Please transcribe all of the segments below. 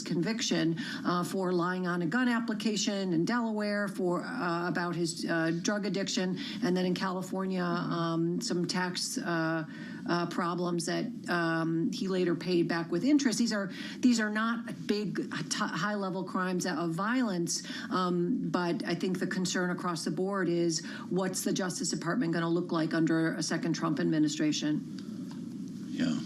conviction for lying on a gun application in Delaware for about his drug addiction, and then in California some tax problems that he later paid back with interest. These are not big, high-level crimes of violence, but I think the concern across the board is what's the Justice Department going to look like under a second Trump administration? Yeah.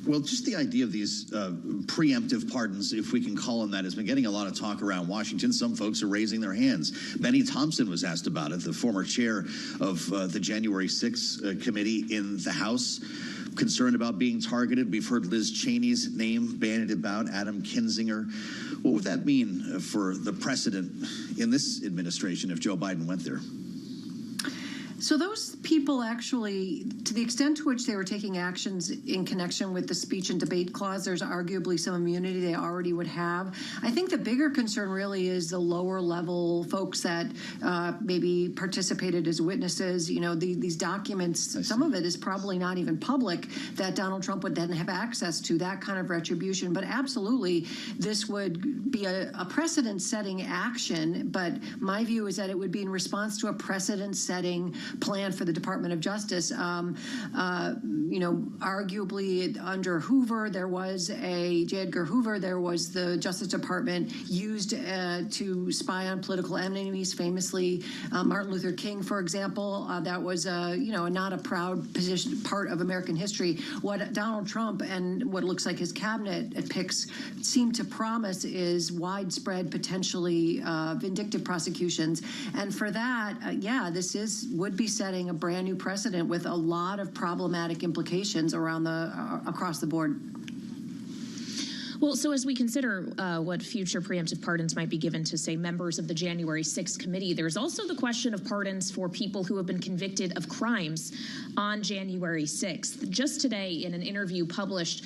Well, just the idea of these preemptive pardons, if we can call them that, has been getting a lot of talk around Washington. Some folks are raising their hands. Benny Thompson was asked about it, the former chair of the January 6th committee in the House, concerned about being targeted. We've heard Liz Cheney's name bandied about, Adam Kinzinger. What would that mean for the precedent in this administration if Joe Biden went there? So those people actually, to the extent to which they were taking actions in connection with the speech and debate clause, there's arguably some immunity they already would have. I think the bigger concern really is the lower level folks that maybe participated as witnesses. You know, these documents, some of it is probably not even public, that Donald Trump would then have access to, that kind of retribution. But absolutely, this would be a precedent-setting action. But my view is that it would be in response to a precedent-setting plan for the Department of Justice. You know, arguably under Hoover, there was J. Edgar Hoover, there was the Justice Department used to spy on political enemies, famously Martin Luther King, for example. That was, you know, not a proud part of American history. What Donald Trump and what looks like his cabinet picks seem to promise is widespread, potentially vindictive prosecutions. And for that, yeah, this would be setting a brand new precedent with a lot of problematic implications around across the board. Well, so as we consider what future preemptive pardons might be given to, say, members of the January 6th committee, there's also the question of pardons for people who have been convicted of crimes on January 6th. Just today, in an interview published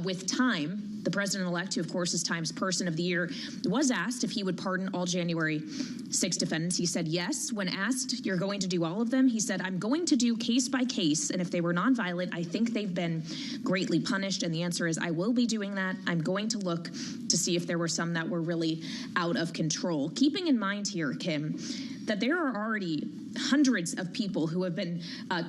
with Time, the president-elect, who of course is Time's Person of the Year, was asked if he would pardon all January 6 defendants. He said yes. When asked, "You're going to do all of them?" he said, "I'm going to do case by case, and if they were nonviolent, I think they've been greatly punished." And the answer is, I will be doing that. I'm going to look to see if there were some that were really out of control. Keeping in mind here, Kim, that there are already hundreds of people who have been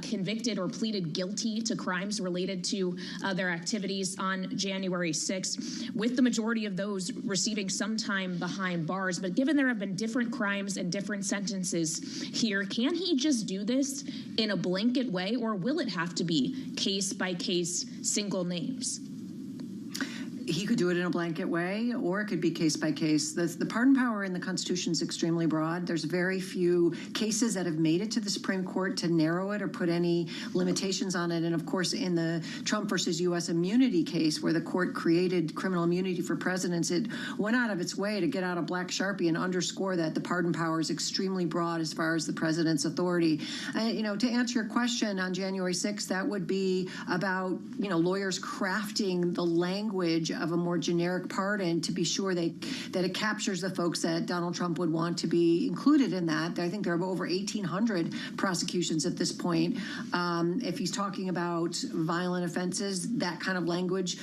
convicted or pleaded guilty to crimes related to their activities on January 6th, with the majority of those receiving some time behind bars. But given there have been different crimes and different sentences here, can he just do this in a blanket way, or will it have to be case by case, single names? He could do it in a blanket way, or it could be case by case. The pardon power in the Constitution is extremely broad. There's very few cases that have made it to the Supreme Court to narrow it or put any limitations on it. And of course, in the Trump versus U.S. immunity case, where the court created criminal immunity for presidents, it went out of its way to get out a black Sharpie and underscore that the pardon power is extremely broad as far as the president's authority. You know, to answer your question on January 6th, that would be about, you know, lawyers crafting the language of a more generic pardon to be sure that it captures the folks that Donald Trump would want to be included in that. I think there are over 1,800 prosecutions at this point. If he's talking about violent offenses, that kind of language,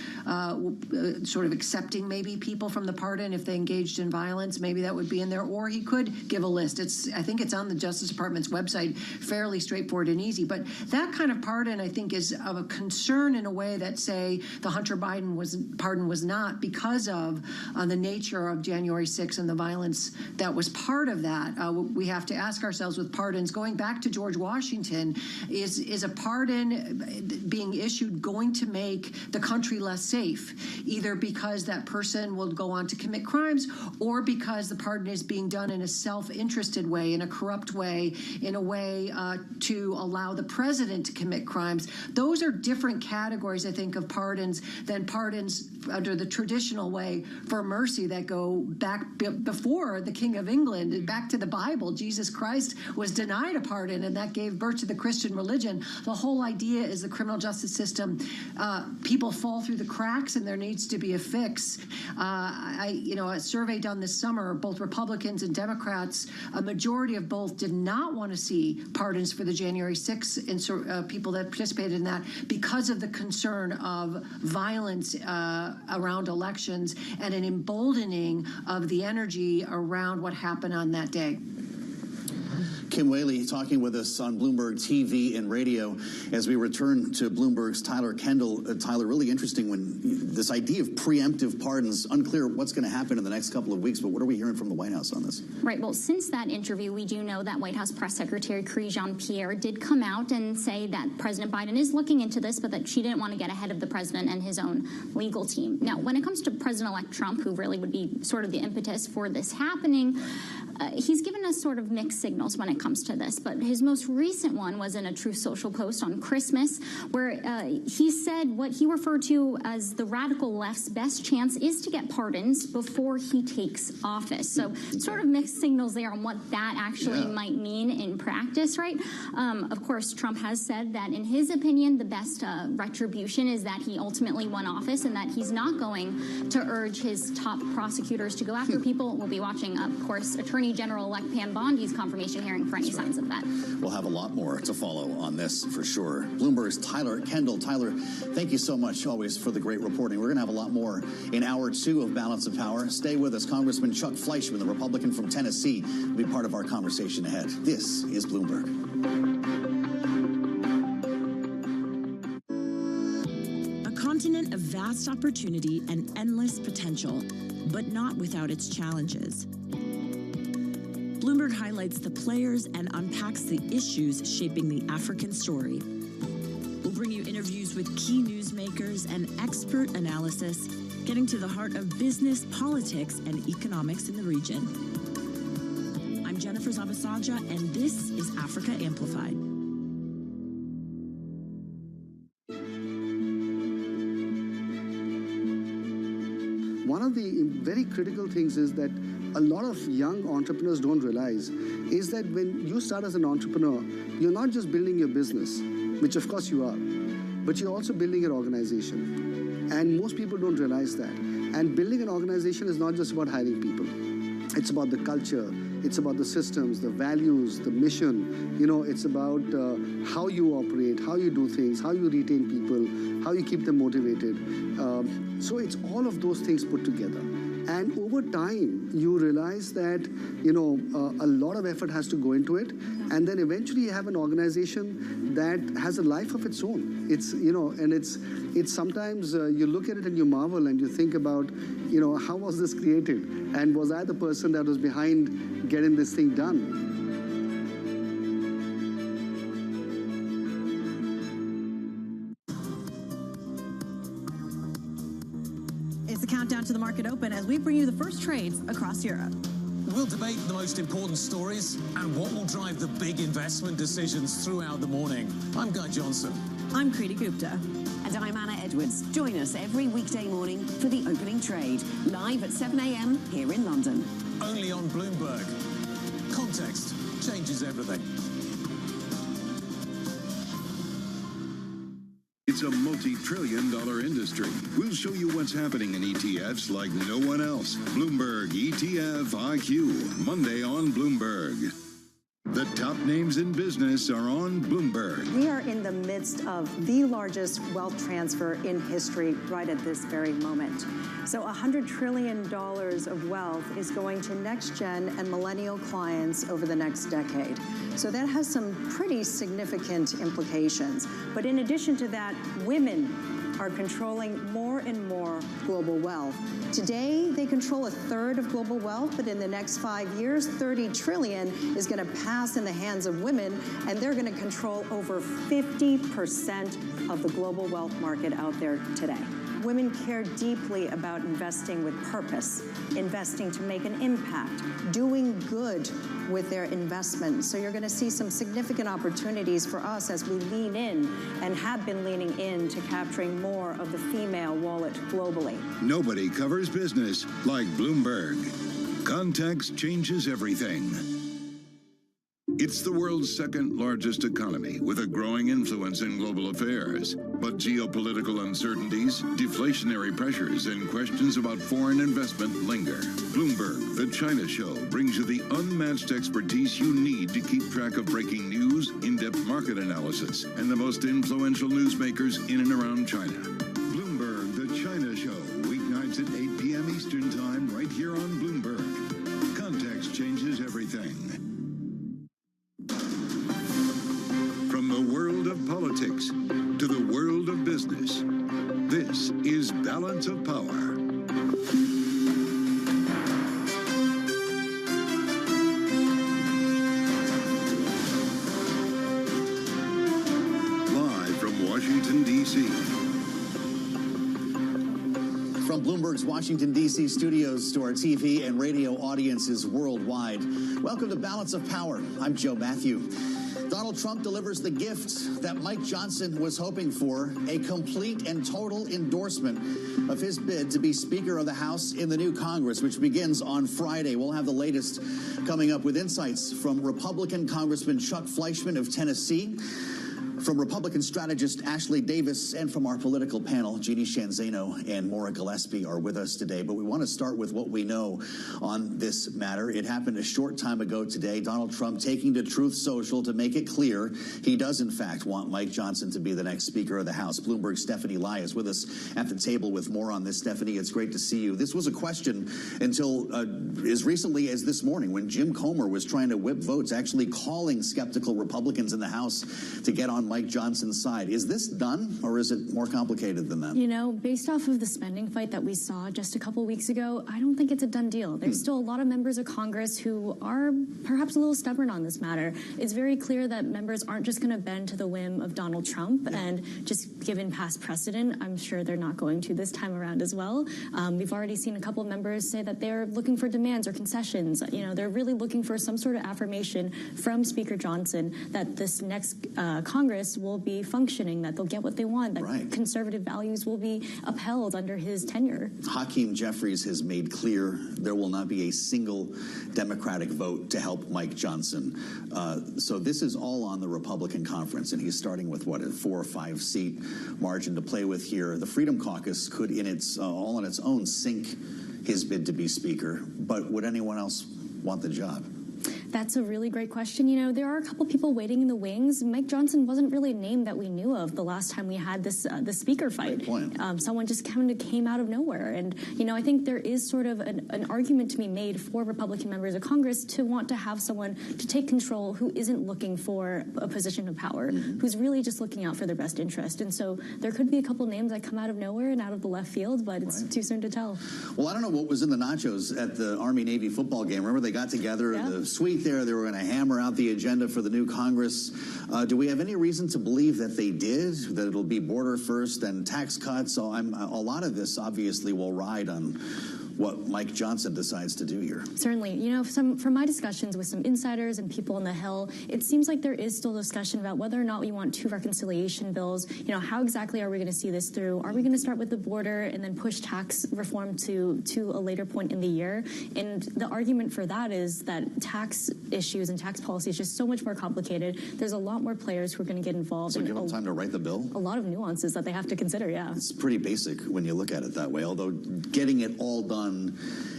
sort of accepting maybe people from the pardon if they engaged in violence, maybe that would be in there. Or he could give a list. I think it's on the Justice Department's website, fairly straightforward and easy. But that kind of pardon, I think, is of a concern in a way that, say, the Hunter Biden pardon was not, because of the nature of January 6th and the violence that was part of that. We have to ask ourselves with pardons, going back to George Washington, is a pardon being issued going to make the country less safe, either because that person will go on to commit crimes, or because the pardon is being done in a self-interested way, in a corrupt way, in a way to allow the president to commit crimes. Those are different categories, I think, of pardons than pardons under the traditional way for mercy that go back before the King of England, back to the Bible. Jesus Christ was denied a pardon, and that gave birth to the Christian religion. The whole idea is the criminal justice system, people fall through the cracks, and there needs to be a fix. A survey done this summer, both Republicans and Democrats, a majority of both did not want to see pardons for the January 6th people that participated in that because of the concern of violence around elections and an emboldening of the energy around what happened on that day. Kim Whaley talking with us on Bloomberg TV and radio as we return to Bloomberg's Tyler Kendall. Tyler, really interesting when this idea of preemptive pardons, unclear what's going to happen in the next couple of weeks, but what are we hearing from the White House on this? Right. Well, since that interview, we do know that White House Press Secretary Karine Jean-Pierre did come out and say that President Biden is looking into this, but that she didn't want to get ahead of the president and his own legal team. Now, when it comes to President-elect Trump, who really would be sort of the impetus for this happening, he's given us sort of mixed signals when it comes to this, but his most recent one was in a Truth Social post on Christmas, where he said what he referred to as the radical left's best chance is to get pardons before he takes office. So sort of mixed signals there on what that actually might mean in practice, right? Of course, Trump has said that in his opinion, the best retribution is that he ultimately won office and that he's not going to urge his top prosecutors to go after people. We'll be watching, of course, Attorney General-elect Pam Bondi's confirmation hearing for any signs of that. We'll have a lot more to follow on this for sure. Bloomberg's Tyler Kendall. Tyler, thank you so much always for the great reporting. We're going to have a lot more in hour 2 of Balance of Power. Stay with us. Congressman Chuck Fleischmann, the Republican from Tennessee, will be part of our conversation ahead. This is Bloomberg. A continent of vast opportunity and endless potential, but not without its challenges. Bloomberg highlights the players and unpacks the issues shaping the African story. We'll bring you interviews with key newsmakers and expert analysis, getting to the heart of business, politics, and economics in the region. I'm Jennifer Zabasaja, and this is Africa Amplified. One of the very critical things is that a lot of young entrepreneurs don't realize is that when you start as an entrepreneur, you're not just building your business, which of course you are, but you're also building your organization. And most people don't realize that. And building an organization is not just about hiring people. It's about the culture. It's about the systems, the values, the mission. You know, it's about how you operate, how you do things, how you retain people, how you keep them motivated. So it's all of those things put together. And over time, you realize that, you know, a lot of effort has to go into it. And then eventually you have an organization that has a life of its own. It's, you know, and it's sometimes you look at it and you marvel and you think about, you know, how was this created? And was I the person that was behind getting this thing done? It's the countdown to the market open as we bring you the first trades across Europe. We'll debate the most important stories and what will drive the big investment decisions throughout the morning. I'm Guy Johnson. I'm Kriti Gupta. And I'm Anna Edwards. Join us every weekday morning for the opening trade, live at 7 a.m. here in London. Only on Bloomberg. Context changes everything. It's a multi-trillion-dollar industry. We'll show you what's happening in ETFs like no one else. Bloomberg ETF IQ, Monday on Bloomberg. The top names in business are on Bloomberg. We are in the midst of the largest wealth transfer in history right at this very moment. So $100 trillion of wealth is going to next-gen and millennial clients over the next decade. So that has some pretty significant implications. But in addition to that, women are controlling more and more global wealth. Today, they control 1/3 of global wealth, but in the next 5 years, $30 trillion is going to pass in the hands of women, and they're going to control over 50% of the global wealth market out there today. Women care deeply about investing with purpose, investing to make an impact, doing good with their investments. So you're going to see some significant opportunities for us as we lean in and have been leaning in to capturing more of the female wallet globally. Nobody covers business like Bloomberg. Context changes everything. It's the world's second largest economy with a growing influence in global affairs. But geopolitical uncertainties, deflationary pressures, and questions about foreign investment linger. Bloomberg, the China Show, brings you the unmatched expertise you need to keep track of breaking news, in-depth market analysis, and the most influential newsmakers in and around China. Bloomberg, the China Show, weekdays on right here on Bloomberg. Context changes everything. From the world of politics to the world of business, this is Balance of Power. Live from Washington, D.C. From Bloomberg's Washington, D.C. studios to our TV and radio audiences worldwide, welcome to Balance of Power. I'm Joe Matthew. Donald Trump delivers the gift that Mike Johnson was hoping for, a complete and total endorsement of his bid to be Speaker of the House in the new Congress, which begins on Friday. We'll have the latest coming up with insights from Republican Congressman Chuck Fleischmann of Tennessee, from Republican strategist Ashley Davis, and from our political panel, Jeannie Shanzano and Maura Gillespie are with us today. But we want to start with what we know on this matter. It happened a short time ago today. Donald Trump taking to Truth Social to make it clear he does, in fact, want Mike Johnson to be the next Speaker of the House. Bloomberg's Stephanie Lai is with us at the table with more on this. Stephanie, it's great to see you. This was a question until as recently as this morning when Jim Comer was trying to whip votes, actually calling skeptical Republicans in the House to get on Mike Johnson's side. Is this done, or is it more complicated than that? You know, based off of the spending fight that we saw just a couple weeks ago, I don't think it's a done deal. There's still a lot of members of Congress who are perhaps a little stubborn on this matter. It's very clear that members aren't just going to bend to the whim of Donald Trump, and just given past precedent, I'm sure they're not going to this time around as well. We've already seen a couple of members say that they're looking for demands or concessions. You know, they're really looking for some sort of affirmation from Speaker Johnson that this next Congress will be functioning, that they'll get what they want, that conservative values will be upheld under his tenure. Hakeem Jeffries has made clear there will not be a single Democratic vote to help Mike Johnson. So this is all on the Republican conference, and he's starting with, what, a 4 or 5 seat margin to play with here. The Freedom Caucus could, in its all on its own, sink his bid to be Speaker, but would anyone else want the job? That's a really great question. You know, there are a couple people waiting in the wings. Mike Johnson wasn't really a name that we knew of the last time we had this the speaker fight. Someone just kind of came out of nowhere. And, you know, I think there is sort of an argument to be made for Republican members of Congress to want to have someone to take control who isn't looking for a position of power, who's really just looking out for their best interest. And so there could be a couple names that come out of nowhere and out of the left field, but it's too soon to tell. Well, I don't know what was in the nachos at the Army-Navy football game. Remember, they got together in the suite there. They were going to hammer out the agenda for the new Congress. Do we have any reason to believe that they did, that it'll be border first and tax cuts? So a lot of this obviously will ride on what Mike Johnson decides to do here. Certainly. You know, from my discussions with some insiders and people on the Hill, it seems like there is still discussion about whether or not we want 2 reconciliation bills. You know, how exactly are we going to see this through? Are we going to start with the border and then push tax reform to a later point in the year? And the argument for that is that tax issues and tax policy is just so much more complicated. There's a lot more players who are going to get involved. So give them time to write the bill? A lot of nuances that they have to consider, It's pretty basic when you look at it that way, although getting it all done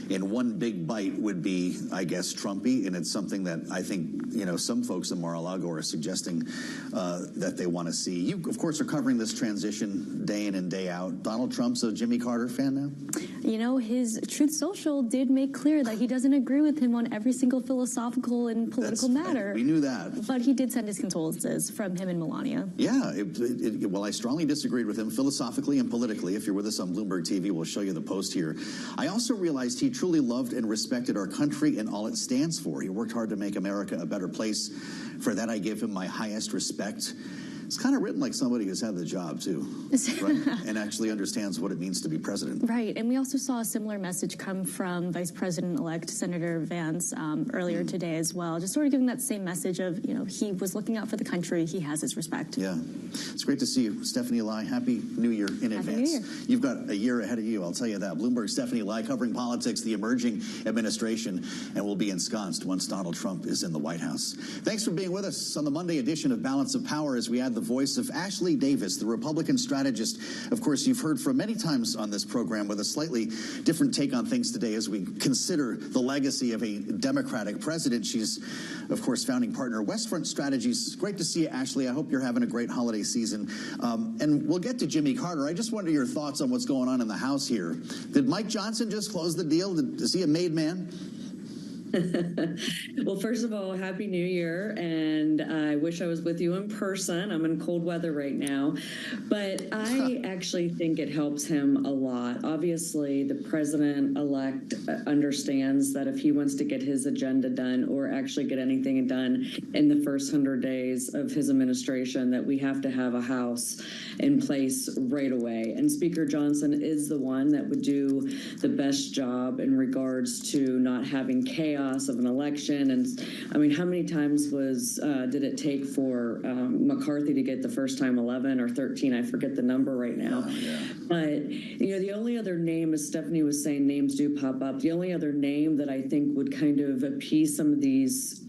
in one big bite would be, I guess, Trumpy, and it's something that I think, you know, some folks in Mar-a-Lago are suggesting that they want to see. You, of course, are covering this transition day in and day out. Donald Trump's a Jimmy Carter fan now? You know, his Truth Social did make clear that he doesn't agree with him on every single philosophical and political matter. We knew that. But he did send his condolences from him and Melania. Yeah, well, I strongly disagreed with him philosophically and politically. If you're with us on Bloomberg TV, we'll show you the post here. I also realized he truly loved and respected our country and all it stands for. He worked hard to make America a better place. For that, I give him my highest respect. It's kind of written like somebody who's had the job, too, right? And actually understands what it means to be president. Right, and we also saw a similar message come from Vice President-elect Senator Vance earlier today as well, just sort of giving that same message of, you know, he was looking out for the country, he has his respect. Yeah, it's great to see you. Stephanie Lai, Happy New Year in advance. Happy New Year. You've got a year ahead of you, I'll tell you that. Bloomberg's Stephanie Lai covering politics, the emerging administration, and will be ensconced once Donald Trump is in the White House. Thanks for being with us on the Monday edition of Balance of Power as we add the voice of Ashley Davis, the Republican strategist. Of course, you've heard from many times on this program with a slightly different take on things today as we consider the legacy of a Democratic president. She's, of course, founding partner Westfront Strategies. Great to see you, Ashley. I hope you're having a great holiday season. And we'll get to Jimmy Carter. I just wonder your thoughts on what's going on in the House here. Did Mike Johnson just close the deal? Is he a made man? Well, first of all, Happy New Year, and I wish I was with you in person. I'm in cold weather right now, but I actually think it helps him a lot. Obviously, the president-elect understands that if he wants to get his agenda done or actually get anything done in the first 100 days of his administration, that we have to have a House in place right away. And Speaker Johnson is the one that would do the best job in regards to not having chaos of an election. And I mean, how many times did it take for McCarthy to get the first time 11 or 13? I forget the number right now. But, the only other name, as Stephanie was saying, names do pop up. The only other name that I think would kind of appease some of these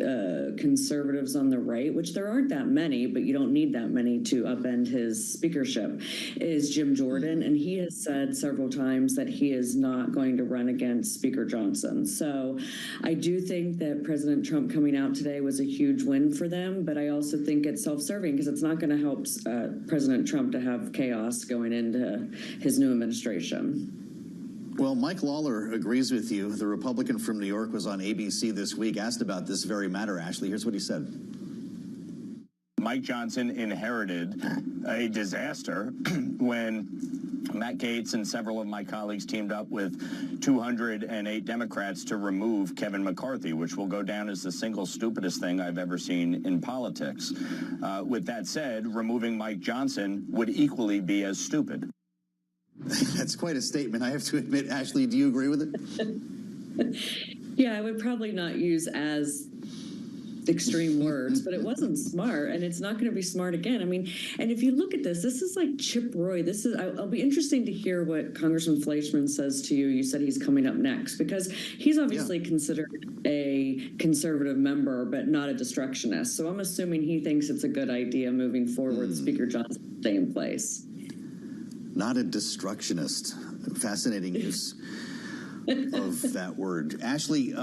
conservatives on the right, which there aren't that many, but you don't need that many to upend his speakership, is Jim Jordan. And he has said several times that he is not going to run against Speaker Johnson. So I do think that President Trump coming out today was a huge win for them, but I also think it's self-serving because it's not going to help President Trump to have chaos going into his new administration. Well, Mike Lawler agrees with you. The Republican from New York was on ABC this week, asked about this very matter. Ashley, here's what he said. Mike Johnson inherited a disaster when Matt Gaetz and several of my colleagues teamed up with 208 Democrats to remove Kevin McCarthy, which will go down as the single stupidest thing I've ever seen in politics. With that said, removing Mike Johnson would equally be as stupid. That's quite a statement, I have to admit. Ashley, do you agree with it? Yeah, I would probably not use as extreme words, but it wasn't smart, and it's not going to be smart again. I mean, and if you look at this is like Chip Roy. I'll be interesting to hear what Congressman Fleischman says to you. You said he's coming up next because he's obviously considered a conservative member, but not a destructionist. So I'm assuming he thinks it's a good idea moving forward, Speaker Johnson stay in place. Not a destructionist. Fascinating use of that word. Ashley,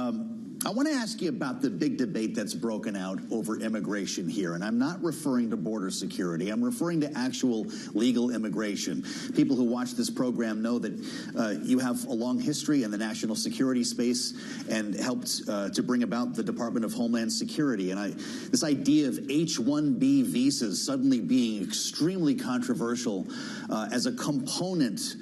I want to ask you about the big debate that's broken out over immigration here. And I'm not referring to border security. I'm referring to actual legal immigration. People who watch this program know that you have a long history in the national security space and helped to bring about the Department of Homeland Security. And this idea of H-1B visas suddenly being extremely controversial as a component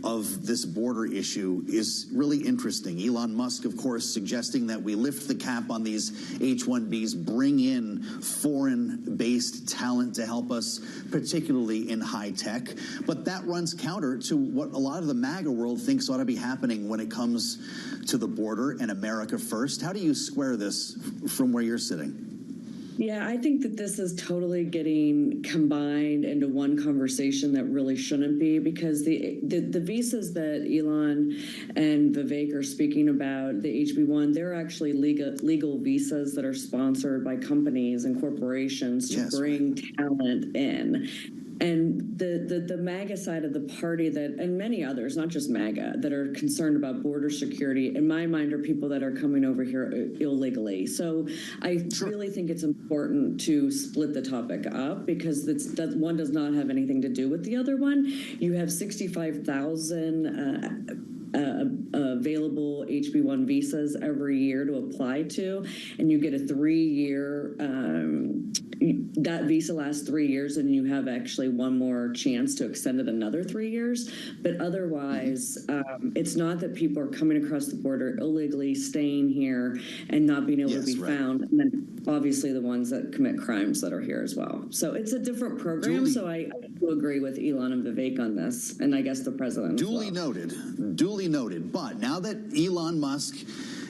of this border issue is really interesting. Elon Musk, of course, suggesting that we lift the cap on these H-1Bs, bring in foreign-based talent to help us, particularly in high tech. But that runs counter to what a lot of the MAGA world thinks ought to be happening when it comes to the border and America first. How do you square this from where you're sitting? Yeah, I think that this is totally getting combined into one conversation that really shouldn't be, because the visas that Elon and Vivek are speaking about, the HB1, they're actually legal visas that are sponsored by companies and corporations to bring talent in. And the MAGA side of the party and many others, not just MAGA, that are concerned about border security, in my mind, are people that are coming over here illegally. So I really think it's important to split the topic up, because one does not have anything to do with the other one. You have 65,000 available HB1 visas every year to apply to, and you get a 3-year, that visa lasts 3 years, and you have actually one more chance to extend it another 3 years. But otherwise, it's not that people are coming across the border illegally, staying here, and not being able to be found. And then obviously the ones that commit crimes that are here as well. So it's a different program. So I do agree with Elon and Vivek on this, and I guess the president. Duly noted. But now that Elon Musk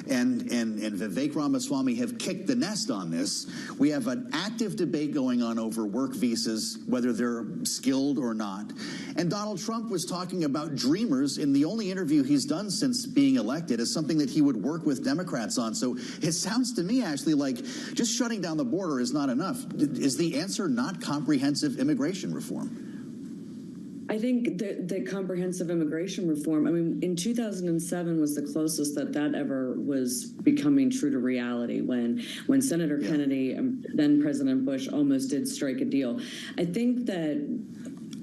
and Vivek Ramaswamy have kicked the nest on this. We have an active debate going on over work visas, whether they're skilled or not. And Donald Trump was talking about dreamers in the only interview he's done since being elected as something that he would work with Democrats on. So it sounds to me, Ashley, like just shutting down the border is not enough. Is the answer not comprehensive immigration reform? I think that comprehensive immigration reform, I mean, in 2007 was the closest that ever was becoming true to reality when Senator Kennedy and then President Bush almost did strike a deal. I think that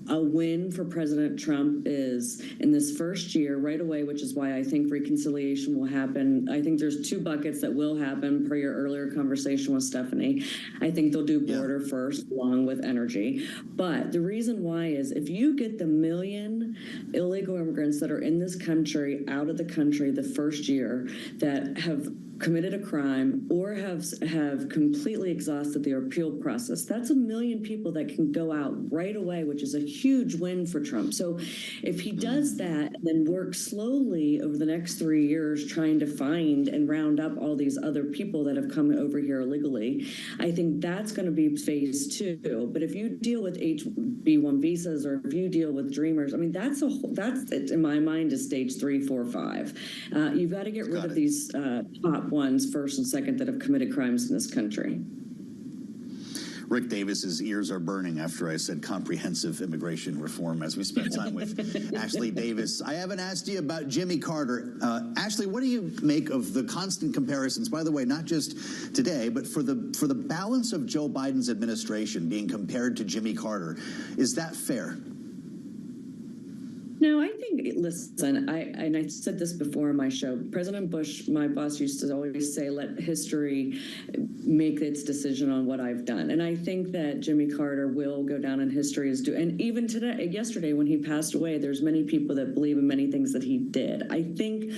a win for President Trump is in this first year right away, which is why I think reconciliation will happen. I think there's two buckets that will happen per your earlier conversation with Stephanie. I think they'll do border first along with energy. But the reason why is if you get the 1 million illegal immigrants that are in this country out of the country the first year that have committed a crime or have completely exhausted their appeal process, that's 1 million people that can go out right away, which is a huge win for Trump. So if he does that, then work slowly over the next 3 years trying to find and round up all these other people that have come over here illegally, I think that's going to be phase 2. But if you deal with HB1 visas or if you deal with dreamers, I mean, that's in my mind is stage 3, 4, 5. You've got to get rid of these top ones first and second that have committed crimes in this country. Rick Davis's ears are burning after I said comprehensive immigration reform as we spend time with Ashley Davis. I haven't asked you about Jimmy Carter. Ashley, what do you make of the constant comparisons, by the way, not just today, but for the balance of Joe Biden's administration being compared to Jimmy Carter? Is that fair? No, I think, listen, I said this before in my show. President Bush, my boss, used to always say, let history make its decision on what I've done. And I think that Jimmy Carter will go down in history as and even yesterday when he passed away, there's many people that believe in many things that he did. I think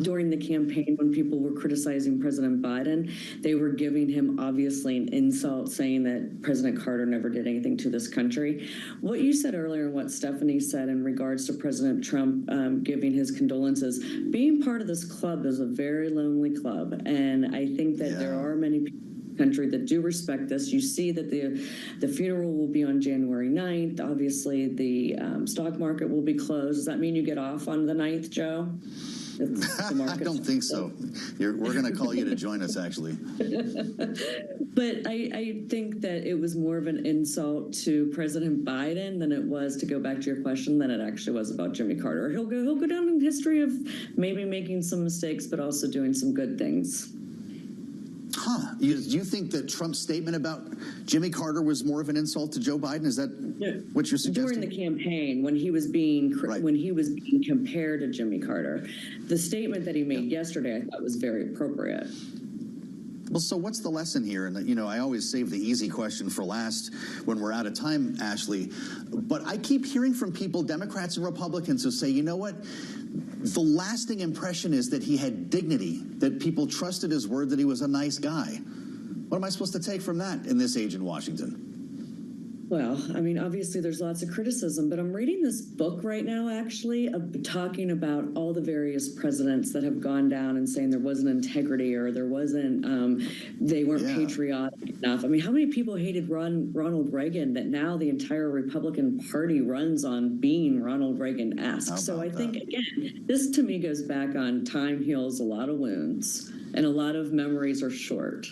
during the campaign when people were criticizing President Biden, they were giving him obviously an insult saying that President Carter never did anything to this country. What you said earlier and what Stephanie said in regards to President Trump giving his condolences, being part of this club is a very lonely club. And I think that there are many people in the country that do respect this. You see that the funeral will be on January 9th. Obviously, the stock market will be closed. Does that mean you get off on the 9th, Joe? I don't think so. We're going to call you to join us, actually. But I think that it was more of an insult to President Biden than it was, to go back to your question, than it actually was about Jimmy Carter. He'll go down in history of maybe making some mistakes, but also doing some good things. Huh. You think that Trump's statement about Jimmy Carter was more of an insult to Joe Biden? Is that what you're suggesting? During the campaign, when he was being compared to Jimmy Carter, the statement that he made yesterday, I thought was very appropriate. Well, so what's the lesson here? And, I always save the easy question for last when we're out of time, Ashley. But I keep hearing from people, Democrats and Republicans, who say, you know what? The lasting impression is that he had dignity, that people trusted his word, that he was a nice guy. What am I supposed to take from that in this age in Washington? Well, I mean, obviously there's lots of criticism, but I'm reading this book right now, actually, talking about all the various presidents that have gone down and saying there wasn't integrity or there wasn't, they weren't patriotic enough. I mean, how many people hated Ronald Reagan that now the entire Republican Party runs on being Ronald Reagan-esque? So I think, again, this to me goes back on time heals a lot of wounds and a lot of memories are short.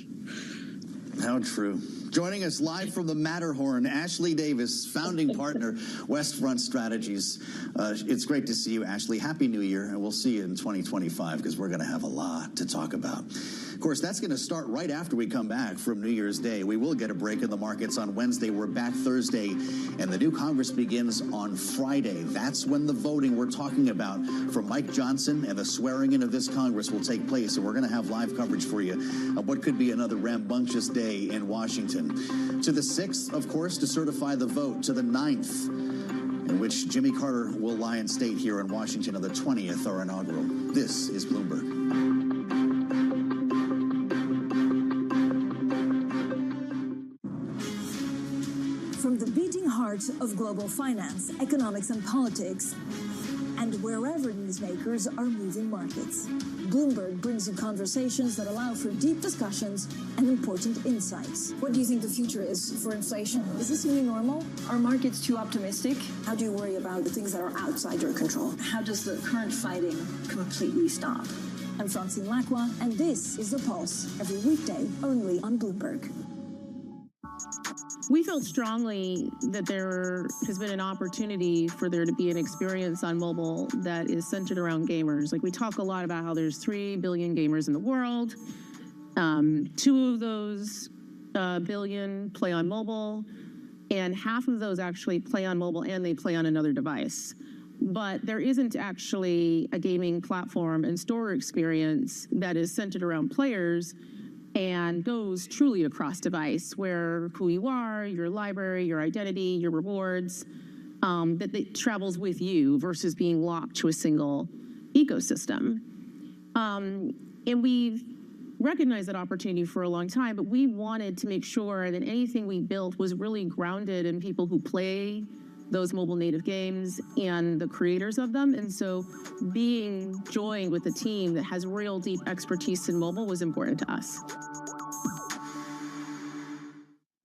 How true. Joining us live from the Matterhorn, Ashley Davis, founding partner, Westfront Strategies. It's great to see you, Ashley. Happy New Year, and we'll see you in 2025 because we're going to have a lot to talk about. Of course, that's going to start right after we come back from New Year's Day. We will get a break in the markets on Wednesday. We're back Thursday, and the new Congress begins on Friday. That's when the voting we're talking about from Mike Johnson and the swearing in of this Congress will take place, and we're going to have live coverage for you of what could be another rambunctious day in Washington. To the 6th, of course, to certify the vote. To the 9th, in which Jimmy Carter will lie in state here in Washington on the 20th, our inaugural. This is Bloomberg. From the beating heart of global finance, economics, and politics, and wherever newsmakers are moving markets. Bloomberg brings you conversations that allow for deep discussions and important insights. What do you think the future is for inflation? Is this a new normal? Are markets too optimistic? How do you worry about the things that are outside your control? How does the current fighting completely stop? I'm Francine Lacroix, and this is The Pulse, every weekday only on Bloomberg. We felt strongly that there has been an opportunity for there to be an experience on mobile that is centered around gamers. Like, we talk a lot about how there's 3 billion gamers in the world. 2 of those billion play on mobile, and half of those actually play on mobile and they play on another device. But there isn't actually a gaming platform and store experience that is centered around players and goes truly across device, where who you are, your library, your identity, your rewards, that travels with you versus being locked to a single ecosystem. And we've recognized that opportunity for a long time, but we wanted to make sure that anything we built was really grounded in people who play those mobile native games and the creators of them. And so being joined with a team that has real deep expertise in mobile was important to us.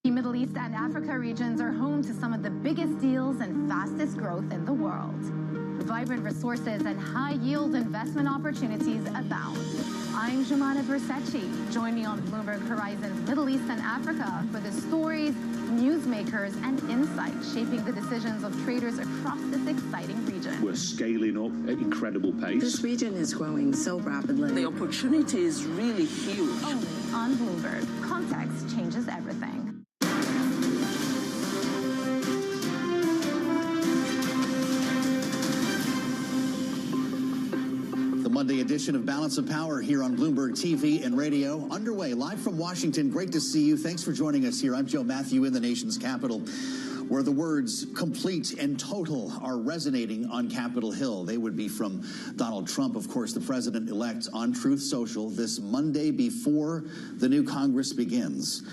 The Middle East and Africa regions are home to some of the biggest deals and fastest growth in the world. Vibrant resources and high-yield investment opportunities abound. I'm Jumana Versace. Join me on Bloomberg Horizon's Middle East and Africa for the stories, newsmakers, and insights shaping the decisions of traders across this exciting region. We're scaling up at incredible pace. This region is growing so rapidly. The opportunity is really huge. Only on Bloomberg. Context changes everything. Monday edition of Balance of Power here on Bloomberg TV and radio. Underway live from Washington. Great to see you. Thanks for joining us here. I'm Joe Matthew in the nation's capital, where the words complete and total are resonating on Capitol Hill. They would be from Donald Trump, of course, the president-elect, on Truth Social this Monday before the new Congress begins,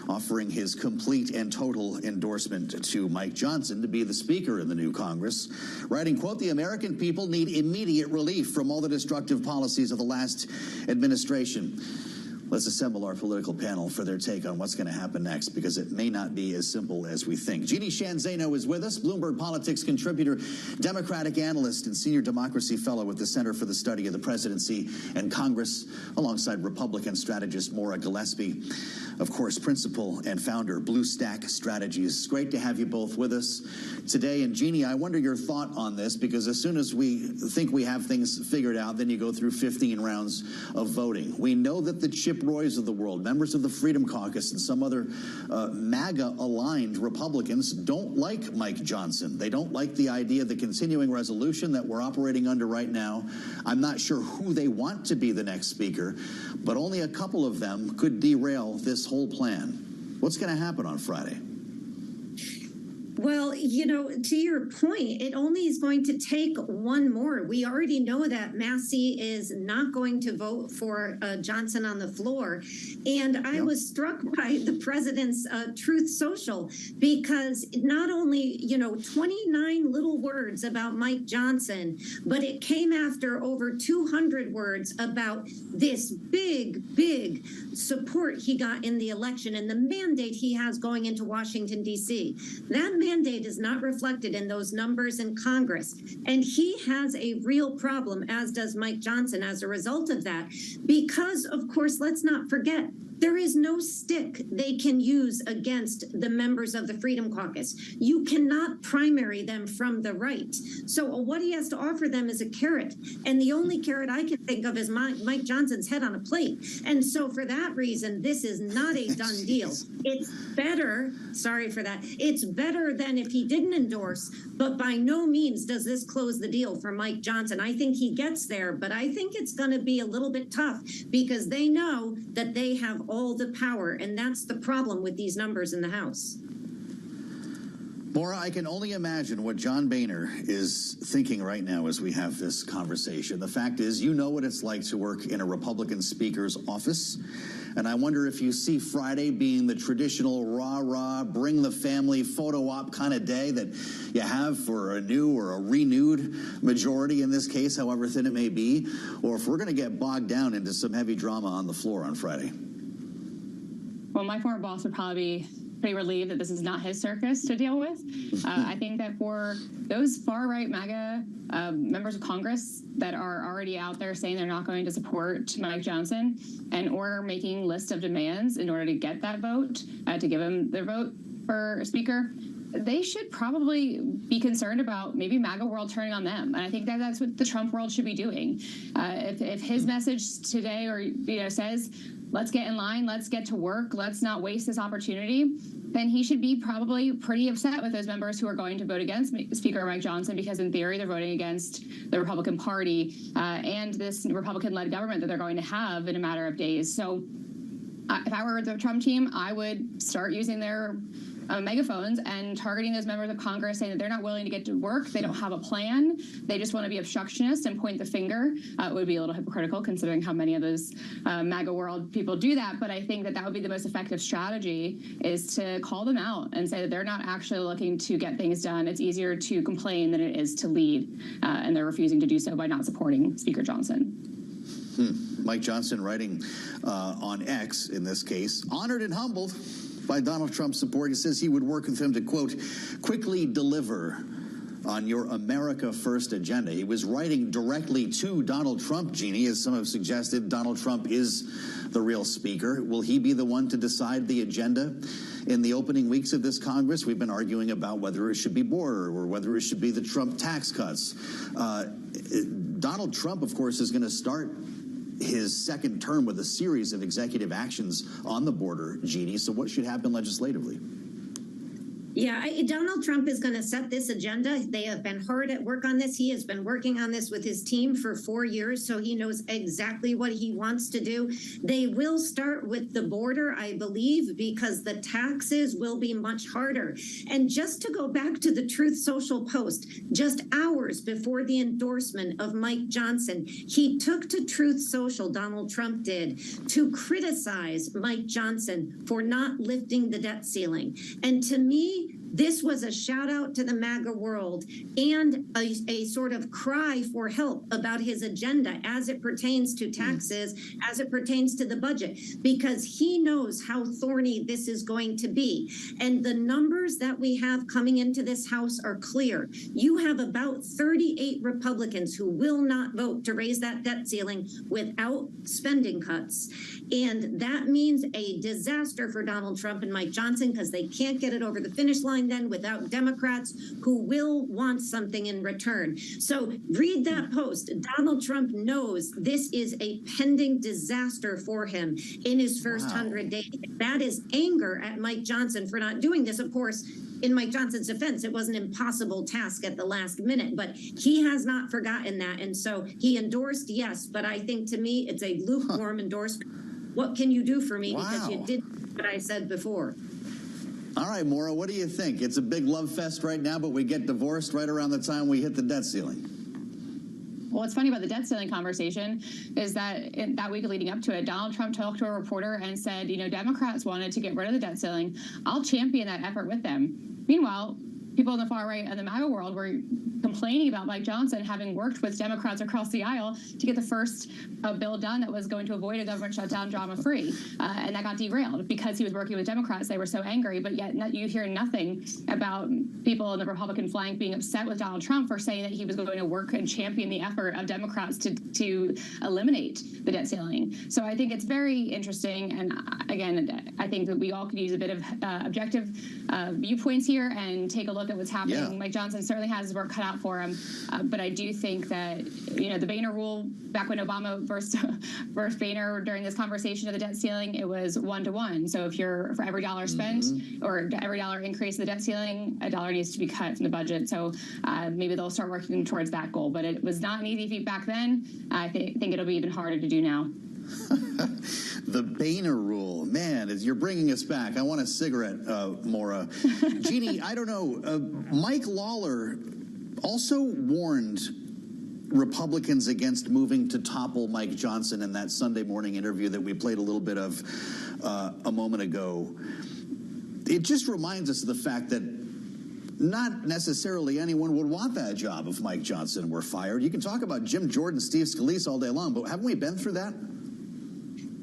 offering his complete and total endorsement to Mike Johnson to be the speaker in the new Congress, writing, quote, "The American people need immediate relief from all the destructive policies of the last administration." Let's assemble our political panel for their take on what's going to happen next, because it may not be as simple as we think. Jeannie Shanzano is with us, Bloomberg Politics contributor, Democratic analyst, and senior democracy fellow with the Center for the Study of the Presidency and Congress, alongside Republican strategist Maura Gillespie. Of course, principal and founder, Blue Stack Strategies. Great to have you both with us today. And Jeannie, I wonder your thought on this, because as soon as we think we have things figured out, then you go through 15 rounds of voting. We know that the Chip Roys of the world, members of the Freedom Caucus, and some other MAGA-aligned Republicans don't like Mike Johnson. They don't like the idea of the continuing resolution that we're operating under right now. I'm not sure who they want to be the next speaker, but only a couple of them could derail this whole plan. What's going to happen on Friday? Well, you know, to your point, it only is going to take one more. We already know that Massey is not going to vote for Johnson on the floor. And I was struck by the president's Truth Social, because not only, 29 little words about Mike Johnson, but it came after over 200 words about this big, big support he got in the election and the mandate he has going into Washington, D.C. That mandate is not reflected in those numbers in Congress. And he has a real problem, as does Mike Johnson, as a result of that. Because, of course, let's not forget, there is no stick they can use against the members of the Freedom Caucus. You cannot primary them from the right. So what he has to offer them is a carrot. And the only carrot I can think of is Mike Johnson's head on a plate. And so for that reason, this is not a done deal. It's better, sorry for that, it's better than if he didn't endorse, but by no means does this close the deal for Mike Johnson. I think he gets there, but I think it's going to be a little bit tough, because they know that they have all the power, and that's the problem with these numbers in the House. Maura, I can only imagine what John Boehner is thinking right now as we have this conversation. The fact is, you know what it's like to work in a Republican speaker's office. And I wonder if you see Friday being the traditional rah-rah, bring the family photo op kind of day that you have for a new or a renewed majority in this case, however thin it may be, or if we're going to get bogged down into some heavy drama on the floor on Friday. Well, my former boss would probably be pretty relieved that this is not his circus to deal with. I think that for those far-right MAGA members of Congress that are already out there saying they're not going to support Mike Johnson and or making lists of demands in order to get that vote, to give him their vote for Speaker, they should probably be concerned about maybe MAGA world turning on them. And I think that that's what the Trump world should be doing. If his message today or says, let's get in line, let's get to work, let's not waste this opportunity, then he should be probably pretty upset with those members who are going to vote against Speaker Mike Johnson, because in theory they're voting against the Republican Party and this Republican-led government that they're going to have in a matter of days. So if I were the Trump team, I would start using their megaphones and targeting those members of Congress, saying that they're not willing to get to work, they don't have a plan, they just want to be obstructionists and point the finger. It would be a little hypocritical considering how many of those MAGA world people do that, but I think that that would be the most effective strategy, is to call them out and say that they're not actually looking to get things done. It's easier to complain than it is to lead, and they're refusing to do so by not supporting Speaker Johnson. Mike Johnson writing on X, in this case, honored and humbled by Donald Trump's support. He says he would work with him to, quote, quickly deliver on your America First agenda. He was writing directly to Donald Trump, Jeannie. As some have suggested, Donald Trump is the real speaker. Will he be the one to decide the agenda? In the opening weeks of this Congress, we've been arguing about whether it should be border or whether it should be the Trump tax cuts. Donald Trump, of course, is going to start his second term with a series of executive actions on the border, Jeannie. So what should happen legislatively? Yeah, Donald Trump is going to set this agenda. They have been hard at work on this. He has been working on this with his team for 4 years, so he knows exactly what he wants to do. They will start with the border, I believe, because the taxes will be much harder. And just to go back to the Truth Social post, just hours before the endorsement of Mike Johnson, he took to Truth Social, Donald Trump did, to criticize Mike Johnson for not lifting the debt ceiling. And to me, this was a shout out to the MAGA world and a sort of cry for help about his agenda as it pertains to taxes, as it pertains to the budget, because he knows how thorny this is going to be. And the numbers that we have coming into this House are clear. You have about 38 Republicans who will not vote to raise that debt ceiling without spending cuts. And that means a disaster for Donald Trump and Mike Johnson, because they can't get it over the finish line then without Democrats who will want something in return. So read that post. Donald Trump knows this is a pending disaster for him in his first 100 days. That is anger at Mike Johnson for not doing this. Of course, in Mike Johnson's defense, it was an impossible task at the last minute, but he has not forgotten that. And so he endorsed, yes, but I think to me, it's a lukewarm endorsement. What can you do for me? Because you did what I said before. All right, Maura, what do you think? It's a big love fest right now, but we get divorced right around the time we hit the debt ceiling. Well, what's funny about the debt ceiling conversation is that in that week leading up to it, Donald Trump talked to a reporter and said, Democrats wanted to get rid of the debt ceiling. I'll champion that effort with them. Meanwhile, people in the far right and the MAGA world were complaining about Mike Johnson having worked with Democrats across the aisle to get the first bill done that was going to avoid a government shutdown drama-free. And that got derailed because he was working with Democrats. They were so angry, but yet you hear nothing about people in the Republican flank being upset with Donald Trump for saying that he was going to work and champion the effort of Democrats to eliminate the debt ceiling. So I think it's very interesting. And again, I think that we all could use a bit of objective viewpoints here and take a look at what's happening. Yeah. Mike Johnson certainly has his work cut out for him, but I do think that the Boehner rule, back when Obama versed Boehner during this conversation of the debt ceiling, it was 1-to-1. So if you're for every dollar spent or every dollar increase in the debt ceiling, a dollar needs to be cut from the budget. So maybe they'll start working towards that goal. But it was not an easy feat back then. I think it'll be even harder to do now. The Boehner rule. Man, as you're bringing us back, I want a cigarette, Maura. Jeannie, I don't know. Mike Lawler also warned Republicans against moving to topple Mike Johnson in that Sunday morning interview that we played a little bit of a moment ago. It just reminds us of the fact that not necessarily anyone would want that job if Mike Johnson were fired. You can talk about Jim Jordan, Steve Scalise all day long, but haven't we been through that?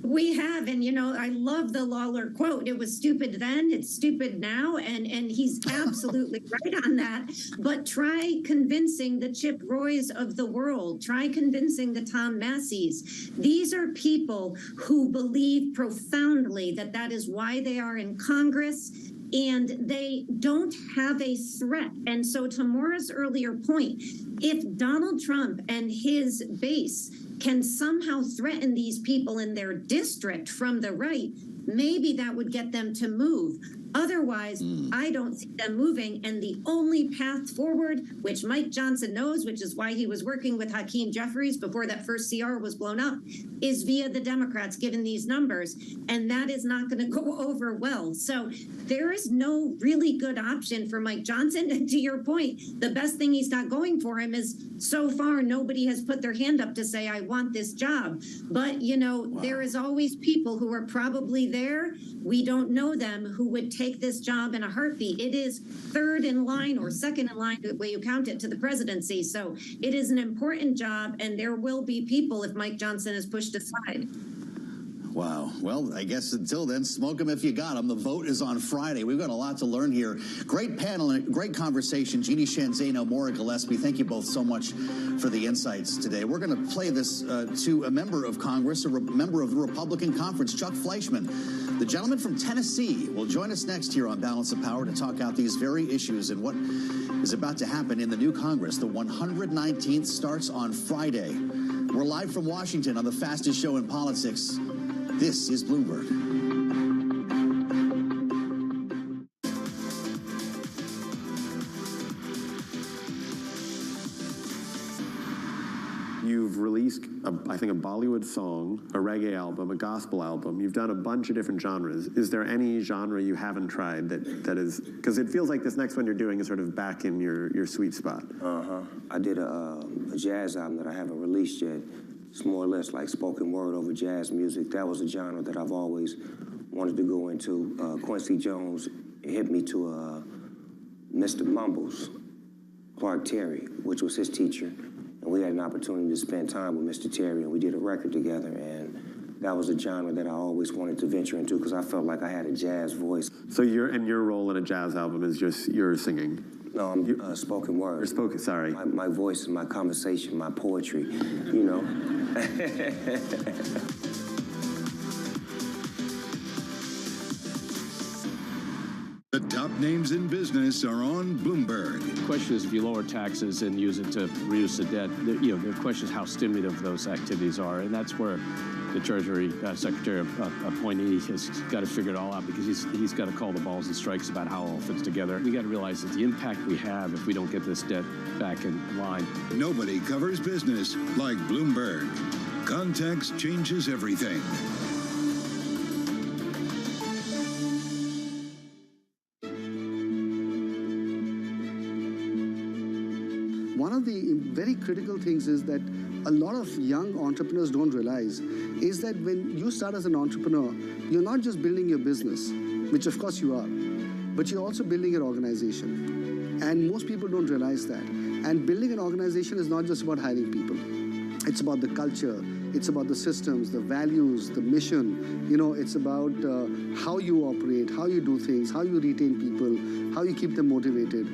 We have, and I love the Lawler quote. It was stupid then, it's stupid now, and he's absolutely right on that. But try convincing the Chip Roys of the world, try convincing the Tom Masseys. These are people who believe profoundly that that is why they are in Congress, and they don't have a threat. And so to Maura's earlier point, if Donald Trump and his base can somehow threaten these people in their district from the right, maybe that would get them to move. Otherwise, I don't see them moving. And the only path forward, which Mike Johnson knows, which is why he was working with Hakeem Jeffries before that first CR was blown up, is via the Democrats, given these numbers. And that is not going to go over well. So there is no really good option for Mike Johnson. And to your point, the best thing he's got going for him is so far nobody has put their hand up to say, I want this job. But, there is always people who are probably there. We don't know them who would take this job in a heartbeat. It is third in line or second in line, the way you count it, to the presidency. So it is an important job, and there will be people if Mike Johnson is pushed aside. Wow. Well, I guess until then, smoke them if you got them. The vote is on Friday. We've got a lot to learn here. Great panel and great conversation. Jeannie Shanzano, Maura Gillespie, thank you both so much for the insights today. We're going to play this to a member of Congress, a member of the Republican Conference, Chuck Fleischman. The gentleman from Tennessee will join us next here on Balance of Power to talk out these very issues and what is about to happen in the new Congress. The 119th starts on Friday. We're live from Washington on the fastest show in politics. This is Bloomberg. You've released, I think, a Bollywood song, a reggae album, a gospel album. You've done a bunch of different genres. Is there any genre you haven't tried that is, because it feels like this next one you're doing is sort of back in your sweet spot. I did a jazz album that I haven't released yet. It's more or less like spoken word over jazz music. That was a genre that I've always wanted to go into. Quincy Jones hit me to Mr. Mumbles, Clark Terry, which was his teacher. And we had an opportunity to spend time with Mr. Terry, and we did a record together. And that was a genre that I always wanted to venture into because I felt like I had a jazz voice. So your role in a jazz album is just your singing? No, I'm spoken word. Or spoken, sorry. My voice and my conversation, my poetry, The top names in business are on Bloomberg. The question is, if you lower taxes and use it to reduce the debt, the question is how stimulative those activities are, and that's where the Treasury Secretary appointee has got to figure it all out, because he's got to call the balls and strikes about how it all fits together. We got to realize that the impact we have if we don't get this debt back in line. Nobody covers business like Bloomberg. Context changes everything. One of the very critical things is that a lot of young entrepreneurs don't realize is that when you start as an entrepreneur, you're not just building your business, which of course you are, but you're also building your organization. And most people don't realize that. And building an organization is not just about hiring people. It's about the culture. It's about the systems, the values, the mission. It's about how you operate, how you do things, how you retain people, how you keep them motivated.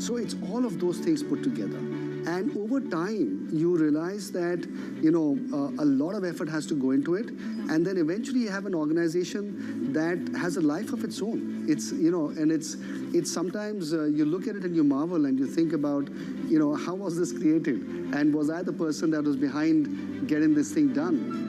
So it's all of those things put together. And over time, you realize that, a lot of effort has to go into it. And then eventually you have an organization that has a life of its own. It's, and it's sometimes you look at it and you marvel and you think about, how was this created? And was I the person that was behind getting this thing done?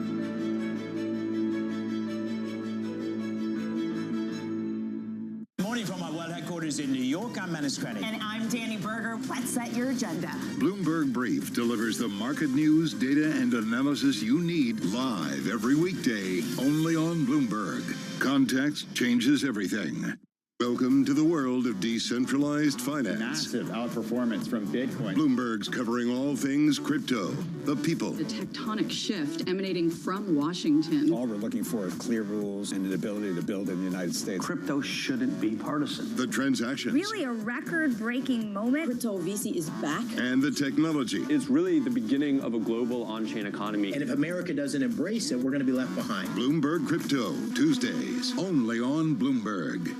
Morning from my World Headquarters in New York, I'm Menace Krennic. And I'm Danny Berger. Let's set your agenda. Bloomberg Brief delivers the market news, data, and analysis you need live every weekday, only on Bloomberg. Context changes everything. Welcome to the world of decentralized finance. Massive outperformance from Bitcoin. Bloomberg's covering all things crypto, the people. The tectonic shift emanating from Washington. All we're looking for is clear rules and an ability to build in the United States. Crypto shouldn't be partisan. The transactions. Really a record-breaking moment. Crypto VC is back. And the technology. It's really the beginning of a global on-chain economy. And if America doesn't embrace it, we're going to be left behind. Bloomberg Crypto, Tuesdays, only on Bloomberg.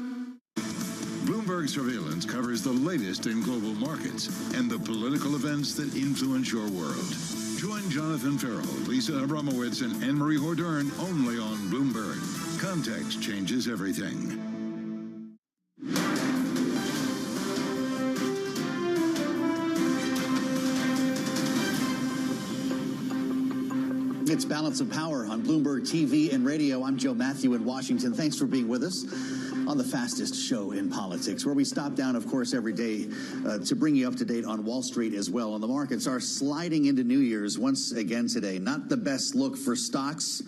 Bloomberg Surveillance covers the latest in global markets and the political events that influence your world. Join Jonathan Farrell, Lisa Abramowitz, and Anne-Marie Hordern only on Bloomberg. Context changes everything. It's Balance of Power on Bloomberg TV and radio. I'm Joe Matthew in Washington. Thanks for being with us on the fastest show in politics, where we stop down, of course, every day to bring you up to date on Wall Street as well. And the markets are sliding into New Year's once again today. Not the best look for stocks,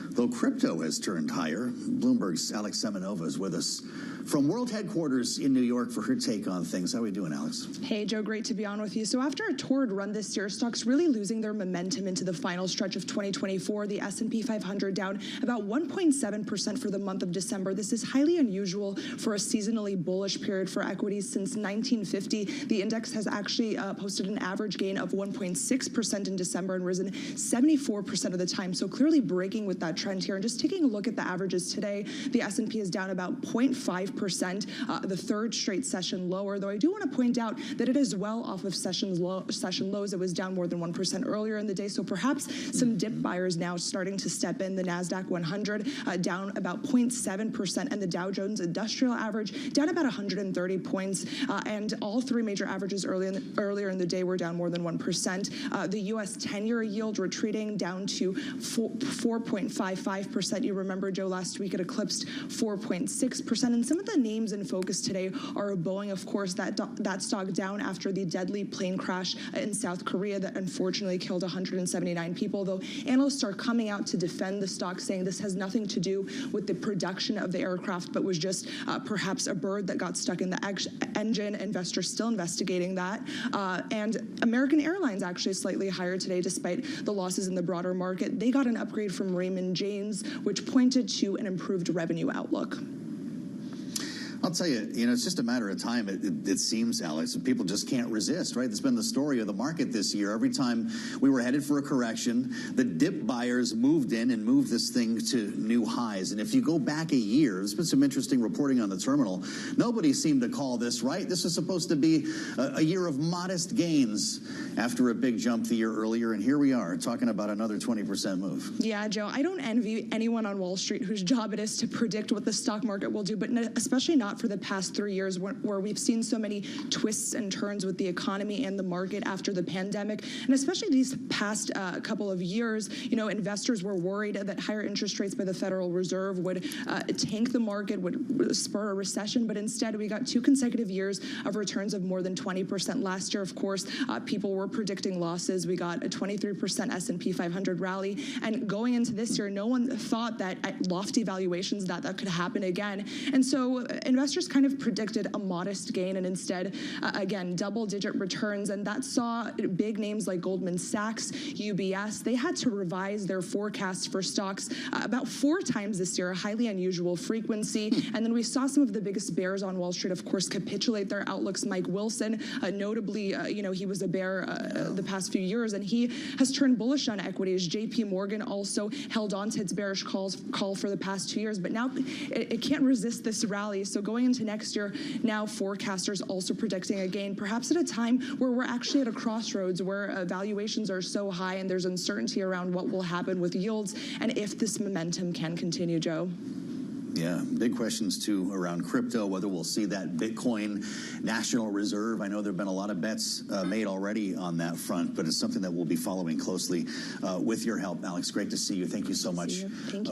though crypto has turned higher. Bloomberg's Alex Semenova is with us from World Headquarters in New York for her take on things. How are we doing, Alex? Hey, Joe, great to be on with you. So after a torrid run this year, stocks really losing their momentum into the final stretch of 2024. The S&P 500 down about 1.7% for the month of December. This is highly unusual for a seasonally bullish period for equities since 1950. The index has actually posted an average gain of 1.6% in December and risen 74% of the time. So clearly breaking with that trend here. And just taking a look at the averages today, the S&P is down about 0.5%, the third straight session lower, though I do want to point out that it is well off of session lows. It was down more than 1% earlier in the day, so perhaps some dip buyers now starting to step in. The NASDAQ 100 down about 0.7%, and the Dow Jones Industrial Average down about 130 points, and all three major averages earlier in the day were down more than 1%. The U.S. 10-year yield retreating down to 4.55%. You remember, Joe, last week it eclipsed 4.6%, and some of the names in focus today are Boeing, of course, that stock down after the deadly plane crash in South Korea that unfortunately killed 179 people, though analysts are coming out to defend the stock, saying this has nothing to do with the production of the aircraft, but was just perhaps a bird that got stuck in the engine. Investors still investigating that. And American Airlines actually slightly higher today despite the losses in the broader market. They got an upgrade from Raymond James, which pointed to an improved revenue outlook. I'll tell you, it's just a matter of time, it seems, Alex. People just can't resist, right? That's been the story of the market this year. Every time we were headed for a correction, the dip buyers moved in and moved this thing to new highs. And if you go back a year, there's been some interesting reporting on the terminal. Nobody seemed to call this, right? This was supposed to be a year of modest gains after a big jump the year earlier. And here we are talking about another 20% move. Yeah, Joe, I don't envy anyone on Wall Street whose job it is to predict what the stock market will do, but especially not for the past 3 years where we've seen so many twists and turns with the economy and the market after the pandemic. And especially these past couple of years, investors were worried that higher interest rates by the Federal Reserve would tank the market, would spur a recession. But instead, we got 2 consecutive years of returns of more than 20%. Last year, of course, people were predicting losses. We got a 23% S&P 500 rally. And going into this year, no one thought that at lofty valuations that could happen again. And so investors kind of predicted a modest gain, and instead, again, double-digit returns. And that saw big names like Goldman Sachs, UBS, they had to revise their forecasts for stocks about 4 times this year, a highly unusual frequency. And then we saw some of the biggest bears on Wall Street, of course, capitulate their outlooks. Mike Wilson, notably, he was a bear the past few years, and he has turned bullish on equities. JP Morgan also held on to its bearish call for the past 2 years, but now it can't resist this rally. So going into next year, now forecasters also predicting a gain, perhaps at a time where we're actually at a crossroads where valuations are so high and there's uncertainty around what will happen with yields and if this momentum can continue, Joe. Yeah, big questions, too, around crypto, whether we'll see that Bitcoin national reserve. I know there have been a lot of bets made already on that front, but it's something that we'll be following closely with your help. Alex, great to see you. Thank you so much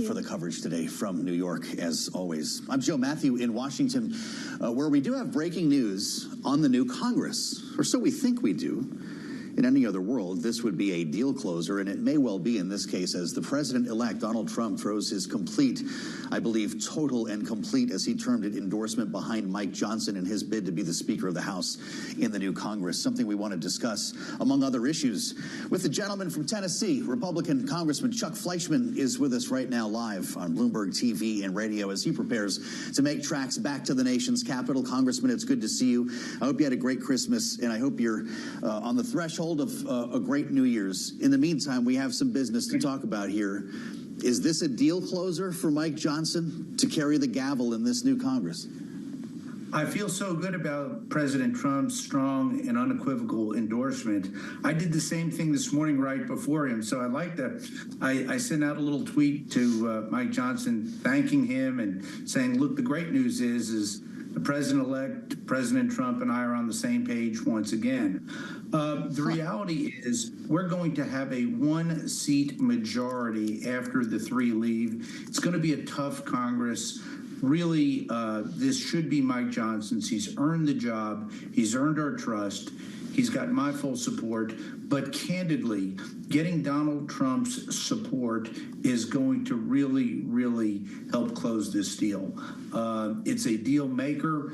for the coverage today from New York, as always. I'm Joe Matthew in Washington, where we do have breaking news on the new Congress, or so we think we do. In any other world, this would be a deal closer, and it may well be in this case, as the president-elect Donald Trump throws his complete, I believe total and complete, as he termed it, endorsement behind Mike Johnson in his bid to be the Speaker of the House in the new Congress, something we want to discuss, among other issues, with the gentleman from Tennessee. Republican Congressman Chuck Fleischman is with us right now live on Bloomberg TV and radio as he prepares to make tracks back to the nation's capital. Congressman, it's good to see you. I hope you had a great Christmas, and I hope you're on the threshold of a great New Year's. In the meantime, we have some business to talk about here. Is this a deal closer for Mike Johnson to carry the gavel in this new Congress? I feel so good about President Trump's strong and unequivocal endorsement. I did the same thing this morning right before him, so I like that. I sent out a little tweet to Mike Johnson thanking him and saying, look, the great news is the president-elect, President Trump, and I are on the same page once again. The reality is we're going to have a one-seat majority after the three leave. It's going to be a tough Congress. Really, this should be Mike Johnson's. He's earned the job. He's earned our trust. He's got my full support. But candidly, getting Donald Trump's support is going to really, really help close this deal. It's a deal maker.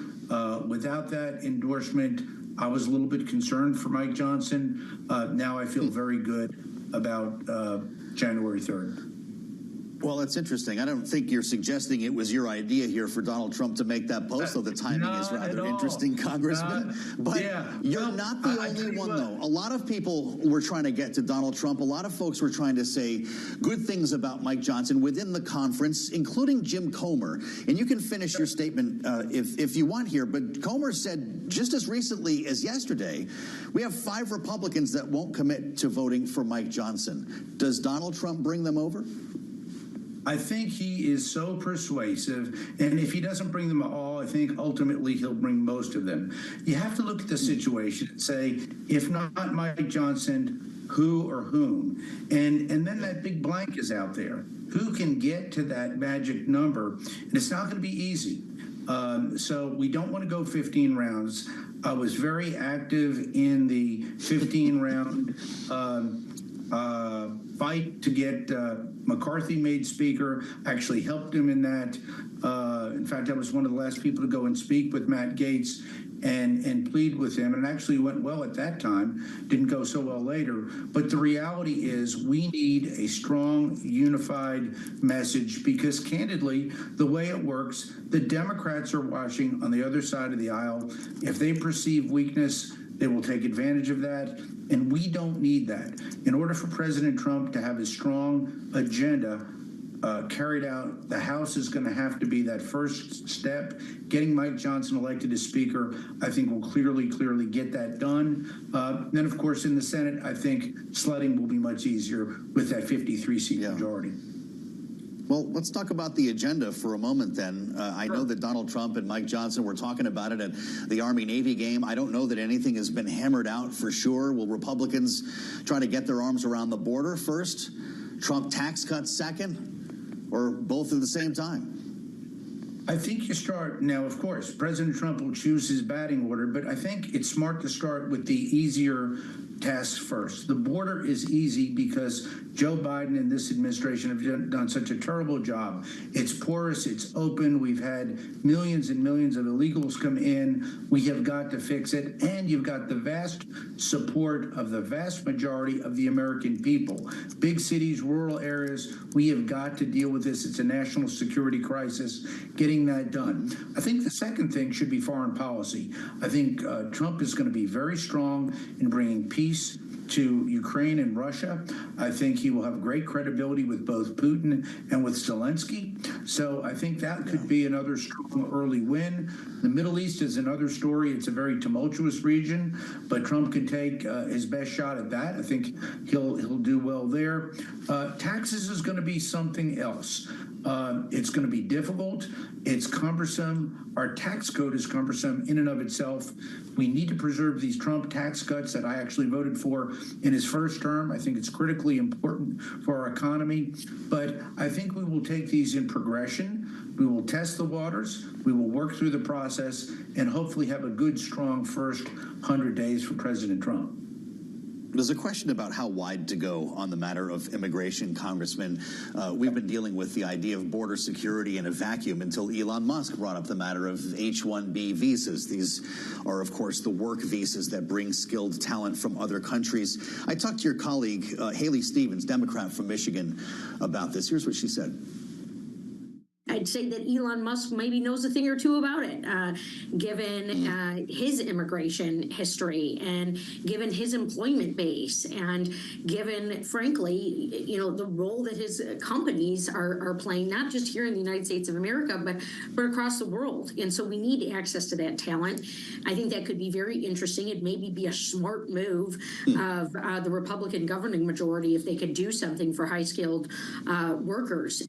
Without that endorsement, I was a little bit concerned for Mike Johnson. Now I feel very good about January 3rd. Well, that's interesting. I don't think you're suggesting it was your idea here for Donald Trump to make that post, though the timing is rather interesting, Congressman. But you're not the only one, though. A lot of people were trying to get to Donald Trump. A lot of folks were trying to say good things about Mike Johnson within the conference, including Jim Comer. And you can finish your statement if you want here. But Comer said just as recently as yesterday, we have 5 Republicans that won't commit to voting for Mike Johnson. Does Donald Trump bring them over? I think he is so persuasive, and if he doesn't bring them all, I think ultimately he'll bring most of them. You have to look at the situation and say, if not Mike Johnson, who or whom? And then that big blank is out there. Who can get to that magic number? And it's not going to be easy. So we don't want to go 15 rounds. I was very active in the 15-round fight to get McCarthy made Speaker. I actually helped him in that. In fact, I was one of the last people to go and speak with Matt Gaetz and plead with him. And it actually went well at that time. Didn't go so well later. But the reality is we need a strong, unified message because, candidly, the way it works, the Democrats are watching on the other side of the aisle. If they perceive weakness, they will take advantage of that, and we don't need that. In order for President Trump to have a strong agenda carried out, the House is going to have to be that first step. Getting Mike Johnson elected as Speaker, I think, will clearly get that done. Then, of course, in the Senate, I think sledding will be much easier with that 53-seat majority. Well, let's talk about the agenda for a moment then. I know that Donald Trump and Mike Johnson were talking about it at the Army-Navy game. I don't know that anything has been hammered out for sure. Will Republicans try to get their arms around the border first? Trump tax cuts second? Or both at the same time? I think you start now, of course, President Trump will choose his batting order, but I think it's smart to start with the easier tasks first. The border is easy because Joe Biden and this administration have done such a terrible job. It's porous, it's open. We've had millions and millions of illegals come in. We have got to fix it. And you've got the vast support of the vast majority of the American people. Big cities, rural areas, we have got to deal with this. It's a national security crisis. Getting that done. I think the second thing should be foreign policy. I think Trump is going to be very strong in bringing peace to Ukraine and Russia. I think he will have great credibility with both Putin and with Zelensky. So I think that could be another strong early win. The Middle East is another story. It's a very tumultuous region, but Trump can take his best shot at that. I think he'll do well there. Taxes is going to be something else. It's going to be difficult. It's cumbersome. Our tax code is cumbersome in and of itself. We need to preserve these Trump tax cuts that I actually voted for in his first term. I think it's critically important for our economy. But I think we will take these in progression. We will test the waters. We will work through the process and hopefully have a good, strong first 100 days for President Trump. There's a question about how wide to go on the matter of immigration, Congressman. We've been dealing with the idea of border security in a vacuum until Elon Musk brought up the matter of H-1B visas. These are, of course, the work visas that bring skilled talent from other countries. I talked to your colleague, Haley Stevens, Democrat from Michigan, about this. Here's what she said. I'd say that Elon Musk maybe knows a thing or two about it, given his immigration history and given his employment base and given, frankly, the role that his companies are playing, not just here in the United States of America, but across the world. And so we need access to that talent. I think that could be very interesting. It maybe be a smart move of the Republican governing majority if they could do something for high-skilled workers.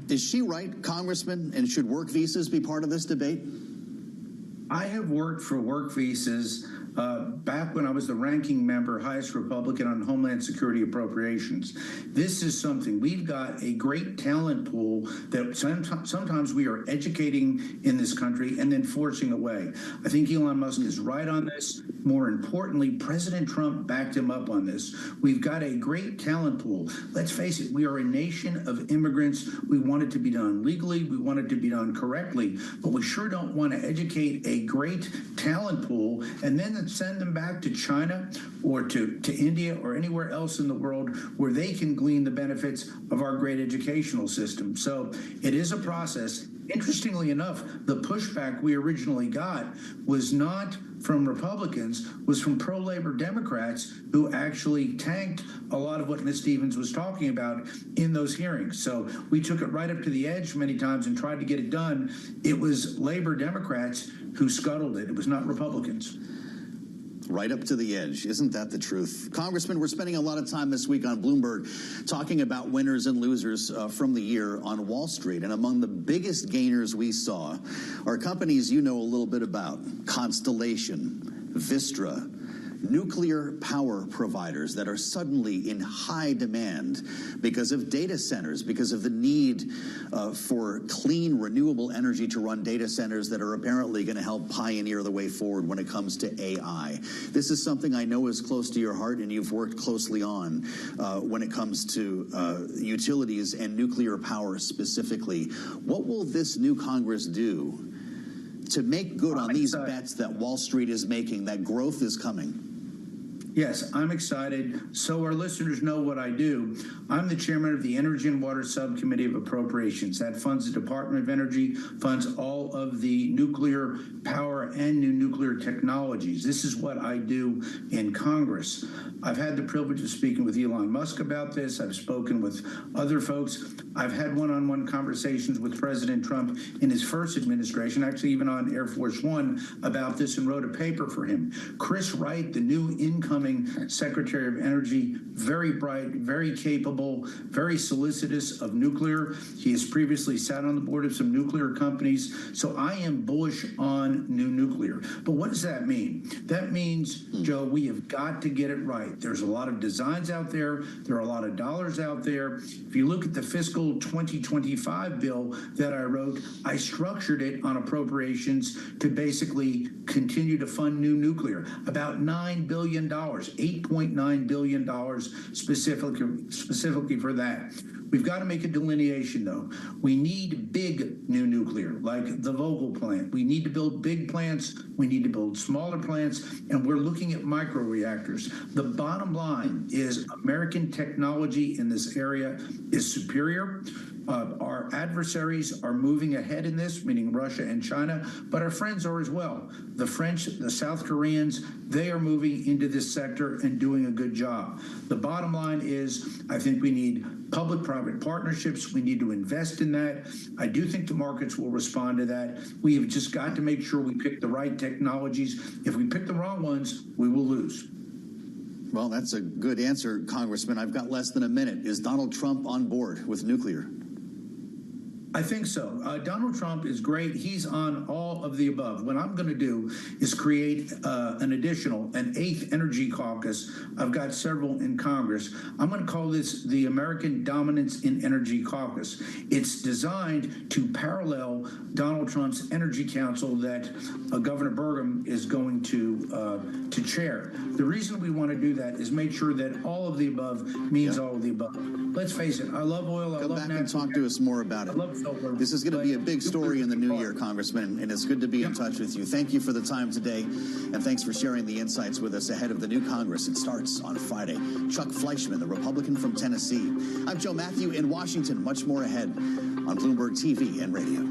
Is she right, Congressman, and should work visas be part of this debate? I have worked for work visas back when I was the ranking member, highest Republican on Homeland Security appropriations. This is something, we've got a great talent pool that sometimes we are educating in this country and then forcing away. I think Elon Musk is right on this. More importantly, President Trump backed him up on this. We've got a great talent pool. Let's face it, we are a nation of immigrants. We want it to be done legally. We want it to be done correctly. But we sure don't want to educate a great talent pool and then send them back to China or to India or anywhere else in the world where they can glean the benefits of our great educational system. So it is a process. Interestingly enough, the pushback we originally got was not from Republicans, was from pro-labor Democrats who actually tanked a lot of what Ms. Stevens was talking about in those hearings. So we took it right up to the edge many times and tried to get it done. It was labor Democrats who scuttled it. It was not Republicans. Right up to the edge. Isn't that the truth? Congressman, we're spending a lot of time this week on Bloomberg talking about winners and losers from the year on Wall Street. And among the biggest gainers we saw are companies you know a little bit about: Constellation, Vistra, nuclear power providers that are suddenly in high demand because of data centers, because of the need for clean, renewable energy to run data centers that are apparently going to help pioneer the way forward when it comes to AI. This is something I know is close to your heart and you've worked closely on when it comes to utilities and nuclear power specifically. What will this new Congress do to make good on these bets that Wall Street is making, that growth is coming? Yes, I'm excited. So our listeners know what I do. I'm the chairman of the Energy and Water Subcommittee of Appropriations. That funds the Department of Energy, funds all of the nuclear power and new nuclear technologies. This is what I do in Congress. I've had the privilege of speaking with Elon Musk about this. I've spoken with other folks. I've had one-on-one conversations with President Trump in his first administration, actually even on Air Force One, about this, and wrote a paper for him. Chris Wright, the new incoming Secretary of Energy, very bright, very capable, very solicitous of nuclear. He has previously sat on the board of some nuclear companies. So I am bullish on new nuclear. But what does that mean? That means, Joe, we have got to get it right. There's a lot of designs out there. There are a lot of dollars out there. If you look at the fiscal 2025 bill that I wrote, I structured it on appropriations to basically continue to fund new nuclear. About $9 billion. $8.9 billion specifically for that. We've got to make a delineation, though. We need big new nuclear, like the Vogtle plant. We need to build big plants. We need to build smaller plants, and we're looking at microreactors. The bottom line is American technology in this area is superior. Our adversaries are moving ahead in this, meaning Russia and China, but our friends are as well. The French, the South Koreans, they are moving into this sector and doing a good job. The bottom line is, I think we need public-private partnerships. We need to invest in that. I do think the markets will respond to that. We have just got to make sure we pick the right technologies. If we pick the wrong ones, we will lose. Well, that's a good answer, Congressman. I've got less than a minute. Is Donald Trump on board with nuclear? I think so. Donald Trump is great. He's on all of the above. What I'm going to do is create an 8th energy caucus. I've got several in Congress. I'm going to call this the American Dominance in Energy Caucus. It's designed to parallel Donald Trump's Energy Council that Governor Burgum is going to chair. The reason we want to do that is make sure that all of the above means all of the above. Let's face it, I love oil. I love natural gas. Come back and talk to us more about it. I love solar. This is going to be a big story in the new year, Congressman, and it's good to be in touch with you. Thank you for the time today, and thanks for sharing the insights with us ahead of the new Congress. It starts on Friday. Chuck Fleischman, the Republican from Tennessee. I'm Joe Matthew in Washington. Much more ahead on Bloomberg TV and radio.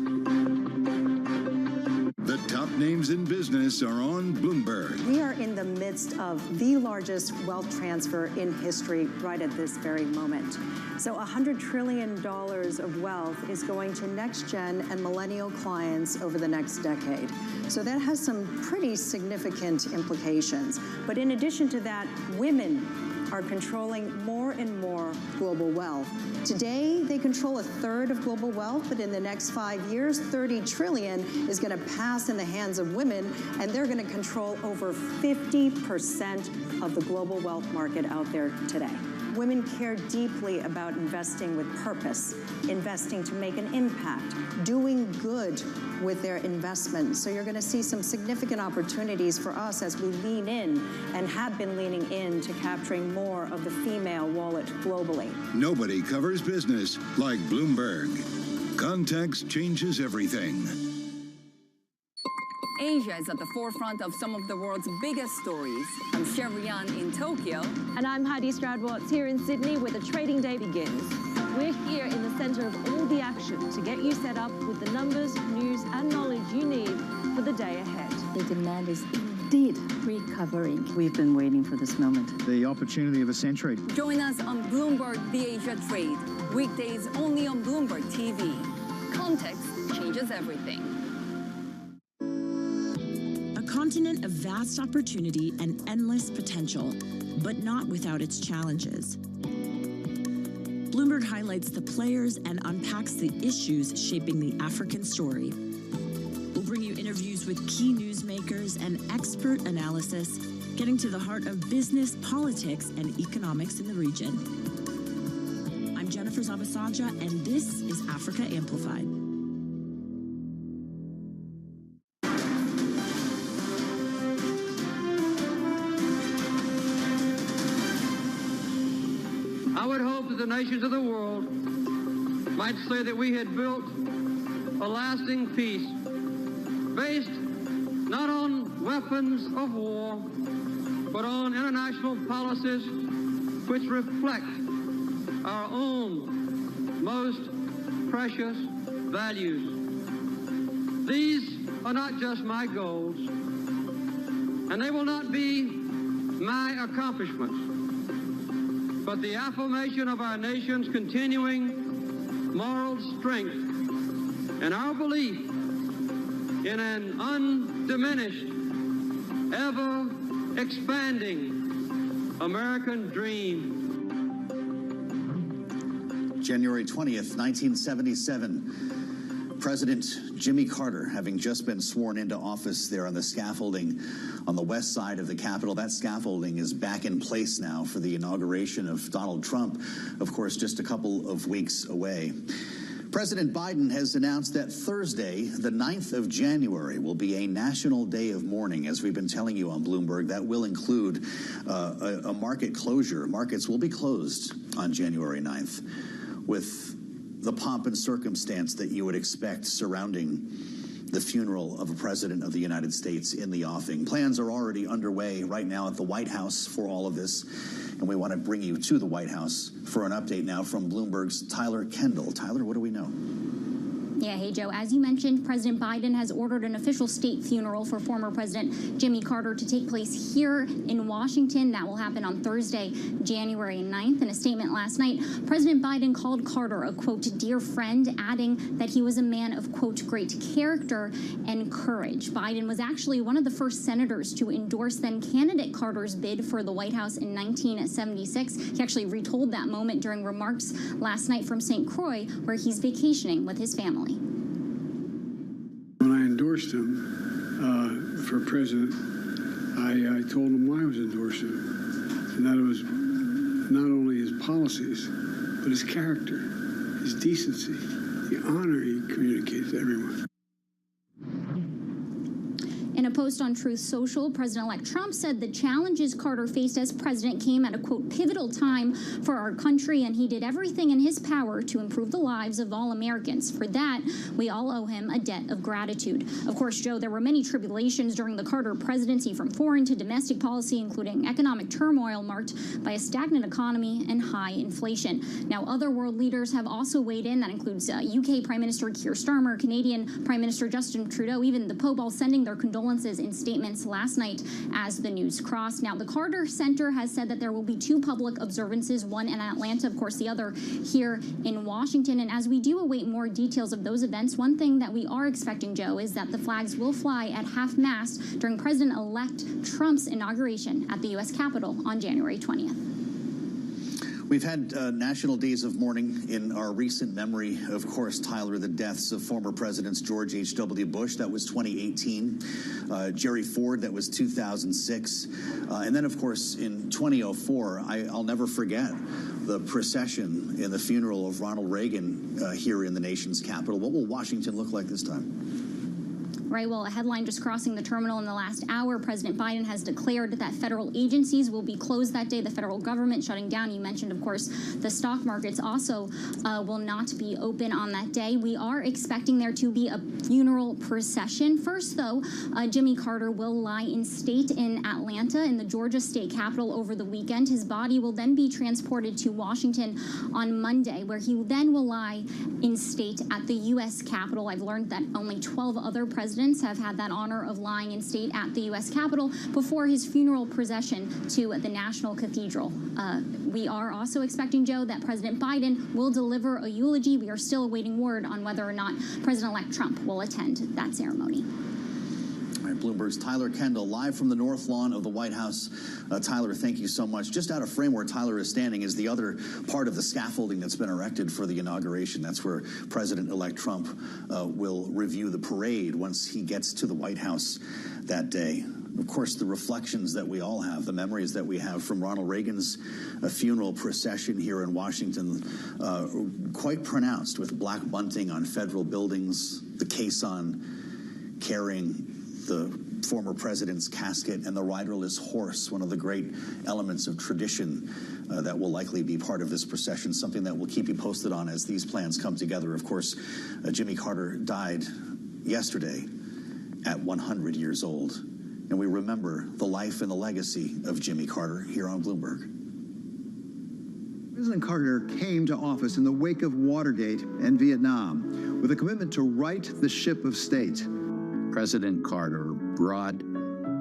The top names in business are on Bloomberg. We are in the midst of the largest wealth transfer in history right at this very moment. So $100 trillion of wealth is going to next-gen and millennial clients over the next decade. So that has some pretty significant implications. But in addition to that, women are controlling more and more global wealth. Today, they control 1/3 of global wealth, but in the next 5 years, $30 trillion is going to pass in the hands of women, and they're going to control over 50% of the global wealth market out there today. Women care deeply about investing with purpose, investing to make an impact, doing good with their investments. So you're going to see some significant opportunities for us as we lean in and have been leaning in to capturing more of the female wallet globally. Nobody covers business like Bloomberg. Context changes everything. Asia is at the forefront of some of the world's biggest stories. I'm Sherrian in Tokyo. And I'm Heidi Stroud-Watts here in Sydney, where the trading day begins. We're here in the center of all the action to get you set up with the numbers, news, and knowledge you need for the day ahead. The demand is indeed recovering. We've been waiting for this moment. The opportunity of a century. Join us on Bloomberg The Asia Trade. Weekdays only on Bloomberg TV. Context changes everything. Continent of vast opportunity and endless potential, but not without its challenges. Bloomberg highlights the players and unpacks the issues shaping the African story. We'll bring you interviews with key newsmakers and expert analysis, getting to the heart of business, politics, and economics in the region. I'm Jennifer Zabasanja, and this is Africa Amplified. I would hope that the nations of the world might say that we had built a lasting peace based not on weapons of war, but on international policies which reflect our own most precious values. These are not just my goals, and they will not be my accomplishments, but the affirmation of our nation's continuing moral strength and our belief in an undiminished, ever-expanding American dream. January 20th, 1977. President Jimmy Carter, having just been sworn into office there on the scaffolding on the west side of the Capitol. That scaffolding is back in place now for the inauguration of Donald Trump, of course, just a couple of weeks away. President Biden has announced that Thursday, the 9th of January, will be a national day of mourning. As we've been telling you on Bloomberg, that will include a market closure. Markets will be closed on January 9th with the pomp and circumstance that you would expect surrounding the funeral of a president of the United States in the offing. Plans are already underway right now at the White House for all of this, and we want to bring you to the White House for an update now from Bloomberg's Tyler Kendall. Tyler, what do we know? Yeah, hey, Joe. As you mentioned, President Biden has ordered an official state funeral for former President Jimmy Carter to take place here in Washington. That will happen on Thursday, January 9th. In a statement last night, President Biden called Carter a, quote, dear friend, adding that he was a man of, quote, great character and courage. Biden was actually one of the first senators to endorse then-candidate Carter's bid for the White House in 1976. He actually retold that moment during remarks last night from St. Croix, where he's vacationing with his family. When I endorsed him for president, I told him why I was endorsing him, and that it was not only his policies, but his character, his decency, the honor he communicated to everyone. In a post on Truth Social, President-elect Trump said the challenges Carter faced as president came at a, quote, pivotal time for our country, and he did everything in his power to improve the lives of all Americans. For that, we all owe him a debt of gratitude. Of course, Joe, there were many tribulations during the Carter presidency, from foreign to domestic policy, including economic turmoil marked by a stagnant economy and high inflation. Now, other world leaders have also weighed in. That includes UK Prime Minister Keir Starmer, Canadian Prime Minister Justin Trudeau, even the Pope, all sending their condolences in statements last night as the news crossed. Now, the Carter Center has said that there will be 2 public observances, one in Atlanta, of course, the other here in Washington. And as we do await more details of those events, one thing that we are expecting, Joe, is that the flags will fly at half-mast during President-elect Trump's inauguration at the U.S. Capitol on January 20th. We've had national days of mourning in our recent memory. Of course, Tyler, the deaths of former presidents George H.W. Bush, that was 2018. Jerry Ford, that was 2006. And then, of course, in 2004, I'll never forget the procession in the funeral of Ronald Reagan here in the nation's capital. What will Washington look like this time? Right, well, a headline just crossing the terminal in the last hour. President Biden has declared that federal agencies will be closed that day, the federal government shutting down. You mentioned, of course, the stock markets also will not be open on that day. We are expecting there to be a funeral procession. First, though, Jimmy Carter will lie in state in Atlanta in the Georgia state capitol over the weekend. His body will then be transported to Washington on Monday, where he then will lie in state at the U.S. Capitol. I've learned that only 12 other presidents have had that honor of lying in state at the U.S. Capitol before his funeral procession to the National Cathedral. We are also expecting, Joe, that President Biden will deliver a eulogy. We are still awaiting word on whether or not President-elect Trump will attend that ceremony. All right, Bloomberg's Tyler Kendall, live from the North Lawn of the White House. Tyler, thank you so much. Just out of frame where Tyler is standing is the other part of the scaffolding that's been erected for the inauguration. That's where President-elect Trump will review the parade once he gets to the White House that day. Of course, the reflections that we all have, the memories that we have from Ronald Reagan's funeral procession here in Washington, quite pronounced, with black bunting on federal buildings, the caisson carrying the former president's casket, and the riderless horse, one of the great elements of tradition that will likely be part of this procession, something that we'll keep you posted on as these plans come together. Of course, Jimmy Carter died yesterday at 100 years old, and we remember the life and the legacy of Jimmy Carter here on Bloomberg. President Carter came to office in the wake of Watergate and Vietnam with a commitment to right the ship of state. President Carter brought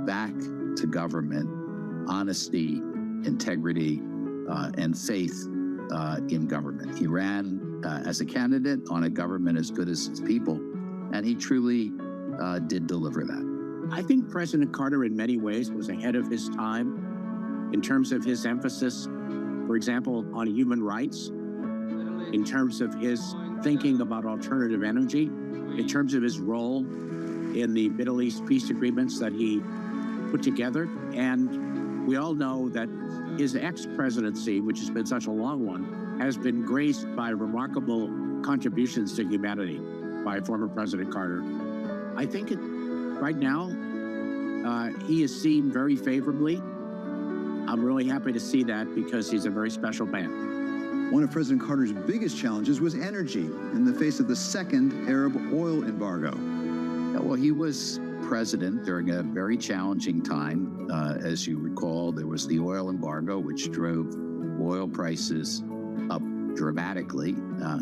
back to government honesty, integrity, and faith in government. He ran as a candidate on a government as good as his people, and he truly did deliver that. I think President Carter in many ways was ahead of his time in terms of his emphasis, for example, on human rights, in terms of his thinking about alternative energy, in terms of his role in the Middle East peace agreements that he put together. And we all know that his ex-presidency, which has been such a long one, has been graced by remarkable contributions to humanity by former President Carter. I think right now, he is seen very favorably. I'm really happy to see that because he's a very special man. One of President Carter's biggest challenges was energy in the face of the second Arab oil embargo. Well, he was president during a very challenging time. As you recall, there was the oil embargo, which drove oil prices up dramatically.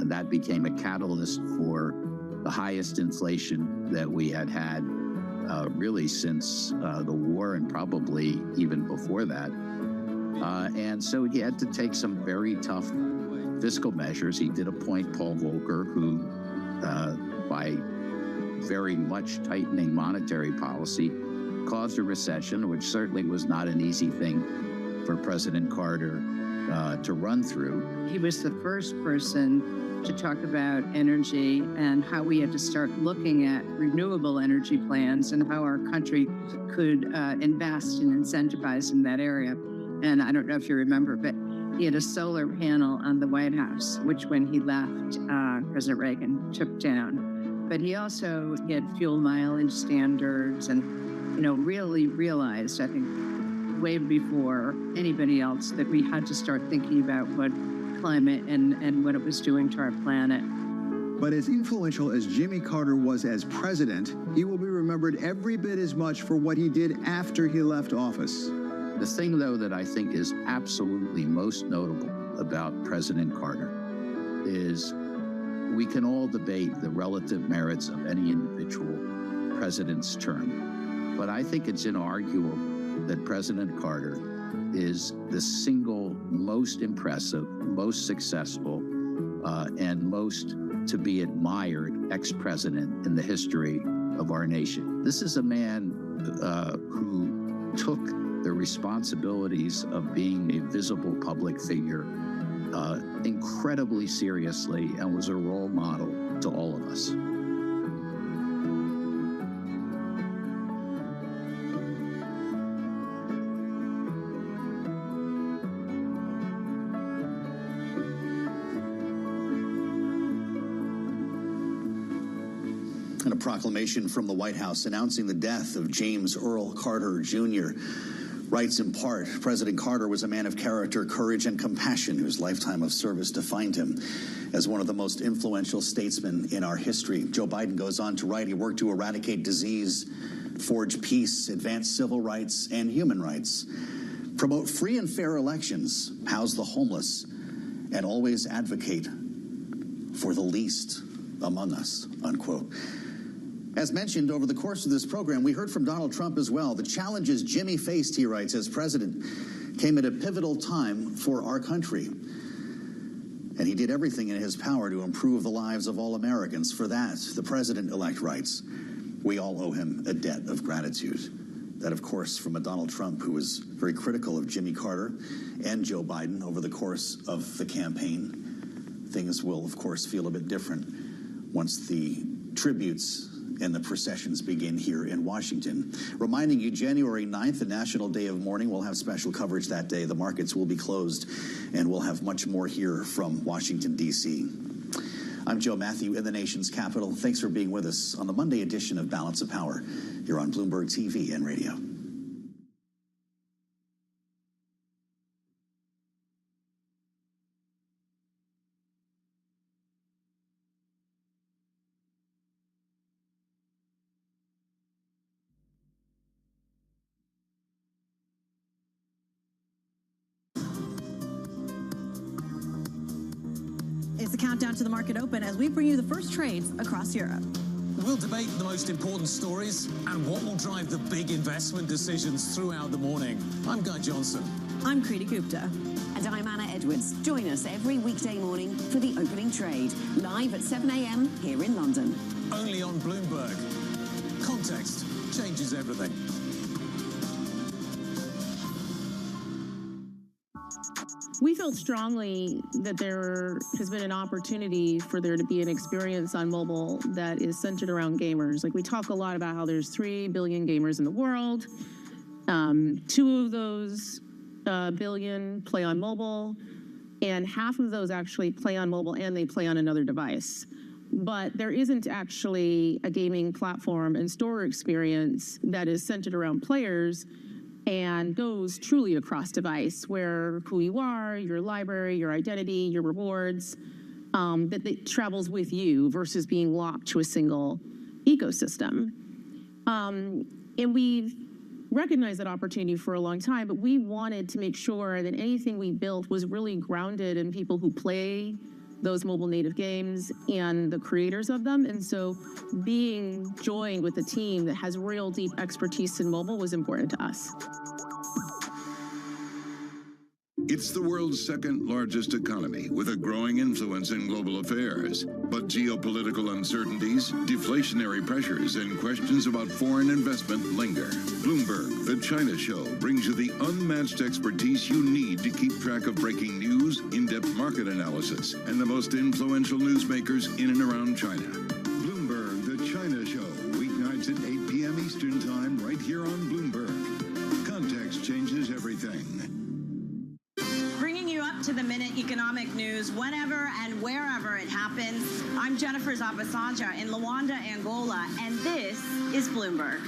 That became a catalyst for the highest inflation that we had really since the war, and probably even before that. And so he had to take some very tough fiscal measures. He did appoint Paul Volcker, who, by very much tightening monetary policy, caused a recession, which certainly was not an easy thing for President Carter to run through. He was the first person to talk about energy and how we had to start looking at renewable energy plans and how our country could invest and incentivize in that area. And I don't know if you remember, but he had a solar panel on the White House, which when he left, President Reagan took down. But he also had fuel mileage standards and, really realized, I think, way before anybody else, that we had to start thinking about what climate and what it was doing to our planet. But as influential as Jimmy Carter was as president, he will be remembered every bit as much for what he did after he left office. The thing, though, that I think is absolutely most notable about President Carter is we can all debate the relative merits of any individual president's term, but I think it's inarguable that President Carter is the single most impressive, most successful, and most to be admired ex-president in the history of our nation. This is a man who took the responsibilities of being a visible public figure incredibly seriously and was a role model to all of us. And a proclamation from the White House announcing the death of James Earl Carter Jr. writes in part, President Carter was a man of character, courage, and compassion whose lifetime of service defined him as one of the most influential statesmen in our history. Joe Biden goes on to write, he worked to eradicate disease, forge peace, advance civil rights and human rights, promote free and fair elections, house the homeless, and always advocate for the least among us, unquote. As mentioned over the course of this program, we heard from Donald Trump as well. The challenges Jimmy faced, he writes, as president, came at a pivotal time for our country. And he did everything in his power to improve the lives of all Americans. For that, the president-elect writes, we all owe him a debt of gratitude. That, of course, from a Donald Trump who was very critical of Jimmy Carter and Joe Biden over the course of the campaign. Things will, of course, feel a bit different once the tributes and the processions begin here in Washington. Reminding you, January 9th, the National Day of Mourning, we'll have special coverage that day. The markets will be closed, and we'll have much more here from Washington, D.C. I'm Joe Matthew in the nation's capital. Thanks for being with us on the Monday edition of Balance of Power here on Bloomberg TV and radio. It's the countdown to the market open as we bring you the first trades across Europe. We'll debate the most important stories and what will drive the big investment decisions throughout the morning. I'm Guy Johnson. I'm Kriti Gupta. And I'm Anna Edwards. Join us every weekday morning for the opening trade, live at 7 a.m. here in London. Only on Bloomberg. Context changes everything. We felt strongly that there has been an opportunity for there to be an experience on mobile that is centered around gamers. Like, we talk a lot about how there's 3 billion gamers in the world. 2 of those billion play on mobile, and half of those actually play on mobile and they play on another device. But there isn't actually a gaming platform and store experience that is centered around players and goes truly across device, where who you are, your library, your identity, your rewards, that travels with you versus being locked to a single ecosystem. And we've recognized that opportunity for a long time, but we wanted to make sure that anything we built was really grounded in people who play those mobile native games and the creators of them. And so being joined with a team that has real deep expertise in mobile was important to us. It's the world's second largest economy with a growing influence in global affairs. But geopolitical uncertainties, deflationary pressures, and questions about foreign investment linger. Bloomberg, the China Show, brings you the unmatched expertise you need to keep track of breaking news, in-depth market analysis, and the most influential newsmakers in and around China. Bloomberg, the China Show, weeknights at 8 p.m. Eastern Time, right here on Bloomberg. Context changes everything. Bringing you up to the minute economic news whenever and wherever it happens. I'm Jennifer Zabasanja in Luanda, Angola, and this is Bloomberg.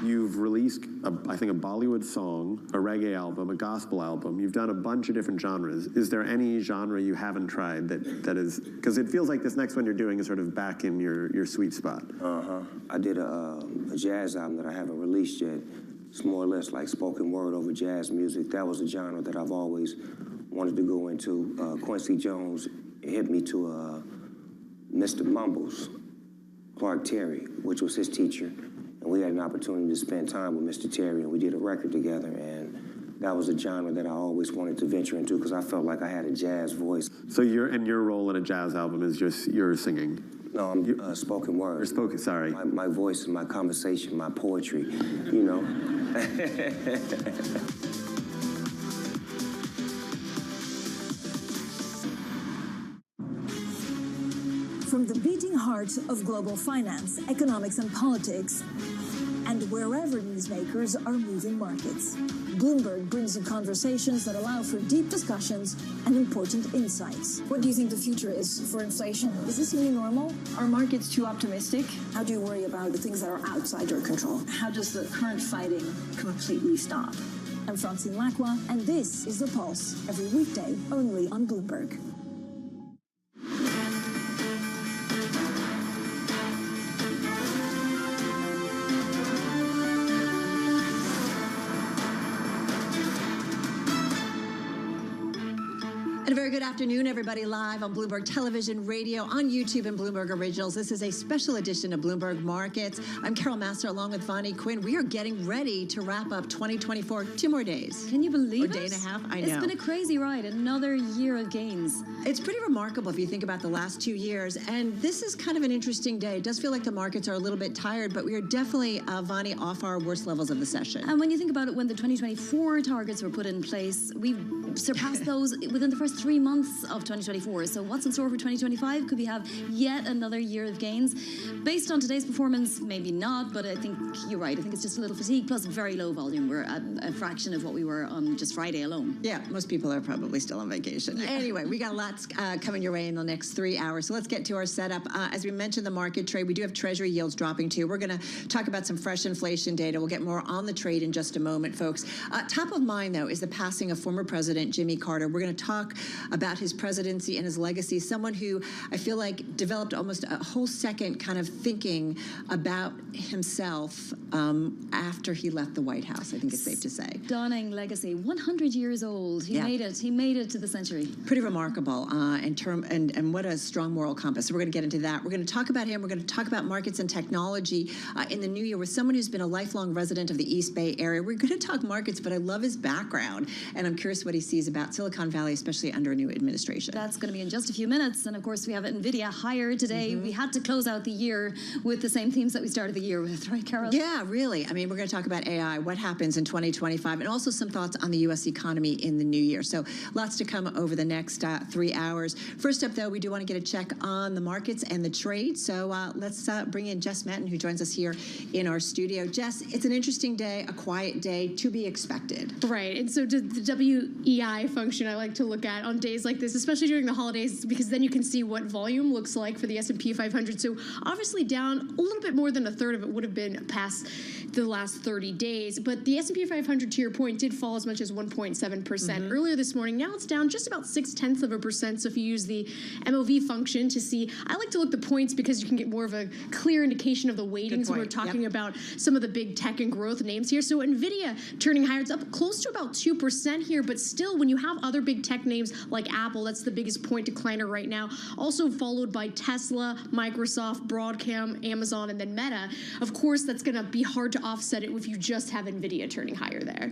You've released, I think, a Bollywood song, a reggae album, a gospel album. You've done a bunch of different genres. Is there any genre you haven't tried that is, because it feels like this next one you're doing is sort of back in your sweet spot. I did a jazz album that I haven't released yet. It's more or less like spoken word over jazz music. That was a genre that I've always wanted to go into. Quincy Jones hit me to Mr. Mumbles, Clark Terry, which was his teacher. And we had an opportunity to spend time with Mr. Terry, and we did a record together. And that was a genre that I always wanted to venture into because I felt like I had a jazz voice. So your role in a jazz album is just your singing? No, I'm spoken word. Or spoken, sorry. My voice and my conversation, my poetry, you know. From the beating heart of global finance, economics, and politics, and wherever newsmakers are moving markets, Bloomberg brings you conversations that allow for deep discussions and important insights. What do you think the future is for inflation? Is this new normal? Are markets too optimistic? How do you worry about the things that are outside your control? How does the current fighting completely stop? I'm Francine Lacqua, and this is The Pulse, every weekday only on Bloomberg. And a very good afternoon, everybody, live on Bloomberg Television, radio, on YouTube, and Bloomberg Originals. This is a special edition of Bloomberg Markets. I'm Carol Master, along with Vonnie Quinn. We are getting ready to wrap up 2024. 2 more days. Can you believe it? A day and a half, I know. It's been a crazy ride. Another year of gains. It's pretty remarkable if you think about the last 2 years. And this is kind of an interesting day. It does feel like the markets are a little bit tired, but we are definitely, Vonnie, off our worst levels of the session. And when you think about it, when the 2024 targets were put in place, we surpassed those within the first 3 months of 2024. So what's in store for 2025? Could we have yet another year of gains? Based on today's performance, maybe not, but I think you're right. I think it's just a little fatigue, plus very low volume. We're at a fraction of what we were on just Friday alone. Yeah, most people are probably still on vacation. Yeah. Anyway, we got lots coming your way in the next 3 hours. So let's get to our setup. As we mentioned, the market trade, we do have Treasury yields dropping too. We're going to talk about some fresh inflation data. We'll get more on the trade in just a moment, folks. Top of mind, though, is the passing of former President Jimmy Carter. We're going to talk about his presidency and his legacy, someone who I feel like developed almost a whole second kind of thinking about himself after he left the White House, I think it's safe to say. Stunning legacy, 100 years old. He made it. He made it to the century. Pretty remarkable and what a strong moral compass. So we're going to get into that. We're going to talk about him. We're going to talk about markets and technology in the new year with someone who's been a lifelong resident of the East Bay area. We're going to talk markets, but I love his background, and I'm curious what he sees about Silicon Valley, especially under a new administration. That's going to be in just a few minutes. And of course, we have NVIDIA higher today. We had to close out the year with the same themes that we started the year with, right, Carol? Yeah, really. I mean, we're going to talk about AI, what happens in 2025, and also some thoughts on the U.S. economy in the new year. So lots to come over the next 3 hours. First up, though, we do want to get a check on the markets and the trade. So let's bring in Jess Metton, who joins us here in our studio. Jess, it's an interesting day, a quiet day, to be expected. Right. And so the WEI function I like to look at that on days like this, especially during the holidays, because then you can see what volume looks like for the S&P 500. So obviously down a little bit more than a third of it would have been past the last 30 days. But the S&P 500, to your point, did fall as much as 1.7% earlier this morning. Now it's down just about 0.6%. So if you use the MOV function to see, I like to look at the points because you can get more of a clear indication of the weightings when we're talking about some of the big tech and growth names here. So NVIDIA turning higher. It's up close to about 2% here, but still, when you have other big tech names like Apple, that's the biggest point decliner right now, also followed by Tesla, Microsoft, Broadcom, Amazon, and then Meta. Of course, that's going to be hard to offset it if you just have NVIDIA turning higher there.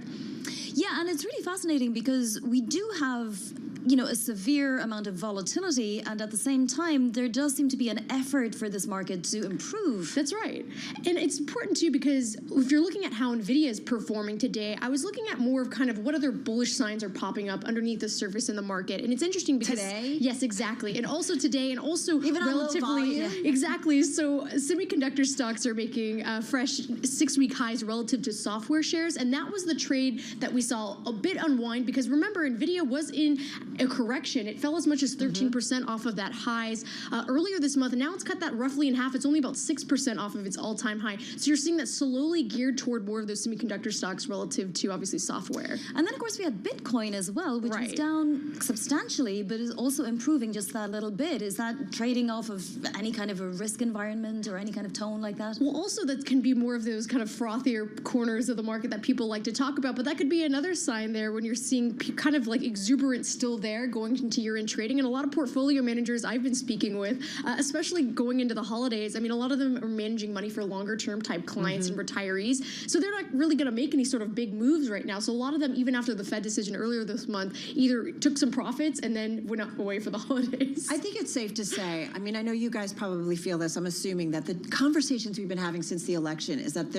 Yeah, and it's really fascinating because we do have, you know, a severe amount of volatility, and at the same time, there does seem to be an effort for this market to improve. That's right. And it's important, too, because if you're looking at how NVIDIA is performing today, I was looking at more of kind of what other bullish signs are popping up underneath the surface in the market. And it's interesting because... Today? Yes, exactly. And also today, and also even relatively... On low volume? Exactly. So semiconductor stocks are making fresh 6-week highs relative to software shares, and that was the trade that we saw a bit unwind because, remember, NVIDIA was in a correction. It fell as much as 13% off of that highs earlier this month, and now it's cut that roughly in half. It's only about 6% off of its all-time high. So you're seeing that slowly geared toward more of those semiconductor stocks relative to, obviously, software. And then, of course, we had Bitcoin as well, which was down substantially, but is also improving just that little bit. Is that trading off of any kind of a risk environment or any kind of tone like that? Well, also that can be more of those kind of frothier corners of the market that people like to talk about, but that could be another sign there when you're seeing kind of like exuberance still there going into year-end trading. And a lot of portfolio managers I've been speaking with, especially going into the holidays, I mean, a lot of them are managing money for longer-term type clients and retirees, so they're not really going to make any sort of big moves right now. So a lot of them, even after the Fed decision earlier this month, either took some profits and then went away for the holidays. I think it's safe to say, I mean, I know you guys probably feel this. I'm assuming that the conversations we've been having since the election is that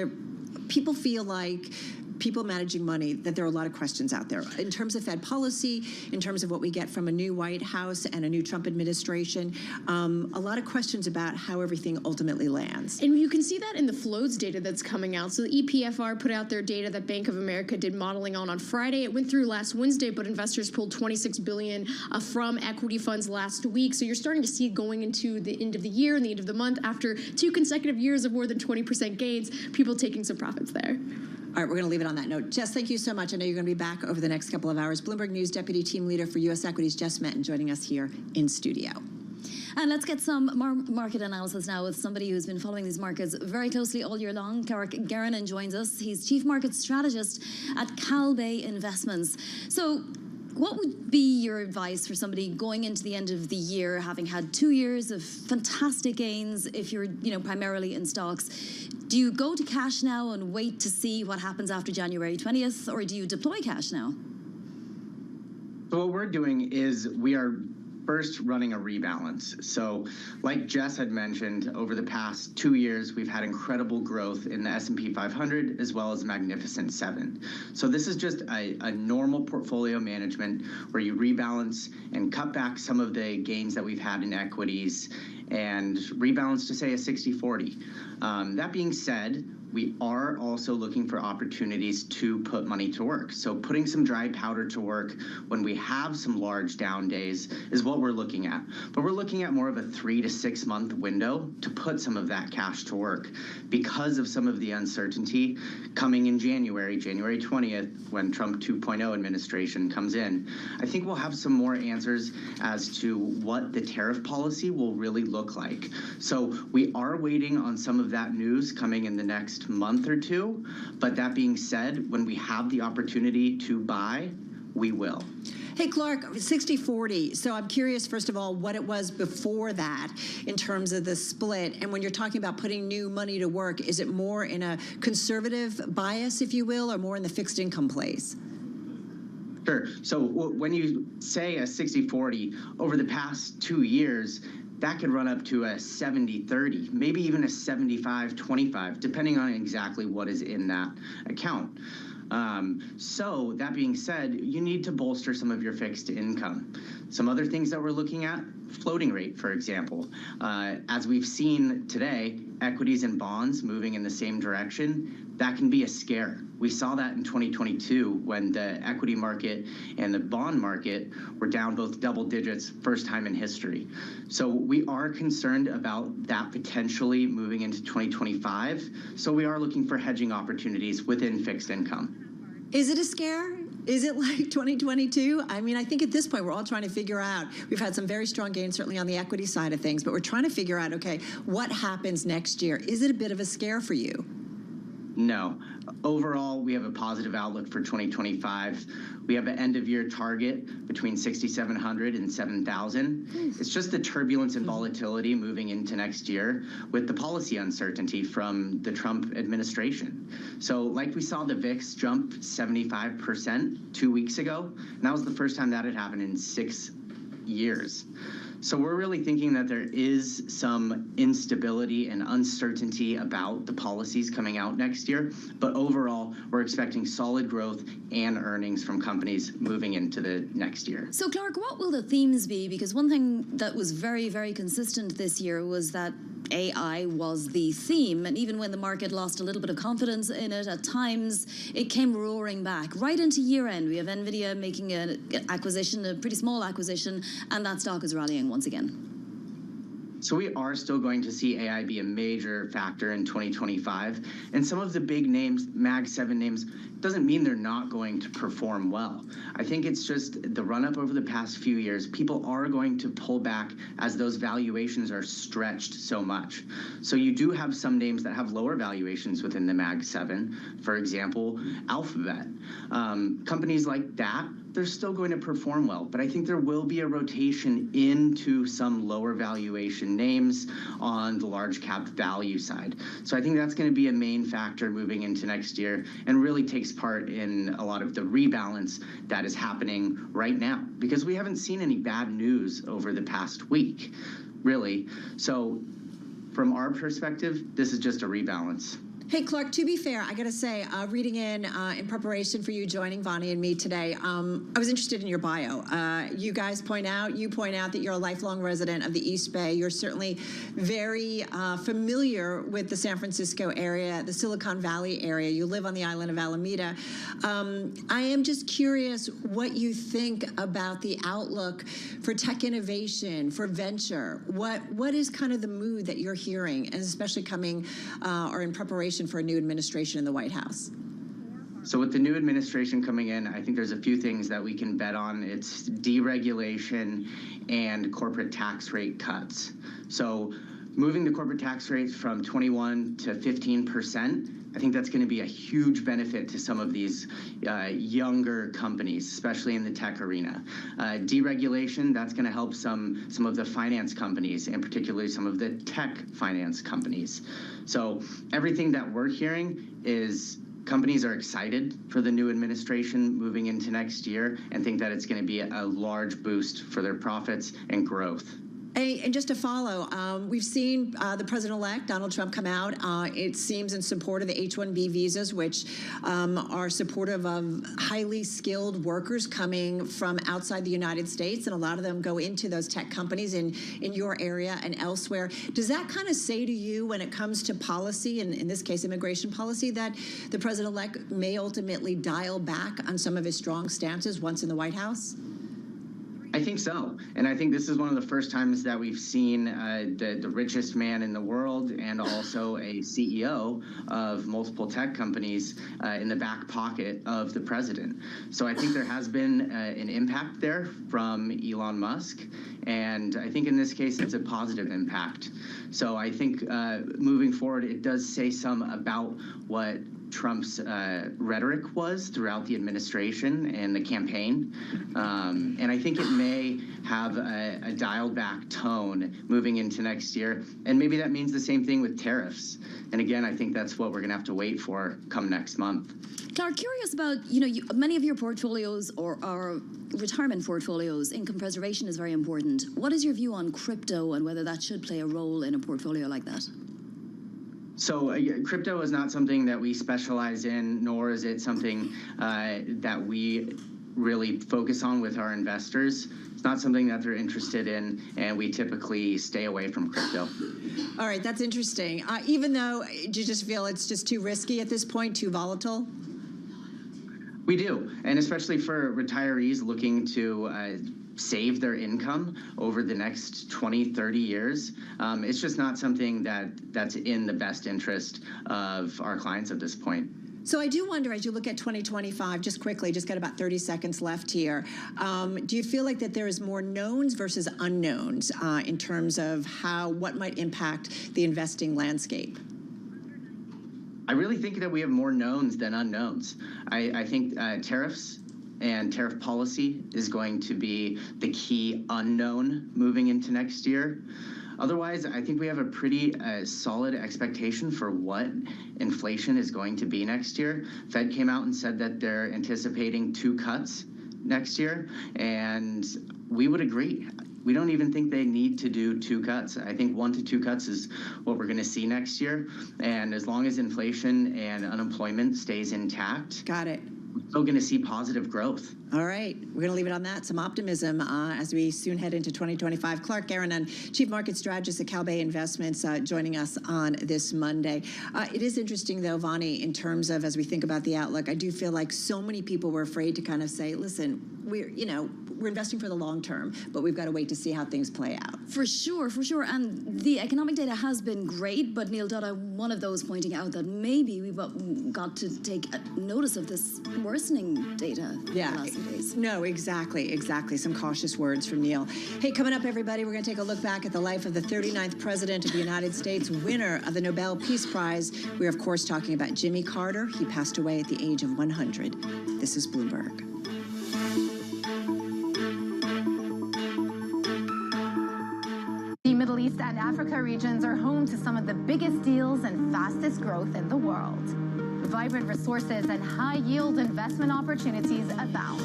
people feel like people managing money, that there are a lot of questions out there in terms of Fed policy, in terms of what we get from a new White House and a new Trump administration, a lot of questions about how everything ultimately lands. And you can see that in the flows data that's coming out. So the EPFR put out their data that Bank of America did modeling on Friday. It went through last Wednesday, but investors pulled $26 billion from equity funds last week. So you're starting to see going into the end of the year and the end of the month, after 2 consecutive years of more than 20% gains, people taking some profits there. All right, we're going to leave it on that note. Jess, thank you so much. I know you're going to be back over the next couple of hours. Bloomberg News Deputy Team Leader for U.S. Equities, Jess Metton, joining us here in studio. And let's get some market analysis now with somebody who's been following these markets very closely all year long. Carrick Garanon joins us. He's Chief Market Strategist at Calbay Investments. So what would be your advice for somebody going into the end of the year, having had 2 years of fantastic gains, if you're, primarily in stocks? Do you go to cash now and wait to see what happens after January 20th, or do you deploy cash now? So what we're doing is we are first running a rebalance. So like Jess had mentioned, over the past 2 years, we've had incredible growth in the S&P 500 as well as Magnificent 7. So this is just a normal portfolio management where you rebalance and cut back some of the gains that we've had in equities and rebalance to, say, a 60-40. That being said, we are also looking for opportunities to put money to work. So putting some dry powder to work when we have some large down days is what we're looking at. But we're looking at more of a 3 to 6 month window to put some of that cash to work because of some of the uncertainty coming in January 20th, when Trump 2.0 administration comes in. I think we'll have some more answers as to what the tariff policy will really look like. So we are waiting on some of that news coming in the next month or two. But that being said, when we have the opportunity to buy, we will. Hey, Clark, 60-40. So I'm curious, first of all, what it was before that in terms of the split. And when you're talking about putting new money to work, is it more in a conservative bias, if you will, or more in the fixed income place? Sure. So when you say a 60-40, over the past 2 years, that could run up to a 70-30, maybe even a 75-25, depending on exactly what is in that account. So that being said, you need to bolster some of your fixed income. Some other things that we're looking at, floating rate, for example. As we've seen today, equities and bonds moving in the same direction, that can be a scare. We saw that in 2022 when the equity market and the bond market were down both double digits, first time in history. So we are concerned about that potentially moving into 2025. So we are looking for hedging opportunities within fixed income. Is it a scare? Is it like 2022? I mean, I think at this point, we're all trying to figure out, we've had some very strong gains, certainly on the equity side of things, but we're trying to figure out, okay, what happens next year? Is it a bit of a scare for you? No. Overall, we have a positive outlook for 2025. We have an end-of-year target between 6,700 and 7,000. It's just the turbulence and volatility moving into next year with the policy uncertainty from the Trump administration. So like we saw the VIX jump 75% 2 weeks ago, and that was the first time that had happened in 6 years. So we're really thinking that there is some instability and uncertainty about the policies coming out next year. But overall, we're expecting solid growth and earnings from companies moving into the next year. So Clark, what will the themes be? Because one thing that was very, very consistent this year was that AI was the theme. And even when the market lost a little bit of confidence in it, at times it came roaring back. Right into year end, we have NVIDIA making an acquisition, a pretty small acquisition, and that stock is rallying once again. So we are still going to see AI be a major factor in 2025. And some of the big names, Mag 7 names, doesn't mean they're not going to perform well. I think it's just the run-up over the past few years, people are going to pull back as those valuations are stretched so much. So you do have some names that have lower valuations within the Mag 7. For example, Alphabet. Companies like that, they're still going to perform well, but I think there will be a rotation into some lower valuation names on the large cap value side. So I think that's going to be a main factor moving into next year and really takes part in a lot of the rebalance that is happening right now, because we haven't seen any bad news over the past week, really. So from our perspective, this is just a rebalance. Hey, Clark, to be fair, I got to say, reading in preparation for you joining Vonnie and me today, I was interested in your bio. You point out that you're a lifelong resident of the East Bay. You're certainly very familiar with the San Francisco area, the Silicon Valley area. You live on the island of Alameda. I am just curious what you think about the outlook for tech innovation, for venture. What is kind of the mood that you're hearing, and especially coming or in preparation for a new administration in the White House? So with the new administration coming in, I think there's a few things that we can bet on. It's deregulation and corporate tax rate cuts. So moving the corporate tax rates from 21 to 15%, I think that's going to be a huge benefit to some of these younger companies, especially in the tech arena. Deregulation, that's going to help some of the finance companies, and particularly some of the tech finance companies. So everything that we're hearing is companies are excited for the new administration moving into next year and think that it's going to be a large boost for their profits and growth. And just to follow, we've seen the president-elect, Donald Trump, come out, it seems, in support of the H-1B visas, which are supportive of highly skilled workers coming from outside the United States, and a lot of them go into those tech companies in your area and elsewhere. Does that kind of say to you, when it comes to policy, and in this case immigration policy, that the president-elect may ultimately dial back on some of his strong stances once in the White House? I think so. And I think this is one of the first times that we've seen the richest man in the world and also a CEO of multiple tech companies in the back pocket of the president. So I think there has been an impact there from Elon Musk. And I think in this case, it's a positive impact. So I think moving forward, it does say some about what Trump's rhetoric was throughout the administration and the campaign. And I think it may have a dialed back tone moving into next year. And maybe that means the same thing with tariffs. And again, I think that's what we're going to have to wait for come next month. Clark, curious about, many of your portfolios or retirement portfolios, income preservation is very important. What is your view on crypto and whether that should play a role in a portfolio like that? So crypto is not something that we specialize in, nor is it something that we really focus on with our investors. It's not something that they're interested in, and we typically stay away from crypto. All right, that's interesting. Even though, do you just feel it's just too risky at this point, too volatile? We do, and especially for retirees looking to save their income over the next 20, 30 years. It's just not something that's in the best interest of our clients at this point. So I do wonder, as you look at 2025, just quickly, just got about 30 seconds left here, do you feel like that there is more knowns versus unknowns in terms of what might impact the investing landscape? I really think that we have more knowns than unknowns. I think tariffs and tariff policy is going to be the key unknown moving into next year. Otherwise, I think we have a pretty solid expectation for what inflation is going to be next year. Fed came out and said that they're anticipating 2 cuts next year, and we would agree. We don't even think they need to do 2 cuts. I think 1 to 2 cuts is what we're going to see next year. And as long as inflation and unemployment stays intact, got it. We're still going to see positive growth. All right, we're going to leave it on that. Some optimism as we soon head into 2025. Clark Garanon, Chief Market Strategist at CalBay Investments, joining us on this Monday. It is interesting, though, Vani, in terms of as we think about the outlook, I do feel like so many people were afraid to kind of say, listen, we're investing for the long term, but we've got to wait to see how things play out. For sure. And the economic data has been great, but Neil Dutta, one of those pointing out that maybe we've got to take notice of this worsening data. Yeah. No, exactly. Some cautious words from Neil. Hey, coming up, everybody, we're going to take a look back at the life of the 39th President of the United States, winner of the Nobel Peace Prize. We're, of course, talking about Jimmy Carter. He passed away at the age of 100. This is Bloomberg. The Middle East and Africa regions are home to some of the biggest deals and fastest growth in the world. Vibrant resources and high-yield investment opportunities abound.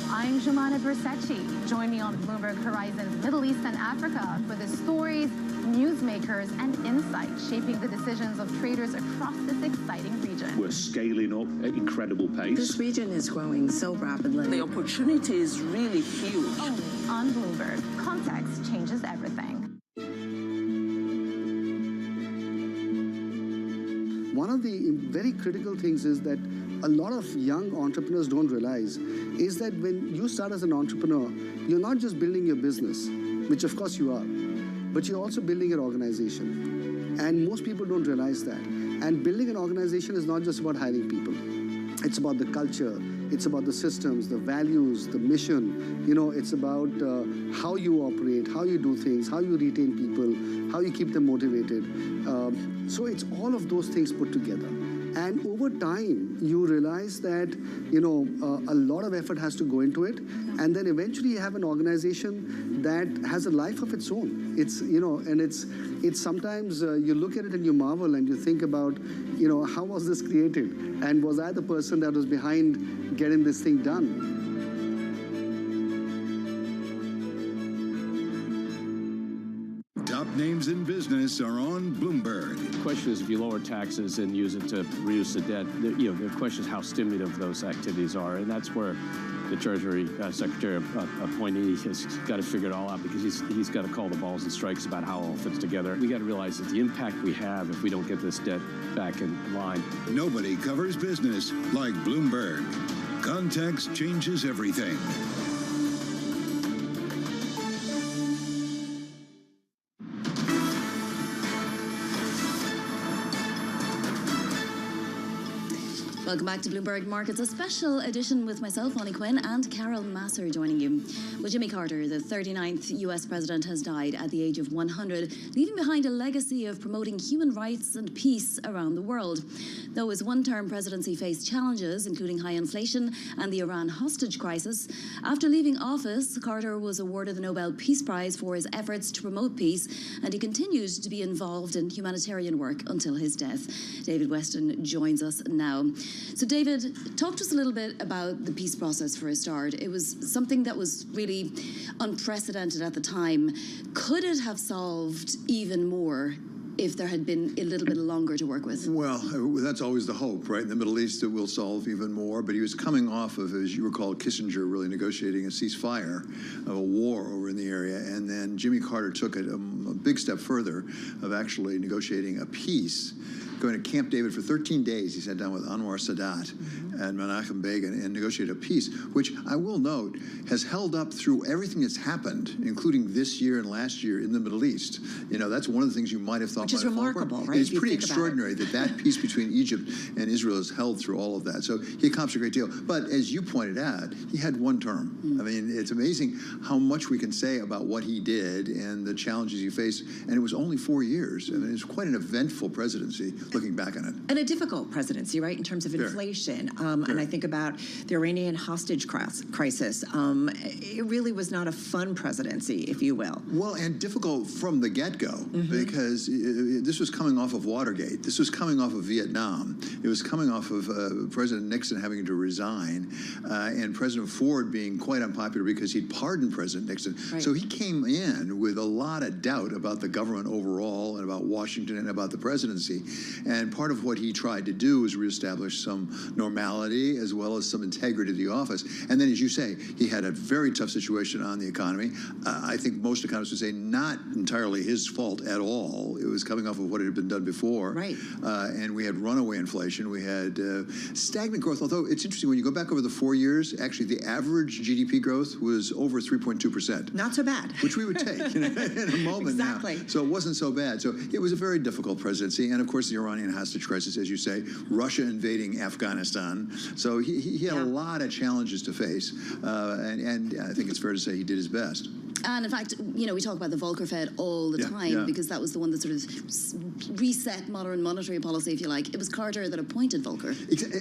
I'm Jumana Bersechi. Join me on Bloomberg Horizon's Middle East and Africa for the stories, newsmakers, and insights shaping the decisions of traders across this exciting region. We're scaling up at incredible pace. This region is growing so rapidly. The opportunity is really huge. Only on Bloomberg. Context changes everything. One of the very critical things is that a lot of young entrepreneurs don't realize is that when you start as an entrepreneur, you're not just building your business, which of course you are, but you're also building an organization. And most people don't realize that. And building an organization is not just about hiring people. It's about the culture. It's about the systems, the values, the mission. It's about how you operate, how you do things, how you retain people, how you keep them motivated. So it's all of those things put together. And over time, you realize that, a lot of effort has to go into it. And then eventually you have an organization that has a life of its own. It's, and it's sometimes you look at it and you marvel and you think about, how was this created? And was I the person that was behind getting this thing done? Top names in business are on Bloomberg. The question is, if you lower taxes and use it to reduce the debt, the question is how stimulative those activities are, and that's where the Treasury Secretary appointee has got to figure it all out, because he's got to call the balls and strikes about how it all fits together. We got to realize that the impact we have if we don't get this debt back in line. Nobody covers business like Bloomberg. Context changes everything. Welcome back to Bloomberg Markets, a special edition with myself, Vonnie Quinn, and Carol Masser joining you. Well, Jimmy Carter, the 39th U.S. president, has died at the age of 100, leaving behind a legacy of promoting human rights and peace around the world. Though his one-term presidency faced challenges, including high inflation and the Iran hostage crisis, after leaving office, Carter was awarded the Nobel Peace Prize for his efforts to promote peace, and he continued to be involved in humanitarian work until his death. David Weston joins us now. So David, talk to us a little bit about the peace process for a start. It was something that was really unprecedented at the time. Could it have solved even more if there had been a little bit longer to work with? Well, that's always the hope, right? In the Middle East, it will solve even more. But he was coming off of, as you recall, Kissinger really negotiating a ceasefire of a war over in the area. And then Jimmy Carter took it a big step further of actually negotiating a peace, going to Camp David for 13 days. He sat down with Anwar Sadat and Menachem Begin and negotiated a peace, which I will note has held up through everything that's happened, including this year and last year in the Middle East. You know, that's one of the things you might have thought. Which is remarkable, right? It's pretty extraordinary that peace between Egypt and Israel has held through all of that. So he accomplished a great deal. But as you pointed out, he had one term. I mean, it's amazing how much we can say about what he did and the challenges he faced. And it was only 4 years. I mean, it was quite an eventful presidency, looking back on it. And a difficult presidency, right, in terms of inflation. And I think about the Iranian hostage crisis. It really was not a fun presidency, if you will. Well, and difficult from the get-go, because this was coming off of Watergate. This was coming off of Vietnam. It was coming off of President Nixon having to resign, and President Ford being quite unpopular because he'd pardoned President Nixon. Right. So he came in with a lot of doubt about the government overall and about Washington and about the presidency. And part of what he tried to do was reestablish some normality as well as some integrity to the office. And then, as you say, he had a very tough situation on the economy. I think most economists would say not entirely his fault at all. It was coming off of what had been done before. Right. And we had runaway inflation. We had stagnant growth, although it's interesting, when you go back over the 4 years, actually the average GDP growth was over 3.2%. Not so bad. Which we would take in a moment now. So it wasn't so bad. So it was a very difficult presidency. And of course, the Iranian hostage crisis, as you say, Russia invading Afghanistan. So he had a lot of challenges to face. And I think it's fair to say he did his best. And in fact, you know, we talk about the Volcker Fed all the time because that was the one that sort of reset modern monetary policy, if you like. It was Carter that appointed Volcker.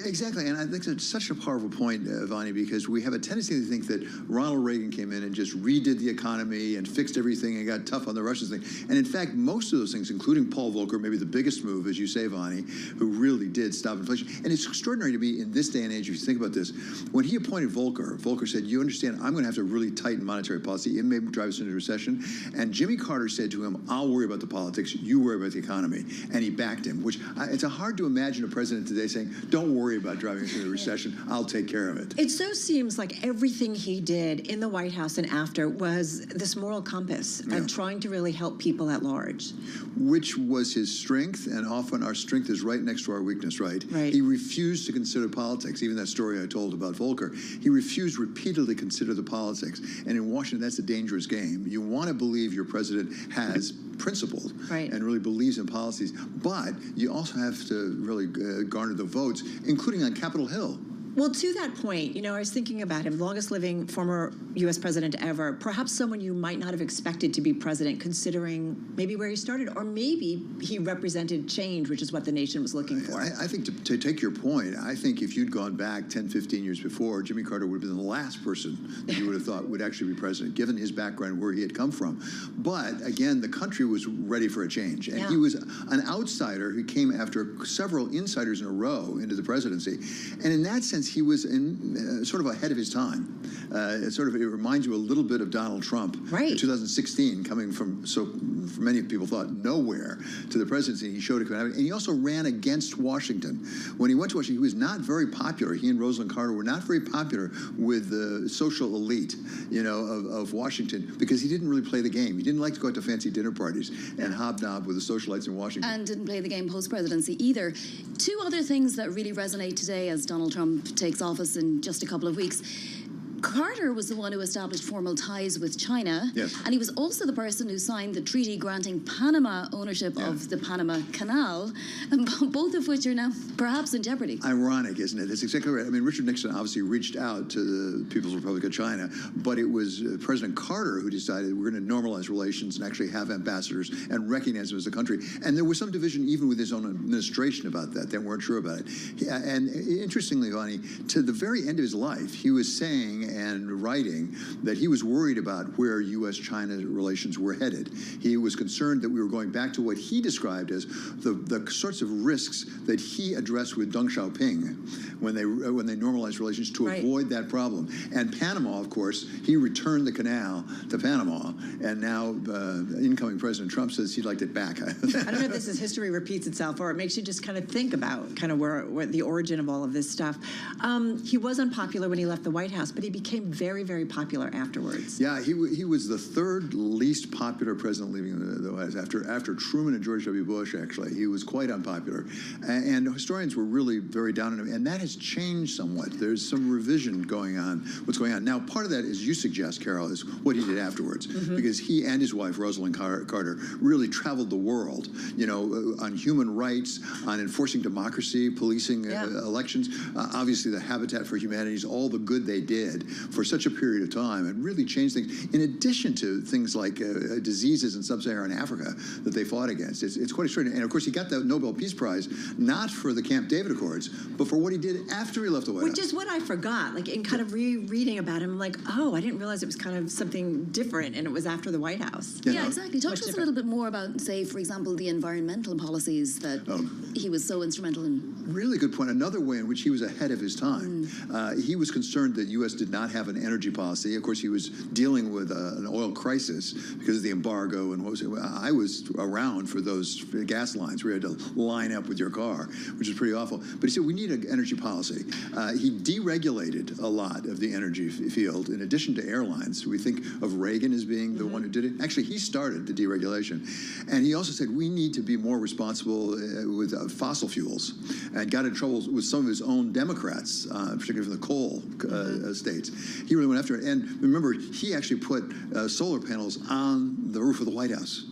Exactly, and I think that's such a powerful point, Vani, because we have a tendency to think that Ronald Reagan came in and just redid the economy and fixed everything and got tough on the Russians thing. And in fact, most of those things, including Paul Volcker, maybe the biggest move, as you say, Vani, who really did stop inflation. And it's extraordinary to me in this day and age, if you think about this, when he appointed Volcker, Volcker said, you understand, I'm going to have to really tighten monetary policy. It may drive us into a recession. And Jimmy Carter said to him, I'll worry about the politics, you worry about the economy. And he backed him, which it's hard to imagine a president today saying, don't worry about driving us into a recession, I'll take care of it. It so seems like everything he did in the White House and after was this moral compass of trying to really help people at large. Which was his strength, and often our strength is right next to our weakness, right? He refused to consider politics, even that story I told about Volcker. He refused repeatedly to consider the politics. And in Washington, that's a dangerous game. You want to believe your president has principled and really believes in policies, but you also have to really garner the votes, including on Capitol Hill. Well, to that point, you know, I was thinking about him, longest living former U.S. president ever, perhaps someone you might not have expected to be president, considering maybe where he started, or maybe he represented change, which is what the nation was looking for. I think to take your point, I think if you'd gone back 10, 15 years before, Jimmy Carter would have been the last person that you would have thought would actually be president, given his background, where he had come from. But again, the country was ready for a change. And he was an outsider who came after several insiders in a row into the presidency. And in that sense, he was sort of ahead of his time. It reminds you a little bit of Donald Trump in 2016, coming from, so many people thought, nowhere to the presidency. He showed it. And he also ran against Washington. When he went to Washington, he was not very popular. He and Rosalind Carter were not very popular with the social elite, you know, of Washington, because he didn't really play the game. He didn't like to go out to fancy dinner parties and hobnob with the socialites in Washington. And didn't play the game post-presidency either. Two other things that really resonate today as Donald Trump takes office in just a couple of weeks. Carter was the one who established formal ties with China, and he was also the person who signed the treaty granting Panama ownership of the Panama Canal, both of which are now perhaps in jeopardy. Ironic, isn't it? That's exactly right. I mean, Richard Nixon obviously reached out to the People's Republic of China, but it was President Carter who decided we're going to normalize relations and actually have ambassadors and recognize them as a country. And there was some division even with his own administration about that. They weren't sure about it. And interestingly, Vani, to the very end of his life, he was saying, and writing that he was worried about where U.S.-China relations were headed. He was concerned that we were going back to what he described as the sorts of risks that he addressed with Deng Xiaoping when they normalized relations to avoid that problem. And Panama, of course, he returned the canal to Panama, and now incoming President Trump says he'd like it back. I don't know if this is history repeats itself or it makes you just kind of think about kind of where the origin of all of this stuff. He was unpopular when he left the White House, but he became very, very popular afterwards. Yeah, he was the third least popular president leaving the White House after Truman and George W. Bush, actually. He was quite unpopular. And historians were really very down on him, and that has changed somewhat. There's some revision going on, what's going on. Now, part of that, as you suggest, Carol, is what he did afterwards, because he and his wife, Rosalind Carter, really traveled the world, you know, on human rights, on enforcing democracy, policing elections, obviously the Habitat for Humanities, all the good they did for such a period of time, and really changed things, in addition to things like diseases in sub-Saharan Africa that they fought against. It's quite extraordinary. And of course, he got the Nobel Peace Prize, not for the Camp David Accords, but for what he did after he left the White House. Which is what I forgot. Like, in kind of rereading about him, like, oh, I didn't realize it was kind of something different, and it was after the White House. Yeah, exactly. Talk to us a little bit more about, say, for example, the environmental policies that he was so instrumental in. Really good point. Another way in which he was ahead of his time. He was concerned that U.S. did not have an energy policy. Of course, he was dealing with an oil crisis because of the embargo and what was it? I was around for those gas lines where you had to line up with your car, which is pretty awful. But he said, we need an energy policy. He deregulated a lot of the energy field in addition to airlines. We think of Reagan as being the one who did it. Actually, he started the deregulation. And he also said, we need to be more responsible with fossil fuels, and got in trouble with some of his own Democrats, particularly from the coal states. He really went after it. And remember, he actually put solar panels on the roof of the White House,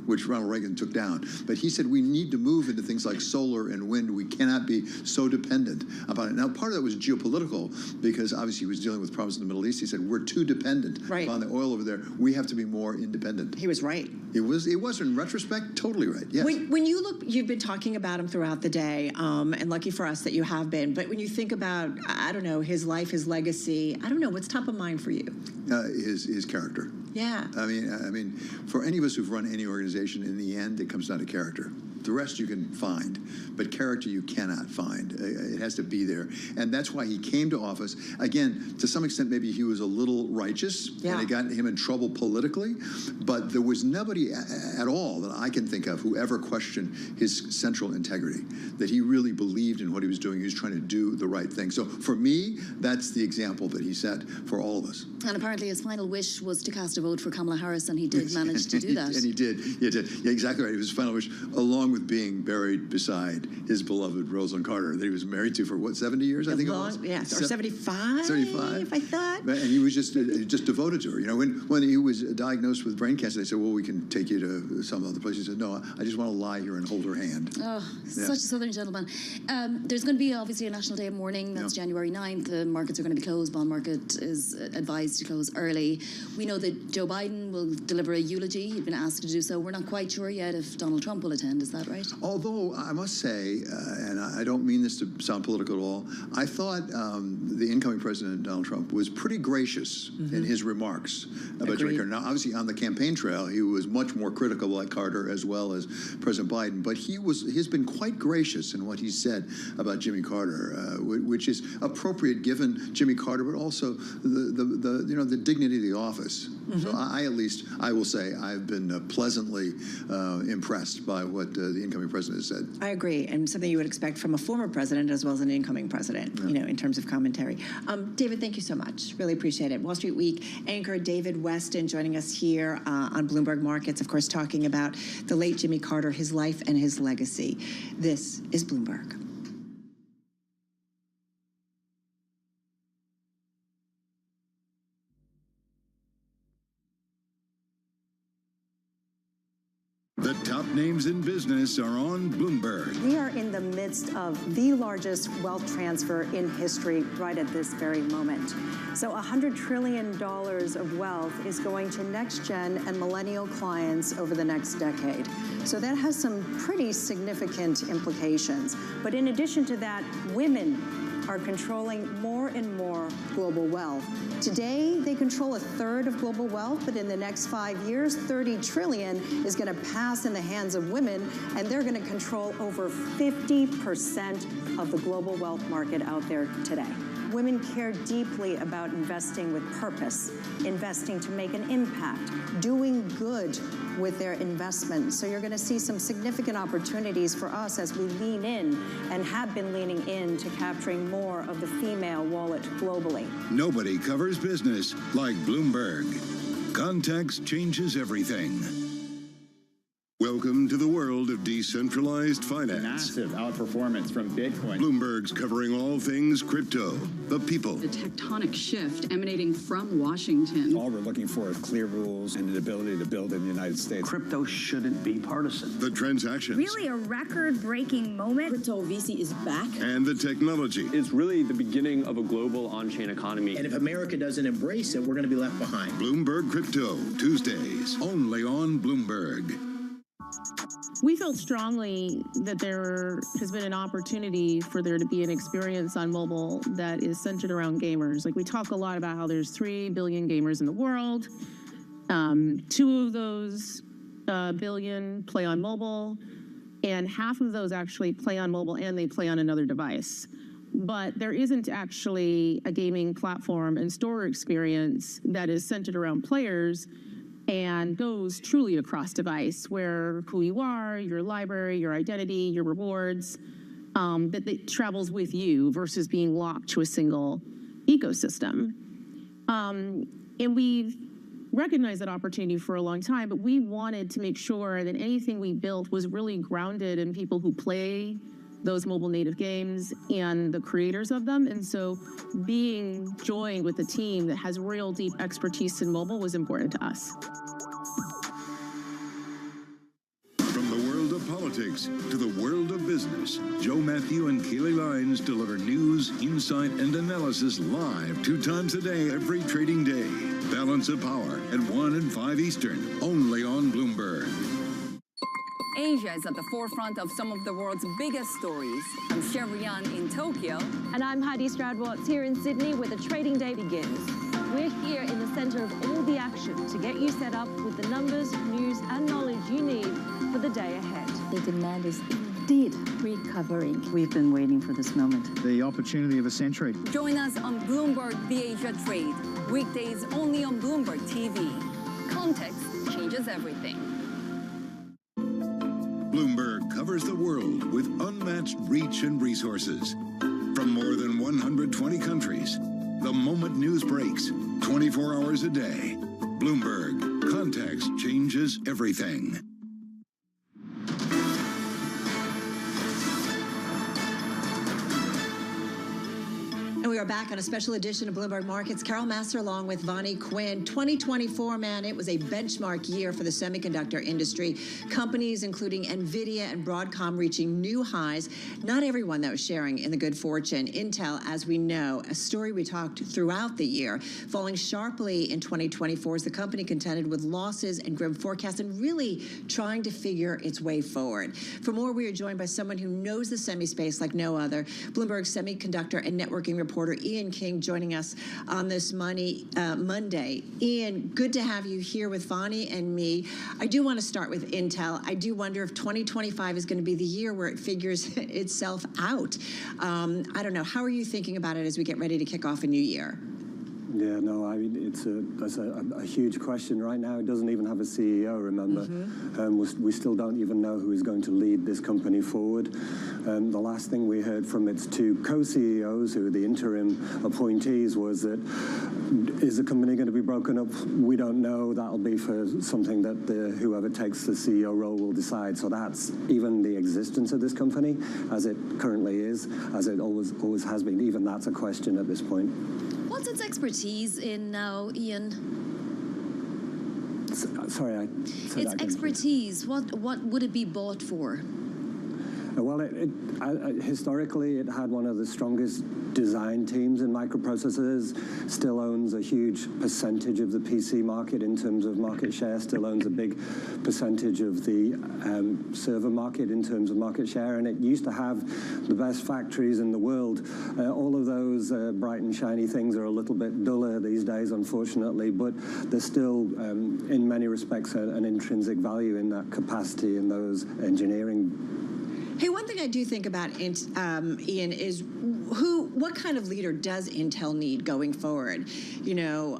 which Ronald Reagan took down. But he said we need to move into things like solar and wind. We cannot be so dependent upon it. Now, part of that was geopolitical, because obviously he was dealing with problems in the Middle East. He said, we're too dependent upon the oil over there. We have to be more independent. He was right. It was, in retrospect, totally right, yes. When you look, you've been talking about him throughout the day, and lucky for us that you have been, but when you think about, I don't know, his life, his legacy, I don't know, what's top of mind for you? His character. Yeah. I mean, for any of us who've run any organization, in the end, it comes down to character. The rest you can find, but character you cannot find. It has to be there. And that's why he came to office. Again, to some extent, maybe he was a little righteous, and it got him in trouble politically, but there was nobody at all that I can think of who ever questioned his central integrity, that he really believed in what he was doing. He was trying to do the right thing. So for me, that's the example that he set for all of us. And apparently his final wish was to cast a vote for Kamala Harris, and he did manage to do that. And he did. He did. Yeah, exactly right. It was his final wish, along with being buried beside his beloved Rosalind Carter, that he was married to for, what, 70 years, I think it was? Yes, or 75. 75. I thought. And he was just devoted to her. You know, when he was diagnosed with brain cancer, they said, well, we can take you to some other place. He said, no, I just want to lie here and hold her hand. Oh, such a Southern gentleman. There's going to be, obviously, a National Day of Mourning. That's January 9th. The markets are going to be closed. Bond market is advised to close early. We know that Joe Biden will deliver a eulogy. He's been asked to do so. We're not quite sure yet if Donald Trump will attend. Is that right? Although I must say, and I don't mean this to sound political at all, I thought the incoming president, Donald Trump, was pretty gracious in his remarks about Jimmy Carter. Now, obviously, on the campaign trail, he was much more critical like Carter as well as President Biden, but he's been quite gracious in what he said about Jimmy Carter, which is appropriate given Jimmy Carter, but also the dignity of the office. So I will say I've been pleasantly impressed by what the incoming president has said. I agree, and something you would expect from a former president as well as an incoming president, you know, in terms of commentary. David, thank you so much. Really appreciate it. Wall Street Week anchor David Weston joining us here on Bloomberg Markets, of course, talking about the late Jimmy Carter, his life and his legacy. This is Bloomberg. The top names in business are on Bloomberg. We are in the midst of the largest wealth transfer in history right at this very moment. So $100 trillion of wealth is going to next-gen and millennial clients over the next decade. So that has some pretty significant implications. But in addition to that, women are controlling more and more global wealth. Today, they control a third of global wealth, but in the next 5 years, $30 trillion is going to pass in the hands of women, and they're going to control over 50% of the global wealth market out there today. Women care deeply about investing with purpose, investing to make an impact, doing good with their investment. So you're going to see some significant opportunities for us as we lean in and have been leaning in to capturing more of the female wallet globally. Nobody covers business like Bloomberg. Context changes everything. Welcome to the world of decentralized finance. Massive outperformance from Bitcoin. Bloomberg's covering all things crypto, the people. The tectonic shift emanating from Washington. All we're looking for is clear rules and the ability to build in the United States. Crypto shouldn't be partisan. The transactions. Really a record-breaking moment. Crypto VC is back. And the technology. It's really the beginning of a global on-chain economy. And if America doesn't embrace it, we're going to be left behind. Bloomberg Crypto, Tuesdays, only on Bloomberg. We felt strongly that there has been an opportunity for there to be an experience on mobile that is centered around gamers. Like, we talk a lot about how there's 3 billion gamers in the world. 2 of those billion play on mobile, and half of those actually play on mobile and they play on another device. But there isn't actually a gaming platform and store experience that is centered around players and goes truly across device, where who you are, your library, your identity, your rewards, that travels with you versus being locked to a single ecosystem. And we've recognized that opportunity for a long time, but we wanted to make sure that anything we built was really grounded in people who play those mobile native games and the creators of them. And so being joined with a team that has real deep expertise in mobile was important to us. From the world of politics to the world of business, Joe Matthew and Keely Lines deliver news, insight, and analysis live 2 times a day, every trading day. Balance of Power at 1 and 5 Eastern, only on Bloomberg. Asia is at the forefront of some of the world's biggest stories. I'm Sherrian in Tokyo. And I'm Heidi Stroud-Watts here in Sydney, where the trading day begins. We're here in the center of all the action to get you set up with the numbers, news, and knowledge you need for the day ahead. The demand is indeed recovering. We've been waiting for this moment. The opportunity of a century. Join us on Bloomberg The Asia Trade. Weekdays only on Bloomberg TV. Context changes everything. Bloomberg covers the world with unmatched reach and resources. From more than 120 countries, the moment news breaks, 24 hours a day. Bloomberg, context changes everything. And we are back on a special edition of Bloomberg Markets. Carol Massar along with Vonnie Quinn. 2024, man, it was a benchmark year for the semiconductor industry. Companies including NVIDIA and Broadcom reaching new highs. Not everyone, though, sharing in the good fortune. Intel, as we know, a story we talked throughout the year, falling sharply in 2024 as the company contended with losses and grim forecasts and really trying to figure its way forward. For more, we are joined by someone who knows the semi space like no other, Bloomberg semiconductor and networking reporter Ian King joining us on this Monday. Ian, good to have you here with Vonnie and me. I do want to start with Intel. I do wonder if 2025 is going to be the year where it figures itself out. I don't know. How are you thinking about it as we get ready to kick off a new year? Yeah, no, I mean, that's a huge question right now. It doesn't even have a CEO, remember? We still don't even know who is going to lead this company forward. The last thing we heard from its 2 co-CEOs, who are the interim appointees, was that, is the company going to be broken up? We don't know. That'll be for something that whoever takes the CEO role will decide. So that's even the existence of this company, as it currently is, as it always has been. Even that's a question at this point. What's its expertise in now, Ian? Sorry, I said its expertise. What would it be bought for? Well, historically, it had one of the strongest design teams in microprocessors, still owns a huge percentage of the PC market in terms of market share, still owns a big percentage of the server market in terms of market share, and it used to have the best factories in the world. All of those bright and shiny things are a little bit duller these days, unfortunately, but there's still, in many respects, an intrinsic value in that capacity in those engineering. Hey, one thing I do think about, Ian, is what kind of leader does Intel need going forward? You know,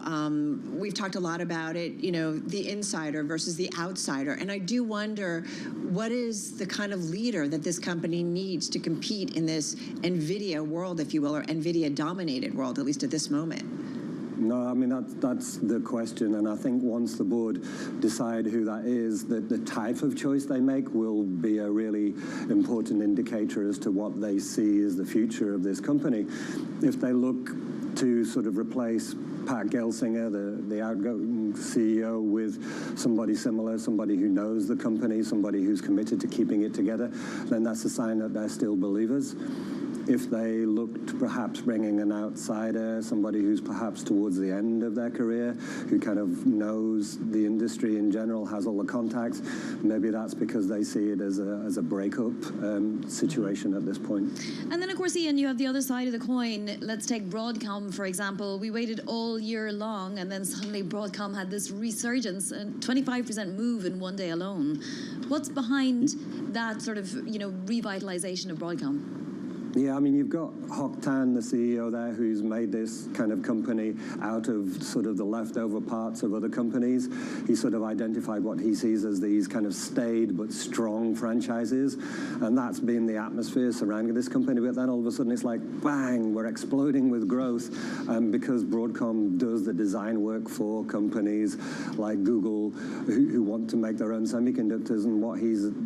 we've talked a lot about it, you know, the insider versus the outsider. And I do wonder, what is the kind of leader that this company needs to compete in this NVIDIA world, if you will, or NVIDIA-dominated world, at least at this moment? No, I mean, that's the question, and I think once the board decide who that is, the type of choice they make will be a really important indicator as to what they see as the future of this company. If they look to sort of replace Pat Gelsinger, the outgoing CEO, with somebody similar, somebody who knows the company, somebody who's committed to keeping it together, then that's a sign that they're still believers. If they look to perhaps bringing an outsider, somebody who's perhaps towards the end of their career, who kind of knows the industry in general, has all the contacts, maybe that's because they see it as a breakup situation at this point. And then, of course, Ian, you have the other side of the coin. Let's take Broadcom, for example. We waited all year long, and then suddenly Broadcom had this resurgence, a 25% move in one day alone. What's behind that sort of, you know, revitalization of Broadcom? Yeah, I mean, you've got Hock Tan, the CEO there, who's made this kind of company out of sort of the leftover parts of other companies. He sort of identified what he sees as these kind of staid but strong franchises, and that's been the atmosphere surrounding this company. But then all of a sudden it's like, bang, we're exploding with growth because Broadcom does the design work for companies like Google who want to make their own semiconductors, and what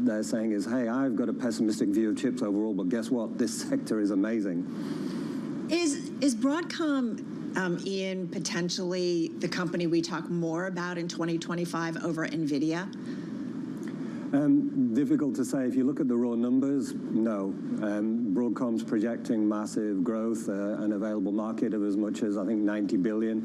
they're saying is, hey, I've got a pessimistic view of chips overall, but guess what? This sector is amazing. Is Broadcom, Ian, potentially the company we talk more about in 2025 over NVIDIA? Difficult to say. If you look at the raw numbers, no. Broadcom's projecting massive growth, an available market of as much as, I think, $90 billion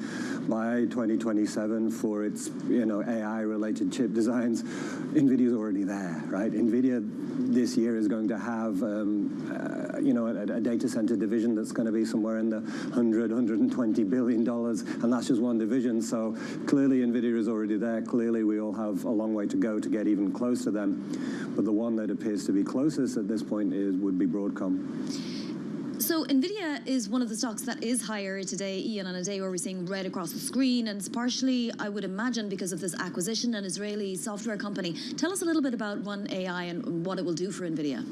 by 2027 for its, you know, AI-related chip designs. NVIDIA's already there, right? NVIDIA this year is going to have, you know, a data center division that's going to be somewhere in the $120 billion, and that's just one division. So clearly NVIDIA is already there. Clearly we all have a long way to go to get even close to them. But the one that appears to be closest at this point would be Broadcom. So NVIDIA is one of the stocks that is higher today, Ian, on a day where we're seeing red across the screen, and it's partially, I would imagine, because of this acquisition, an Israeli software company. Tell us a little bit about One AI and what it will do for NVIDIA.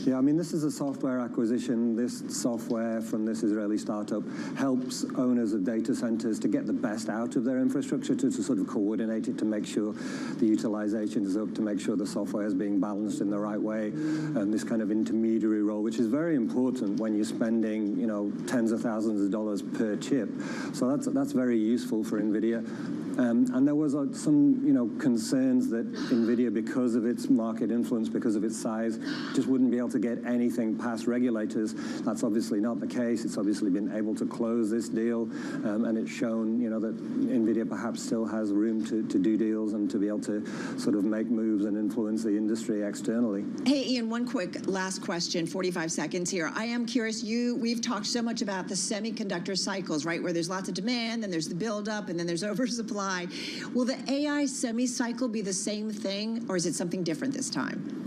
Yeah, I mean, this is a software acquisition. This software from this Israeli startup helps owners of data centers to get the best out of their infrastructure, to sort of coordinate it, to make sure the utilization is up, to make sure the software is being balanced in the right way, and this kind of intermediary role, which is very important when you're spending, you know, tens of thousands of dollars per chip. So that's very useful for NVIDIA. And there was some, you know, concerns that NVIDIA, because of its market influence, because of its size, just wouldn't be able to get anything past regulators. That's obviously not the case. It's obviously been able to close this deal, and it's shown, you know, that NVIDIA perhaps still has room to do deals and to be able to sort of make moves and influence the industry externally. Hey, Ian, one quick last question, 45 seconds here. I am curious, we've talked so much about the semiconductor cycles, right, where there's lots of demand, then there's the buildup, and then there's oversupply. Will the AI semi-cycle be the same thing, or is it something different this time?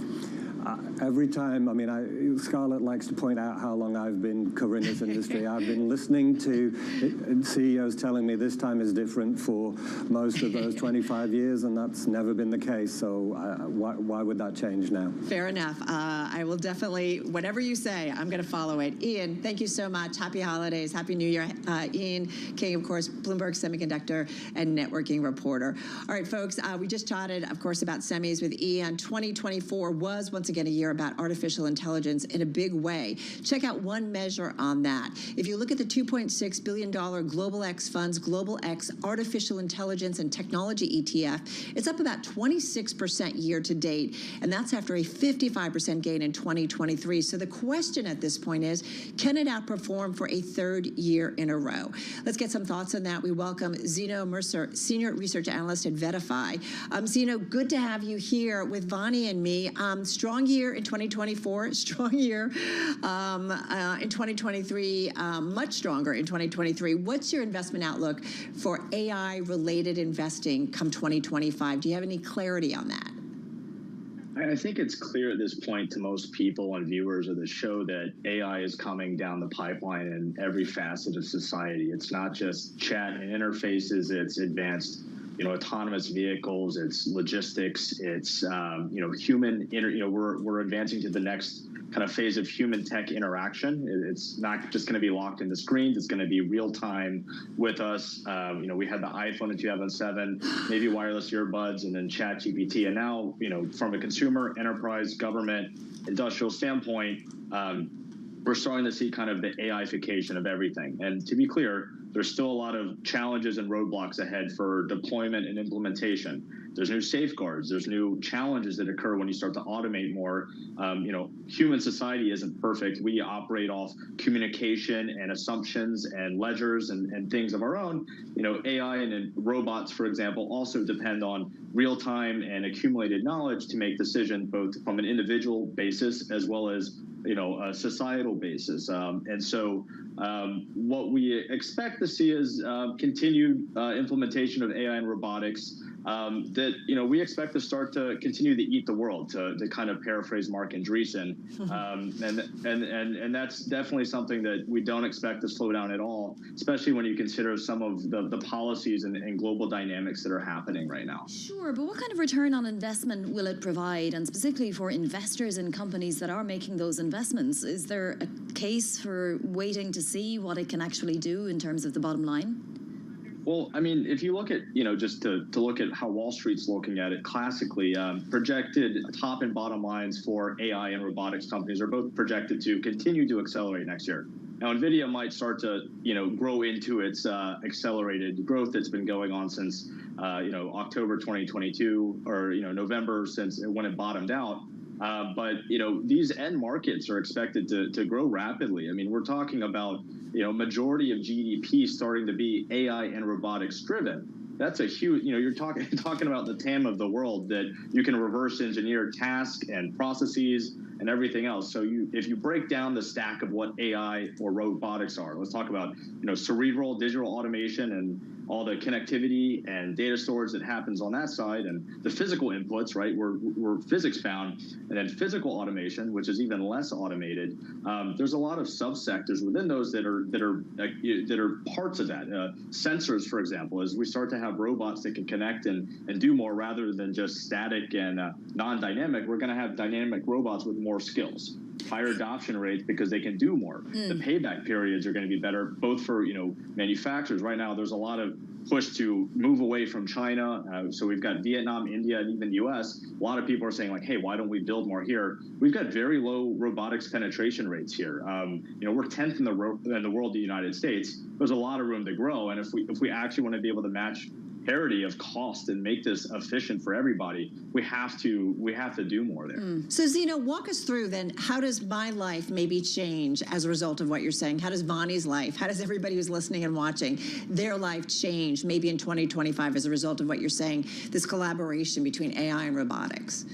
Every time, I mean, Scarlett likes to point out how long I've been covering this industry. I've been listening to CEOs telling me this time is different for most of those 25 years, and that's never been the case. So why would that change now? Fair enough. I will definitely, whatever you say, I'm going to follow it. Ian, thank you so much. Happy holidays. Happy New Year. Ian King, of course, Bloomberg Semiconductor and Networking Reporter. All right, folks, we just chatted, of course, about semis with Ian. 2024 was, once again a year about artificial intelligence in a big way. Check out one measure on that. If you look at the $2.6 billion Global X Funds, Global X Artificial Intelligence and Technology ETF, it's up about 26% year to date, and that's after a 55% gain in 2023. So the question at this point is, can it outperform for a third year in a row? Let's get some thoughts on that. We welcome Zeno Mercer, Senior Research Analyst at Vetify. Zeno, good to have you here with Vonnie and me. Strong year in 2024, strong year in 2023, much stronger in 2023. What's your investment outlook for AI-related investing come 2025? Do you have any clarity on that? I think it's clear at this point to most people and viewers of the show that AI is coming down the pipeline in every facet of society. It's not just chat and interfaces, it's advanced, autonomous vehicles, it's logistics, it's, we're advancing to the next kind of phase of human tech interaction. It's not just going to be locked into screens. It's going to be real time with us. We had the iPhone in 2007, maybe wireless earbuds, and then ChatGPT. And now, from a consumer, enterprise, government, industrial standpoint, we're starting to see kind of the AIification of everything. And to be clear, there's still a lot of challenges and roadblocks ahead for deployment and implementation. There's new safeguards. There's new challenges that occur when you start to automate more. Human society isn't perfect. We operate off communication and assumptions and ledgers and things of our own. AI and robots, for example, also depend on real-time and accumulated knowledge to make decisions both from an individual basis as well as a societal basis. And so what we expect to see is continued implementation of AI and robotics that, we expect to start to continue to eat the world, to kind of paraphrase Mark Andreessen. And that's definitely something that we don't expect to slow down at all, especially when you consider some of the policies and global dynamics that are happening right now. Sure, but what kind of return on investment will it provide? And specifically for investors in companies that are making those investments, is there a case for waiting to see what it can actually do in terms of the bottom line? Well, I mean, if you look at, just to look at how Wall Street's looking at it classically, projected top and bottom lines for AI and robotics companies are both projected to continue to accelerate next year. Now, NVIDIA might start to, grow into its accelerated growth that's been going on since, October 2022 or, November since when it bottomed out. But, these end markets are expected to grow rapidly. I mean, we're talking about, majority of GDP starting to be AI and robotics driven. That's a huge, you're talking about the TAM of the world that you can reverse engineer tasks and processes and everything else. So if you break down the stack of what AI or robotics are, let's talk about, cerebral digital automation and all the connectivity and data storage that happens on that side, and the physical inputs, right? We're physics bound, and then physical automation, which is even less automated. There's a lot of subsectors within those that are parts of that. Sensors, for example, as we start to have robots that can connect and do more rather than just static and non-dynamic, we're going to have dynamic robots with more skills. Higher adoption rates because they can do more. The payback periods are going to be better, both for manufacturers. Right now, there's a lot of push to move away from China. So we've got Vietnam, India, and even the U.S. A lot of people are saying like, hey, why don't we build more here? We've got very low robotics penetration rates here. We're 10th in the world, the United States. There's a lot of room to grow, and if we actually want to be able to match parity of cost and make this efficient for everybody, we have to do more there. So Zeno, walk us through then, how does my life maybe change as a result of what you're saying? How does Vonnie's life, how does everybody who's listening and watching, their life change maybe in 2025 as a result of what you're saying, this collaboration between AI and robotics?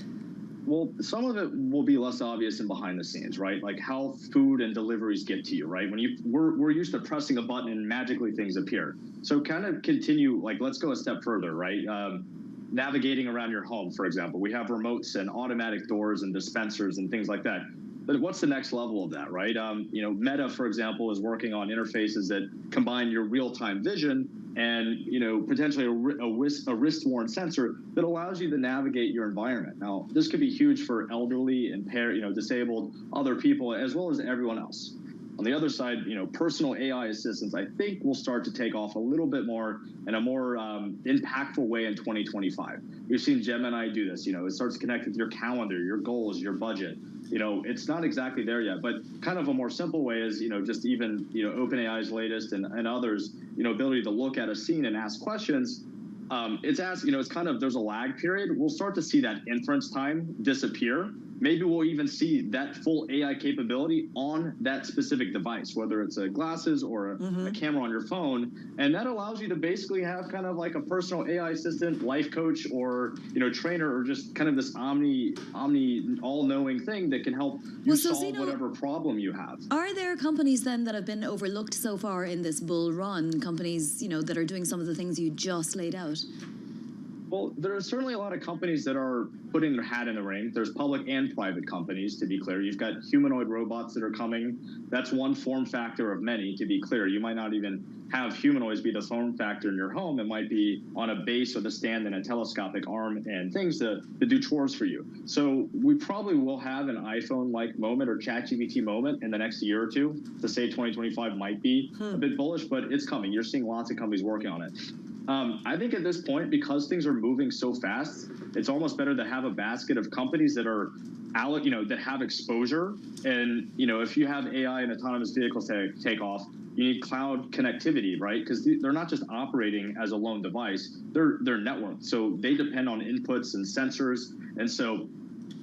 Well, some of it will be less obvious and behind the scenes, right? Like how food and deliveries get to you, right? When we're used to pressing a button and magically things appear. So kind of continue, like let's go a step further, right? Navigating around your home, for example. We have remotes and automatic doors and dispensers and things like that. But what's the next level of that, right? Meta, for example, is working on interfaces that combine your real-time vision and potentially a wrist-worn sensor that allows you to navigate your environment. Now, this could be huge for elderly, impaired, disabled, other people, as well as everyone else. On the other side, personal AI assistants, I think, will start to take off a little bit more in a more impactful way in 2025. We've seen Gemini do this. It starts to connect with your calendar, your goals, your budget. It's not exactly there yet, but kind of a more simple way is, just even, OpenAI's latest and others, ability to look at a scene and ask questions. It's kind of, there's a lag period. We'll start to see that inference time disappear. Maybe we'll even see that full AI capability on that specific device, whether it's a glasses or a camera on your phone. And that allows you to basically have kind of like a personal AI assistant, life coach, or, trainer, or just kind of this omni all-knowing thing that can help you solve whatever problem you have. Are there companies then that have been overlooked so far in this bull run, companies, that are doing some of the things you just laid out? Well, there are certainly a lot of companies that are putting their hat in the ring. There's public and private companies, to be clear. You've got humanoid robots that are coming. That's one form factor of many, to be clear. You might not even have humanoids be the form factor in your home. It might be on a base with a stand and a telescopic arm and things to do chores for you. So we probably will have an iPhone-like moment or ChatGPT moment in the next year or two. To say 2025 might be a bit bullish, but it's coming. You're seeing lots of companies working on it. I think at this point, because things are moving so fast, it's almost better to have a basket of companies that are that have exposure. And, if you have AI and autonomous vehicles take off, you need cloud connectivity, right? Because they're not just operating as a lone device, they're networked. So they depend on inputs and sensors. And so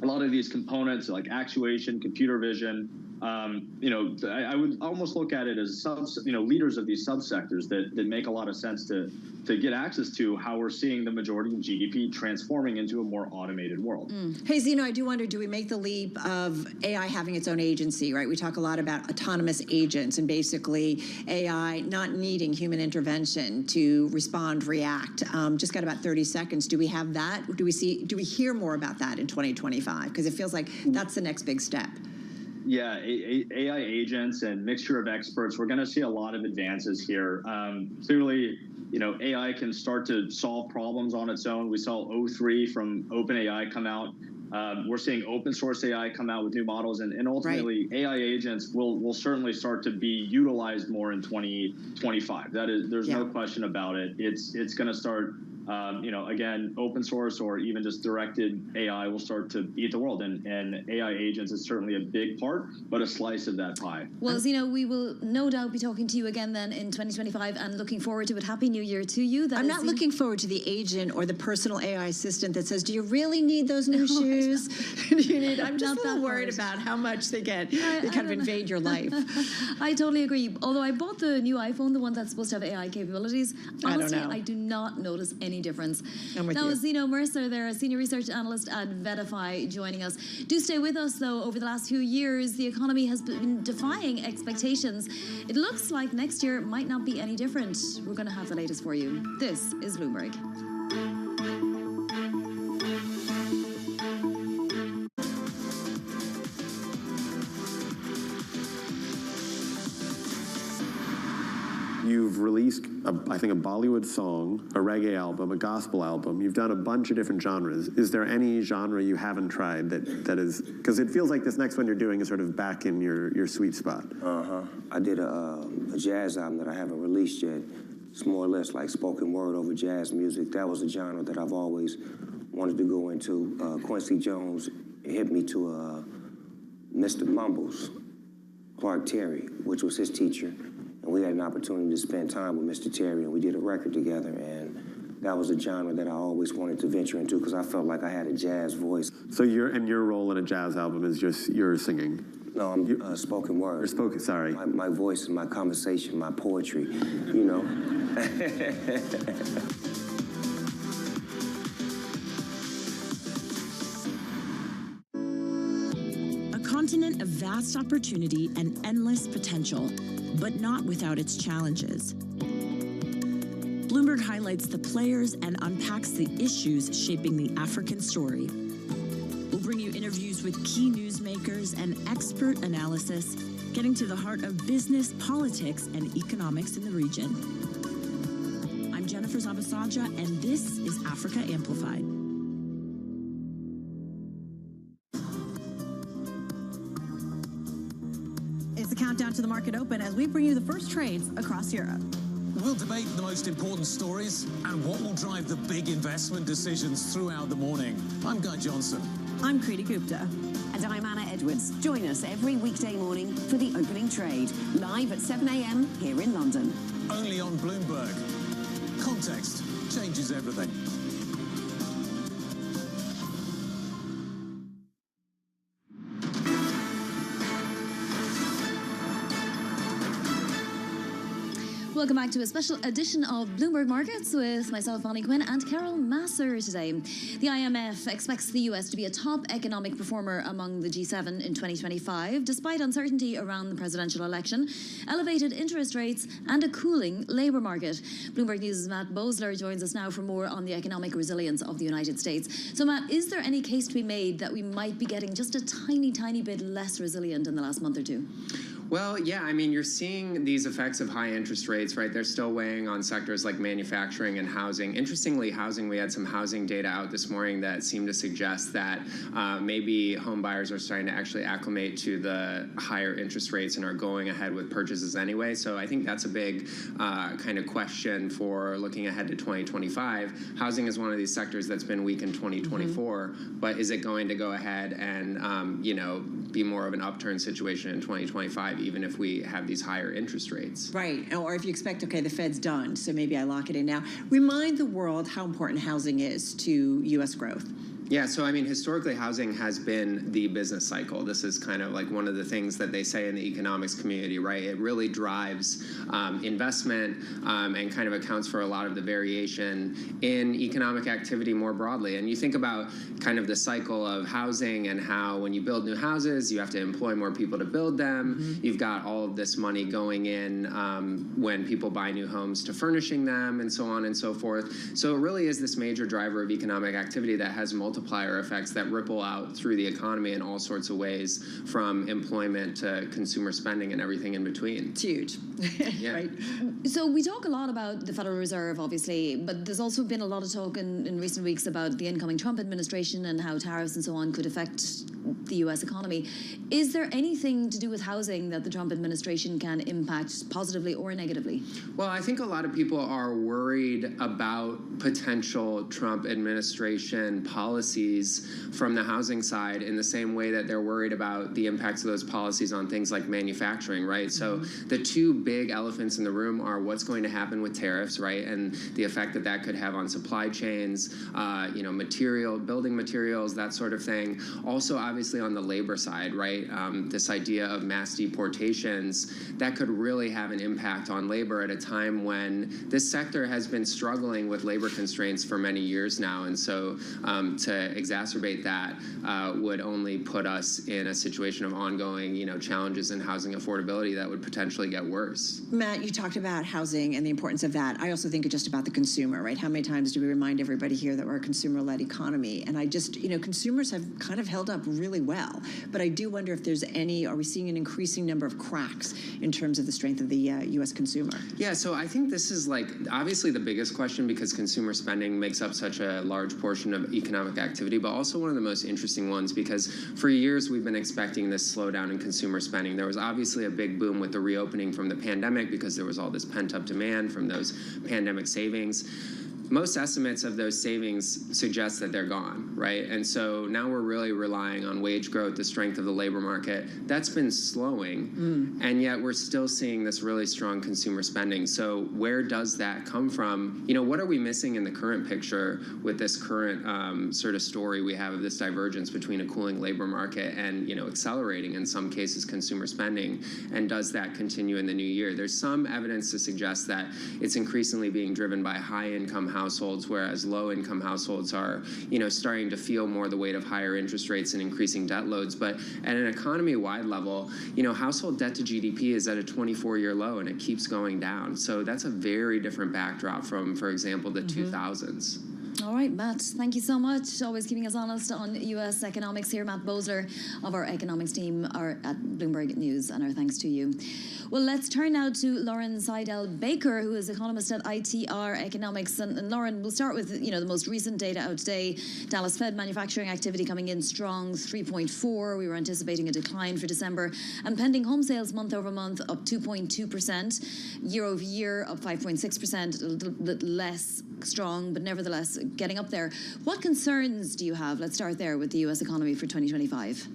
a lot of these components like actuation, computer vision, I would almost look at it as leaders of these subsectors that make a lot of sense to get access to how we're seeing the majority of GDP transforming into a more automated world. Hey, Zeno, I do wonder, do we make the leap of AI having its own agency, right? We talk a lot about autonomous agents and basically AI not needing human intervention to respond, react. Just got about 30 seconds. Do we have that? Do we hear more about that in 2025? Because it feels like that's the next big step. Yeah, AI agents and mixture of experts, we're going to see a lot of advances here. Clearly, AI can start to solve problems on its own. We saw O3 from OpenAI come out. We're seeing open source AI come out with new models, and ultimately AI agents will certainly start to be utilized more in 2025. There's no question about it. It's going to start. Again, open source or even just directed AI will start to eat the world, and AI agents is certainly a big part, but a slice of that pie. Well, Zeno, we will no doubt be talking to you again then in 2025 and looking forward to it. Happy New Year to you. I'm not looking forward to the agent or the personal AI assistant that says, do you really need those new shoes? I'm just a little worried about how much they kind of invade your life. I totally agree. Although I bought the new iPhone, the one that's supposed to have AI capabilities, honestly, I do not notice any difference. That was Zeno Mercer there, a senior research analyst at Vetify, joining us. Do stay with us, though. Over the last few years, the economy has been defying expectations. It looks like next year might not be any different. We're going to have the latest for you. This is Bloomberg. You've released, I think, a Bollywood song, a reggae album, a gospel album. You've done a bunch of different genres. Is there any genre you haven't tried that is, because it feels like this next one you're doing is sort of back in your sweet spot. I did a jazz album that I haven't released yet. It's more or less like spoken word over jazz music. That was a genre that I've always wanted to go into. Quincy Jones hit me to Mr. Mumbles, Clark Terry, which was his teacher. And we had an opportunity to spend time with Mr. Terry, and we did a record together, and that was a genre that I always wanted to venture into because I felt like I had a jazz voice. So your role in a jazz album is just your singing? No, I'm spoken word. Sorry. My voice and my conversation, my poetry, A continent of vast opportunity and endless potential, but not without its challenges. Bloomberg highlights the players and unpacks the issues shaping the African story. We'll bring you interviews with key newsmakers and expert analysis, getting to the heart of business, politics, and economics in the region. I'm Jennifer Zabasaja, and this is Africa Amplified. It's the countdown to the market open as we bring you the first trades across Europe. We'll debate the most important stories and what will drive the big investment decisions throughout the morning. I'm Guy Johnson. I'm Kriti Gupta. And I'm Anna Edwards. Join us every weekday morning for the opening trade, live at 7 a.m. here in London. Only on Bloomberg. Context changes everything. Welcome back to a special edition of Bloomberg Markets with myself, Bonnie Quinn, and Carol Masser today. The IMF expects the US to be a top economic performer among the G7 in 2025, despite uncertainty around the presidential election, elevated interest rates, and a cooling labour market. Bloomberg News' Matt Bosler joins us now for more on the economic resilience of the United States. So, Matt, is there any case to be made that we might be getting just a tiny bit less resilient in the last month or two? Well, yeah, I mean, you're seeing these effects of high interest rates, right? They're still weighing on sectors like manufacturing and housing. Interestingly, housing, we had some housing data out this morning that seemed to suggest that maybe home buyers are starting to actually acclimate to the higher interest rates and are going ahead with purchases anyway. So I think that's a big kind of question for looking ahead to 2025. Housing is one of these sectors that's been weak in 2024, but is it going to go ahead and, be more of an upturn situation in 2025? Even if we have these higher interest rates. Right, or if you expect, okay, the Fed's done, so maybe I lock it in now. Remind the world how important housing is to U.S. growth. Yeah, so I mean, historically, housing has been the business cycle. This is kind of like one of the things that they say in the economics community, right? It really drives investment and kind of accounts for a lot of the variation in economic activity more broadly. And you think about kind of the cycle of housing and how when you build new houses, you have to employ more people to build them. Mm-hmm. You've got all of this money going in when people buy new homes to furnishing them and so on and so forth. So it really is this major driver of economic activity that has multiplier effects that ripple out through the economy in all sorts of ways, from employment to consumer spending and everything in between. It's huge. Yeah. Right. So we talk a lot about the Federal Reserve, obviously, but there's also been a lot of talk in recent weeks about the incoming Trump administration and how tariffs and so on could affect the U.S. economy. Is there anything to do with housing that the Trump administration can impact positively or negatively? Well, I think a lot of people are worried about potential Trump administration policies from the housing side in the same way that they're worried about the impacts of those policies on things like manufacturing, right? So the two big elephants in the room are what's going to happen with tariffs, right? And the effect that that could have on supply chains, building materials, that sort of thing. Also, obviously, on the labor side, right? This idea of mass deportations, that could really have an impact on labor at a time when this sector has been struggling with labor constraints for many years now. And so to exacerbate that would only put us in a situation of ongoing, challenges in housing affordability that would potentially get worse. Matt, you talked about housing and the importance of that. I also think it's just about the consumer, right? How many times do we remind everybody here that we're a consumer-led economy? And I just, consumers have kind of held up really well. But I do wonder if there's are we seeing an increasing number of cracks in terms of the strength of the U.S. consumer? Yeah, so I think this is obviously the biggest question because consumer spending makes up such a large portion of economic activity, but also one of the most interesting ones because for years we've been expecting this slowdown in consumer spending. There was obviously a big boom with the reopening from the pandemic because there was all this pent-up demand from those pandemic savings. Most estimates of those savings suggest that they're gone, right? And so now we're really relying on wage growth, the strength of the labor market. That's been slowing, and yet we're still seeing this really strong consumer spending. So where does that come from? What are we missing in the current picture with this current sort of story we have of this divergence between a cooling labor market and, accelerating, in some cases, consumer spending? And does that continue in the new year? There's some evidence to suggest that it's increasingly being driven by high-income households, whereas low-income households are, starting to feel more the weight of higher interest rates and increasing debt loads. But at an economy-wide level, household debt to GDP is at a 24-year low, and it keeps going down. So that's a very different backdrop from, for example, the 2000s. All right, Matt, thank you so much. Always keeping us honest on U.S. economics here. Matt Bosler of our economics team are at Bloomberg News, and our thanks to you. Well, let's turn now to Lauren Seidel-Baker, who is economist at ITR Economics. And Lauren, we'll start with the most recent data out today. Dallas Fed manufacturing activity coming in strong, 3.4. We were anticipating a decline for December. And pending home sales month over month up 2.2%. Year over year up 5.6%, a little bit less strong, but nevertheless getting up there. What concerns do you have? Let's start there with the U.S. economy for 2025.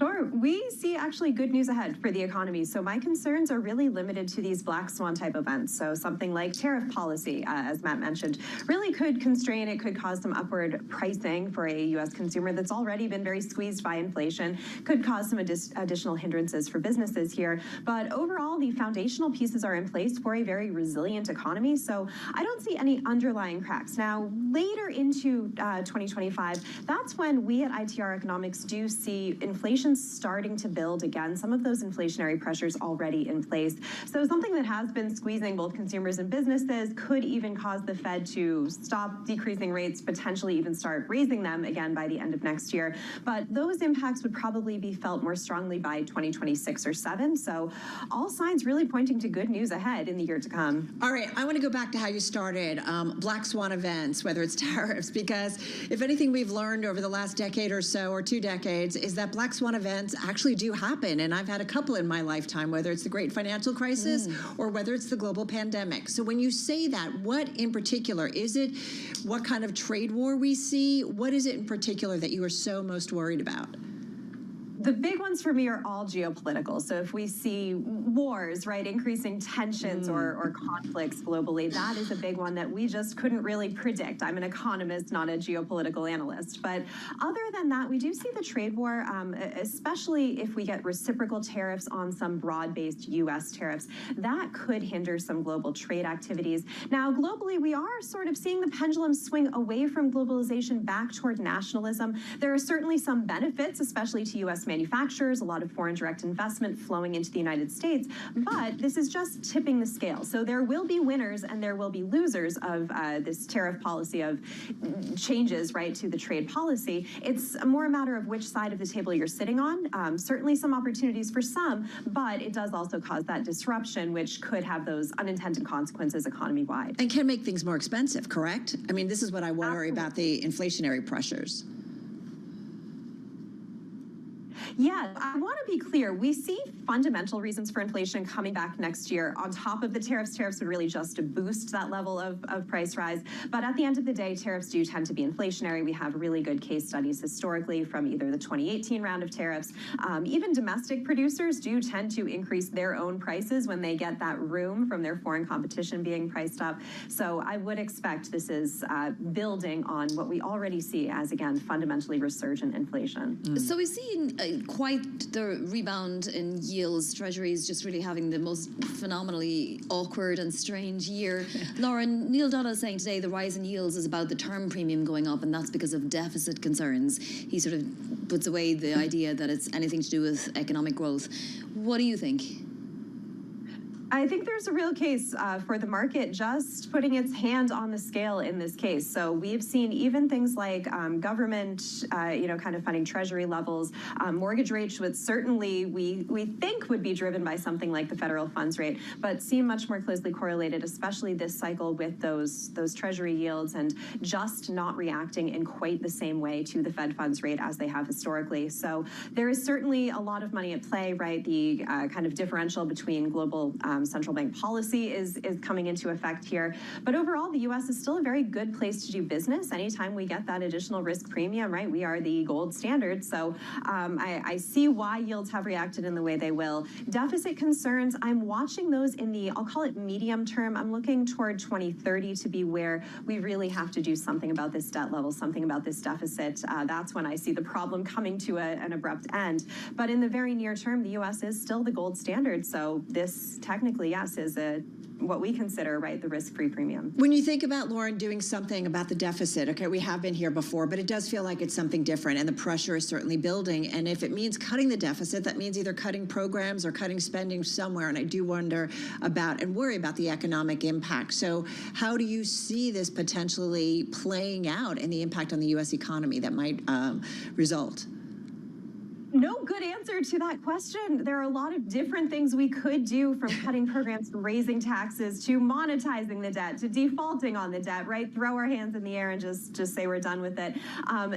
Sure. We see actually good news ahead for the economy. So my concerns are really limited to these black swan type events. So something like tariff policy, as Matt mentioned, really could constrain, it could cause some upward pricing for a U.S. consumer that's already been very squeezed by inflation, could cause some additional hindrances for businesses here. But overall, the foundational pieces are in place for a very resilient economy. So I don't see any underlying cracks. Now, later into 2025, that's when we at ITR Economics do see inflation starting to build again, some of those inflationary pressures already in place. So something that has been squeezing both consumers and businesses could even cause the Fed to stop decreasing rates, potentially even start raising them again by the end of next year. But those impacts would probably be felt more strongly by 2026 or 7. So all signs really pointing to good news ahead in the year to come. All right, I want to go back to how you started, black swan events, whether it's tariffs, because if anything we've learned over the last decade or so, or 2 decades, is that black swan events actually do happen. And I've had a couple in my lifetime, whether it's the great financial crisis or whether it's the global pandemic. So when you say that, what in particular is it? What kind of trade war we see? What is it in particular that you are so most worried about? The big ones for me are all geopolitical. So if we see wars, right, increasing tensions or conflicts globally, that is a big one that we just couldn't really predict. I'm an economist, not a geopolitical analyst. But other than that, we do see the trade war, especially if we get reciprocal tariffs on some broad-based U.S. tariffs. That could hinder some global trade activities. Now, globally, we are sort of seeing the pendulum swing away from globalization back toward nationalism. There are certainly some benefits, especially to U.S. manufacturers, a lot of foreign direct investment flowing into the United States, but this is just tipping the scale. So there will be winners and there will be losers of this tariff policy of changes, right, to the trade policy. It's more a matter of which side of the table you're sitting on. Certainly some opportunities for some, but it does also cause that disruption, which could have those unintended consequences economy-wide. And can make things more expensive, correct? I mean, this is what I worry about, the inflationary pressures. Yeah, I want to be clear. We see fundamental reasons for inflation coming back next year. On top of the tariffs, tariffs would really just boost that level of price rise. But at the end of the day, tariffs do tend to be inflationary. We have really good case studies historically from either the 2018 round of tariffs. Even domestic producers do tend to increase their own prices when they get that room from their foreign competition being priced up. So I would expect this is building on what we already see as, again, fundamentally resurgent inflation. So we've seen quite the rebound in yields. Treasuries just really having the most phenomenally awkward and strange year. Lauren, Neil Dutta is saying today the rise in yields is about the term premium going up, and that's because of deficit concerns. He sort of puts away the idea that it's anything to do with economic growth. What do you think? I think there's a real case for the market just putting its hand on the scale in this case. So we've seen even things like government, kind of funding treasury levels, mortgage rates, which certainly we think would be driven by something like the federal funds rate, but seem much more closely correlated, especially this cycle with those treasury yields and just not reacting in quite the same way to the Fed funds rate as they have historically. So there is certainly a lot of money at play, right? The kind of differential between global central bank policy is coming into effect here. But overall, the U.S. is still a very good place to do business. Anytime we get that additional risk premium, right, we are the gold standard. So I see why yields have reacted in the way they will. Deficit concerns, I'm watching those in the, I'll call it medium term. I'm looking toward 2030 to be where we really have to do something about this debt level, something about this deficit. That's when I see the problem coming to an abrupt end. But in the very near term, the U.S. is still the gold standard. So this technically technically, yes, is what we consider, right, the risk-free premium. When you think about, Lauren, doing something about the deficit, okay, we have been here before, but it does feel like it's something different, and the pressure is certainly building. And if it means cutting the deficit, that means either cutting programs or cutting spending somewhere. And I do wonder about and worry about the economic impact. So how do you see this potentially playing out and the impact on the U.S. economy that might result? No good answer to that question. There are a lot of different things we could do, from cutting programs to raising taxes to monetizing the debt to defaulting on the debt, right? Throw our hands in the air and just say we're done with it.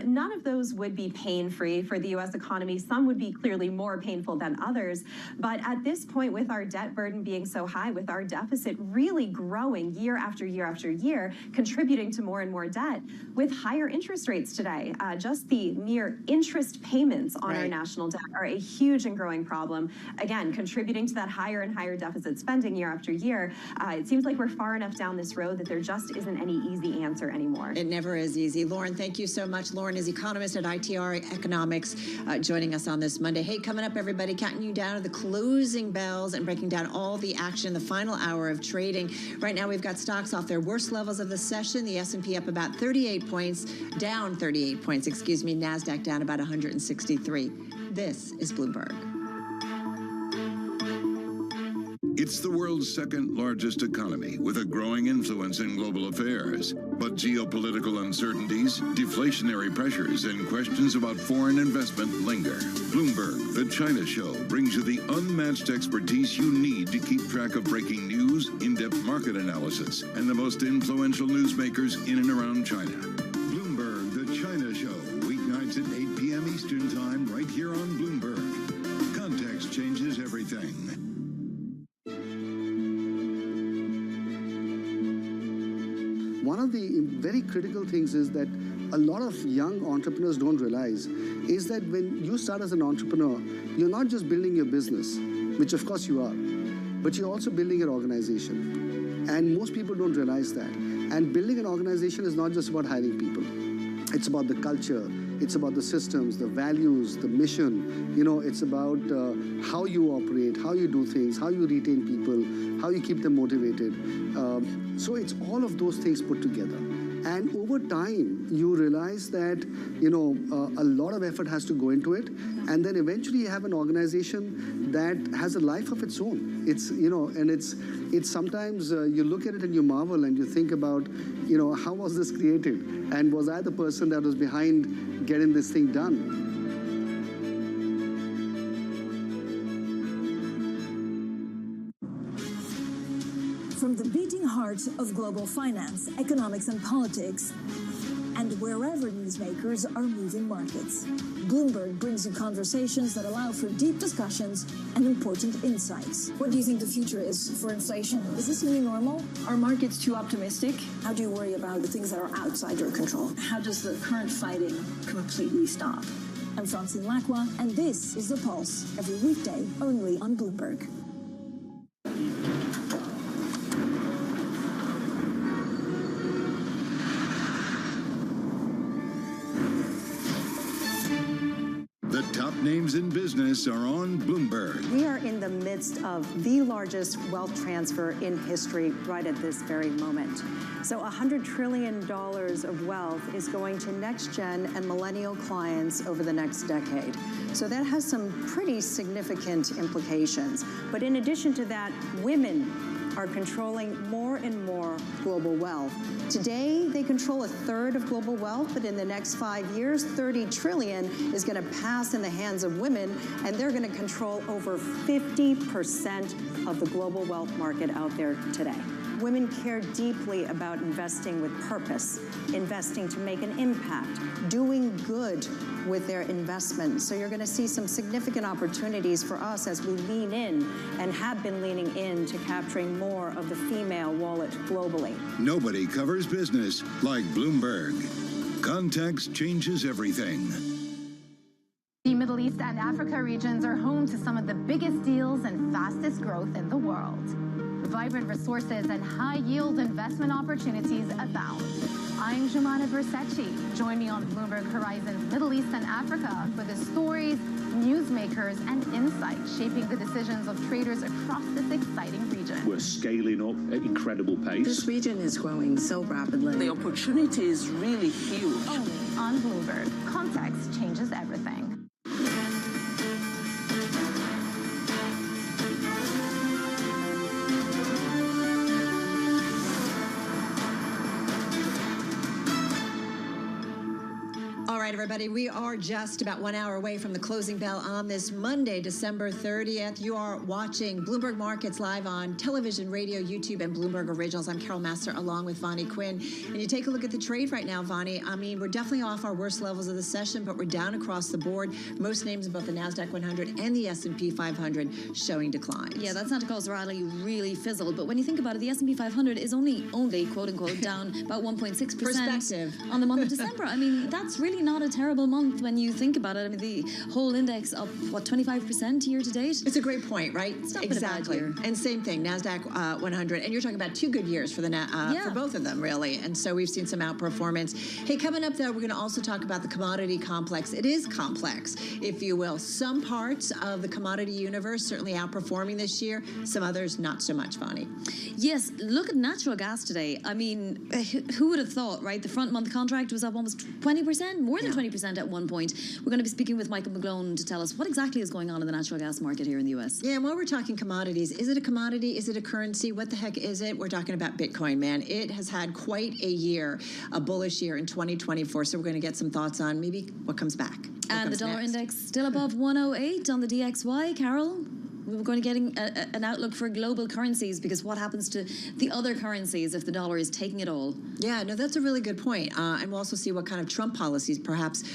None of those would be pain-free for the U.S. economy. Some would be clearly more painful than others. But at this point, with our debt burden being so high, with our deficit really growing year after year after year, contributing to more and more debt, with higher interest rates today, just the mere interest payments on our national debt are a huge and growing problem. Again, contributing to that higher and higher deficit spending year after year. It seems like we're far enough down this road that there just isn't any easy answer anymore. It never is easy. Lauren, thank you so much. Lauren is economist at ITR Economics, joining us on this Monday. Hey, coming up, everybody, counting you down to the closing bells and breaking down all the action in the final hour of trading. Right now, we've got stocks off their worst levels of the session. The S&P up about 38 points, down 38 points, excuse me. NASDAQ down about 163. This is Bloomberg. It's the world's second largest economy with a growing influence in global affairs. But geopolitical uncertainties, deflationary pressures, and questions about foreign investment linger. Bloomberg, the China Show, brings you the unmatched expertise you need to keep track of breaking news, in-depth market analysis, and the most influential newsmakers in and around China. Bloomberg, the China Show, weeknights at 8 p.m. Eastern Time, right here on Bloomberg. Context changes everything. One of the very critical things is that a lot of young entrepreneurs don't realize is that when you start as an entrepreneur, you're not just building your business, which of course you are, but you're also building an organization. And most people don't realize that. And building an organization is not just about hiring people. It's about the culture. It's about the systems, the values, the mission. You know, it's about how you operate, how you do things, how you retain people, how you keep them motivated. So it's all of those things put together. And over time, you realize that, you know, a lot of effort has to go into it. And then eventually you have an organization that has a life of its own. It's, you know, and it's sometimes you look at it and you marvel and you think about, you know, how was this created? And was I the person that was behind getting this thing done? From the beating heart of global finance, economics, and politics, and wherever newsmakers are moving markets, Bloomberg brings you conversations that allow for deep discussions and important insights. What do you think the future is for inflation? Is this new normal? Are markets too optimistic? How do you worry about the things that are outside your control? How does the current fighting completely stop? I'm Francine Lacroix, and this is The Pulse, every weekday only on Bloomberg. Names in business are on Bloomberg. We are in the midst of the largest wealth transfer in history right at this very moment. So $100 trillion of wealth is going to next-gen and millennial clients over the next decade. So that has some pretty significant implications. But in addition to that, women are controlling more and more global wealth. Today, they control a third of global wealth, but in the next 5 years, $30 trillion is going to pass in the hands of women, and they're going to control over 50% of the global wealth market out there today. Women care deeply about investing with purpose, investing to make an impact, doing good with their investment. So you're going to see some significant opportunities for us as we lean in and have been leaning in to capturing more of the female wallet globally. Nobody covers business like Bloomberg. Context changes everything. The Middle East and Africa regions are home to some of the biggest deals and fastest growth in the world. Vibrant resources and high-yield investment opportunities abound. I'm I'm Jumana Versace. Join me on Bloomberg Horizon's Middle East and Africa for the stories, newsmakers, and insights shaping the decisions of traders across this exciting region. We're scaling up at incredible pace. This region is growing so rapidly. The opportunity is really huge. Only on Bloomberg. Context changes everything. All right, everybody, we are just about 1 hour away from the closing bell on this Monday, December 30th. You are watching Bloomberg Markets live on television, radio, YouTube, and Bloomberg Originals. I'm Carol Master along with Vonnie Quinn. And you take a look at the trade right now, Vonnie. I mean, we're definitely off our worst levels of the session, but we're down across the board. Most names in both the NASDAQ 100 and the S&P 500 showing declines. Yeah, that Santa Claus rally really fizzled. But when you think about it, the S&P 500 is only quote unquote, down about 1.6% on the month of December. I mean, that's really not a terrible month when you think about it. I mean, the whole index up, what, 25% year to date? It's a great point, right? It's not exactly. been a bad year. And same thing, NASDAQ 100. And you're talking about 2 good years for the for both of them, really. And so we've seen some outperformance. Hey, coming up, though, we're going to also talk about the commodity complex. It is complex, if you will. Some parts of the commodity universe certainly outperforming this year. Some others, not so much, Vonnie. Yes, look at natural gas today. I mean, who would have thought, right? The front month contract was up almost 20%, more than 20% at one point. We're going to be speaking with Michael McGlone to tell us what exactly is going on in the natural gas market here in the U.S. Yeah, and while we're talking commodities, is it a commodity? Is it a currency? What the heck is it? We're talking about Bitcoin, man. It has had quite a year, a bullish year in 2024. So we're going to get some thoughts on maybe what comes back. And the dollar index still above 108 on the DXY, Carol. We're going to get an outlook for global currencies, because what happens to the other currencies if the dollar is taking it all? Yeah, no, that's a really good point. And we'll also see what kind of Trump policies perhaps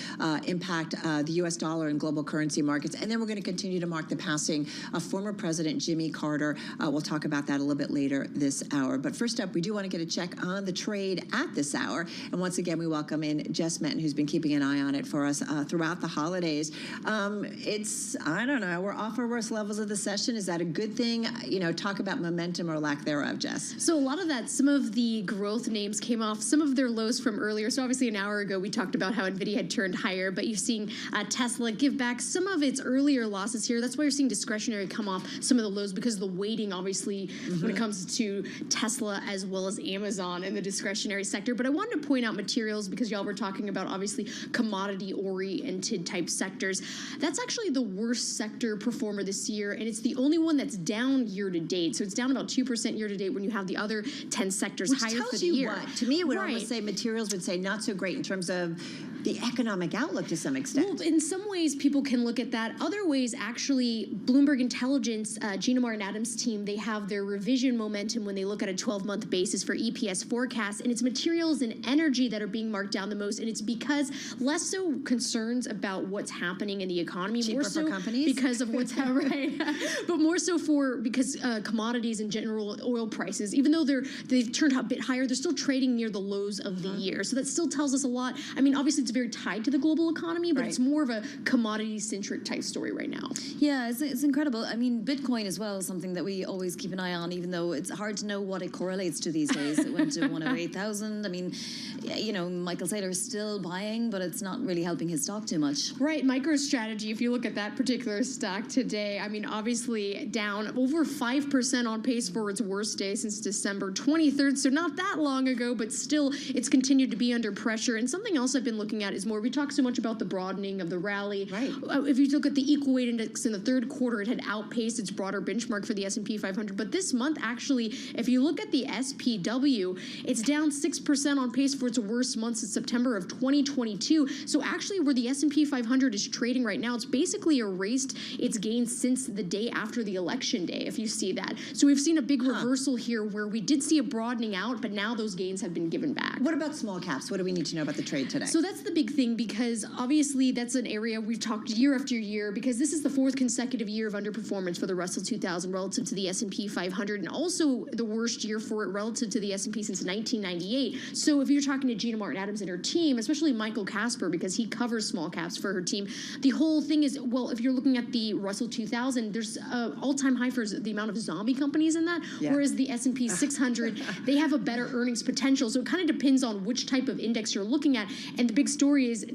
impact the U.S. dollar and global currency markets. And then we're going to continue to mark the passing of former President Jimmy Carter. We'll talk about that a little bit later this hour. But first up, we do want to get a check on the trade at this hour. And once again, we welcome in Jess Menton, who's been keeping an eye on it for us throughout the holidays. I don't know, we're off our worst levels of the session. Is that a good thing? You know, talk about momentum or lack thereof, Jess. So a lot of that, some of the growth names came off some of their lows from earlier. So obviously an hour ago, we talked about how NVIDIA had turned higher, but you're seeing Tesla give back some of its earlier losses here. That's why you're seeing discretionary come off some of the lows, because of the weighting, obviously, when it comes to Tesla as well as Amazon in the discretionary sector. But I wanted to point out materials, because y'all were talking about, obviously, commodity-oriented type sectors. That's actually the worst sector performer this year, and it's the only one that's down year to date. So it's down about 2% year to date when you have the other 10 sectors Which higher tells for the you year. What? To me, it would almost say materials would say not so great in terms of the economic outlook to some extent. Well, in some ways, people can look at that. Other ways, actually, Bloomberg Intelligence, Gina Martin Adams' team, they have their revision momentum when they look at a 12-month basis for EPS forecasts, and it's materials and energy that are being marked down the most, and it's because less so concerns about what's happening in the economy, Cheaper more so for companies? because of what's happening, but more so because commodities and general oil prices, even though they've turned a bit higher, they're still trading near the lows of the year. So that still tells us a lot. I mean, obviously, it's very tied to the global economy, but it's more of a commodity-centric type story right now. Yeah, it's incredible. I mean, Bitcoin as well is something that we always keep an eye on, even though it's hard to know what it correlates to these days. It went to 108,000. I mean, you know, Michael Saylor is still buying, but it's not really helping his stock too much. Right, MicroStrategy, if you look at that particular stock today, I mean, obviously down over 5% on pace for its worst day since December 23rd, so not that long ago, but still it's continued to be under pressure. And something else I've been looking at is more, we talk so much about the broadening of the rally. Right. If you look at the equal weight index in the third quarter, it had outpaced its broader benchmark for the S&P 500. But this month, actually, if you look at the SPW, it's down 6% on pace for its worst month since September of 2022. So actually, where the S&P 500 is trading right now, it's basically erased its gains since the day after the election day, if you see that. So we've seen a big reversal here where we did see a broadening out, but now those gains have been given back. What about small caps? What do we need to know about the trade today? So that's the big thing, because obviously that's an area we've talked year after year, because this is the fourth consecutive year of underperformance for the Russell 2000 relative to the S&P 500, and also the worst year for it relative to the S&P since 1998. So if you're talking to Gina Martin Adams and her team, especially Michael Casper, because he covers small caps for her team, the whole thing is, well, if you're looking at the Russell 2000, there's there's all-time high for the amount of zombie companies in that, whereas the S&P 600, they have a better earnings potential. So it kind of depends on which type of index you're looking at. And the big story is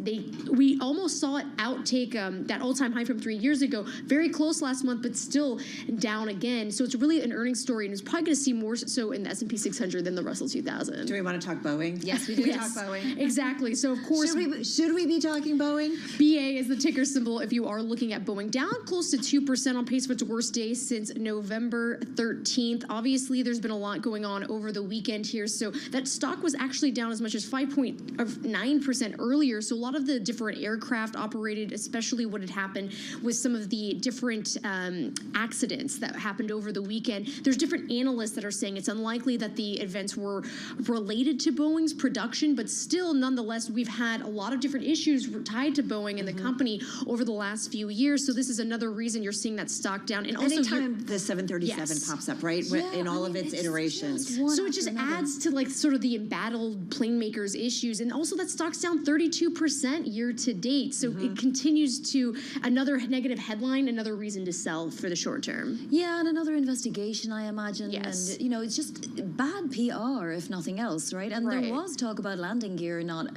we almost saw it outtake that all-time high from 3 years ago, very close last month, but still down again. So it's really an earnings story, and it's probably going to see more so in the S&P 600 than the Russell 2000. Do we want to talk Boeing? Yes, we do. Talk Boeing. Exactly. So of course, should we be talking Boeing? BA is the ticker symbol if you are looking at Boeing, down close to 2% on pace for its worst day since November 13th. Obviously, there's been a lot going on over the weekend here. So that stock was actually down as much as 5.9% earlier. So a lot of the different aircraft operated, especially what had happened with some of the different accidents that happened over the weekend. There's different analysts that are saying it's unlikely that the events were related to Boeing's production, but still, nonetheless, we've had a lot of different issues tied to Boeing and the company over the last few years. So this is another reason you're seeing that stock down. And also, anytime the 737 pops up, right, in all of its iterations. So it just adds to like sort of the embattled plane makers issues. And also that stock's down 32% year to date. So it continues to, another negative headline, another reason to sell for the short term. Yeah, and another investigation, I imagine. Yes. And, you know, it's just bad PR, if nothing else, right? And there was talk about landing gear not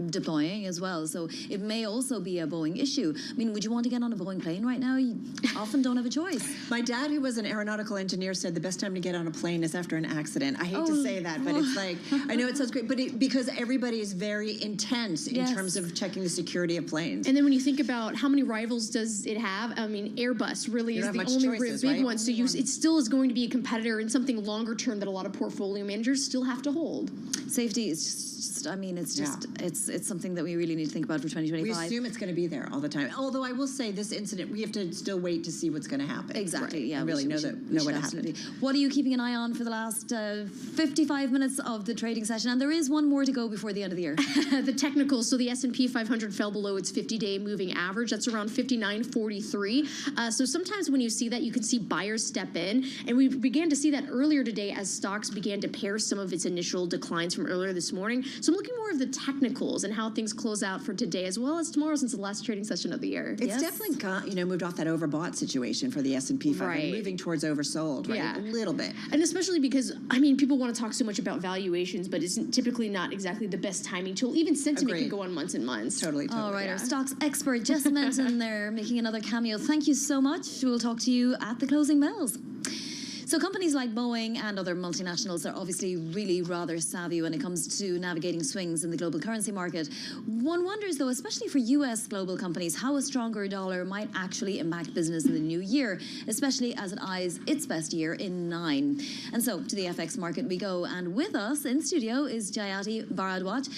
deploying as well. So it may also be a Boeing issue. I mean, would you want to get on a Boeing plane right now? You often don't have a choice. My dad, who was an aeronautical engineer, said the best time to get on a plane is after an accident. I hate to say that, but it's like, I know it sounds great, but because everybody is very intense in terms of checking the security of planes. And then when you think about how many rivals does it have, I mean, Airbus really is the only big one. So it still is going to be a competitor in something longer term that a lot of portfolio managers still have to hold. Safety is just I mean, it's just, it's something that we really need to think about for 2025. We assume it's going to be there all the time. Although I will say this incident, we have to still wait to see what's going to happen. Exactly, yeah. And really know what happened. What are you keeping an eye on for the last 55 minutes of the trading session? And there is one more to go before the end of the year. The technicals, so the S&P 500 fell below its 50-day moving average. That's around 59.43. So sometimes when you see that, you can see buyers step in. And we began to see that earlier today as stocks began to pair some of its initial declines from earlier this morning. So I'm looking more of the technicals and how things close out for today as well as tomorrow, since the last trading session of the year. It's definitely moved off that overbought situation for the S&P 500, moving towards oversold, right? Yeah. A little bit. And especially because, I mean, people want to talk so much about valuations, but it's typically not exactly the best timing tool. Even sentiment can go on months and months. Totally. All right, our stocks expert, Jess Menton there, making another cameo. Thank you so much. We'll talk to you at the closing bells. So companies like Boeing and other multinationals are obviously really rather savvy when it comes to navigating swings in the global currency market. One wonders, though, especially for U.S. global companies, how a stronger dollar might actually impact business in the new year, especially as it eyes its best year in 9. And so to the FX market we go. And with us in studio is Jayati Bharadwaj,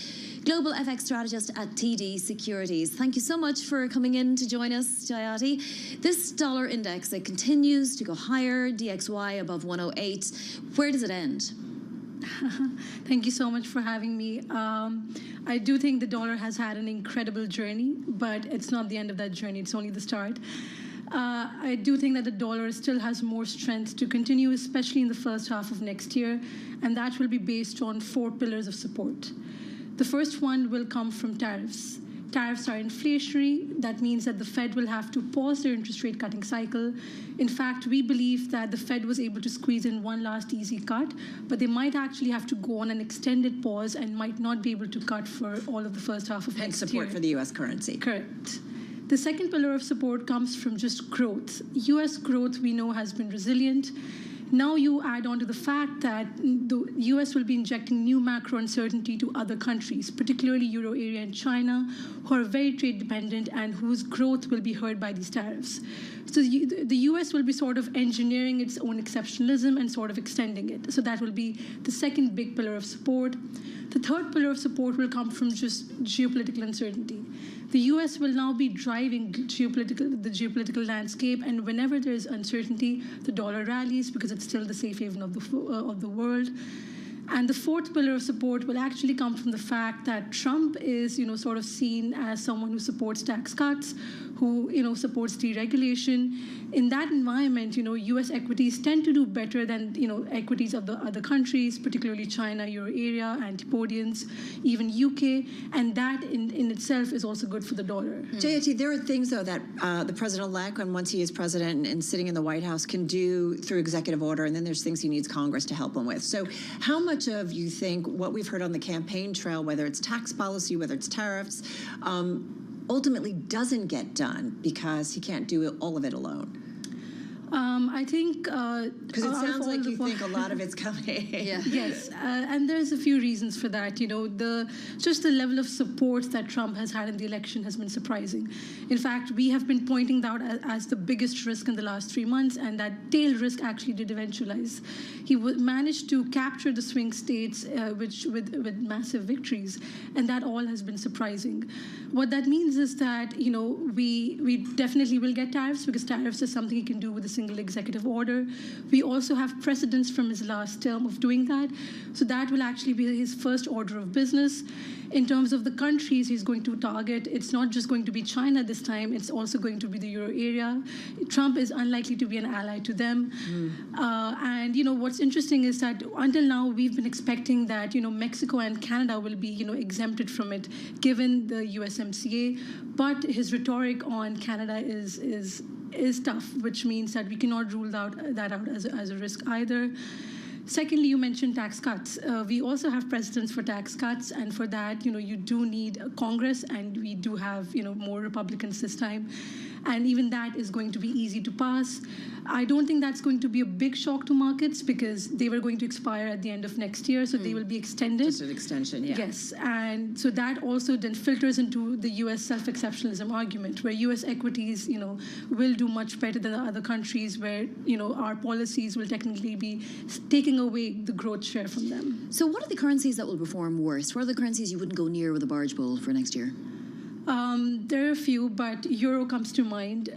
Global FX Strategist at TD Securities. Thank you so much for coming in to join us, Jayati. This dollar index, it continues to go higher, DXY above 108. Where does it end? Thank you so much for having me. I do think the dollar has had an incredible journey, but it's not the end of that journey. It's only the start. I do think that the dollar still has more strength to continue, especially in the first half of next year, and that will be based on 4 pillars of support. The first one will come from tariffs. Tariffs are inflationary. That means that the Fed will have to pause their interest rate cutting cycle. In fact, we believe that the Fed was able to squeeze in one last easy cut, but they might actually have to go on an extended pause and might not be able to cut for all of the first half of next year. And support for the U.S. currency. Correct. The second pillar of support comes from just growth. U.S. growth, we know, has been resilient. Now you add on to the fact that the U.S. will be injecting new macro uncertainty to other countries, particularly Euro area and China, who are very trade dependent and whose growth will be hurt by these tariffs. So the U.S. will be sort of engineering its own exceptionalism and sort of extending it. So that will be the second big pillar of support. The third pillar of support will come from just geopolitical uncertainty. The U.S. will now be driving the geopolitical landscape, and whenever there is uncertainty, the dollar rallies because it's still the safe haven of the world. And the fourth pillar of support will actually come from the fact that Trump is, sort of seen as someone who supports tax cuts, who, supports deregulation. In that environment, U.S. equities tend to do better than, equities of the other countries, particularly China, Euro area, Antipodians, even UK, and that in itself is also good for the dollar. JT, there are things, though, that the president-elect, and once he is president and sitting in the White House, can do through executive order, and then there's things he needs Congress to help him with. So how much of you think what we've heard on the campaign trail, whether it's tax policy, whether it's tariffs, ultimately doesn't get done because he can't do all of it alone? I think because it sounds like you think a lot of it's coming. Yes, and there's a few reasons for that. Just the level of support that Trump has had in the election has been surprising. In fact, we have been pointing that out as the biggest risk in the last 3 months, and that tail risk actually did eventualize. He managed to capture the swing states, with massive victories, and that all has been surprising. What that means is that we definitely will get tariffs, because tariffs is something he can do with a single executive order. We also have precedents from his last term of doing that. So that will actually be his first order of business. In terms of the countries he's going to target, it's not just going to be China this time, it's also going to be the Euro area. Trump is unlikely to be an ally to them. And what's interesting is that until now we've been expecting that Mexico and Canada will be exempted from it given the USMCA, but his rhetoric on Canada is tough, which means that we cannot rule that out as a risk either. Secondly, you mentioned tax cuts. We also have precedents for tax cuts, and for that, you do need Congress, and we do have, more Republicans this time. And even that is going to be easy to pass. I don't think that's going to be a big shock to markets because they were going to expire at the end of next year, so they will be extended. Just an extension, yeah. Yes, and so that also then filters into the U.S. self-exceptionalism argument, where U.S. equities, will do much better than the other countries where, our policies will technically be taking away the growth share from them. So what are the currencies that will perform worse? What are the currencies you wouldn't go near with a barge pole for next year? There are a few, but euro comes to mind.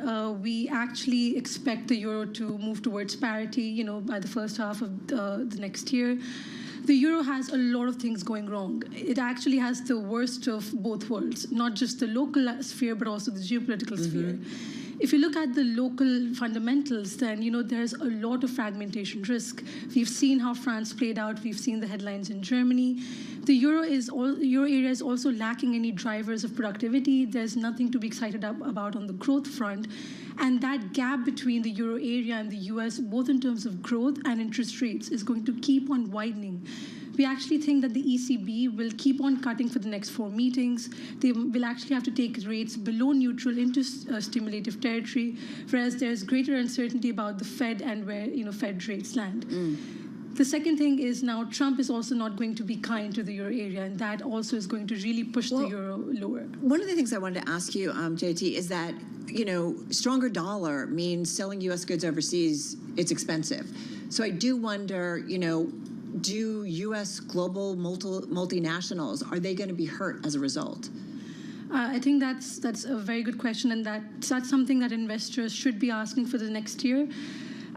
We actually expect the euro to move towards parity, by the first half of the next year. The euro has a lot of things going wrong. It actually has the worst of both worlds, not just the local sphere, but also the geopolitical sphere. If you look at the local fundamentals, then there's a lot of fragmentation risk. We've seen how France played out. We've seen the headlines in Germany. The euro area is also lacking any drivers of productivity. There's nothing to be excited about on the growth front. And that gap between the euro area and the US, both in terms of growth and interest rates, is going to keep on widening. We actually think that the ECB will keep on cutting for the next 4 meetings. They will actually have to take rates below neutral into stimulative territory, whereas there's greater uncertainty about the Fed and where Fed rates land. The second thing is now Trump is also not going to be kind to the euro area, and that also is going to really push the euro lower. One of the things I wanted to ask you, JT, is that, stronger dollar means selling U.S. goods overseas, it's expensive. So I do wonder, do U.S. global multinationals, are they going to be hurt as a result? I think that's a very good question, and that's something that investors should be asking for the next year.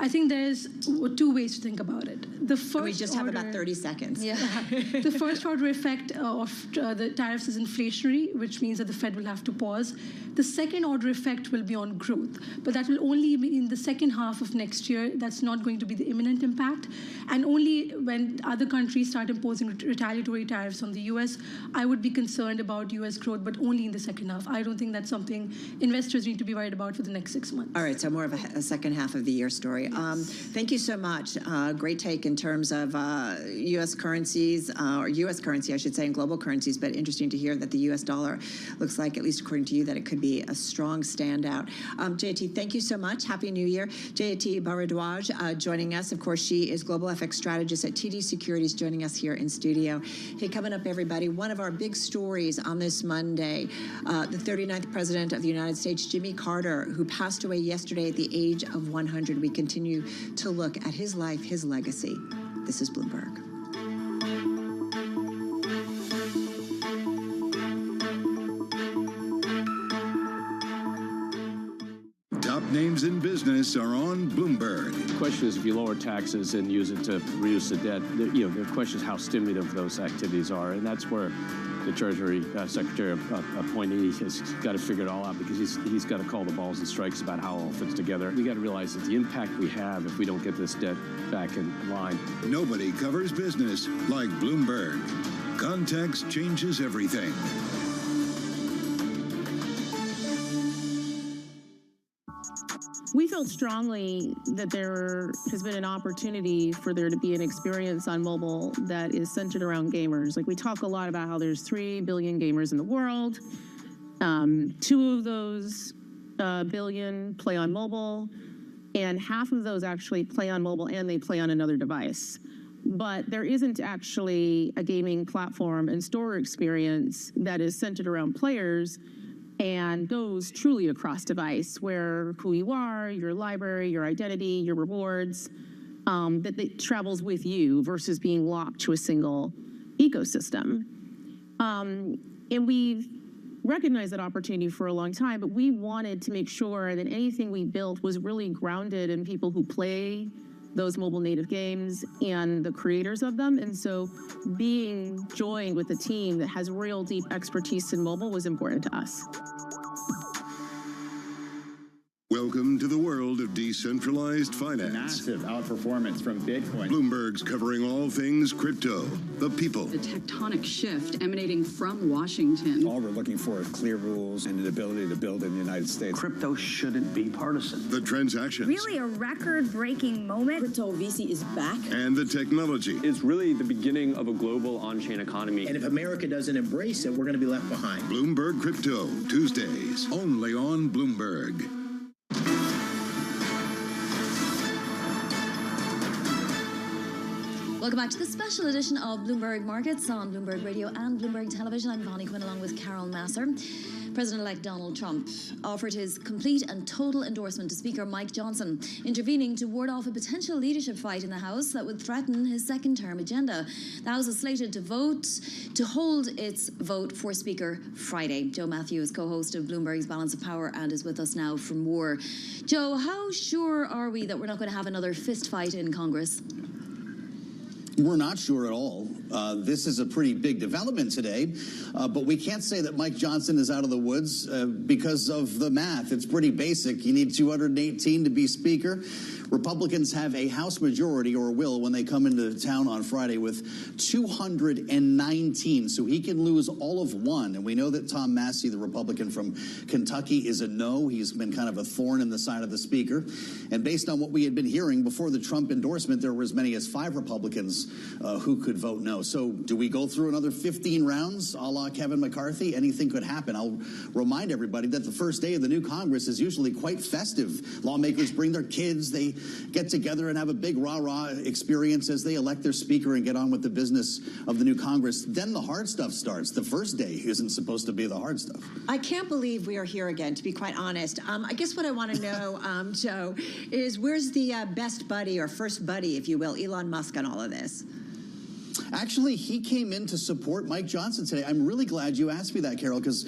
I think there's 2 ways to think about it. The first we just have about 30 seconds. Yeah. The first order effect of the tariffs is inflationary, which means that the Fed will have to pause. The second order effect will be on growth, but that will only be in the second half of next year. That's not going to be the imminent impact. And only when other countries start imposing retaliatory tariffs on the U.S., I would be concerned about U.S. growth, but only in the second half. I don't think that's something investors need to be worried about for the next 6 months. All right, so more of a second half of the year story. Yes. Thank you so much. Great take in terms of U.S. currencies, or U.S. currency, I should say, and global currencies, but interesting to hear that the U.S. dollar looks like, at least according to you, that it could be a strong standout. JT, thank you so much. Happy New Year. JT Bharadwaj joining us. Of course, she is Global FX Strategist at TD Securities, joining us here in studio. Hey, coming up, everybody, one of our big stories on this Monday, the 39th President of the United States, Jimmy Carter, who passed away yesterday at the age of 100. We continue to look at his life, his legacy. This is Bloomberg. Top names in business are on Bloomberg. The question is, if you lower taxes and use it to reduce the debt, the question is how stimulative those activities are, and that's where the Treasury Secretary appointee has got to figure it all out, because he's got to call the balls and strikes about how it all fits together. We got to realize that the impact we have if we don't get this debt back in line. Nobody covers business like Bloomberg. Context changes everything. We felt strongly that there has been an opportunity for there to be an experience on mobile that is centered around gamers. Like, we talk a lot about how there's 3 billion gamers in the world. 2 of those billion play on mobile, and half of those actually play on mobile and they play on another device. But there isn't actually a gaming platform and store experience that is centered around players and goes truly across device, where who you are, your library, your identity, your rewards, that travels with you versus being locked to a single ecosystem. And we've recognized that opportunity for a long time, but we wanted to make sure that anything we built was really grounded in people who play those mobile native games and the creators of them. And so being joined with a team that has real deep expertise in mobile was important to us. Welcome to the world of decentralized finance. Massive outperformance from Bitcoin. Bloomberg's covering all things crypto, the people. The tectonic shift emanating from Washington. All we're looking for is clear rules and an ability to build in the United States. Crypto shouldn't be partisan. The transactions. Really a record-breaking moment. Crypto VC is back. And the technology. It's really the beginning of a global on-chain economy. And if America doesn't embrace it, we're going to be left behind. Bloomberg Crypto, Tuesdays, only on Bloomberg. Welcome back to the special edition of Bloomberg Markets on Bloomberg Radio and Bloomberg Television. I'm Bonnie Quinn along with Carol Masser. President-elect Donald Trump offered his complete and total endorsement to Speaker Mike Johnson, intervening to ward off a potential leadership fight in the House that would threaten his second-term agenda. The House is slated to hold its vote for Speaker Friday. Joe Matthew is co-host of Bloomberg's Balance of Power and is with us now for more. Joe, how sure are we that we're not going to have another fist fight in Congress? We're not sure at all. This is a pretty big development today, but we can't say that Mike Johnson is out of the woods because of the math. It's pretty basic. You need 218 to be Speaker. Republicans have a House majority, or will, when they come into town on Friday, with 219. So he can lose all of one. And we know that Tom Massey, the Republican from Kentucky, is a no. He's been kind of a thorn in the side of the Speaker. And based on what we had been hearing before the Trump endorsement, there were as many as 5 Republicans who could vote no. So do we go through another 15 rounds a la Kevin McCarthy? Anything could happen. I'll remind everybody that the first day of the new Congress is usually quite festive. Lawmakers bring their kids. They get together and have a big rah-rah experience as they elect their Speaker and get on with the business of the new Congress. Then the hard stuff starts. The first day isn't supposed to be the hard stuff. I can't believe we are here again, to be quite honest. I guess what I want to know, Joe, is where's the best buddy or first buddy, if you will, Elon Musk on all of this? Actually, he came in to support Mike Johnson today. I'm really glad you asked me that, Carol, because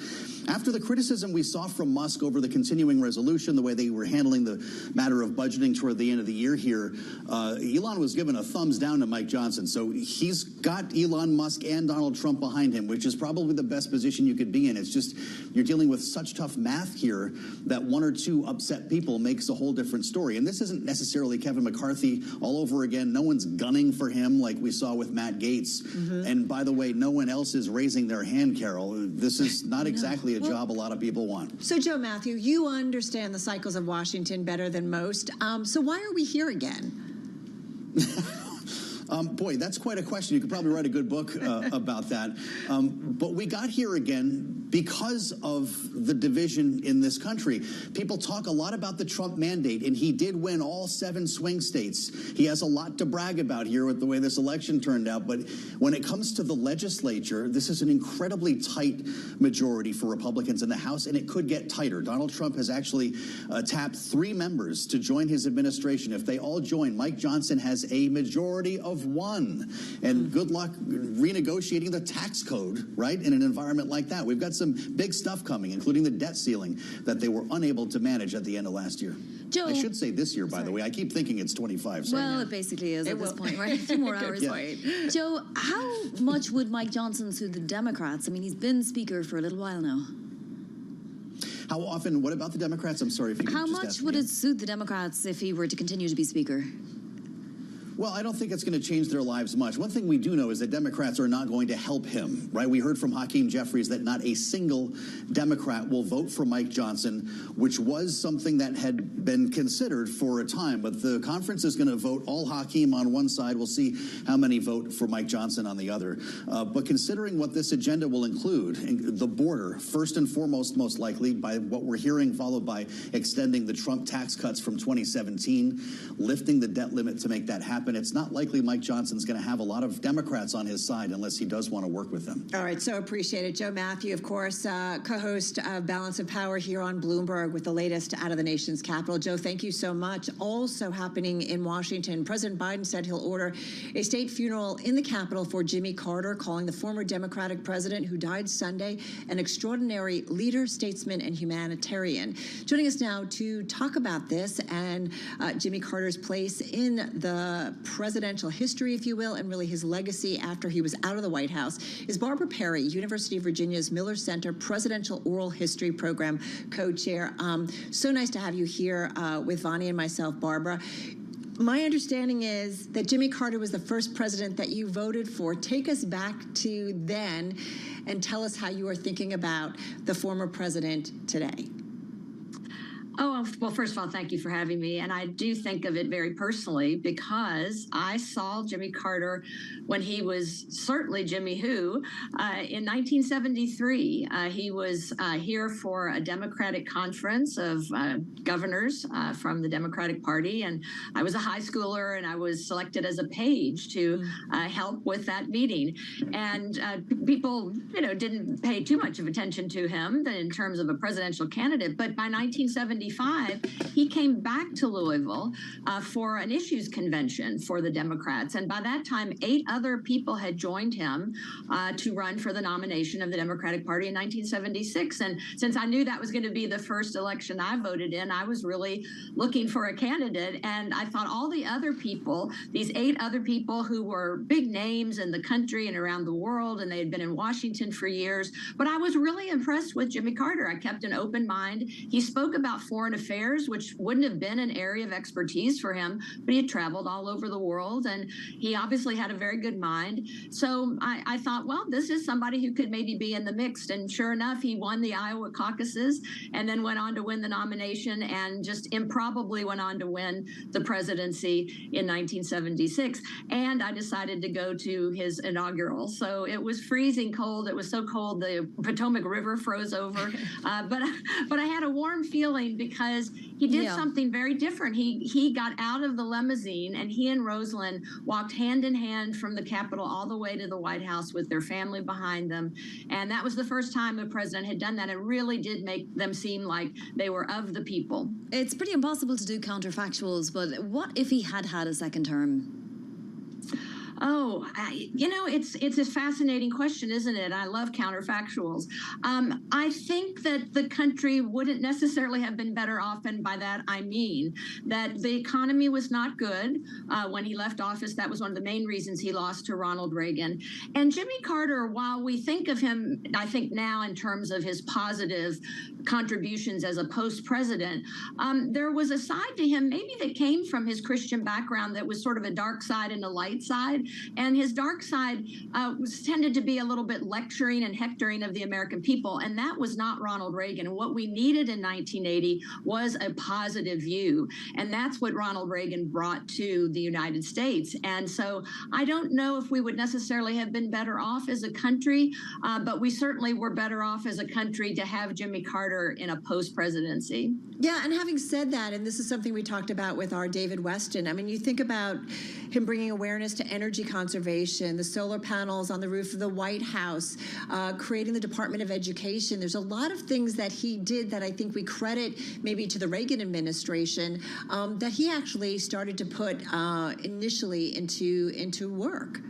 after the criticism we saw from Musk over the continuing resolution, the way they were handling the matter of budgeting toward the end of the year here, Elon was given a thumbs down to Mike Johnson. So he's got Elon Musk and Donald Trump behind him, which is probably the best position you could be in. It's just you're dealing with such tough math here that 1 or 2 upset people makes a whole different story. And this isn't necessarily Kevin McCarthy all over again. No one's gunning for him like we saw with Matt Gaetz. And by the way, no one else is raising their hand, Carol. This is not exactly a job a lot of people want. So, Joe Matthew, you understand the cycles of Washington better than most. So why are we here again? Boy, that's quite a question. You could probably write a good book about that. But we got here again because of the division in this country. People talk a lot about the Trump mandate, and he did win all 7 swing states. He has a lot to brag about here with the way this election turned out. But when it comes to the legislature, this is an incredibly tight majority for Republicans in the House, and it could get tighter. Donald Trump has actually tapped 3 members to join his administration. If they all join, Mike Johnson has a majority of 1. And good luck renegotiating the tax code, right, in an environment like that. We've got some big stuff coming, including the debt ceiling that they were unable to manage at the end of last year. Joe, I should say this year, by the way. I keep thinking it's 25. So well, it basically is at this point, right? A few more hours. Joe, how much would Mike Johnson suit the Democrats? I mean, he's been Speaker for a little while now. How often? What about the Democrats? I'm sorry if you could How just much ask would again. it suit the Democrats if he were to continue to be Speaker? Well, I don't think it's going to change their lives much. One thing we do know is that Democrats are not going to help him, right? We heard from Hakeem Jeffries that not a single Democrat will vote for Mike Johnson, which was something that had been considered for a time. But the conference is going to vote all Hakeem on one side. We'll see how many vote for Mike Johnson on the other. But considering what this agenda will include, the border, first and foremost, most likely, by what we're hearing, followed by extending the Trump tax cuts from 2017, lifting the debt limit to make that happen. It's not likely Mike Johnson's going to have a lot of Democrats on his side unless he does want to work with them. All right, so appreciate it. Joe Matthew, of course, co-host of Balance of Power here on Bloomberg with the latest out of the nation's capital. Joe, thank you so much. Also happening in Washington, President Biden said he'll order a state funeral in the Capitol for Jimmy Carter, calling the former Democratic president who died Sunday an extraordinary leader, statesman, and humanitarian. Joining us now to talk about this and Jimmy Carter's place in the presidential history, if you will, and really his legacy after he was out of the White House is Barbara Perry, University of Virginia's Miller Center Presidential Oral History Program co-chair. So nice to have you here with Vani and myself, Barbara. My understanding is that Jimmy Carter was the first president that you voted for. Take us back to then and tell us how you are thinking about the former president today. Oh, well, first of all, thank you for having me. And I do think of it very personally because I saw Jimmy Carter when he was certainly Jimmy Who in 1973. He was here for a Democratic conference of governors from the Democratic Party. And I was a high schooler and I was selected as a page to help with that meeting. And people, didn't pay too much of attention to him in terms of a presidential candidate. But by 1975, he came back to Louisville for an issues convention for the Democrats. And by that time, 8 other people had joined him to run for the nomination of the Democratic Party in 1976. And since I knew that was going to be the first election I voted in, I was really looking for a candidate. And I thought all the other people, these 8 other people who were big names in the country and around the world, and they had been in Washington for years. But I was really impressed with Jimmy Carter. I kept an open mind. He spoke about foreign affairs, which wouldn't have been an area of expertise for him, but he had traveled all over the world, and he obviously had a very good mind. So I thought, well, this is somebody who could maybe be in the mix. And sure enough, he won the Iowa caucuses and then went on to win the nomination and just improbably went on to win the presidency in 1976. And I decided to go to his inaugural. So it was freezing cold. It was so cold the Potomac River froze over. But I had a warm feeling because he did something very different. He got out of the limousine and he and Rosalind walked hand in hand from the Capitol all the way to the White House with their family behind them. And that was the first time a president had done that. It really did make them seem like they were of the people. It's pretty impossible to do counterfactuals, but what if he had had a second term? Oh, it's a fascinating question, isn't it? I love counterfactuals. I think that the country wouldn't necessarily have been better off, and by that I mean that the economy was not good when he left office. That was one of the main reasons he lost to Ronald Reagan. And Jimmy Carter, while we think of him, I think now in terms of his positive contributions as a post-president, there was a side to him maybe that came from his Christian background that was sort of a dark side and a light side. And his dark side tended to be a little bit lecturing and hectoring of the American people. And that was not Ronald Reagan. And what we needed in 1980 was a positive view. And that's what Ronald Reagan brought to the United States. And so I don't know if we would necessarily have been better off as a country, but we certainly were better off as a country to have Jimmy Carter in a post-presidency. Yeah, and having said that, and this is something we talked about with our David Weston, I mean, you think about him bringing awareness to energy conservation, the solar panels on the roof of the White House, creating the Department of Education. There's a lot of things that he did that I think we credit maybe to the Reagan administration that he actually started to put initially into work.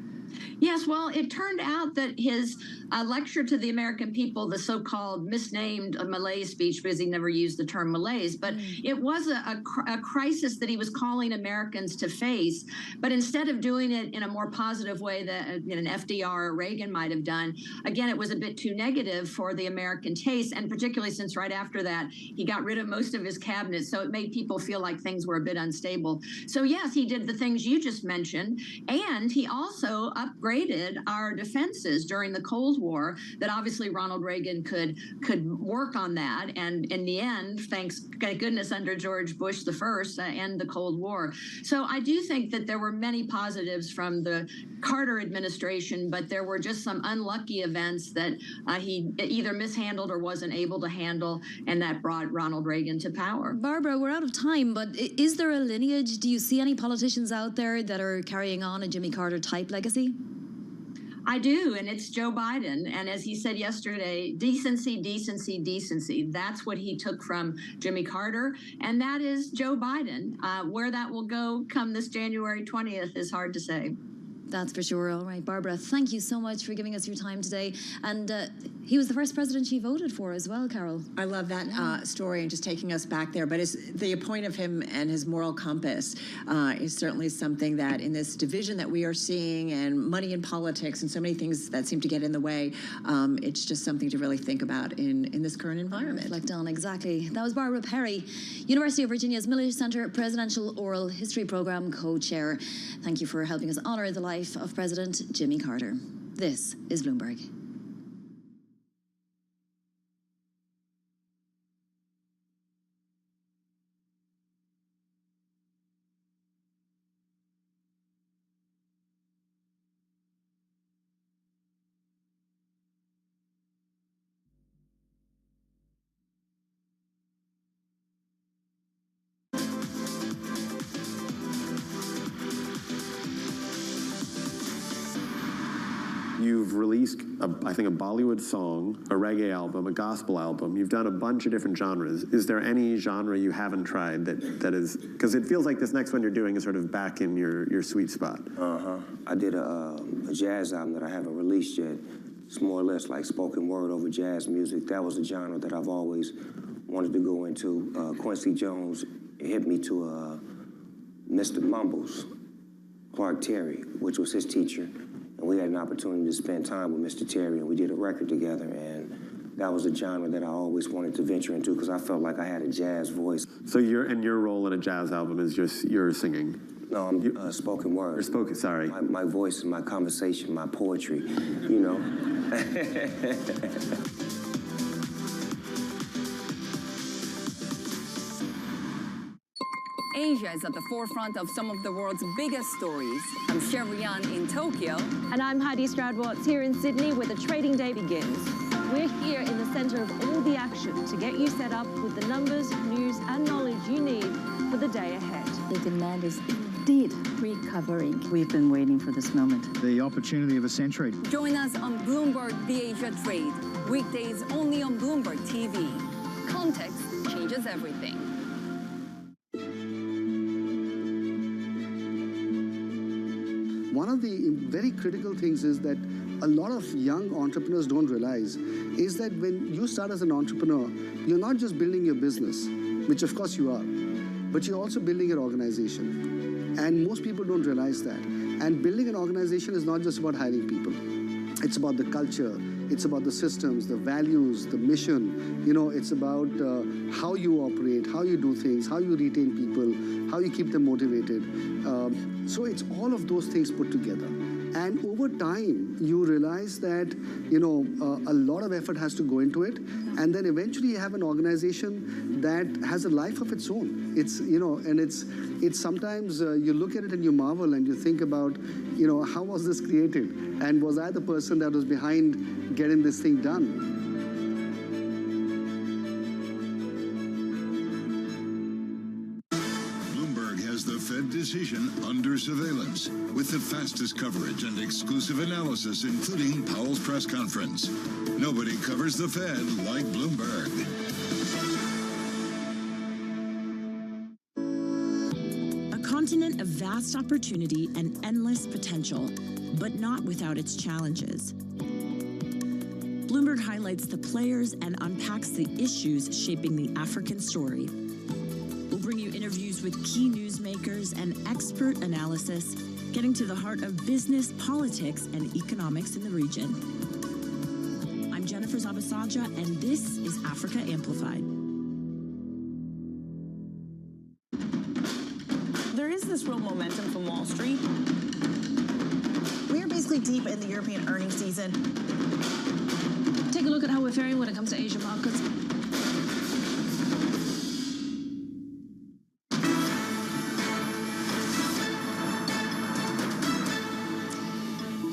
Yes, well, it turned out that his lecture to the American people, the so-called misnamed Malay speech, because he never used the term Malays, but it was a crisis that he was calling Americans to face. But instead of doing it in a more positive way that an FDR or Reagan might have done, again, it was a bit too negative for the American taste, and particularly since right after that, he got rid of most of his cabinet, so it made people feel like things were a bit unstable. So yes, he did the things you just mentioned, and he also upgraded our defenses during the Cold War, that obviously Ronald Reagan could work on that, and in the end, thank goodness, under George Bush the first, end the Cold War. So I do think that there were many positives from the Carter administration, but there were just some unlucky events that he either mishandled or wasn't able to handle, and that brought Ronald Reagan to power. Barbara, we're out of time, but is there a lineage? Do you see any politicians out there that are carrying on a Jimmy Carter type legacy? I do, and it's Joe Biden. And as he said yesterday, decency, decency, decency. That's what he took from Jimmy Carter, and that is Joe Biden. Where that will go come this January 20th is hard to say. That's for sure. All right, Barbara, thank you so much for giving us your time today. And he was the first president she voted for as well, Carol. I love that story and just taking us back there. But the point of him and his moral compass is certainly something that in this division that we are seeing, and money in politics and so many things that seem to get in the way, it's just something to really think about in this current environment. Reflect on, exactly. That was Barbara Perry, University of Virginia's Miller Center Presidential Oral History Program co-chair. Thank you for helping us honor the life of President Jimmy Carter. This is Bloomberg. You've released, I think, a Bollywood song, a reggae album, a gospel album. You've done a bunch of different genres. Is there any genre you haven't tried that is, because it feels like this next one you're doing is sort of back in your sweet spot. I did a jazz album that I haven't released yet. It's more or less like spoken word over jazz music. That was a genre that I've always wanted to go into. Quincy Jones hit me to Mr. Mumbles, Clark Terry, which was his teacher. And we had an opportunity to spend time with Mr. Terry, and we did a record together, and that was a genre that I always wanted to venture into because I felt like I had a jazz voice. So your role in a jazz album is just your singing? No, I'm spoken word. Or spoken, sorry. My voice and my conversation, my poetry, you know. Asia is at the forefront of some of the world's biggest stories. I'm Chevrian in Tokyo. And I'm Heidi Stroud-Watts here in Sydney, where the trading day begins. We're here in the center of all the action to get you set up with the numbers, news, and knowledge you need for the day ahead. The demand is indeed recovering. We've been waiting for this moment. The opportunity of a century. Join us on Bloomberg The Asia Trade. Weekdays only on Bloomberg TV. Context changes everything. One of the very critical things is that a lot of young entrepreneurs don't realize is that when you start as an entrepreneur, you're not just building your business, which of course you are, but you're also building your organization. And most people don't realize that. And building an organization is not just about hiring people. It's about the culture. It's about the systems, the values, the mission. You know, it's about how you operate, how you do things, how you retain people, how you keep them motivated. So it's all of those things put together. And over time, you realize that, you know, a lot of effort has to go into it. And then eventually you have an organization that has a life of its own. It's, you know, and it's sometimes you look at it and you marvel and you think about, you know, how was this created? And was I the person that was behind getting this thing done? Decision under surveillance, with the fastest coverage and exclusive analysis, including Powell's press conference. Nobody covers the Fed like Bloomberg. A continent present a vast opportunity and endless potential, but not without its challenges. Bloomberg highlights the players and unpacks the issues shaping the African story. We'll bring you interviews with key newsmakers and expert analysis, getting to the heart of business, politics, and economics in the region. I'm Jennifer Zabasaja, and this is Africa Amplified. There is this real momentum from Wall Street. We are basically deep in the European earnings season. Take a look at how we're faring when it comes to Asian markets.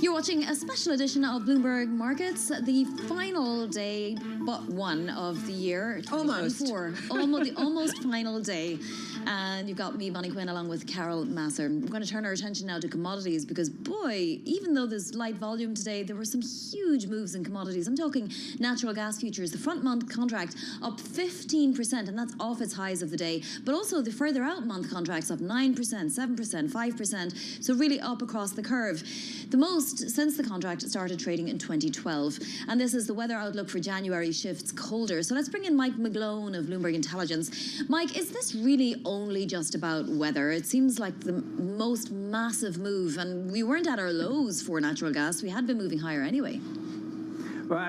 You're watching a special edition of Bloomberg Markets, the final day but one of the year. Almost. Almost final day. And you've got me, Bonnie Quinn, along with Carol Masser. We're going to turn our attention now to commodities because, boy, even though there's light volume today, there were some huge moves in commodities. I'm talking natural gas futures. The front month contract up 15%, and that's off its highs of the day. But also the further out month contracts up 9%, 7%, 5%. So really up across the curve. The most since the contract started trading in 2012. And this is the weather outlook for January shifts colder. So let's bring in Mike McGlone of Bloomberg Intelligence. Mike, is this really only just about weather? It seems like the most massive move, and we weren't at our lows for natural gas. We had been moving higher anyway. Well,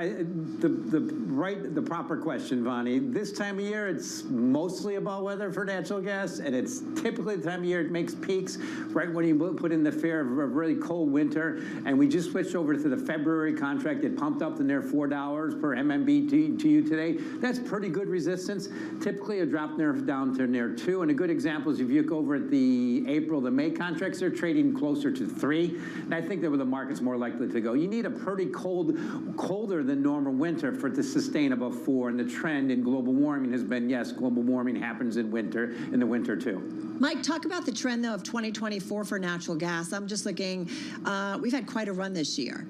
the proper question, Vonnie. This time of year, it's mostly about weather for natural gas, and it's typically the time of year it makes peaks right when you put in the fear of a really cold winter. And we just switched over to the February contract. It pumped up to near $4 per MMBTU today. That's pretty good resistance. Typically, a drop down to near 2. And a good example is if you look over at the April, the May contracts, they're trading closer to 3. And I think that where the market's more likely to go. You need a pretty colder than normal winter for it to sustain above 4, and the trend in global warming has been, yes, global warming happens in the winter too. Mike, talk about the trend, though, of 2024 for natural gas. I'm just looking, we've had quite a run this year.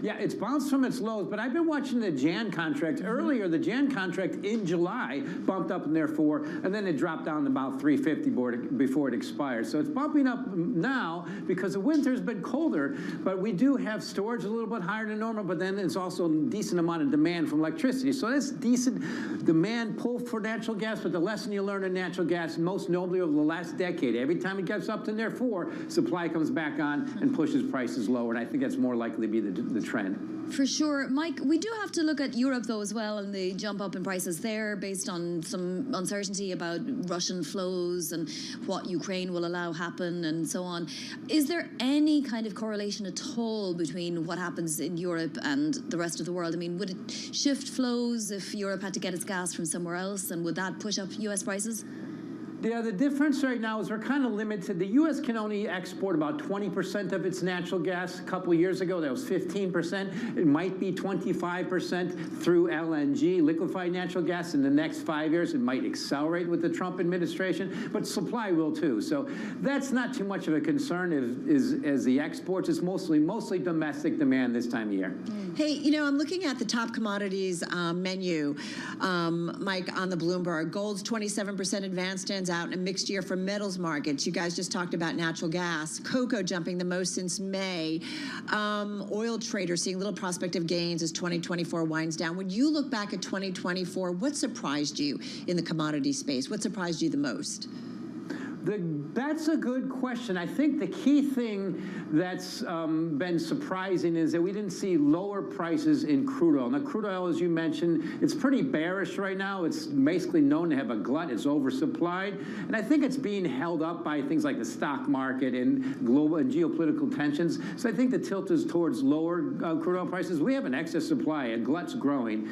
Yeah, it's bounced from its lows, but I've been watching the Jan contract. Earlier, the Jan contract in July bumped up in there 4, and then it dropped down to about 350 before it expired. So it's bumping up now because the winter's been colder, but we do have storage a little bit higher than normal, but then it's also a decent amount of demand from electricity. So that's decent demand pull for natural gas, but the lesson you learn in natural gas, most notably over the last decade, every time it gets up to near 4, supply comes back on and pushes prices lower, and I think that's more likely to be the trend. For sure. Mike, we do have to look at Europe, though, as well, and the jump up in prices there based on some uncertainty about Russian flows and what Ukraine will allow happen and so on. Is there any kind of correlation at all between what happens in Europe and the rest of the world? I mean, would it shift flows if Europe had to get its gas from somewhere else, and would that push up U.S. prices? Yeah, the difference right now is we're kind of limited. The U.S. can only export about 20% of its natural gas. A couple of years ago, that was 15%. It might be 25% through LNG, liquefied natural gas. In the next 5 years, it might accelerate with the Trump administration, but supply will too. So that's not too much of a concern as the exports. It's mostly domestic demand this time of year. Hey, you know, I'm looking at the top commodities menu, Mike, on the Bloomberg. Gold's 27% advanced, stands out in a mixed year for metals markets. You guys just talked about natural gas. Cocoa jumping the most since May. Oil traders seeing little prospect of gains as 2024 winds down. When you look back at 2024, what surprised you in the commodity space? What surprised you the most? That's a good question. I think the key thing that's been surprising is that we didn't see lower prices in crude oil. Now, crude oil, as you mentioned, it's pretty bearish right now. It's basically known to have a glut. It's oversupplied. And I think it's being held up by things like the stock market and global and geopolitical tensions. So I think the tilt is towards lower crude oil prices. We have an excess supply. A glut's growing.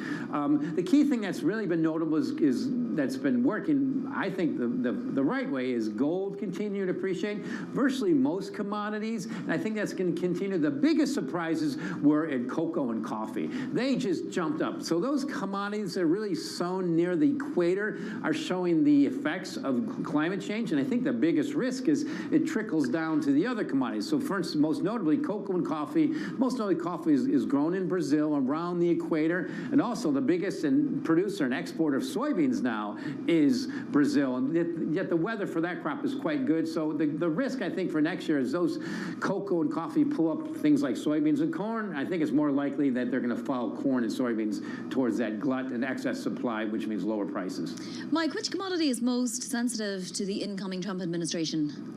The key thing that's really been notable is that's been working, I think, the right way is gold continue to appreciate, virtually most commodities, and I think that's going to continue. The biggest surprises were in cocoa and coffee. They just jumped up. So those commodities that are really sown near the equator are showing the effects of climate change, and I think the biggest risk is it trickles down to the other commodities. So for instance, most notably cocoa and coffee, most notably coffee is grown in Brazil around the equator, and also the biggest producer and exporter of soybeans now now is Brazil. And yet the weather for that crop is quite good. So the risk, I think, for next year is those cocoa and coffee pull up things like soybeans and corn. I think it's more likely that they're going to follow corn and soybeans towards that glut and excess supply, which means lower prices. Mike, which commodity is most sensitive to the incoming Trump administration?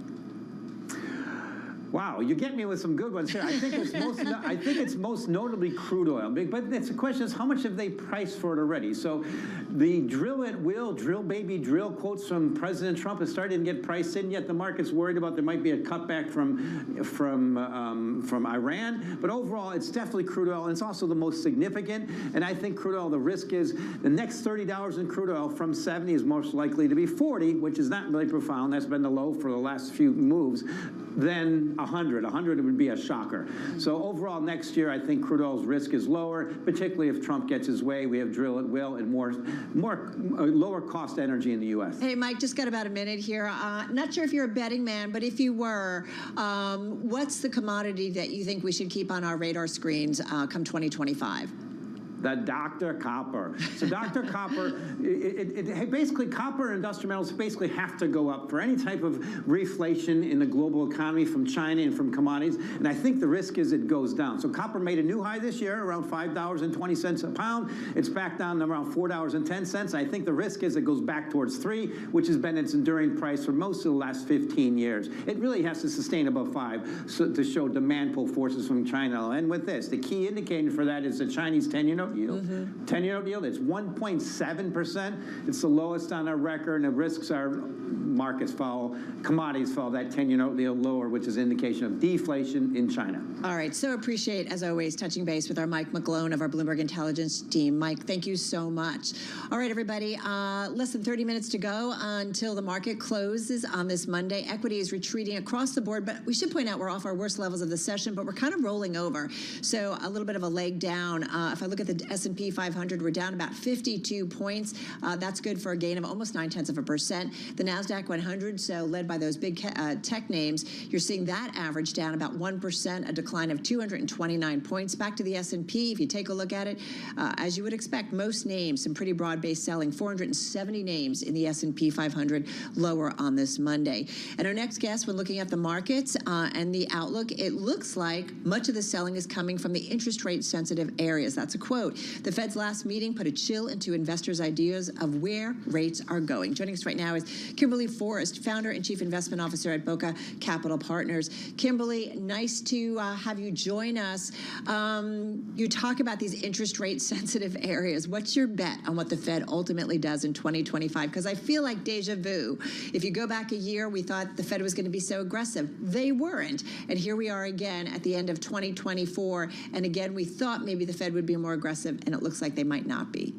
Wow, you get me with some good ones here. I think it's most notably crude oil. But the question is, how much have they priced for it already? So the drill it will, drill baby drill quotes from President Trump is starting to get priced in, yet the market's worried about there might be a cutback from Iran. But overall, it's definitely crude oil, and it's also the most significant. And I think crude oil, the risk is the next $30 in crude oil from 70 is most likely to be 40, which is not really profound. That's been the low for the last few moves. Then 100 would be a shocker. So overall next year, I think crude oil's risk is lower, particularly if Trump gets his way. We have drill at will and more lower cost energy in the U.S. Hey, Mike, just got about a minute here. Not sure if you're a betting man, but if you were, what's the commodity that you think we should keep on our radar screens come 2025? The Dr. Copper. So Dr. Copper, basically copper and industrial metals basically have to go up for any type of reflation in the global economy from China and from commodities. And I think the risk is it goes down. So copper made a new high this year, around $5.20 a pound. It's back down to around $4.10. I think the risk is it goes back towards $3, which has been its enduring price for most of the last 15 years. It really has to sustain above $5 to show demand pull forces from China. And with this, the key indicator for that is the Chinese 10-year note yield. 10-year note yield, it's 1.7%. It's the lowest on our record, and the risks are markets follow, commodities follow that 10-year note yield lower, which is an indication of deflation in China. All right, so appreciate, as always, touching base with our Mike McGlone of our Bloomberg Intelligence team. Mike, thank you so much. All right, everybody, less than 30 minutes to go until the market closes on this Monday. Equity is retreating across the board, but we should point out we're off our worst levels of the session, but we're kind of rolling over. So a little bit of a leg down. If I look at the S&P 500, we're down about 52 points. That's good for a gain of almost 0.9%. The NASDAQ 100, so led by those big tech names, you're seeing that average down about 1%, a decline of 229 points. Back to the S&P, if you take a look at it, as you would expect, most names, some pretty broad-based selling, 470 names in the S&P 500 lower on this Monday. And our next guest, when looking at the markets and the outlook, it looks like much of the selling is coming from the interest rate sensitive areas. That's a quote. The Fed's last meeting put a chill into investors' ideas of where rates are going. Joining us right now is Kimberly Forrest, founder and chief investment officer at Boca Capital Partners. Kimberly, nice to have you join us. You talk about these interest rate sensitive areas. What's your bet on what the Fed ultimately does in 2025? Because I feel like deja vu. If you go back a year, we thought the Fed was going to be so aggressive. They weren't. And here we are again at the end of 2024. And again, we thought maybe the Fed would be more aggressive, and it looks like they might not be.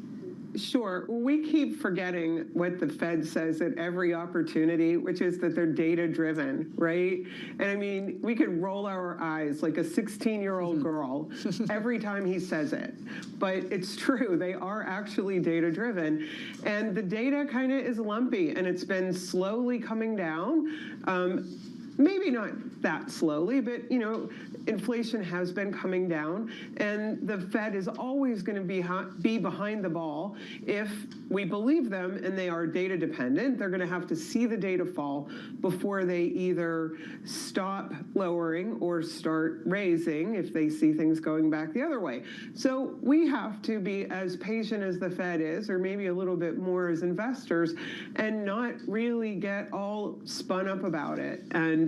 Sure. We keep forgetting what the Fed says at every opportunity, which is that they're data-driven, right? And I mean, we could roll our eyes like a 16-year-old girl every time he says it. But it's true. They are actually data-driven. And the data kind of is lumpy, and it's been slowly coming down. Maybe not that slowly, but, you know, inflation has been coming down, and the Fed is always going to be behind the ball. If we believe them and they are data dependent, they're going to have to see the data fall before they either stop lowering or start raising if they see things going back the other way. So we have to be as patient as the Fed is, or maybe a little bit more as investors, and not really get all spun up about it. And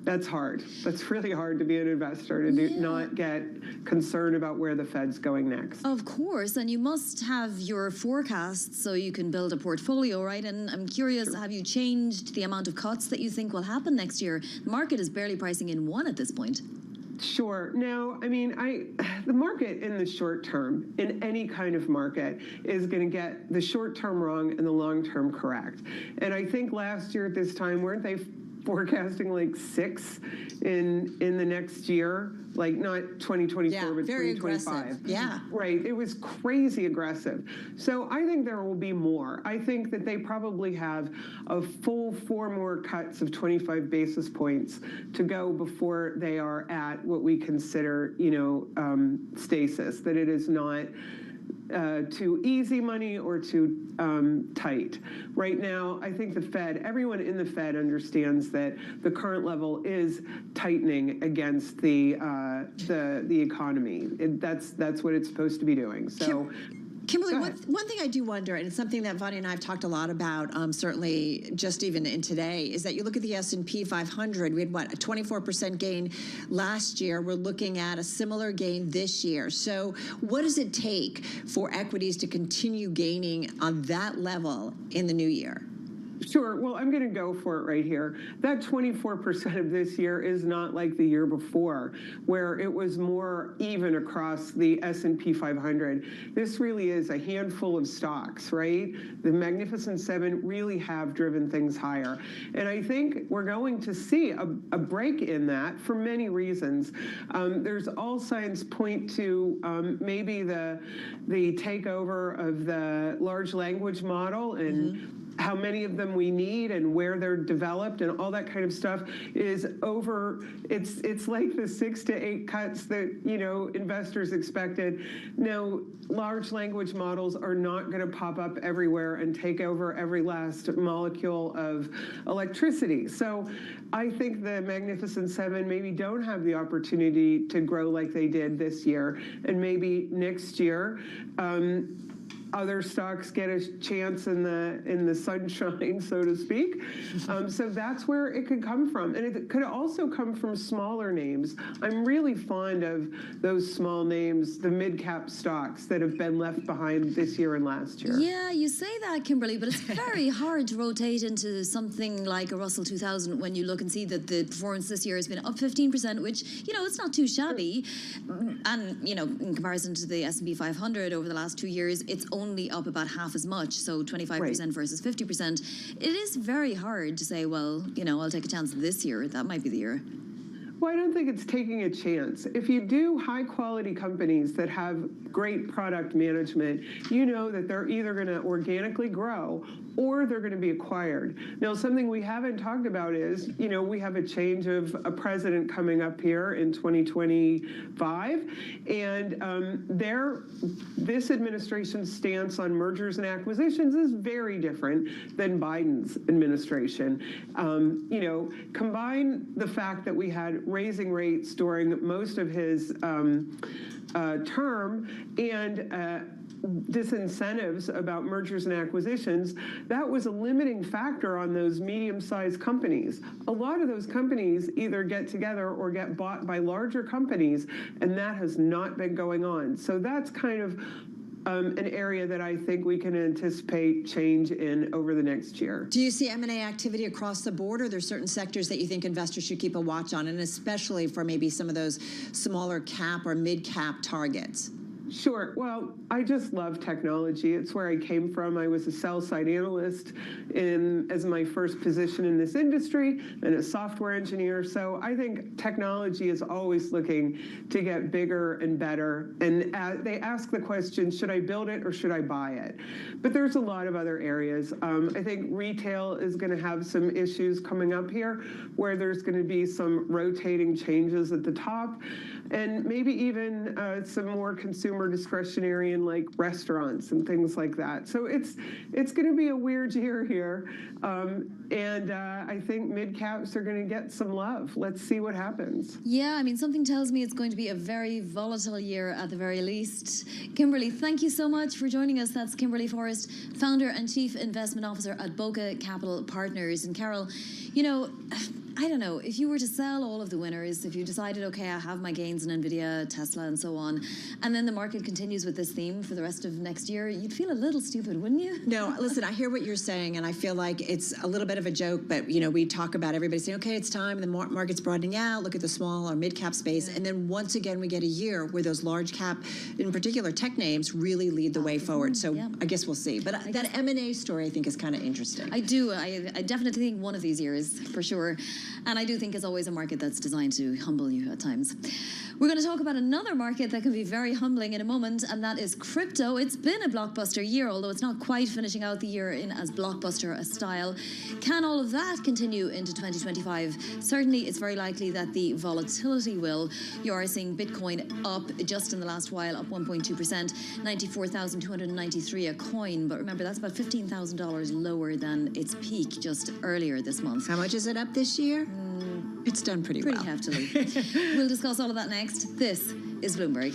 that's hard. That's really hard to be an investor, to not get concerned about where the Fed's going next. Of course, and you must have your forecasts so you can build a portfolio, right? And I'm curious, have you changed the amount of cuts that you think will happen next year? The market is barely pricing in one at this point. Sure. Now, I mean, the market in the short term, in any kind of market, is going to get the short term wrong and the long term correct. And I think last year at this time, weren't they forecasting like 6 in the next year? Like not 2024, but very 2025. Aggressive. Yeah. Right. It was crazy aggressive. So I think there will be more. I think that they probably have a full 4 more cuts of 25 basis points to go before they are at what we consider, you know, stasis, that it is not too easy money or too tight. Right now, I think the Fed, everyone in the Fed understands that the current level is tightening against the economy. That's what it's supposed to be doing. So. Kimberly, one thing I do wonder, and it's something that Vani and I have talked a lot about, certainly just even in today, is that you look at the S&P 500, we had, what, a 24% gain last year. We're looking at a similar gain this year. So what does it take for equities to continue gaining on that level in the new year? Sure. Well, I'm going to go for it right here. That 24% of this year is not like the year before, where it was more even across the S&P 500. This really is a handful of stocks, right? The Magnificent Seven really have driven things higher. And I think we're going to see a break in that for many reasons. There's all signs point to maybe the takeover of the large language model and how many of them we need and where they're developed and all that kind of stuff is over. It's like the 6 to 8 cuts that, you know, investors expected. No, large language models are not going to pop up everywhere and take over every last molecule of electricity. So I think the Magnificent Seven maybe don't have the opportunity to grow like they did this year, and maybe next year other stocks get a chance in the sunshine, so to speak. So that's where it could come from. And it could also come from smaller names. I'm really fond of those small names, the mid-cap stocks that have been left behind this year and last year. Yeah, you say that, Kimberly, but it's very hard to rotate into something like a Russell 2000 when you look and see that the performance this year has been up 15%, which, you know, it's not too shabby. And, you know, in comparison to the S&P 500 over the last 2 years, it's only up about half as much, so 25% versus 50%. It is very hard to say, well, you know, I'll take a chance this year. That might be the year. Well, I don't think it's taking a chance. If you do high-quality companies that have great product management, you know that they're either going to organically grow or they're going to be acquired. Now, something we haven't talked about is, you know, we have a change of a president coming up here in 2025, and this administration's stance on mergers and acquisitions is very different than Biden's administration. You know, combine the fact that we had raising rates during most of his term and disincentives about mergers and acquisitions, that was a limiting factor on those medium-sized companies. A lot of those companies either get together or get bought by larger companies, and that has not been going on. So that's kind of an area that I think we can anticipate change in over the next year. Do you see M&A activity across the board, or are there certain sectors that you think investors should keep a watch on, and especially for maybe some of those smaller cap or mid-cap targets? Sure. Well, I just love technology. It's where I came from. I was a sell-side analyst as my first position in this industry and a software engineer. So I think technology is always looking to get bigger and better. And they ask the question, should I build it or should I buy it? But there's a lot of other areas. I think retail is going to have some issues coming up here where there's going to be some rotating changes at the top, and maybe even some more consumer discretionary in like restaurants and things like that. So it's going to be a weird year here, and I think mid caps are going to get some love. Let's see what happens. Yeah, I mean, something tells me it's going to be a very volatile year at the very least. Kimberly, thank you so much for joining us. That's Kimberly Forrest, founder and chief investment officer at Boca Capital Partners. And Carol, you know, I don't know, if you were to sell all of the winners, if you decided, okay, I have my gains in NVIDIA, Tesla, and so on, and then the market continues with this theme for the rest of next year, you'd feel a little stupid, wouldn't you? No, listen, I hear what you're saying, and I feel like it's a little bit of a joke, but, you know, we talk about everybody saying, okay, it's time, the market's broadening out, look at the small or mid-cap space, and then once again, we get a year where those large cap, in particular tech names, really lead the way forward. So I guess we'll see. But that M&A story, I think, is kind of interesting. I do. I definitely think one of these years, for sure. And I do think it's always a market that's designed to humble you at times. We're going to talk about another market that can be very humbling in a moment, and that is crypto. It's been a blockbuster year, although it's not quite finishing out the year in as blockbuster a style. Can all of that continue into 2025? Certainly, it's very likely that the volatility will. You are seeing Bitcoin up just in the last while, up 1.2%, 94,293 a coin. But remember, that's about $15,000 lower than its peak just earlier this month. How much is it up this year? It's done pretty well. Heftily. We'll discuss all of that next. This is Bloomberg.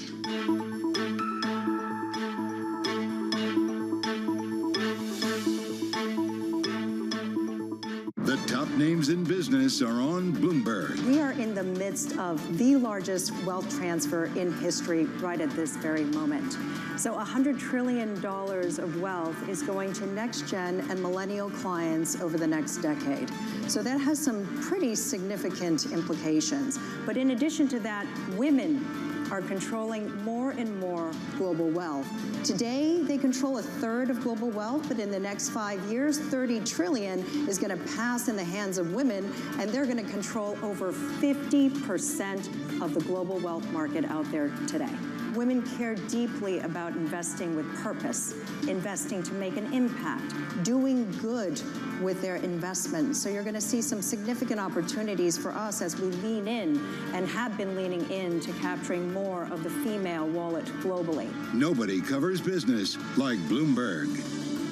The top names in business are on Bloomberg. We are in the midst of the largest wealth transfer in history right at this very moment. So $100 trillion of wealth is going to next-gen and millennial clients over the next decade. So that has some pretty significant implications. But in addition to that, women are controlling more and more global wealth. Today, they control a third of global wealth, but in the next 5 years, $30 trillion is going to pass in the hands of women, and they're going to control over 50% of the global wealth market out there today. Women care deeply about investing with purpose, investing to make an impact, doing good with their investments. So you're going to see some significant opportunities for us as we lean in and have been leaning in to capturing more of the female wallet globally. Nobody covers business like Bloomberg.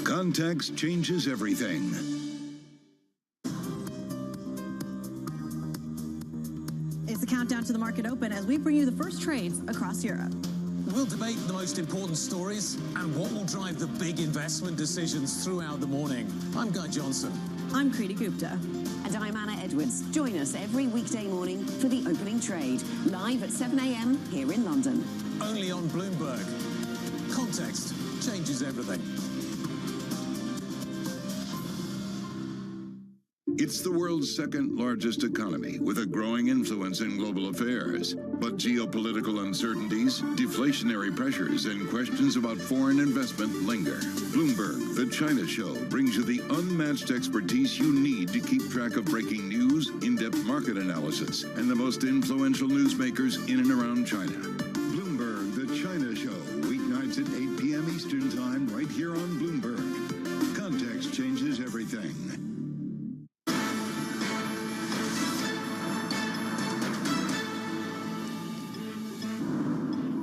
Context changes everything. It's the countdown to the market open as we bring you the first trades across Europe. We'll debate the most important stories and what will drive the big investment decisions throughout the morning. I'm Guy Johnson. I'm Kriti Gupta. And I'm Anna Edwards. Join us every weekday morning for the opening trade, live at 7 a.m. here in London. Only on Bloomberg. Context changes everything. It's the world's second largest economy with a growing influence in global affairs. But geopolitical uncertainties, deflationary pressures, and questions about foreign investment linger. Bloomberg, the China Show, brings you the unmatched expertise you need to keep track of breaking news, in-depth market analysis, and the most influential newsmakers in and around China. Bloomberg, the China Show, weeknights at 8 p.m. Eastern Time, right here on Bloomberg. Context changes everything.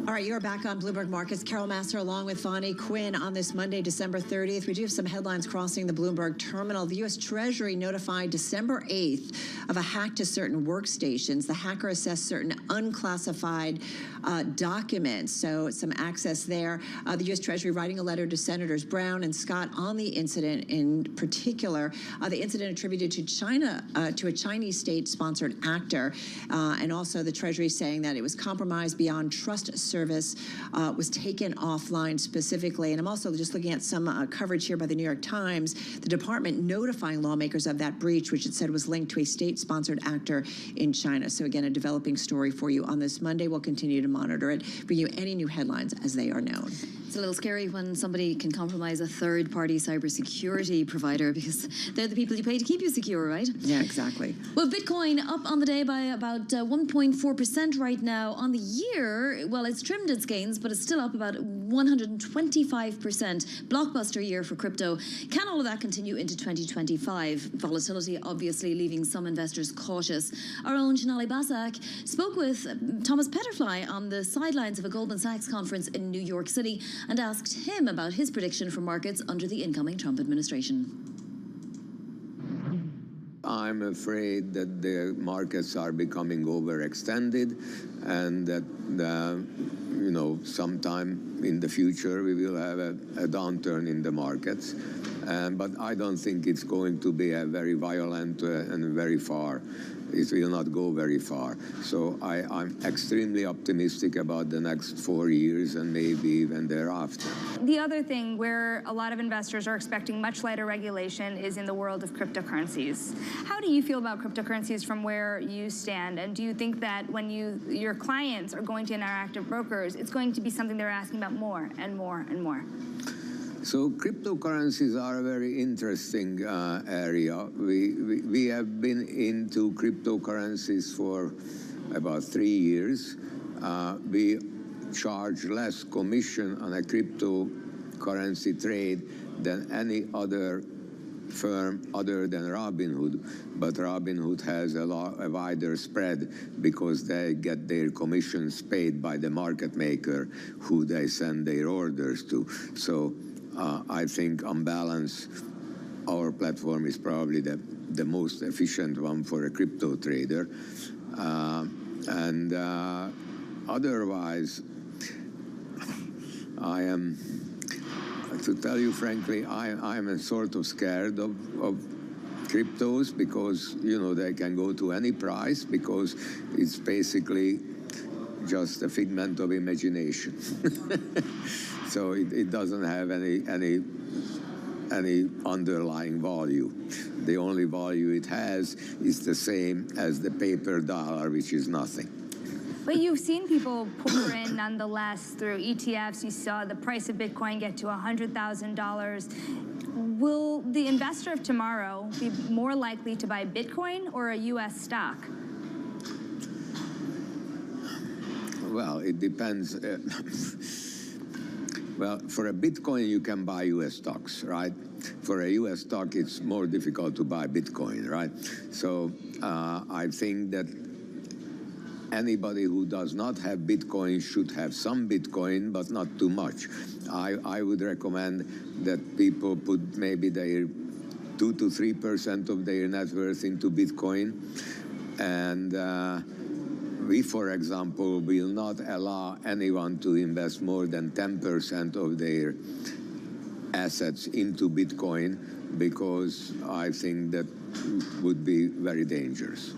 All right, you're back on Bloomberg Markets. Carol Massar along with Vonnie Quinn on this Monday, December 30th. We do have some headlines crossing the Bloomberg terminal. The U.S. Treasury notified December 8th of a hack to certain workstations. The hacker assessed certain unclassified documents, so some access there. The U.S. Treasury writing a letter to Senators Brown and Scott on the incident in particular. The incident attributed to China, to a Chinese state-sponsored actor, and also the Treasury saying that it was compromised beyond trust service was taken offline specifically. And I'm also just looking at some coverage here by the New York Times, the department notifying lawmakers of that breach, which it said was linked to a state-sponsored actor in China. So again, a developing story for you on this Monday. We'll continue to monitor it, bring you any new headlines as they are known. It's a little scary when somebody can compromise a third-party cybersecurity provider because they're the people you pay to keep you secure, right? Yeah, exactly. Well, Bitcoin up on the day by about 1.4% right now. On the year, well, it's trimmed its gains, but it's still up about 125%. Blockbuster year for crypto. Can all of that continue into 2025? Volatility obviously leaving some investors cautious. Our own Janali Basak spoke with Thomas Petterfly on the sidelines of a Goldman Sachs conference in New York City and asked him about his prediction for markets under the incoming Trump administration. I'm afraid that the markets are becoming overextended and that, sometime in the future we will have a downturn in the markets. But I don't think it's going to be a very violent and very far. It will not go very far. So I'm extremely optimistic about the next 4 years and maybe even thereafter. The other thing where a lot of investors are expecting much lighter regulation is in the world of cryptocurrencies. How do you feel about cryptocurrencies from where you stand? And do you think that when your clients are going to interactive brokers, it's going to be something they're asking about more and more and more? So cryptocurrencies are a very interesting area. We have been into cryptocurrencies for about 3 years. We charge less commission on a cryptocurrency trade than any other firm other than Robinhood, but Robinhood has a wider spread because they get their commissions paid by the market maker who they send their orders to. So I think on balance, our platform is probably the most efficient one for a crypto trader. Otherwise, to tell you frankly, I am sort of scared of cryptos because, you know, they can go to any price because it's basically just a figment of imagination. So it doesn't have any underlying value. The only value it has is the same as the paper dollar, which is nothing. But you've seen people pour in nonetheless through ETFs. You saw the price of Bitcoin get to $100,000. Will the investor of tomorrow be more likely to buy Bitcoin or a U.S. stock? Well, it depends. Well, for a Bitcoin, you can buy U.S. stocks, right? For a U.S. stock, it's more difficult to buy Bitcoin, right? So I think that anybody who does not have Bitcoin should have some Bitcoin, but not too much. I would recommend that people put maybe their 2 to 3% of their net worth into Bitcoin. And we, for example, will not allow anyone to invest more than 10% of their assets into Bitcoin because I think that would be very dangerous.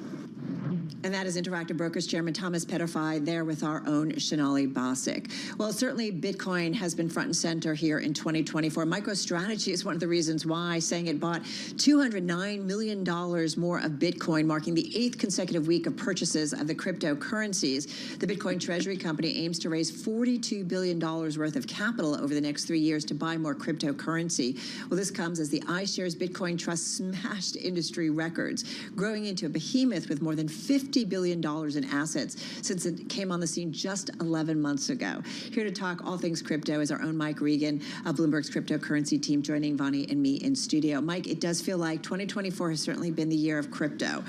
And that is Interactive Brokers Chairman Thomas Petterfy there with our own Shanali Bosick. Well, certainly Bitcoin has been front and center here in 2024. MicroStrategy is one of the reasons why, saying it bought $209 million more of Bitcoin, marking the 8th consecutive week of purchases of the cryptocurrencies. The Bitcoin Treasury Company aims to raise $42 billion worth of capital over the next 3 years to buy more cryptocurrency. Well, this comes as the iShares Bitcoin Trust smashed industry records, growing into a behemoth with more than $50 billion in assets since it came on the scene just 11 months ago. Here to talk all things crypto is our own Mike Regan of Bloomberg's cryptocurrency team, joining Vani and me in studio. Mike, it does feel like 2024 has certainly been the year of crypto.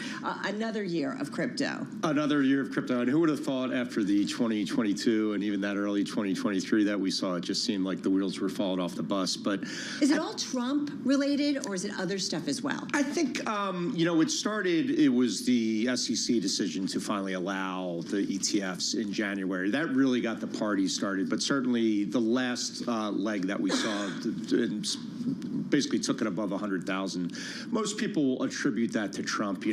Another year of crypto. Another year of crypto. And who would have thought after the 2022 and even that early 2023 that we saw, it just seemed like the wheels were falling off the bus. But is it all Trump related or is it other stuff as well? I think, it was the SEC decision to finally allow the ETFs in January. That really got the party started. But certainly the last leg that we saw basically took it above 100,000. Most people attribute that to Trump,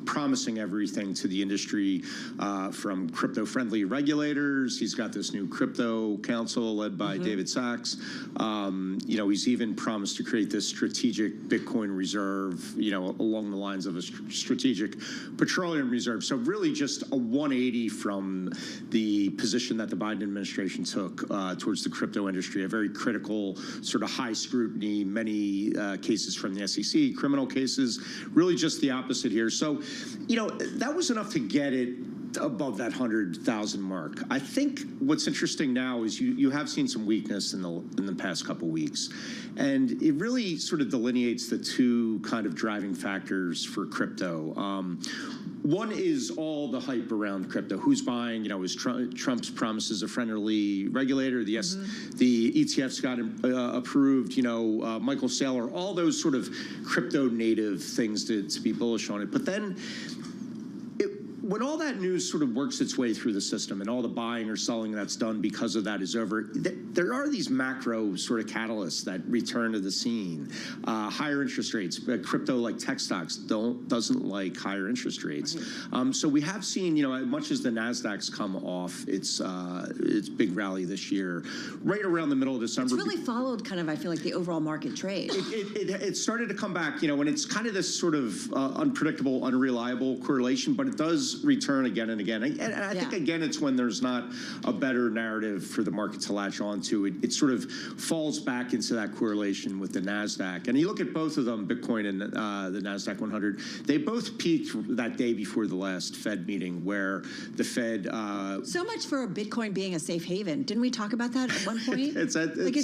promising everything to the industry from crypto-friendly regulators. He's got this new crypto council led by David Sachs. He's even promised to create this strategic Bitcoin reserve, along the lines of a strategic petroleum reserve. So really just a 180 from the position that the Biden administration took towards the crypto industry, a very critical, sort of high scrutiny, many cases from the SEC, criminal cases, really just the opposite here. So, that was enough to get it above that 100,000 mark. I think what's interesting now is you have seen some weakness in the past couple weeks, and it really sort of delineates the two kind of driving factors for crypto. One is all the hype around crypto. Who's buying? Is Trump's promises a friendly regulator? The ETFs got approved. Michael Saylor. All those sort of crypto native things to be bullish on it. But then, when all that news sort of works its way through the system and all the buying or selling that's done because of that is over, there are these macro sort of catalysts that return to the scene. Higher interest rates. Crypto, like tech stocks, doesn't like higher interest rates. So we have seen, as much as the Nasdaq's come off its big rally this year, right around the middle of December. It's really followed kind of, I feel like, the overall market trade. It started to come back, and it's kind of this sort of unpredictable, unreliable correlation, but it does this return again and again. And I think, again, it's when there's not a better narrative for the market to latch onto. It sort of falls back into that correlation with the NASDAQ. And you look at both of them, Bitcoin and the NASDAQ 100, they both peaked that day before the last Fed meeting where the Fed... so much for Bitcoin being a safe haven. Didn't we talk about that at one point? It's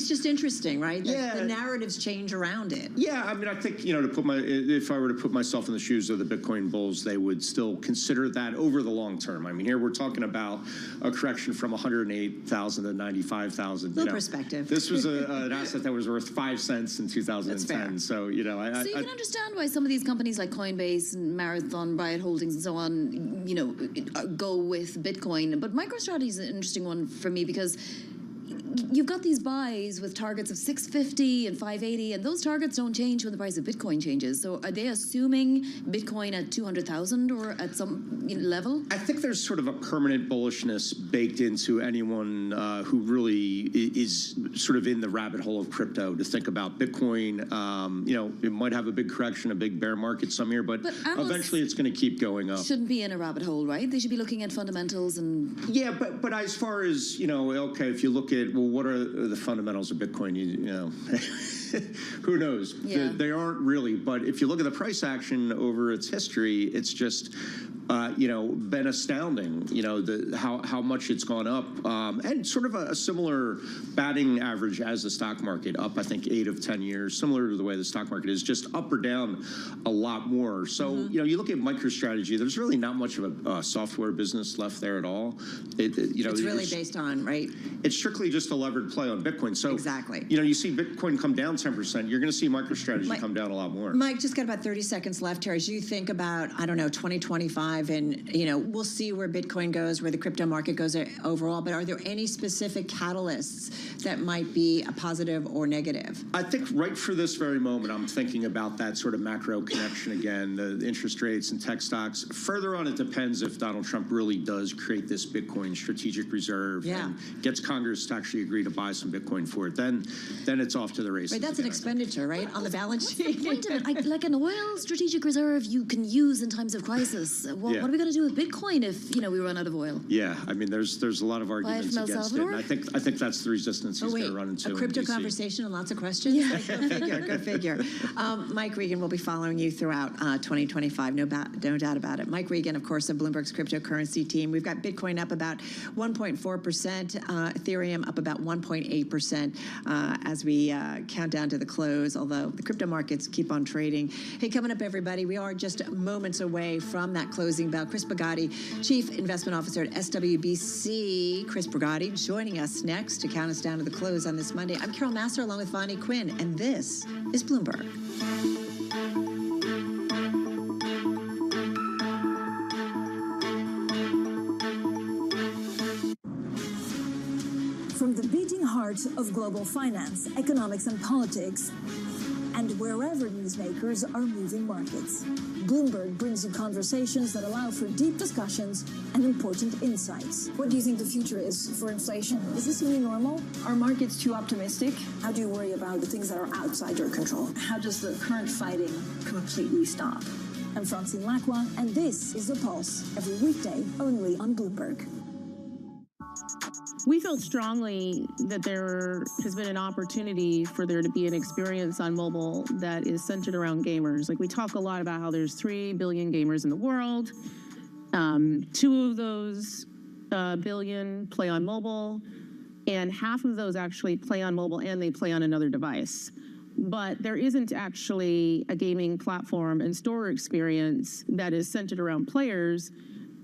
just interesting, right? The narratives change around it. Yeah, I mean, I think, if I were to put myself in the shoes of the Bitcoin bulls, they would still consider that over the long term. I mean, here we're talking about a correction from 108,000 to 95,000. Little perspective. This was an asset that was worth 5 cents in 2010. So, So you can understand why some of these companies like Coinbase and Marathon, Riot Holdings and so on, go with Bitcoin. But MicroStrategy is an interesting one for me because you've got these buys with targets of 650 and 580, and those targets don't change when the price of Bitcoin changes. So are they assuming Bitcoin at 200,000 or at some level? I think there's sort of a permanent bullishness baked into anyone who really is sort of in the rabbit hole of crypto to think about Bitcoin. It might have a big correction, a big bear market some year, but eventually it's going to keep going up. Shouldn't be in a rabbit hole, right? They should be looking at fundamentals and... Yeah, but as far as, okay, if you look at, well, what are the fundamentals of Bitcoin? Who knows? Yeah. They aren't really. But if you look at the price action over its history, it's just, been astounding, how much it's gone up. And sort of a similar batting average as the stock market, up, I think, 8 of 10 years, similar to the way the stock market is, just up or down a lot more. So, you look at MicroStrategy, there's really not much of a software business left there at all. It's really based on, right? It's strictly just a levered play on Bitcoin. So, exactly. You see Bitcoin come down 10%, you're going to see MicroStrategy come down a lot more. Mike, just got about 30 seconds left here. As you think about, 2025, and, we'll see where Bitcoin goes, where the crypto market goes overall, but are there any specific catalysts that might be a positive or negative? I think right for this very moment, I'm thinking about that sort of macro connection again, the interest rates and tech stocks. Further on, it depends if Donald Trump really does create this Bitcoin strategic reserve and gets Congress to actually agree to buy some Bitcoin for it. Then it's off to the races. Right, that's an expenditure, right, on the balance sheet. What's the point of it? Like an oil strategic reserve you can use in times of crisis. What are we going to do with Bitcoin if we run out of oil? Yeah, I mean, there's a lot of arguments against it. And I think that's the resistance he's going to run into. A crypto conversation and lots of questions. Yeah. Go figure. Mike Regan will be following you throughout 2025. No doubt about it. Mike Regan, of course, of Bloomberg's cryptocurrency team. We've got Bitcoin up about 1.4%, Ethereum up about 1.8% as we count down to the close. Although the crypto markets keep on trading. Hey, coming up, everybody, we are just moments away from that closing bell. Chris Brigatti, Chief Investment Officer at SWBC. Chris Brigatti joining us next to count us down to the close on this Monday. I'm Carol Massar along with Vonnie Quinn, and this is Bloomberg. From the beating heart of global finance, economics, and politics, and wherever newsmakers are moving markets, Bloomberg brings you conversations that allow for deep discussions and important insights. What do you think the future is for inflation? Is this a new normal? Are markets too optimistic? How do you worry about the things that are outside your control? How does the current fighting completely stop? I'm Francine Lacroix, and this is The Pulse, every weekday only on Bloomberg. We felt strongly that there has been an opportunity for there to be an experience on mobile that is centered around gamers. Like, we talk a lot about how there's 3 billion gamers in the world. 2 of those billion play on mobile, and half of those actually play on mobile and they play on another device. But there isn't actually a gaming platform and store experience that is centered around players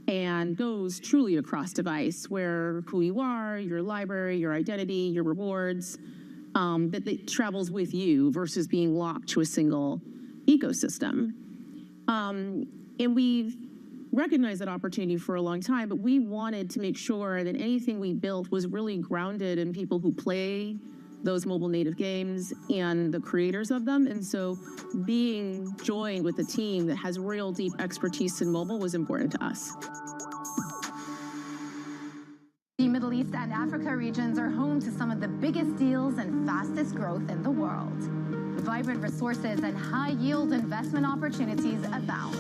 and goes truly across device, where who you are, your library, your identity, your rewards, that travels with you versus being locked to a single ecosystem. And we've recognized that opportunity for a long time, but we wanted to make sure that anything we built was really grounded in people who play those mobile native games and the creators of them. And so being joined with a team that has real deep expertise in mobile was important to us. The Middle East and Africa regions are home to some of the biggest deals and fastest growth in the world. Vibrant resources and high-yield investment opportunities abound.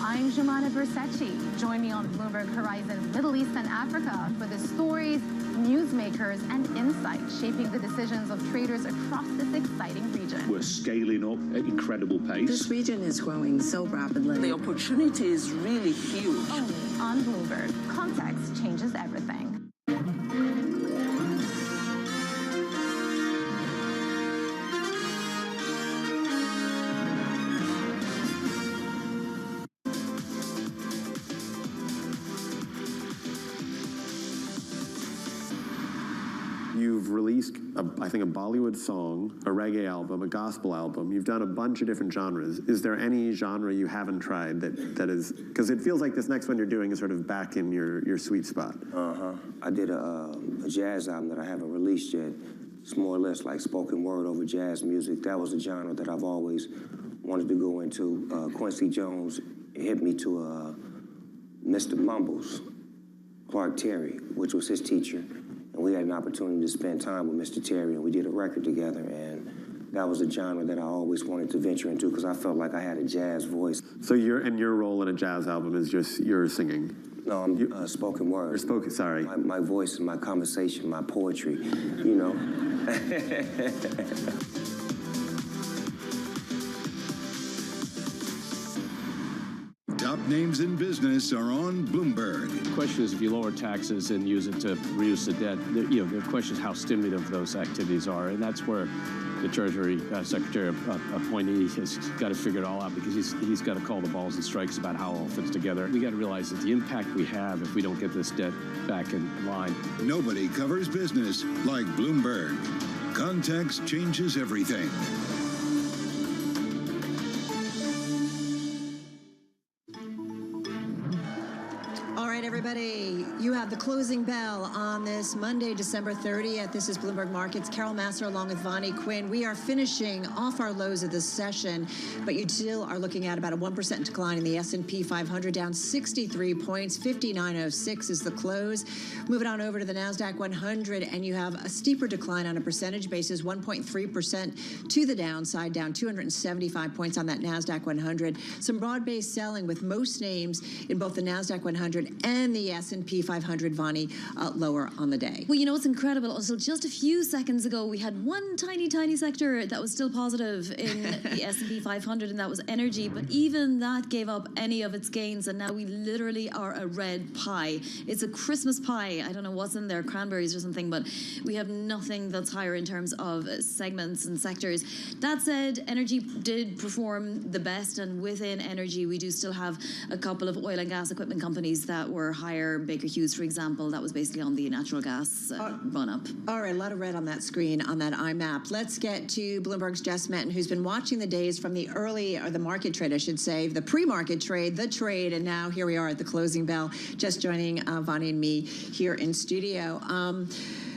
I'm Jumana Bersechi. Join me on Bloomberg Horizon's Middle East and Africa for the stories, newsmakers, and insights shaping the decisions of traders across this exciting region. We're scaling up at incredible pace. This region is growing so rapidly. The opportunity is really huge. Only on Bloomberg. Context changes everything. You've released, I think, a Bollywood song, a reggae album, a gospel album. You've done a bunch of different genres. Is there any genre you haven't tried that is, because it feels like this next one you're doing is sort of back in your sweet spot. I did a jazz album that I haven't released yet. It's more or less like spoken word over jazz music. That was a genre that I've always wanted to go into. Quincy Jones hit me to Mr. Mumbles, Clark Terry, which was his teacher. And we had an opportunity to spend time with Mr. Terry, and we did a record together, and that was a genre that I always wanted to venture into because I felt like I had a jazz voice. So your role in a jazz album is just your singing? No, I'm spoken word. Or spoken, sorry. My voice and my conversation, my poetry, you know. Top names in business are on Bloomberg. The question is, if you lower taxes and use it to reduce the debt, the question is how stimulative those activities are, and that's where the Treasury Secretary appointee has got to figure it all out because he's got to call the balls and strikes about how it all fits together. We got to realize that the impact we have if we don't get this debt back in line. Nobody covers business like Bloomberg. Context changes everything. Everybody, you have the closing bell on this Monday, December 30th. This is Bloomberg Markets. Carol Massar along with Vonnie Quinn. We are finishing off our lows of this session, but you still are looking at about a 1% decline in the S&P 500, down 63 points. 59.06 is the close. Moving on over to the NASDAQ 100, and you have a steeper decline on a percentage basis, 1.3% to the downside, down 275 points on that NASDAQ 100. Some broad-based selling with most names in both the NASDAQ 100 and the S&P 500, Vonnie, lower on the day. Well, you know, it's incredible. Until just a few seconds ago, we had one tiny sector that was still positive in the S&P 500, and that was energy. But even that gave up any of its gains, and now we literally are a red pie. It's a Christmas pie. I don't know what's in there, cranberries or something, but we have nothing that's higher in terms of segments and sectors. That said, energy did perform the best, and within energy, we do still have a couple of oil and gas equipment companies that were higher. Baker Hughes, for example, that was basically on the natural gas run up. All right, a lot of red on that screen on that iMap. Let's get to Bloomberg's Jess Menton, who's been watching the days from the early, or the market trade, I should say, the pre-market trade, the trade, and now here we are at the closing bell, just joining Vonnie and me here in studio.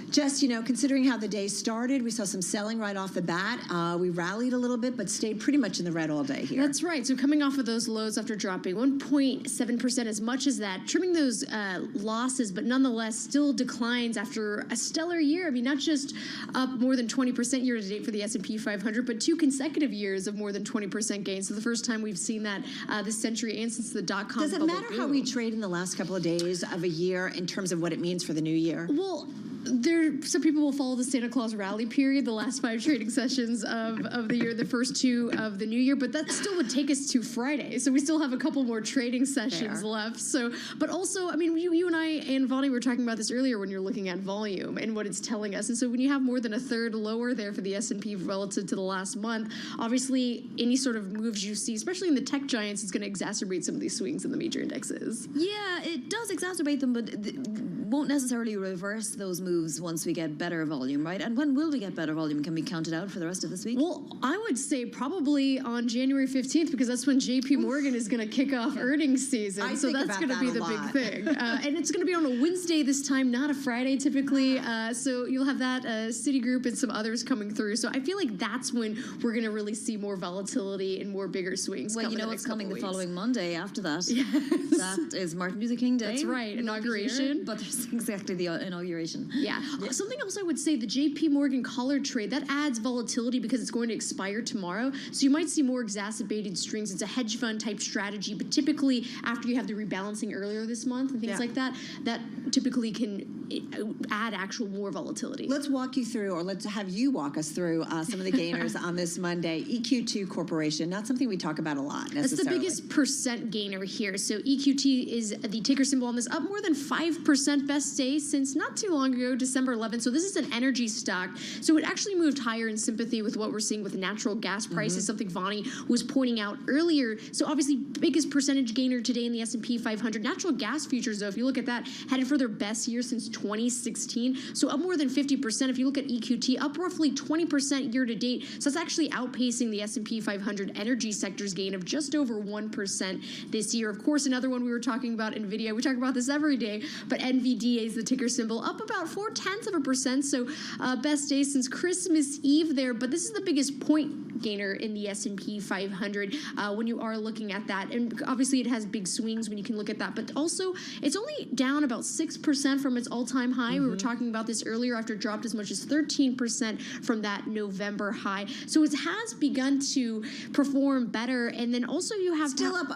Jess, you know, considering how the day started, we saw some selling right off the bat. We rallied a little bit, but stayed pretty much in the red all day here. That's right. So coming off of those lows after dropping 1.7%, as much as that, trimming those losses, but nonetheless still declines after a stellar year. I mean, not just up more than 20% year to date for the S&P 500, but 2 consecutive years of more than 20% gains. So the first time we've seen that this century and since the dot-com Does it bubble matter boom. how we trade in the last couple of days of a year in terms of what it means for the new year? Well, some people will follow the Santa Claus rally period, the last 5 trading sessions of the year, the first 2 of the new year, but that still would take us to Friday. So we still have a couple more trading sessions left. So, but also, I mean, you and I and Vonnie were talking about this earlier when you're looking at volume and what it's telling us. And so when you have more than a third lower there for the S&P relative to the last month, obviously any sort of moves you see, especially in the tech giants, is going to exacerbate some of these swings in the major indexes. Yeah, it does exacerbate them, but won't necessarily reverse those moves once we get better volume, right? And when will we get better volume? Can we count it out for the rest of this week? Well, I would say probably on January 15th, because that's when JP Morgan is going to kick off earnings season. So that's going to be the big thing. And it's going to be on a Wednesday this time, not a Friday typically. So you'll have that Citigroup and some others coming through. So I feel like that's when we're going to really see more volatility and more bigger swings. Well, you know what's coming the following Monday after that. Yes. That is Martin Luther King Day. That's right. Inauguration. But there's It's exactly the inauguration. Yeah. Something else I would say, the JP Morgan collar trade, that adds volatility because it's going to expire tomorrow. So you might see more exacerbated strings. It's a hedge fund type strategy, but typically after you have the rebalancing earlier this month and things like that, that typically can add actual more volatility. Let's walk you through, or let's have you walk us through some of the gainers on this Monday. EQT Corporation, not something we talk about a lot necessarily. It's the biggest percent gainer here. So EQT is the ticker symbol on this, up more than 5%, best day since not too long ago, December 11th. So this is an energy stock. So it actually moved higher in sympathy with what we're seeing with natural gas prices, something Vani was pointing out earlier. So obviously biggest percentage gainer today in the S&P 500. Natural gas futures, though, if you look at that, headed for their best year since 2016. So up more than 50%. If you look at EQT, up roughly 20% year to date. So that's actually outpacing the S&P 500 energy sector's gain of just over 1% this year. Of course, another one we were talking about, NVIDIA. We talk about this every day, but NVDA is the ticker symbol, up about 0.4%. So best day since Christmas Eve there. But this is the biggest point gainer in the S&P 500 when you are looking at that. And obviously it has big swings when you can look at that. But also, it's only down about 6% from its all-time high. We were talking about this earlier after it dropped as much as 13% from that November high. So it has begun to perform better. And then also you have... Still up,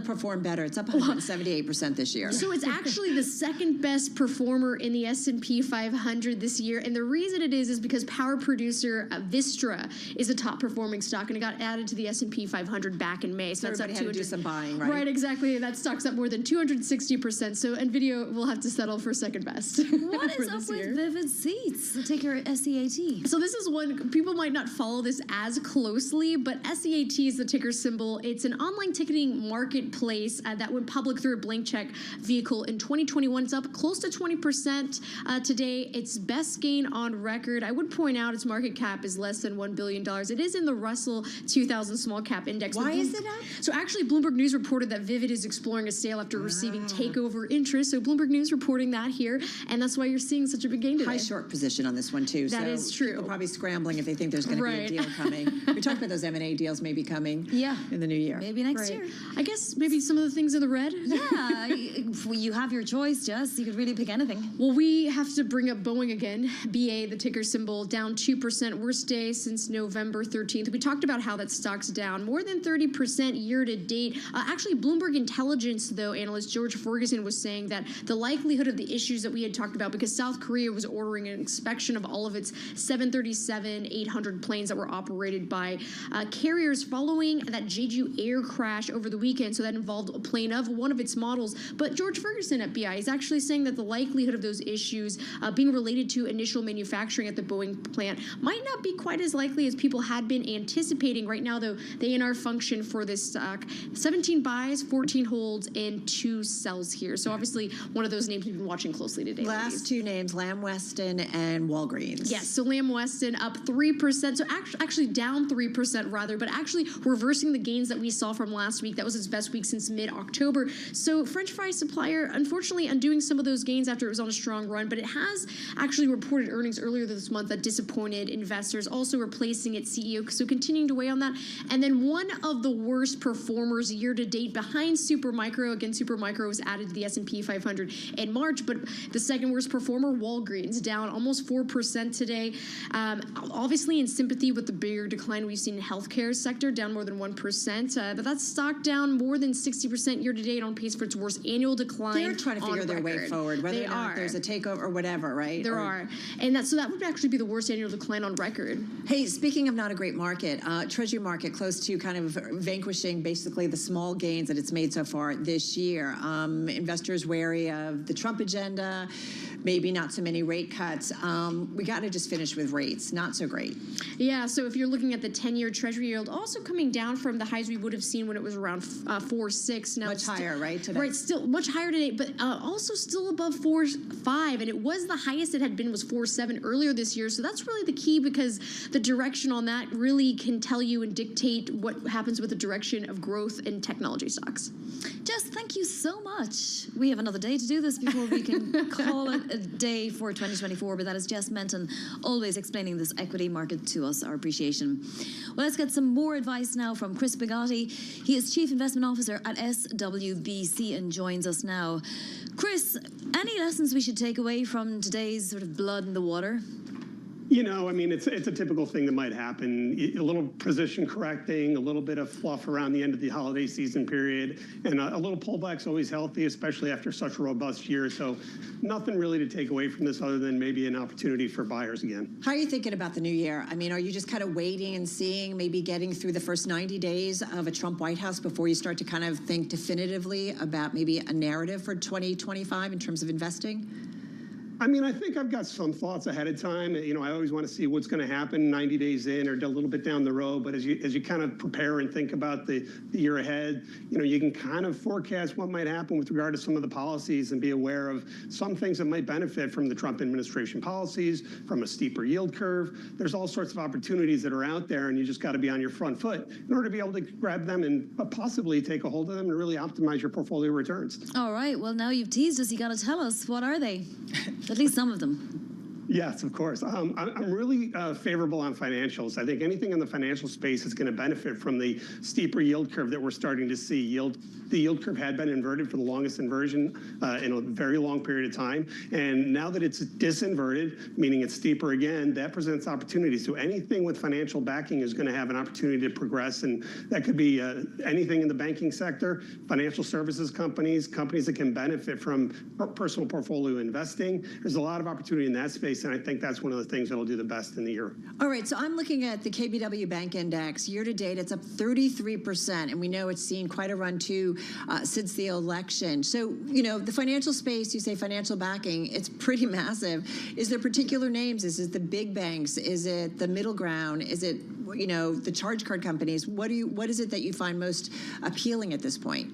perform better. It's up 178% this year. So it's actually the second best performer in the S&P 500 this year. And the reason it is because power producer Vistra is a top performing stock, and it got added to the S&P 500 back in May. So that's up 200. Had to do some buying, right? Right, exactly. That stock's up more than 260%. So NVIDIA will have to settle for second best. What is up with Vivid Seats, the ticker SEAT? So this is one, people might not follow this as closely, but SEAT is the ticker symbol. It's an online ticketing marketplace that went public through a blank check vehicle in 2021. It's up close to 20% today. Its best gain on record. I would point out its market cap is less than $1 billion. It is in the Russell 2000 small cap index. Why is it up? So actually, Bloomberg News reported that Vivid is exploring a sale after receiving takeover interest. So Bloomberg News reporting that here, and that's why you're seeing such a big gain today. High short position on this one too. That is true. People probably scrambling if they think there's going to be a deal coming. We talked about those M&A deals maybe coming. In the new year. Maybe next year. I guess maybe some of the things in the red. Yeah, you have your choice, Jess. You could really pick anything. Well, we have to bring up Boeing again. BA, the ticker symbol, down 2%, worst day since November 13th. We talked about how that stock's down more than 30% year to date. Actually, Bloomberg Intelligence, though, analyst George Ferguson was saying that the likelihood of the issues that we had talked about, because South Korea was ordering an inspection of all of its 737-800 planes that were operated by carriers following that Jeju Air crash over the weekend. So that involved a plane of one of its models. But George Ferguson at BI is actually saying that the likelihood of those issues being related to initial manufacturing at the Boeing plant might not be quite as likely as people had been anticipating. Right now, though, the ANR function for this stock, 17 buys, 14 holds, and 2 sells here. So obviously one of those names we've been watching closely today. Last two names, Lamb Weston and Walgreens. Yes, so Lamb Weston up 3%. So actually down 3% rather, but actually reversing the gains that we saw from last week. That was its best week since mid-October. So French fry supplier, unfortunately, undoing some of those gains after it was on a strong run, but it has actually reported earnings earlier this month that disappointed investors, also replacing its CEO, so continuing to weigh on that. And then one of the worst performers year to date behind Supermicro. Again, Supermicro was added to the S&P 500 in March, but the second worst performer, Walgreens, down almost 4% today. Obviously in sympathy with the bigger decline we've seen in healthcare sector, down more than 1%. But that's stock down more than 60% year to date, on pace for its worst annual decline. They're trying to figure their way forward, whether or not there's a takeover or whatever, right? There are. And so that would actually be the worst annual decline on record. Hey, speaking of not a great market, Treasury market close to kind of vanquishing basically the small gains that it's made so far this year. Investors wary of the Trump agenda, maybe not so many rate cuts. We got to just finish with rates. Not so great. Yeah, so if you're looking at the 10-year Treasury yield, also coming down from the highs we would have seen when it was around 4.6. Now much higher, right, today? Right, still much higher today, but also still above 4.5, and it was the highest it had been was 4.7 earlier this year. So that's really the key, because the direction on that really can tell you and dictate what happens with the direction of growth in technology stocks. Jess, thank you so much. We have another day to do this before we can call it a day for 2024, but that is Jess Menton, always explaining this equity market to us, our appreciation. Well, let's get some more advice now from Chris Bigotti. He is Chief Investment Officer at SWBC and joins us now. Chris, any lessons we should take away from today's sort of blood in the water? You know, I mean, it's a typical thing that might happen. A little position correcting, a little bit of fluff around the end of the holiday season period, and a little pullback's always healthy, especially after such a robust year. So nothing really to take away from this other than maybe an opportunity for buyers again. How are you thinking about the new year? I mean, are you just kind of waiting and seeing, maybe getting through the first 90 days of a Trump White House before you start to kind of think definitively about maybe a narrative for 2025 in terms of investing? I mean, I think I've got some thoughts ahead of time. You know, I always want to see what's going to happen 90 days in or a little bit down the road. But as you kind of prepare and think about the year ahead, you know, you can kind of forecast what might happen with regard to some of the policies and be aware of some things that might benefit from the Trump administration policies, from a steeper yield curve. There's all sorts of opportunities that are out there, and you just got to be on your front foot in order to be able to grab them and possibly take a hold of them and really optimize your portfolio returns. All right. Well, now you've teased us. You got to tell us, what are they? At least some of them. Yes, of course. I'm really favorable on financials. I think anything in the financial space is going to benefit from the steeper yield curve that we're starting to see. The yield curve had been inverted for the longest inversion in a very long period of time. And now that it's disinverted, meaning it's steeper again, that presents opportunities. So anything with financial backing is going to have an opportunity to progress. And that could be anything in the banking sector, financial services companies, companies that can benefit from personal portfolio investing. There's a lot of opportunity in that space. And I think that's one of the things that'll do the best in the year. All right, so I'm looking at the KBW Bank Index. Year to date, it's up 33%, and we know it's seen quite a run too since the election. So, you know, the financial space, you say financial backing, it's pretty massive. Is there particular names? Is it the big banks? Is it the middle ground? Is it, you know, the charge card companies? What is it that you find most appealing at this point?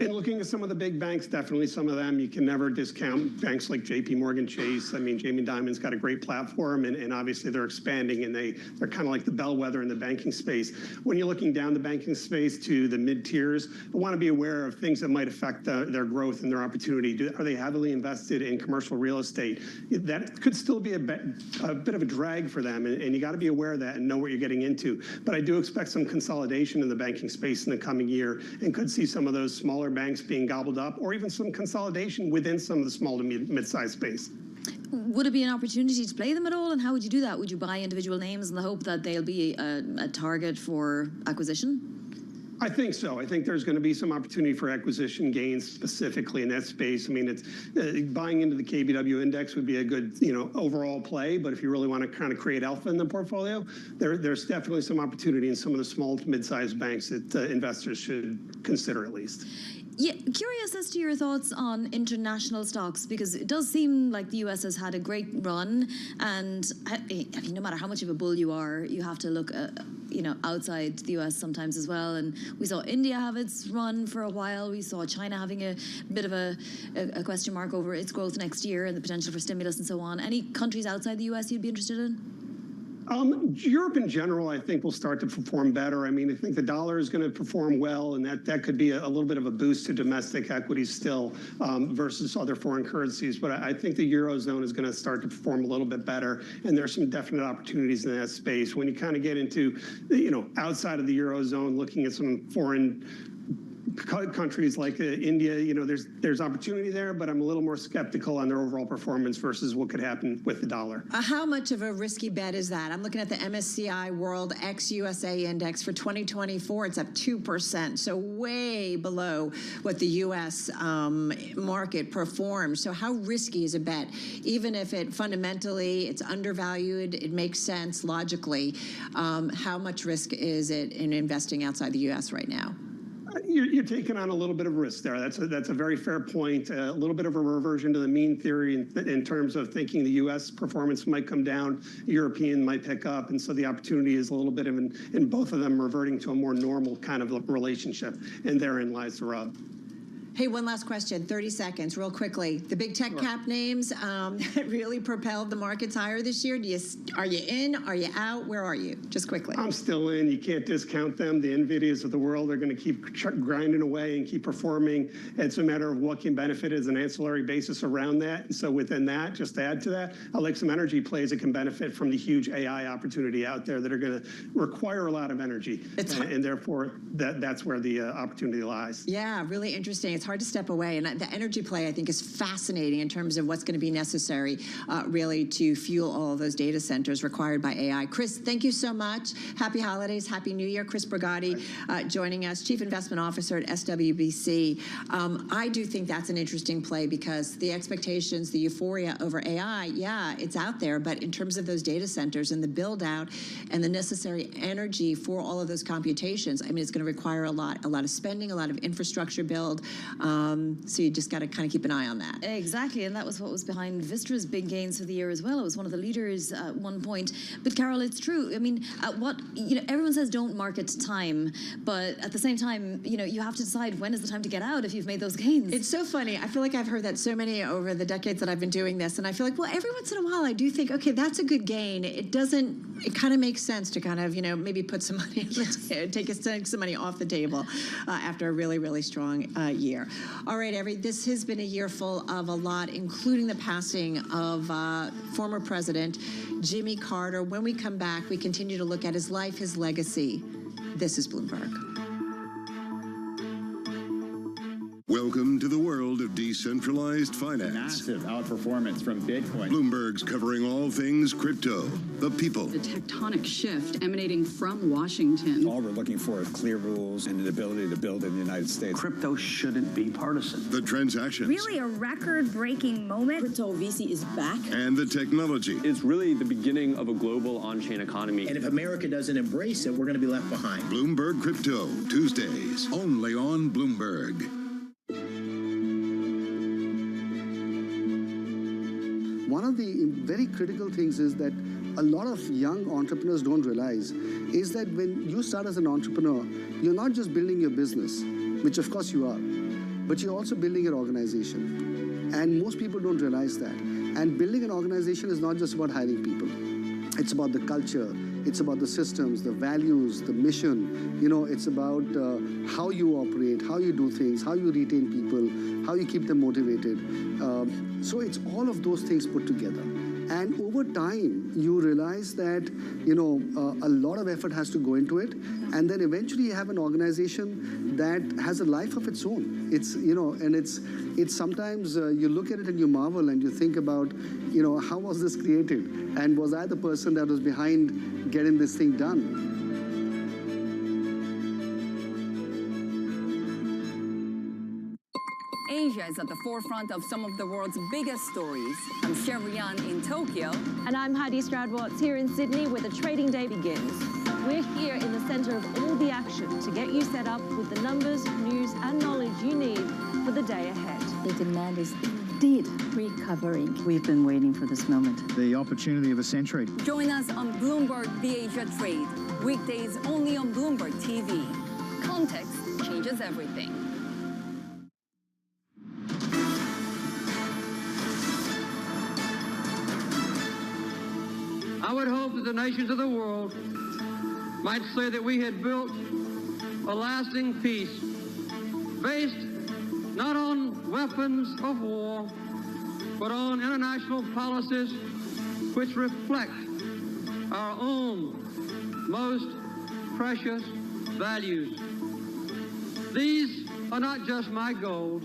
And looking at some of the big banks, definitely some of them, you can never discount banks like JP Morgan Chase. I mean, Jamie Dimon's got a great platform, and obviously they're expanding, and they're kind of like the bellwether in the banking space. When you're looking down the banking space to the mid-tiers, I want to be aware of things that might affect their growth and their opportunity. Are they heavily invested in commercial real estate? That could still be a bit of a drag for them, and you got to be aware of that and know what you're getting into. But I do expect some consolidation in the banking space in the coming year, and could see some of those smaller banks being gobbled up, or even some consolidation within some of the small to mid-sized space. Would it be an opportunity to play them at all, and how would you do that? Would you buy individual names in the hope that they'll be a target for acquisition? I think so. I think there's going to be some opportunity for acquisition gains specifically in that space. I mean, it's buying into the KBW index would be a good, you know, overall play. But if you really want to kind of create alpha in the portfolio, there's definitely some opportunity in some of the small to mid-sized banks that investors should consider at least. Yeah, curious as to your thoughts on international stocks, because it does seem like the US has had a great run, and I mean, no matter how much of a bull you are, you have to look you know, outside the US sometimes as well. And we saw India have its run for a while. We saw China having a bit of a question mark over its growth next year and the potential for stimulus and so on. Any countries outside the US you'd be interested in? Europe in general, I think, will start to perform better. I mean, I think the dollar is going to perform well, and that could be a little bit of a boost to domestic equities still versus other foreign currencies. But I think the Eurozone is going to start to perform a little bit better, and there's some definite opportunities in that space. When you kind of get into, you know, outside of the Eurozone, looking at some foreign countries like India, you know, there's opportunity there, but I'm a little more skeptical on their overall performance versus what could happen with the dollar. How much of a risky bet is that? I'm looking at the MSCI World ex-USA Index for 2024. It's up 2%, so way below what the U.S. market performs. So how risky is a bet? Even if it fundamentally, it's undervalued, it makes sense logically, how much risk is it in investing outside the U.S. right now? You're taking on a little bit of risk there. That's a very fair point. A little bit of a reversion to the mean theory in terms of thinking the U.S. performance might come down, European might pick up, and so the opportunity is a little bit of in both of them reverting to a more normal kind of relationship, and therein lies the rub. Hey, one last question, 30 seconds, real quickly. The big tech cap names that really propelled the markets higher this year, are you in? Are you out? Where are you? Just quickly. I'm still in. You can't discount them. The NVIDIAs of the world are going to keep grinding away and keep performing. It's a matter of what can benefit as an ancillary basis around that. And so within that, just to add to that, I like some energy plays that can benefit from the huge AI opportunity out there that are going to require a lot of energy. And therefore, that's where the opportunity lies. Yeah, really interesting. It's hard to step away. And the energy play, I think, is fascinating in terms of what's going to be necessary, really, to fuel all of those data centers required by AI. Chris, thank you so much. Happy holidays. Happy New Year. Chris Brigatti joining us, Chief Investment Officer at SWBC. I do think that's an interesting play because the expectations, the euphoria over AI, yeah, it's out there. But in terms of those data centers and the build out and the necessary energy for all of those computations, I mean, it's going to require a lot of spending, a lot of infrastructure build. So you just got to kind of keep an eye on that. Exactly, and that was what was behind Vistra's big gains for the year as well. It was one of the leaders at one point. But Carol, it's true. I mean, everyone says don't market time, but at the same time, you have to decide when is the time to get out if you've made those gains. It's so funny. I feel like I've heard that so many over the decades that I've been doing this, and I feel like, well, every once in a while I do think, okay, that's a good gain. It kind of makes sense to kind of, maybe put some money, take some money off the table after a really, really strong year. All right, this has been a year full of a lot, including the passing of former President Jimmy Carter. When we come back, we continue to look at his life, his legacy. This is Bloomberg. Welcome to the world of decentralized finance. Massive outperformance from Bitcoin. Bloomberg's covering all things crypto, the people. The tectonic shift emanating from Washington. All we're looking for is clear rules and an ability to build in the United States. Crypto shouldn't be partisan. The transactions. Really a record-breaking moment. Crypto VC is back. And the technology. It's really the beginning of a global on-chain economy. And if America doesn't embrace it, we're going to be left behind. Bloomberg Crypto, Tuesdays, only on Bloomberg. One of the very critical things is that a lot of young entrepreneurs don't realize is that when you start as an entrepreneur, you're not just building your business, which of course you are, but you're also building an organization. And most people don't realize that. And building an organization is not just about hiring people. It's about the culture. It's about the systems, the values, the mission. It's about how you operate, how you do things, how you retain people, how you keep them motivated. So it's all of those things put together. And over time, you realize that, a lot of effort has to go into it. And then eventually you have an organization that has a life of its own. It's, and it's sometimes you look at it and you marvel and you think about, how was this created? And was I the person that was behind getting this thing done? Asia is at the forefront of some of the world's biggest stories. I'm Sherrian in Tokyo. And I'm Heidi Stroud-Watts here in Sydney, where the trading day begins. We're here in the center of all the action to get you set up with the numbers, news, and knowledge you need for the day ahead. The demand is indeed recovering. We've been waiting for this moment. The opportunity of a century. Join us on Bloomberg The Asia Trade. Weekdays only on Bloomberg TV. Context changes everything. I would hope that the nations of the world might say that we had built a lasting peace based not on weapons of war, but on international policies which reflect our own most precious values. These are not just my goals,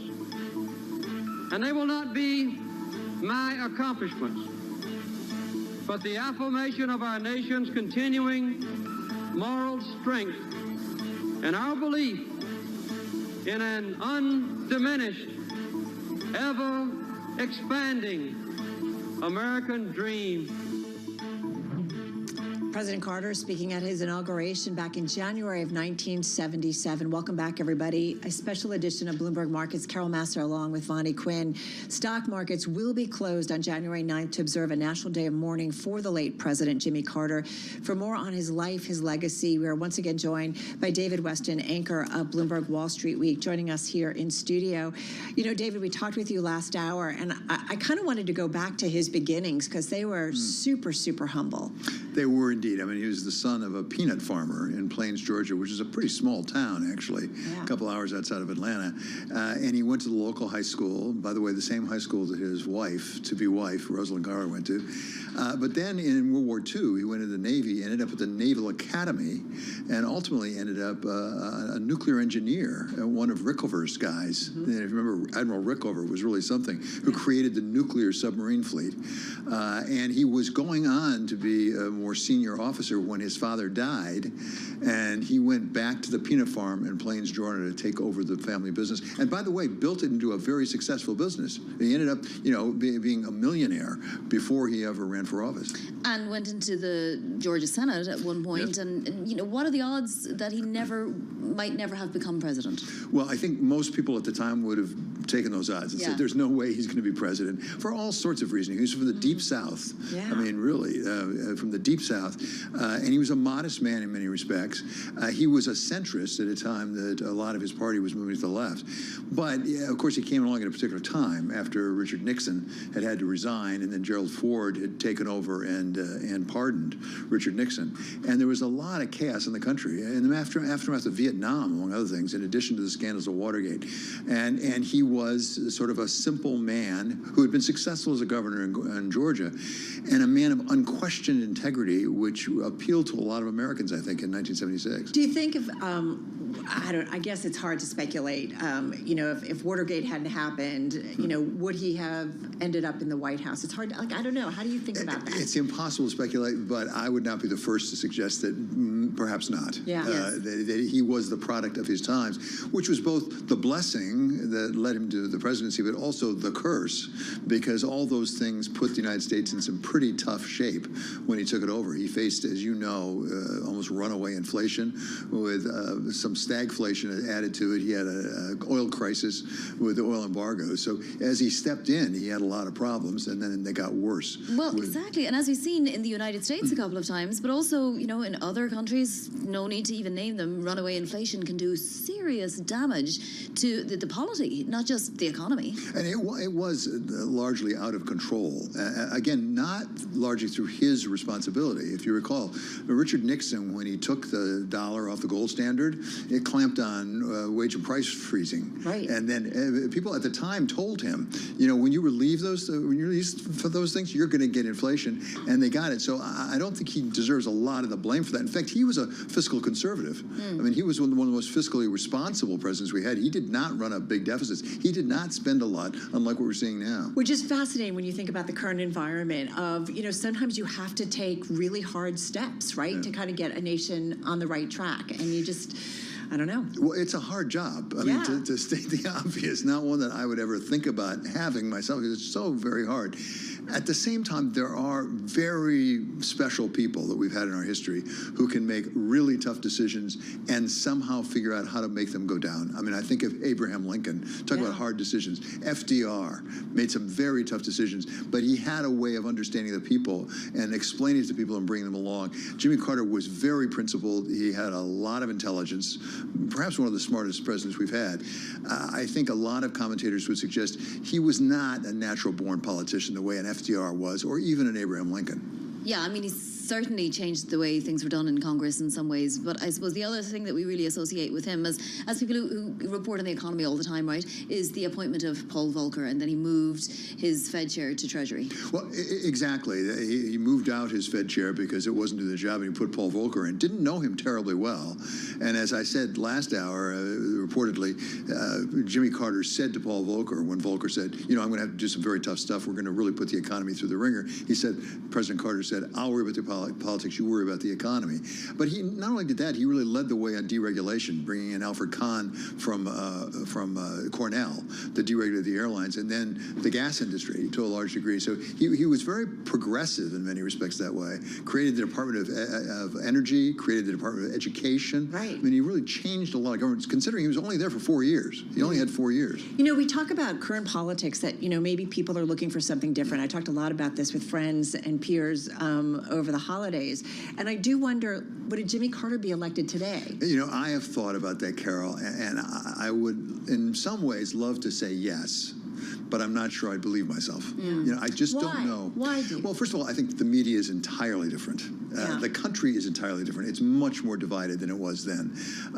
and they will not be my accomplishments, but the affirmation of our nation's continuing moral strength and our belief in an undiminished, ever-expanding American dream. President Carter speaking at his inauguration back in January of 1977. Welcome back, everybody. A special edition of Bloomberg Markets. Carol Massar along with Vonnie Quinn. Stock markets will be closed on January 9th to observe a national day of mourning for the late President Jimmy Carter. For more on his life, his legacy, we are once again joined by David Weston, anchor of Bloomberg Wall Street Week, joining us here in studio. David, we talked with you last hour, and I kind of wanted to go back to his beginnings because they were super, super humble. They were indeed. indeed. I mean, he was the son of a peanut farmer in Plains, Georgia, which is a pretty small town, actually, a couple hours outside of Atlanta. And he went to the local high school, by the way, the same high school that his to-be wife, Rosalind Carter, went to. But then in World War II, he went into the Navy, ended up at the Naval Academy, and ultimately ended up a nuclear engineer, one of Rickover's guys. And if you remember, Admiral Rickover was really something, who created the nuclear submarine fleet. And he was going on to be a more senior officer when his father died, and he went back to the peanut farm in Plains, Georgia to take over the family business. And by the way, built it into a very successful business. He ended up, being a millionaire before he ever ran for office. And went into the Georgia Senate at one point. And what are the odds that he might never have become president? Well, I think most people at the time would have taken those odds and said, there's no way he's going to be president, for all sorts of reasons. He was from the Deep South. I mean, really, from the Deep South. And he was a modest man in many respects. He was a centrist at a time that a lot of his party was moving to the left. But, of course, he came along at a particular time after Richard Nixon had to resign, and then Gerald Ford had taken over and pardoned Richard Nixon. And there was a lot of chaos in the country. And aftermath of Vietnam, among other things, in addition to the scandals of Watergate. And he was sort of a simple man who had been successful as a governor in Georgia, and a man of unquestioned integrity, which appealed to a lot of Americans, I think, in 1976. Do you think if, I guess it's hard to speculate, if Watergate hadn't happened, would he have ended up in the White House? It's hard, I don't know. How do you think about that? It's impossible to speculate, but I would not be the first to suggest that perhaps not. That he was the product of his times, which was both the blessing that led him to the presidency, but also the curse, because all those things put the United States in some pretty tough shape when he took it over. He faced, as you know, almost runaway inflation with some stagflation added to it. He had an oil crisis with the oil embargo. So as he stepped in, he had a lot of problems, and then they got worse. Well, exactly. And as we've seen in the United States a couple of times, but also, in other countries, no need to even name them, runaway inflation can do serious damage to the polity, not just the economy. And it was largely out of control. Again, not largely through his responsibility. If you recall, Richard Nixon, when he took the dollar off the gold standard, it clamped on wage and price freezing. Right. And then people at the time told him, when you relieve those, when you release for those things, you're going to get inflation. And they got it. So I don't think he deserves a lot of the blame for that. In fact, he was a fiscal conservative. I mean, he was one of the most fiscally responsible presidents we had. He did not run up big deficits. He did not spend a lot, unlike what we're seeing now. Which is fascinating when you think about the current environment of, sometimes you have to take really hard steps, right, to kind of get a nation on the right track. And you just, I don't know. Well, it's a hard job. I mean, to state the obvious, not one that I would ever think about having myself, because it's so very hard. At the same time, there are very special people that we've had in our history who can make really tough decisions and somehow figure out how to make them go down. I mean, I think of Abraham Lincoln, talk about hard decisions. FDR made some very tough decisions, but he had a way of understanding the people and explaining it to people and bringing them along. Jimmy Carter was very principled. He had a lot of intelligence, perhaps one of the smartest presidents we've had. I think a lot of commentators would suggest he was not a natural-born politician the way an FDR was, or even an Abraham Lincoln. Yeah, I mean, he's certainly changed the way things were done in Congress in some ways. But I suppose the other thing that we really associate with him, as people who report on the economy all the time, right, is the appointment of Paul Volcker, and then he moved his Fed chair to Treasury. Well, exactly. He moved out his Fed chair because it wasn't doing the job, and he put Paul Volcker in. Didn't know him terribly well. And as I said last hour, reportedly, Jimmy Carter said to Paul Volcker, when Volcker said, I'm going to have to do some very tough stuff, we're going to really put the economy through the ringer, he said, President Carter said, I'll worry about the politics, you worry about the economy. But he not only did that, he really led the way on deregulation, bringing in Alfred Kahn from Cornell, the deregulated the airlines, and then the gas industry to a large degree. So he was very progressive in many respects that way. Created the Department of Energy, created the Department of Education. Right. I mean, he really changed a lot of governments, considering he was only there for 4 years. He only had 4 years. We talk about current politics that, maybe people are looking for something different. I talked a lot about this with friends and peers over the holidays. And I do wonder, would Jimmy Carter be elected today? I have thought about that, Carol, and I would, in some ways, love to say yes. But I'm not sure I'd believe myself. I just don't know. Why do you? Well, first of all, I think the media is entirely different. The country is entirely different. It's much more divided than it was then.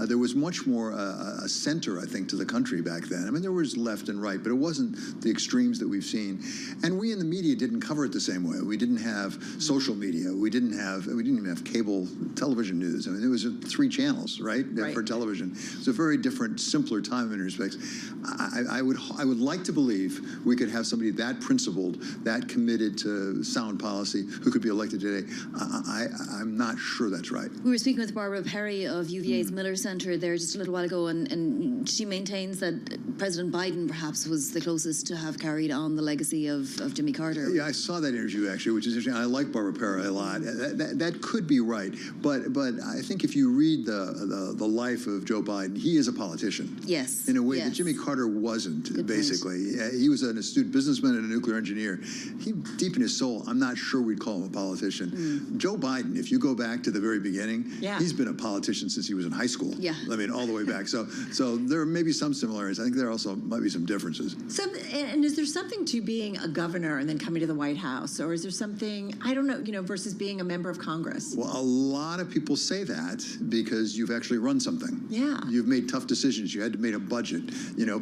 There was much more a center, I think, to the country back then. I mean, there was left and right, but it wasn't the extremes that we've seen. And we in the media didn't cover it the same way. We didn't have social media. We didn't even have cable television news. I mean, it was 3 channels, right, for television. It's a very different, simpler time in many respects. I would like to believe we could have somebody that principled, that committed to sound policy, who could be elected today. I'm not sure that's right. We were speaking with Barbara Perry of UVA's Miller Center there just a little while ago, and she maintains that President Biden perhaps was the closest to have carried on the legacy of Jimmy Carter. Yeah, I saw that interview actually, which is interesting. I like Barbara Perry a lot. That could be right, but I think if you read the life of Joe Biden, he is a politician. Yes. In a way that Jimmy Carter wasn't. Good basically, he was an astute businessman and a nuclear engineer. He, deep in his soul, I'm not sure we'd call him a politician. Joe Biden, if you go back to the very beginning, he's been a politician since he was in high school. Yeah. I mean, all the way back. So there may be some similarities. I think there also might be some differences. And is there something to being a governor and then coming to the White House, or is there something, I don't know, versus being a member of Congress? Well, a lot of people say that because you've actually run something. Yeah. You've made tough decisions. You had to make a budget.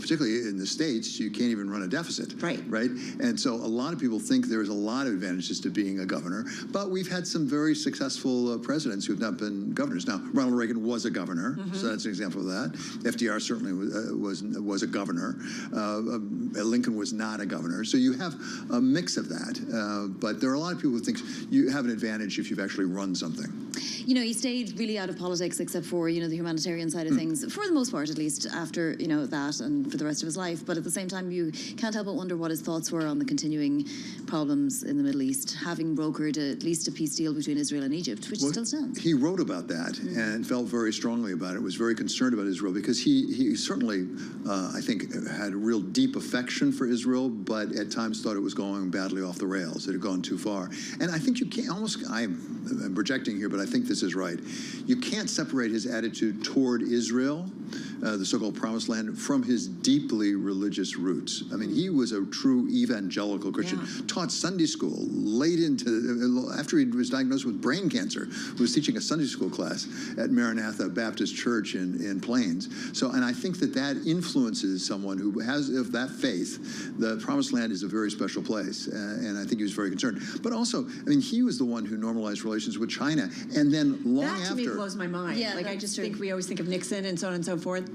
Particularly in the States, you can't even run a deficit. Right. And so a lot of people think there's a lot of advantages to being a governor, but we've had some very successful presidents who have not been governors. Now, Ronald Reagan was a governor, so that's an example of that. FDR certainly was a governor. Lincoln was not a governor. So you have a mix of that. But there are a lot of people who think you have an advantage if you've actually run something. He stayed really out of politics except for, the humanitarian side of things, for the most part at least, after, that and for the rest of his life. But at the same time, you can't help but wonder what his thoughts were on the continuing problems in the Middle East, having brokered at least a peace deal between Israel and Egypt, which still stands. He wrote about that and felt very strongly about it, was very concerned about Israel, because he certainly, I think, had a real deep affection for Israel, but at times thought it was going badly off the rails. It had gone too far. And I think you can't I'm projecting here, but I think this is right. You can't separate his attitude toward Israel, the so-called Promised Land, from his deeply religious roots. I mean, he was a true evangelical Christian, taught Sunday school after he was diagnosed with brain cancer, was teaching a Sunday school class at Maranatha Baptist Church in Plains. And I think that influences someone who has of that faith. The Promised Land is a very special place, and I think he was very concerned. But also, I mean, he was the one who normalized relations with China, and then long after. That to me blows my mind. Yeah, I just think we always think of Nixon and so on and so forth,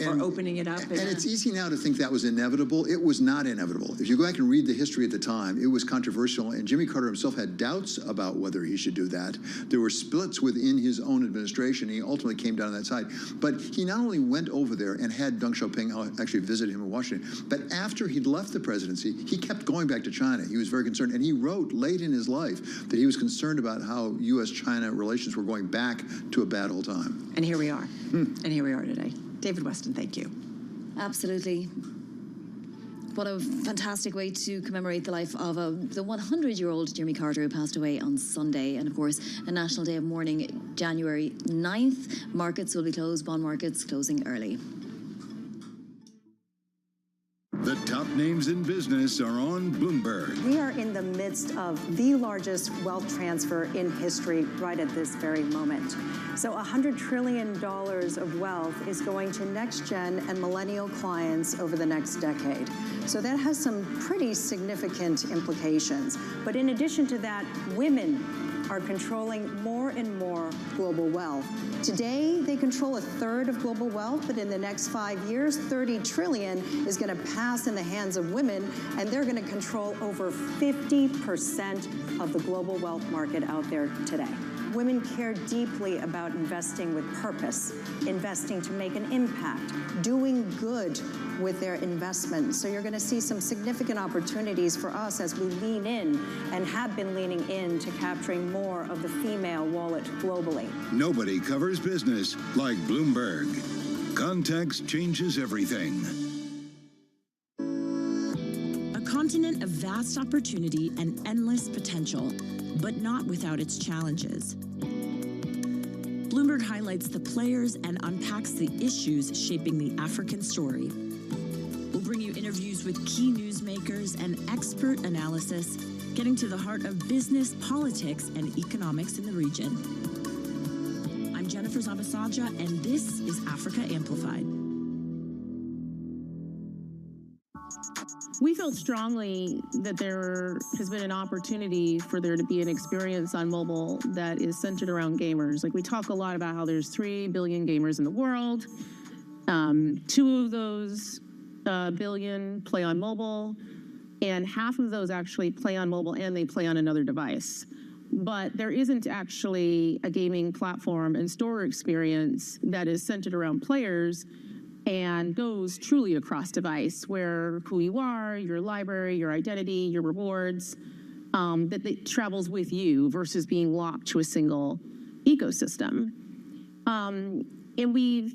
or opening it up. And it's easy now to think that was inevitable. It was not inevitable. If you go back and read the history at the time, it was controversial, and Jimmy Carter himself had doubts about whether he should do that. There were splits within his own administration. He ultimately came down on that side. But he not only went over there and had Deng Xiaoping actually visit him in Washington, but after he'd left the presidency, he kept going back to China. He was very concerned, and he wrote late in his life that he was concerned about how U.S.-China relations were going back to a bad old time. And here we are. And here we are today. David Weston, thank you. Absolutely. What a fantastic way to commemorate the life of the 100-year-old Jimmy Carter, who passed away on Sunday. And of course, a national day of mourning, January 9th. Markets will be closed, bond markets closing early. The top names in business are on Bloomberg. We are in the midst of the largest wealth transfer in history right at this very moment. So $100 trillion of wealth is going to next-gen and millennial clients over the next decade. So that has some pretty significant implications. But in addition to that, women are controlling more and more global wealth. Today, they control 1/3 of global wealth, but in the next 5 years, $30 trillion is going to pass in the hands of women, and they're going to control over 50% of the global wealth market out there today. Women care deeply about investing with purpose, investing to make an impact, doing good with their investments. So you're going to see some significant opportunities for us as we lean in and have been leaning in to capturing more of the female wallet globally. Nobody covers business like Bloomberg. Context changes everything. A continent of vast opportunity and endless potential, but not without its challenges. Bloomberg highlights the players and unpacks the issues shaping the African story. We'll bring you interviews with key newsmakers and expert analysis getting to the heart of business, politics, and economics in the region. I'm Jennifer Zabasaja, and this is Africa Amplified. We felt strongly that there has been an opportunity for there to be an experience on mobile that is centered around gamers. Like, we talk a lot about how there's 3 billion gamers in the world. 2 of those billion play on mobile, and half of those actually play on mobile and they play on another device. But there isn't actually a gaming platform and store experience that is centered around players and goes truly across device, where who you are, your library, your identity, your rewards, that travels with you versus being locked to a single ecosystem. And we've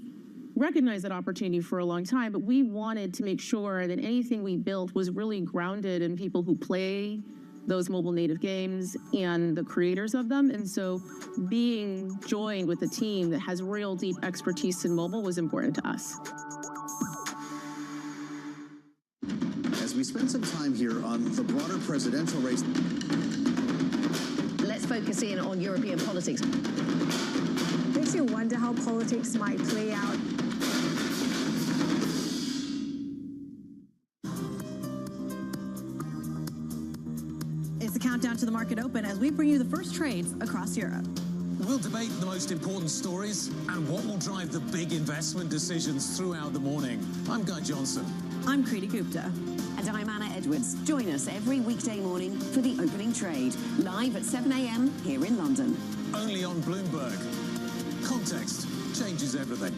recognized that opportunity for a long time, but we wanted to make sure that anything we built was really grounded in people who play those mobile native games and the creators of them. And so being joined with a team that has real deep expertise in mobile was important to us. As we spend some time here on the broader presidential race, let's focus in on European politics. Makes you wonder how politics might play out. It's the countdown to the market open as we bring you the first trades across Europe. We'll debate the most important stories and what will drive the big investment decisions throughout the morning. I'm Guy Johnson. I'm Kriti Gupta. And I'm Anna Edwards. Join us every weekday morning for the opening trade, live at 7 a.m. here in London. Only on Bloomberg. Context changes everything.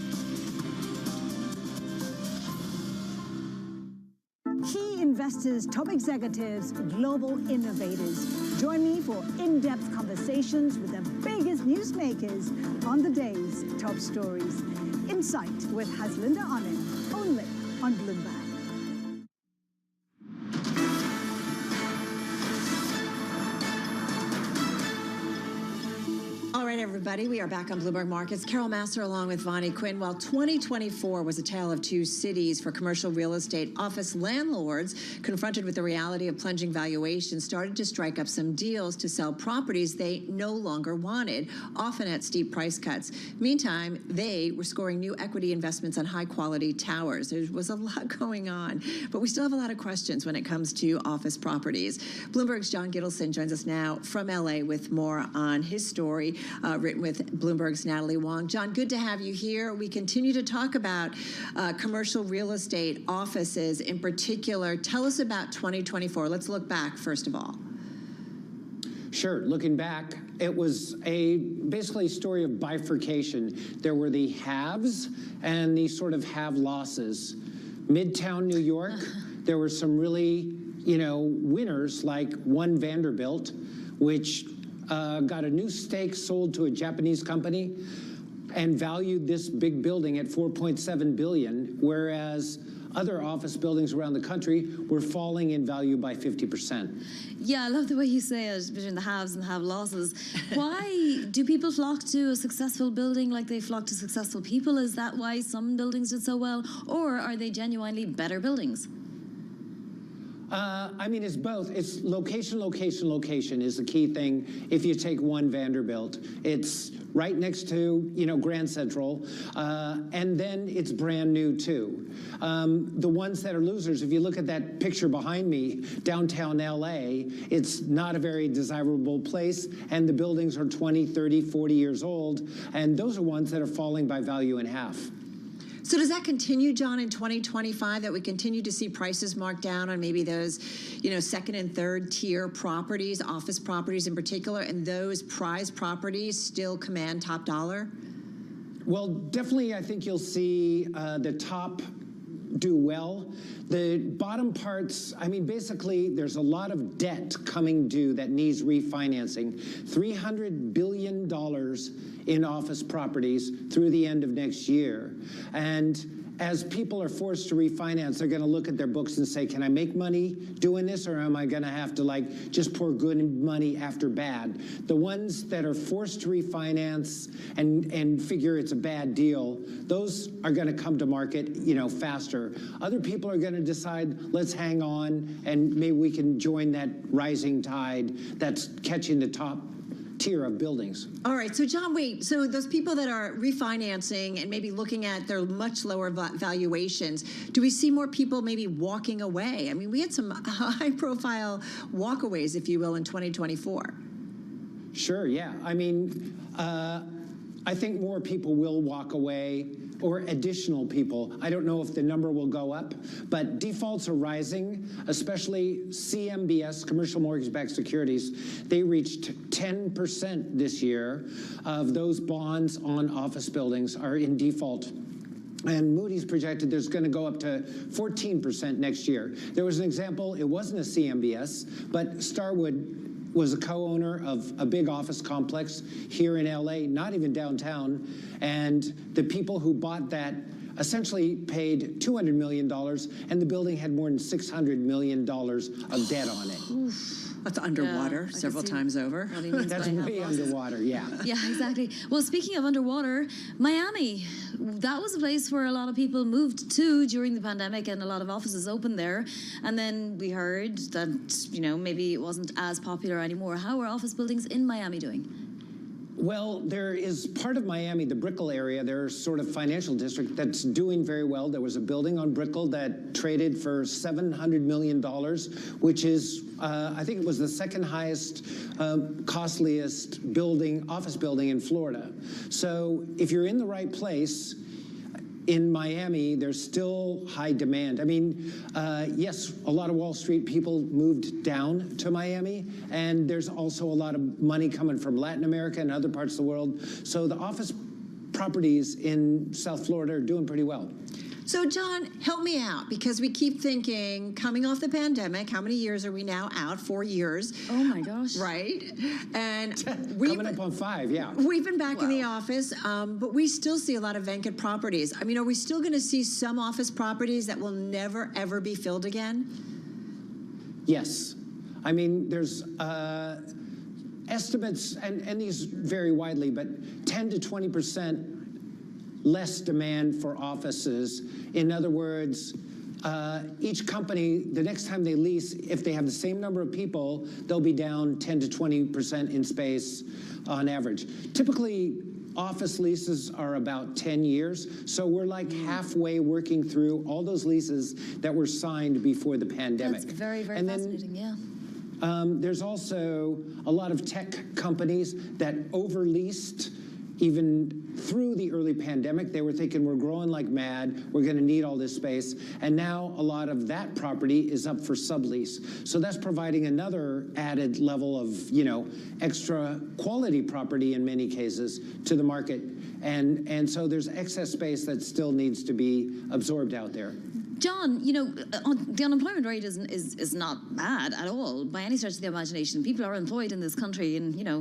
Key investors, top executives, global innovators. Join me for in-depth conversations with the biggest newsmakers on the day's top stories. Insight with Haslinda Anand, only on Bloomberg. Everybody, we are back on Bloomberg Markets. Carol Master along with Vonnie Quinn. While 2024 was a tale of two cities for commercial real estate, office landlords confronted with the reality of plunging valuations started to strike up some deals to sell properties they no longer wanted, often at steep price cuts. Meantime, they were scoring new equity investments on high-quality towers. There was a lot going on, but we still have a lot of questions when it comes to office properties. Bloomberg's John Gittleson joins us now from LA with more on his story, written with Bloomberg's Natalie Wong. John, good to have you here. We continue to talk about commercial real estate offices in particular. Tell us about 2024. Let's look back, first of all. Sure. Looking back, it was basically a story of bifurcation. There were the haves and the sort of have-losses. Midtown New York, there were some really, winners like One Vanderbilt, which got a new stake sold to a Japanese company and valued this big building at $4.7 billion, whereas other office buildings around the country were falling in value by 50%. Yeah, I love the way you say it, between the haves and the have-losses. Why do people flock to a successful building like they flock to successful people? Is that why some buildings did so well? Or are they genuinely better buildings? It's both. It's location, location, location is the key thing. If you take One Vanderbilt, it's right next to, Grand Central, and then it's brand new too. The ones that are losers, if you look at that picture behind me, downtown LA, it's not a very desirable place, and the buildings are 20, 30, 40 years old, and those are ones that are falling by value in half. So does that continue, John, in 2025, that we continue to see prices marked down on maybe those, second and third tier properties, office properties in particular, and those prize properties still command top dollar? Well, definitely I think you'll see the top do well. The bottom parts, basically there's a lot of debt coming due that needs refinancing. $300 billion in office properties through the end of next year. And as people are forced to refinance, they're going to look at their books and say, can I make money doing this, or am I going to have to like just pour good money after bad? The ones that are forced to refinance and figure it's a bad deal, those are going to come to market, you know, faster. Other people are going to decide, let's hang on, and maybe we can join that rising tide that's catching the top tier of buildings. All right, so John, wait, so those people that are refinancing and maybe looking at their much lower valuations, do we see more people maybe walking away? I mean, we had some high-profile walkaways, if you will, in 2024. Sure, yeah. I mean, I think more people will walk away, or additional people. I don't know if the number will go up, but defaults are rising, especially CMBS, commercial mortgage-backed securities. They reached 10% this year of those bonds on office buildings are in default. And Moody's projected there's going to go up to 14% next year. There was an example, it wasn't a CMBS, but Starwood was a co-owner of a big office complex here in LA, not even downtown, and the people who bought that essentially paid $200 million, and the building had more than $600 million of debt on it. Oof. That's underwater several times over. That's way underwater, yeah. Yeah, exactly. Well, speaking of underwater, Miami, that was a place where a lot of people moved to during the pandemic, and a lot of offices opened there. And then we heard that, you know, maybe it wasn't as popular anymore. How are office buildings in Miami doing? Well, there is part of Miami, the Brickell area, there's sort of financial district that's doing very well. There was a building on Brickell that traded for $700 million, which is, I think it was the second highest, costliest building, office building in Florida. So if you're in the right place, in Miami, there's still high demand. I mean, yes, a lot of Wall Street people moved down to Miami, and there's also a lot of money coming from Latin America and other parts of the world. So the office properties in South Florida are doing pretty well. So, John, help me out, because we keep thinking, coming off the pandemic, how many years are we now out? 4 years. Oh, my gosh. Right? And coming up on 5, yeah. We've been back in the office, but we still see a lot of vacant properties. I mean, are we still going to see some office properties that will never, ever be filled again? Yes. I mean, there's estimates, and these vary widely, but 10 to 20% less demand for offices. In other words, each company, the next time they lease, if they have the same number of people, they'll be down 10 to 20% in space on average. Typically, office leases are about 10 years, so we're like halfway working through all those leases that were signed before the pandemic. That's very, very fascinating, yeah. There's also a lot of tech companies that overleased even through the early pandemic. They were thinking, we're growing like mad, we're going to need all this space, and now a lot of that property is up for sublease. So that's providing another added level of, you know, extra quality property in many cases to the market. And so there's excess space that still needs to be absorbed out there. John, you know, the unemployment rate is not bad at all by any stretch of the imagination. People are employed in this country, and, you know,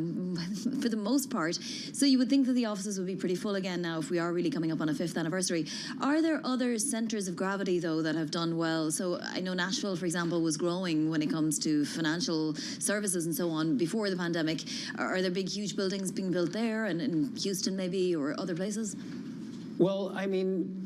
for the most part. So you would think that the offices would be pretty full again now if we are really coming up on a 5th anniversary. Are there other centres of gravity, though, that have done well? So I know Nashville, for example, was growing when it comes to financial services and so on before the pandemic. Are there big, huge buildings being built there, and in Houston maybe, or other places? Well, I mean,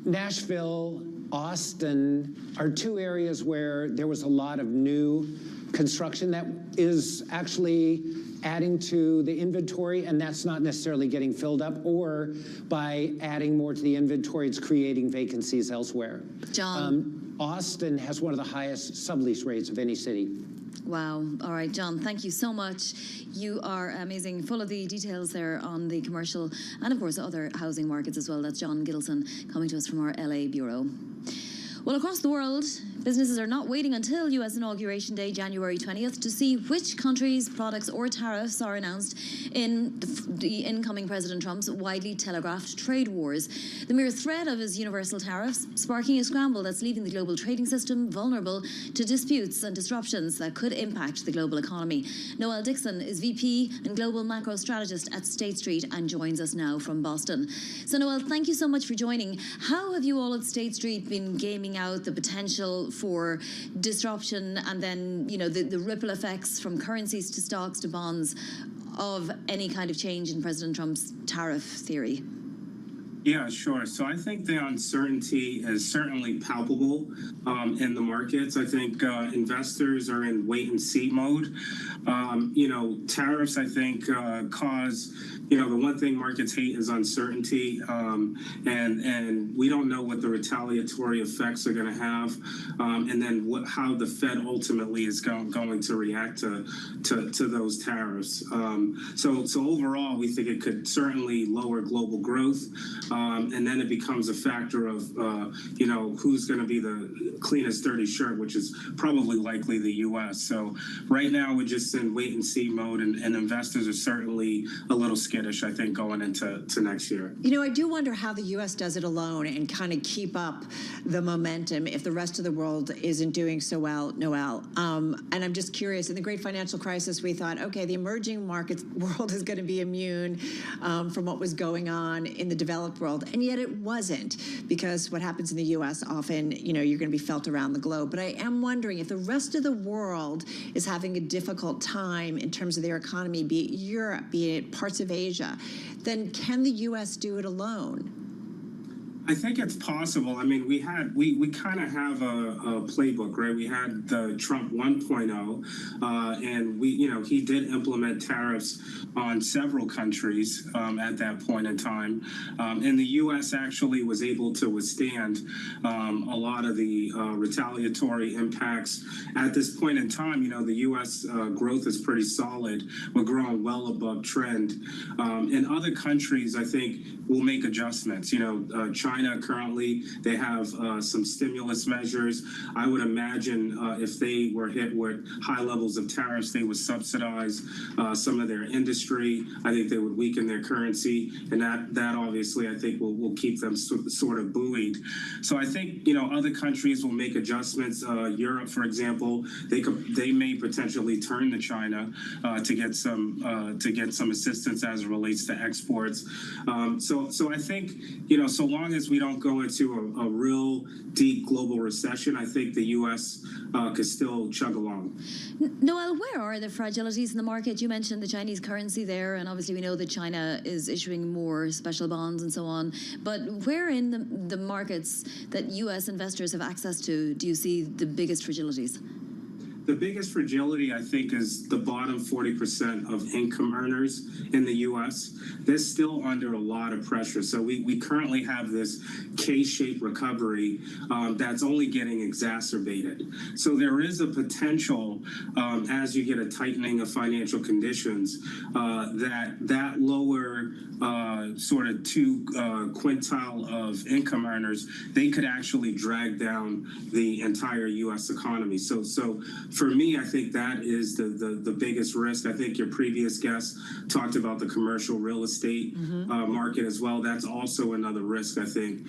Nashville, Austin are two areas where there was a lot of new construction that is actually adding to the inventory, and that's not necessarily getting filled up, or by adding more to the inventory, it's creating vacancies elsewhere. John. Austin has one of the highest sublease rates of any city. Wow. All right, John, thank you so much. You are amazing, full of the details there on the commercial and, of course, other housing markets as well. That's John Gittleson coming to us from our LA bureau. Well, across the world, Businesses are not waiting until U.S. Inauguration Day, January 20th, to see which countries' products or tariffs are announced in the incoming President Trump's widely telegraphed trade wars. The mere threat of his universal tariffs sparking a scramble that's leaving the global trading system vulnerable to disputes and disruptions that could impact the global economy. Noel Dixon is VP and Global Macro Strategist at State Street and joins us now from Boston. So Noel, thank you so much for joining. How have you all at State Street been gaming out the potential for disruption and then, you know, the ripple effects from currencies to stocks to bonds of any kind of change in President Trump's tariff theory? Yeah, sure. So I think the uncertainty is certainly palpable in the markets. I think investors are in wait-and-see mode. You know, tariffs, I think, cause, you know, the one thing markets hate is uncertainty, and we don't know what the retaliatory effects are going to have, and then how the Fed ultimately is going to react to those tariffs. So overall, we think it could certainly lower global growth. And then it becomes a factor of, you know, who's going to be the cleanest dirty shirt, which is probably likely the U.S. So right now we're just in wait and see mode, and investors are certainly a little skittish, I think, going into next year. You know, I do wonder how the U.S. does it alone and kind of keep up the momentum if the rest of the world isn't doing so well, Noel. And I'm just curious, in the great financial crisis, we thought, okay, the emerging markets world is going to be immune from what was going on in the developed world. And yet it wasn't, because what happens in the U.S. often, you know, you're going to be felt around the globe. But I am wondering if the rest of the world is having a difficult time in terms of their economy, be it Europe, be it parts of Asia, then can the U.S. do it alone? I think it's possible. I mean, we kind of have a playbook, right? We had the Trump 1.0, and he did implement tariffs on several countries at that point in time. And the U.S. actually was able to withstand a lot of the retaliatory impacts. At this point in time, you know, the U.S. Growth is pretty solid. We're growing well above trend. In other countries, I think we'll make adjustments. You know, China currently, they have some stimulus measures. I would imagine if they were hit with high levels of tariffs, they would subsidize some of their industry. I think they would weaken their currency, and that obviously I think will keep them sort of buoyed. So I think, you know, other countries will make adjustments. Europe, for example, they may potentially turn to China to get some assistance as it relates to exports. So I think, you know, so long as we don't go into a real deep global recession, I think the U.S. Could still chug along. Noel, where are the fragilities in the market? You mentioned the Chinese currency there, and obviously we know that China is issuing more special bonds and so on. But where in the markets that U.S. investors have access to do you see the biggest fragilities? The biggest fragility, I think, is the bottom 40% of income earners in the U.S. They're still under a lot of pressure. So we currently have this K-shaped recovery that's only getting exacerbated. So there is a potential, as you get a tightening of financial conditions, that lower sort of two quintile of income earners, they could actually drag down the entire U.S. economy. So for me, I think that is the biggest risk. I think your previous guest talked about the commercial real estate market as well. That's also another risk I think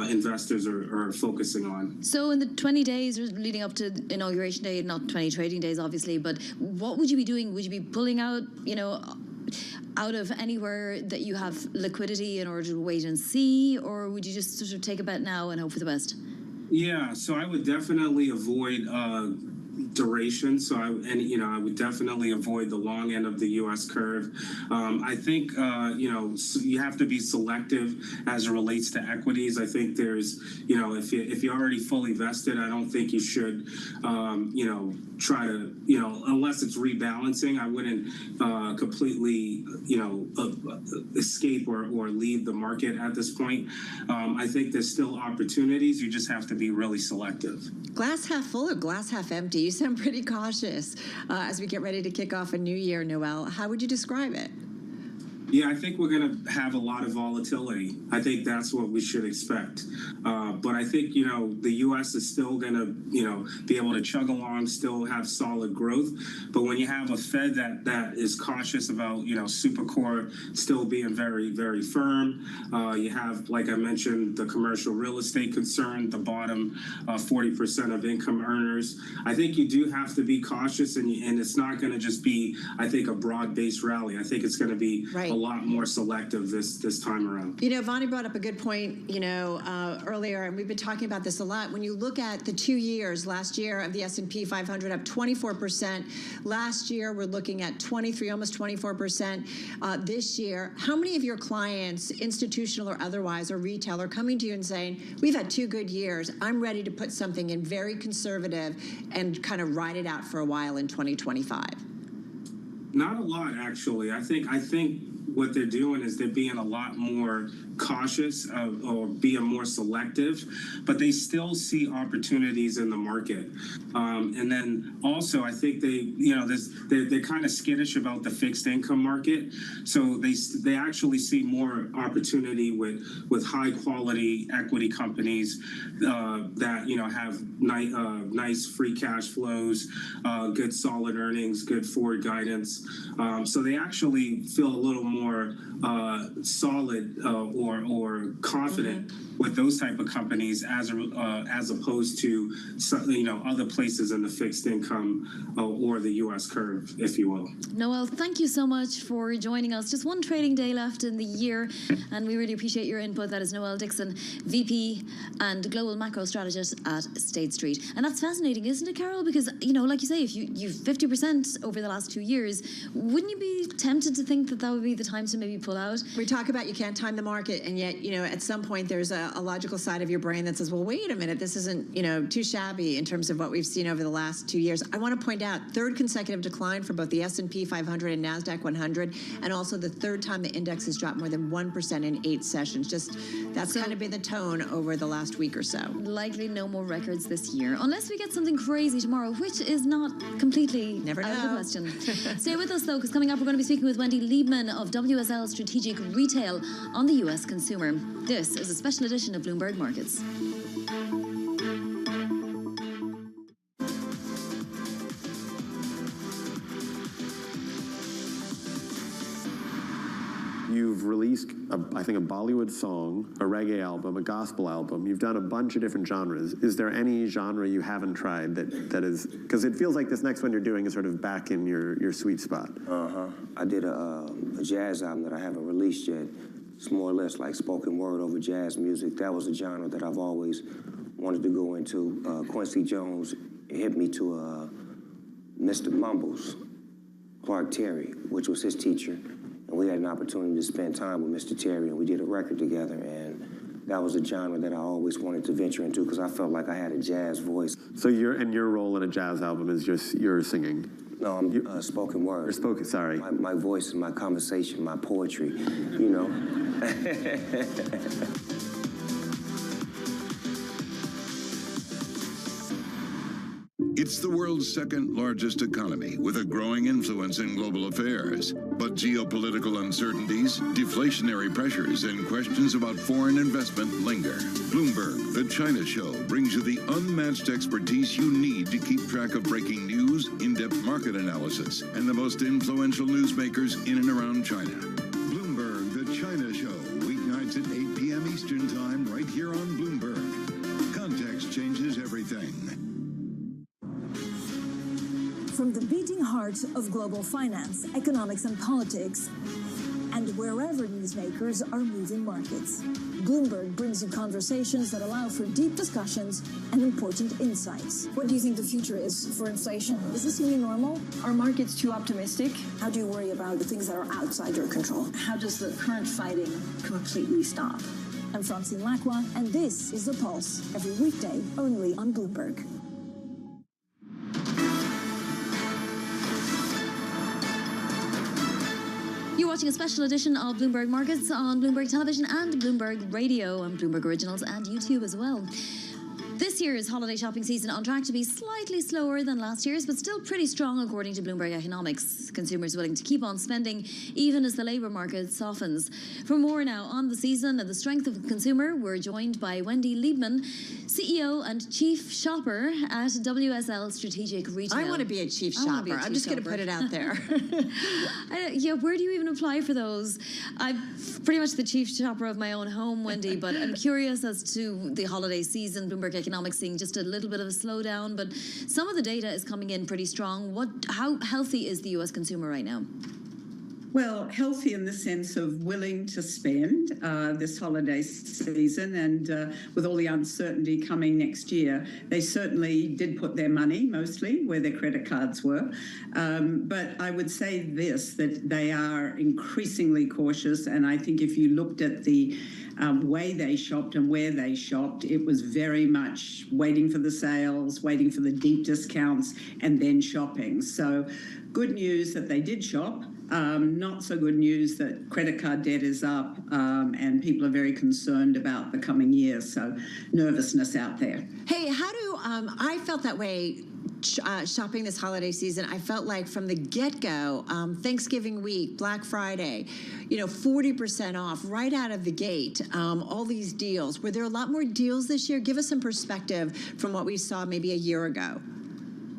investors are focusing on. So in the 20 days leading up to Inauguration Day, not 20 trading days, obviously, but what would you be doing? Would you be pulling out, you know, out of anywhere that you have liquidity in order to wait and see, or would you just sort of take a bet now and hope for the best? Yeah, so I would definitely avoid duration. So I would definitely avoid the long end of the U.S. curve. I think you have to be selective as it relates to equities. I think there's, if you're already fully vested, I don't think you should, try to, unless it's rebalancing. I wouldn't completely, escape or leave the market at this point. I think there's still opportunities. You just have to be really selective. Glass half full or glass half empty? You sound pretty cautious as we get ready to kick off a new year, Noel. How would you describe it? Yeah, I think we're going to have a lot of volatility. I think that's what we should expect. But I think, the U.S. is still going to, be able to chug along, still have solid growth. But when you have a Fed that is cautious about, super core still being very, very firm, you have, like I mentioned, the commercial real estate concern, the bottom 40% of income earners. I think you do have to be cautious, and it's not going to just be, I think, a broad-based rally. I think it's going to be a lot more selective this time around. Vonnie brought up a good point, earlier, and we've been talking about this a lot. When you look at the 2 years, last year of the S&P 500 up 24%. Last year, we're looking at 23, almost 24% this year. How many of your clients, institutional or otherwise, or retail, are coming to you and saying, we've had 2 good years, I'm ready to put something in very conservative and kind of ride it out for a while in 2025? Not a lot, actually. I think what they're doing is they're being a lot more cautious or being more selective, but they still see opportunities in the market. And then also, I think they're kind of skittish about the fixed income market. So they actually see more opportunity with high quality equity companies that have nice free cash flows, good solid earnings, good forward guidance. So they actually feel a little more solid or confident with those type of companies as opposed to other places in the fixed income or the U.S. curve, if you will. Noel, thank you so much for joining us. Just one trading day left in the year, and we really appreciate your input. That is Noel Dixon, VP and Global Macro Strategist at State Street. And that's fascinating, isn't it, Carol? Because, like you say, if you've 50% over the last 2 years, wouldn't you be tempted to think that would be the time to maybe pull out? We talk about you can't time the market, and yet, at some point there's a logical side of your brain that says, well, wait a minute, this isn't, too shabby in terms of what we've seen over the last 2 years. I want to point out, 3rd consecutive decline for both the S&P 500 and NASDAQ 100, and also the 3rd time the index has dropped more than 1% in 8 sessions. That's kind of been the tone over the last week or so. Likely no more records this year, unless we get something crazy tomorrow, which is not completely out of the question. Stay with us, though, because coming up, we're going to be speaking with Wendy Liebman of WSL Strategic Retail on the U.S. consumer. This is a special edition of Bloomberg Markets. You've released, I think, a Bollywood song, a reggae album, a gospel album. You've done a bunch of different genres. Is there any genre you haven't tried that is, because it feels like this next one you're doing is sort of back in your sweet spot. I did a jazz album that I haven't released yet. It's more or less like spoken word over jazz music. That was a genre that I've always wanted to go into. Quincy Jones hit me to Mr. Mumbles, Clark Terry, which was his teacher. And we had an opportunity to spend time with Mr. Terry, and we did a record together. And that was a genre that I always wanted to venture into because I felt like I had a jazz voice. So your role in a jazz album is just your singing? No, I'm spoken word. Or spoken, sorry. My voice and my conversation, my poetry, It's the world's 2nd largest economy with a growing influence in global affairs. But geopolitical uncertainties, deflationary pressures, and questions about foreign investment linger. Bloomberg, the China Show, brings you the unmatched expertise you need to keep track of breaking news, in-depth market analysis, and the most influential newsmakers in and around China. Bloomberg, the China Show, weeknights at 8 p.m. Eastern Time, right here on Bloomberg. Context changes everything. From the beating heart of global finance, economics, and politics, and wherever newsmakers are moving markets, Bloomberg brings you conversations that allow for deep discussions and important insights. What do you think the future is for inflation? Is this new normal? Are markets too optimistic? How do you worry about the things that are outside your control? How does the current fighting completely stop? I'm Francine Lacqua, and this is The Pulse, every weekday only on Bloomberg. You're watching a special edition of Bloomberg Markets on Bloomberg Television and Bloomberg Radio and Bloomberg Originals and YouTube as well. This This year's holiday shopping season on track to be slightly slower than last year's, but still pretty strong according to Bloomberg Economics. Consumers willing to keep on spending even as the labour market softens. For more now on the season and the strength of the consumer, we're joined by Wendy Liebman, CEO and Chief Shopper at WSL Strategic Retail. I want to be a chief shopper. I'm just going to put it out there. Yeah, where do you even apply for those? I'm pretty much the chief shopper of my own home, Wendy, but I'm curious as to the holiday season. Bloomberg Economics seeing just a little bit of a slowdown, but some of the data is coming in pretty strong. How healthy is the U.S. consumer right now? Well, healthy in the sense of willing to spend this holiday season, and with all the uncertainty coming next year, they certainly did put their money mostly where their credit cards were. But I would say this, that they are increasingly cautious, and I think if you looked at the way they shopped and where they shopped, it was very much waiting for the sales, waiting for the deep discounts, and then shopping. So good news that they did shop. Not so good news that credit card debt is up, and people are very concerned about the coming year. So nervousness out there. Hey, how do I felt that way shopping this holiday season. I felt like from the get-go, Thanksgiving week, Black Friday, 40% off right out of the gate, all these deals. Were there a lot more deals this year? Give us some perspective from what we saw maybe a year ago.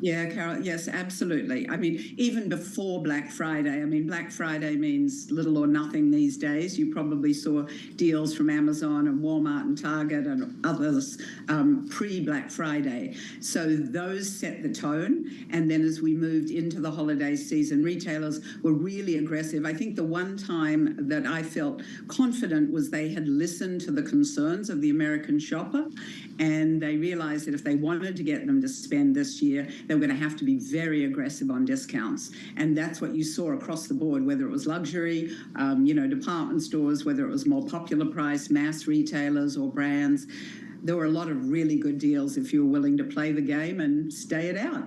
Yeah, Carol, yes, absolutely. I mean, even before Black Friday, Black Friday means little or nothing these days. You probably saw deals from Amazon and Walmart and Target and others pre-Black Friday. So those set the tone. And then as we moved into the holiday season, retailers were really aggressive. I think the one time that I felt confident was they had listened to the concerns of the American shopper, and they realized that if they wanted to get them to spend this year, they were going to have to be very aggressive on discounts. And that's what you saw across the board, whether it was luxury, department stores, whether it was more popular price, mass retailers or brands. There were a lot of really good deals if you were willing to play the game and stay it out.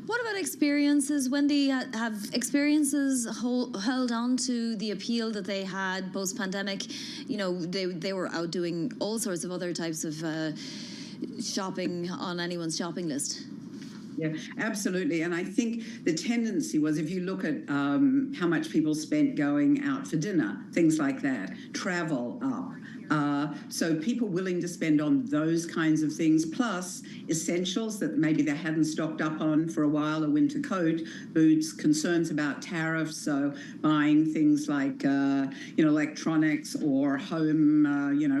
What about experiences, Wendy? Have experiences held on to the appeal that they had post-pandemic? They were out doing all sorts of other types of shopping on anyone's shopping list. Yeah, absolutely. And I think the tendency was, if you look at how much people spent going out for dinner, things like that, travel up. So people willing to spend on those kinds of things, plus essentials that maybe they hadn't stocked up on for a while, a winter coat, boots, concerns about tariffs, so buying things like, electronics or home,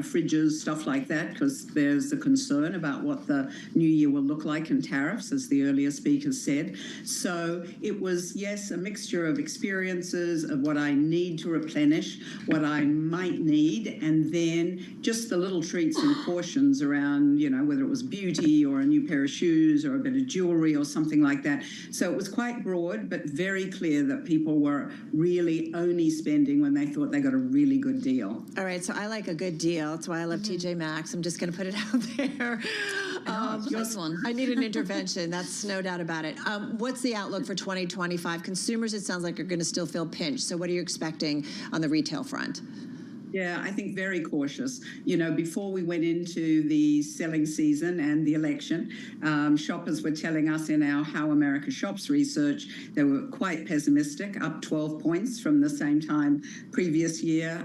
fridges, stuff like that, because there's a concern about what the new year will look like in tariffs, as the earlier speakers said. So it was, yes, a mixture of experiences, of what I need to replenish, what I might need, and then just the little treats and cautions around, whether it was beauty or a new pair of shoes or a bit of jewelry or something like that. So it was quite broad, but very clear that people were really only spending when they thought they got a really good deal. All right, so I like a good deal. That's why I love TJ Maxx. I'm just going to put it out there. This one. I need an intervention. That's no doubt about it. What's the outlook for 2025? Consumers, it sounds like, are going to still feel pinched. So what are you expecting on the retail front? Yeah, I think very cautious. Before we went into the selling season and the election, shoppers were telling us in our How America Shops research, they were quite pessimistic, up 12 points from the same time previous year,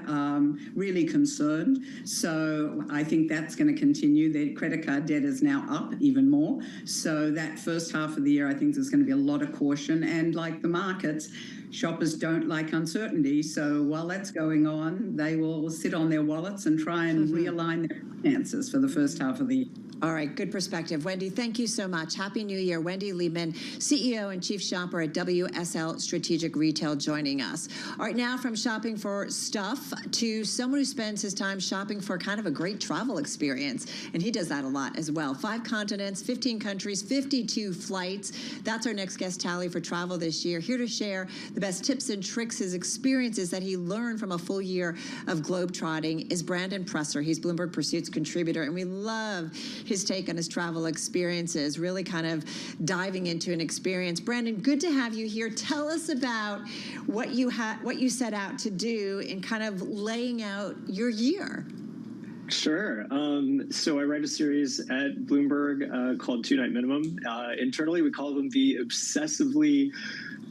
really concerned. So I think that's going to continue. Their credit card debt is now up even more. So that first half of the year, I think there's going to be a lot of caution. And like the markets, shoppers don't like uncertainty. So while that's going on, they will sit on their wallets and try and realign their finances for the first half of the year. All right, good perspective. Wendy, thank you so much. Happy New Year. Wendy Liebman, CEO and Chief Shopper at WSL Strategic Retail, joining us. All right, now from shopping for stuff to someone who spends his time shopping for kind of a great travel experience. And he does that a lot as well. 5 continents, 15 countries, 52 flights. That's our next guest tally for travel this year. Here to share the best tips and tricks, his experiences that he learned from a full year of globetrotting is Brandon Presser. He's Bloomberg Pursuit's contributor, and we love his take on his travel experiences, really kind of diving into an experience. Brandon, good to have you here. Tell us about what you set out to do in kind of laying out your year. Sure. So I write a series at Bloomberg called 2 Night Minimum. Internally, we call them the obsessively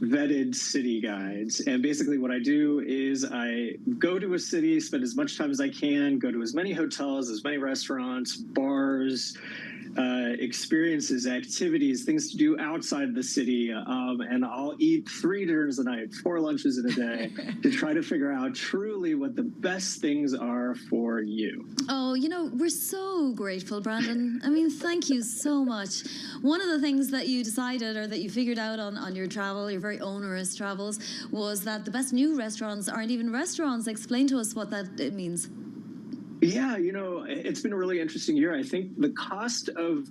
vetted city guides. And basically what I do is I go to a city, spend as much time as I can, go to as many hotels, as many restaurants, bars, experiences, activities, things to do outside the city. And I'll eat 3 dinners a night, 4 lunches in a day to try to figure out truly what the best things are for you. Oh, you know, we're so grateful, Brandon. I mean, thank you so much. One of the things that you decided or that you figured out on your travel, your very onerous travels, was that the best new restaurants aren't even restaurants. Explain to us what that means. Yeah, you know, it's been a really interesting year. I think the cost of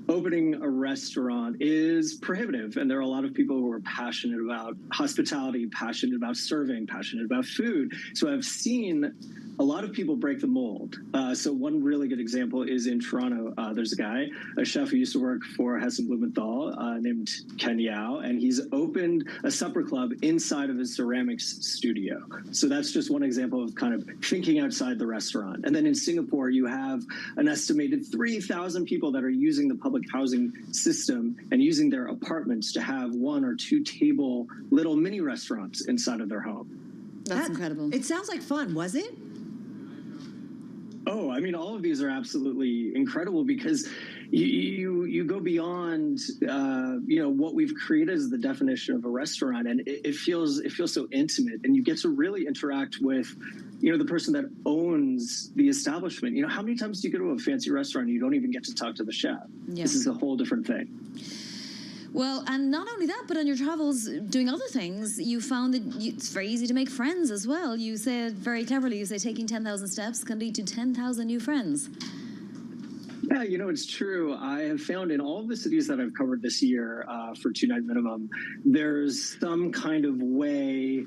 opening a restaurant is prohibitive, and there are a lot of people who are passionate about hospitality, passionate about serving, passionate about food. So I've seen a lot of people break the mold. So one really good example is in Toronto. There's a guy, a chef who used to work for Hessen Blumenthal named Ken Yao, and he's opened a supper club inside of his ceramics studio. So that's just one example of kind of thinking outside the restaurant. And then in Singapore, you have an estimated 3,000 people that are using the public housing system and using their apartments to have 1 or 2 table little mini restaurants inside of their home. That's incredible. It sounds like fun, was it? Oh, I mean, all of these are absolutely incredible because you go beyond you know what we've created as the definition of a restaurant, and it feels so intimate, and you get to really interact with the person that owns the establishment. You know, how many times do you go to a fancy restaurant and you don't even get to talk to the chef? Yeah. This is a whole different thing. Well, and not only that, but on your travels doing other things, you found that it's very easy to make friends as well. You said very cleverly, you say taking 10,000 steps can lead to 10,000 new friends. Yeah, you know, it's true. I have found in all of the cities that I've covered this year for 2 Night Minimum, there's some kind of way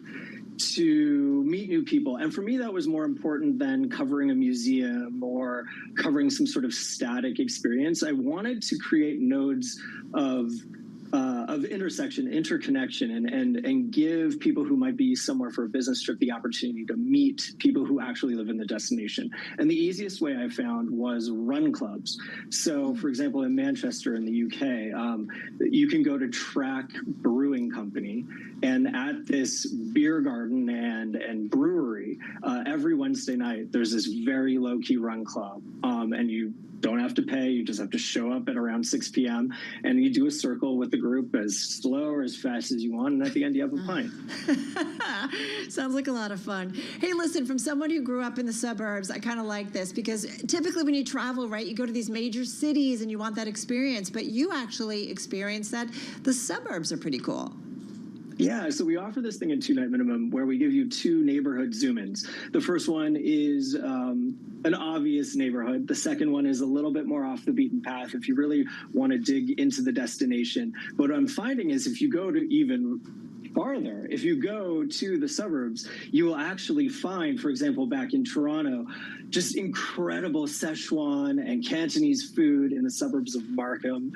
to meet new people. And for me, that was more important than covering a museum or covering some sort of static experience. I wanted to create nodes of intersection, interconnection, and give people who might be somewhere for a business trip the opportunity to meet people who actually live in the destination. And the easiest way I found was run clubs. So, for example, in Manchester in the UK, you can go to Track Brewing Company, and at this beer garden and brewery, every Wednesday night, there's this very low-key run club, and you don't have to pay. You just have to show up at around 6 p.m. and you do a circle with the group as slow or as fast as you want. And at the end, you have a pint. Sounds like a lot of fun. Hey, listen, from someone who grew up in the suburbs, I kind of like this because typically when you travel, right, you go to these major cities and you want that experience, but you actually experience that. The suburbs are pretty cool. Yeah, so we offer this thing in 2 Night Minimum where we give you 2 neighborhood zoom-ins. The first one is an obvious neighborhood. The second one is a little bit more off the beaten path if you really want to dig into the destination. But what I'm finding is if you go to even farther, if you go to the suburbs, you will actually find, for example, back in Toronto, just incredible Szechuan and Cantonese food in the suburbs of Markham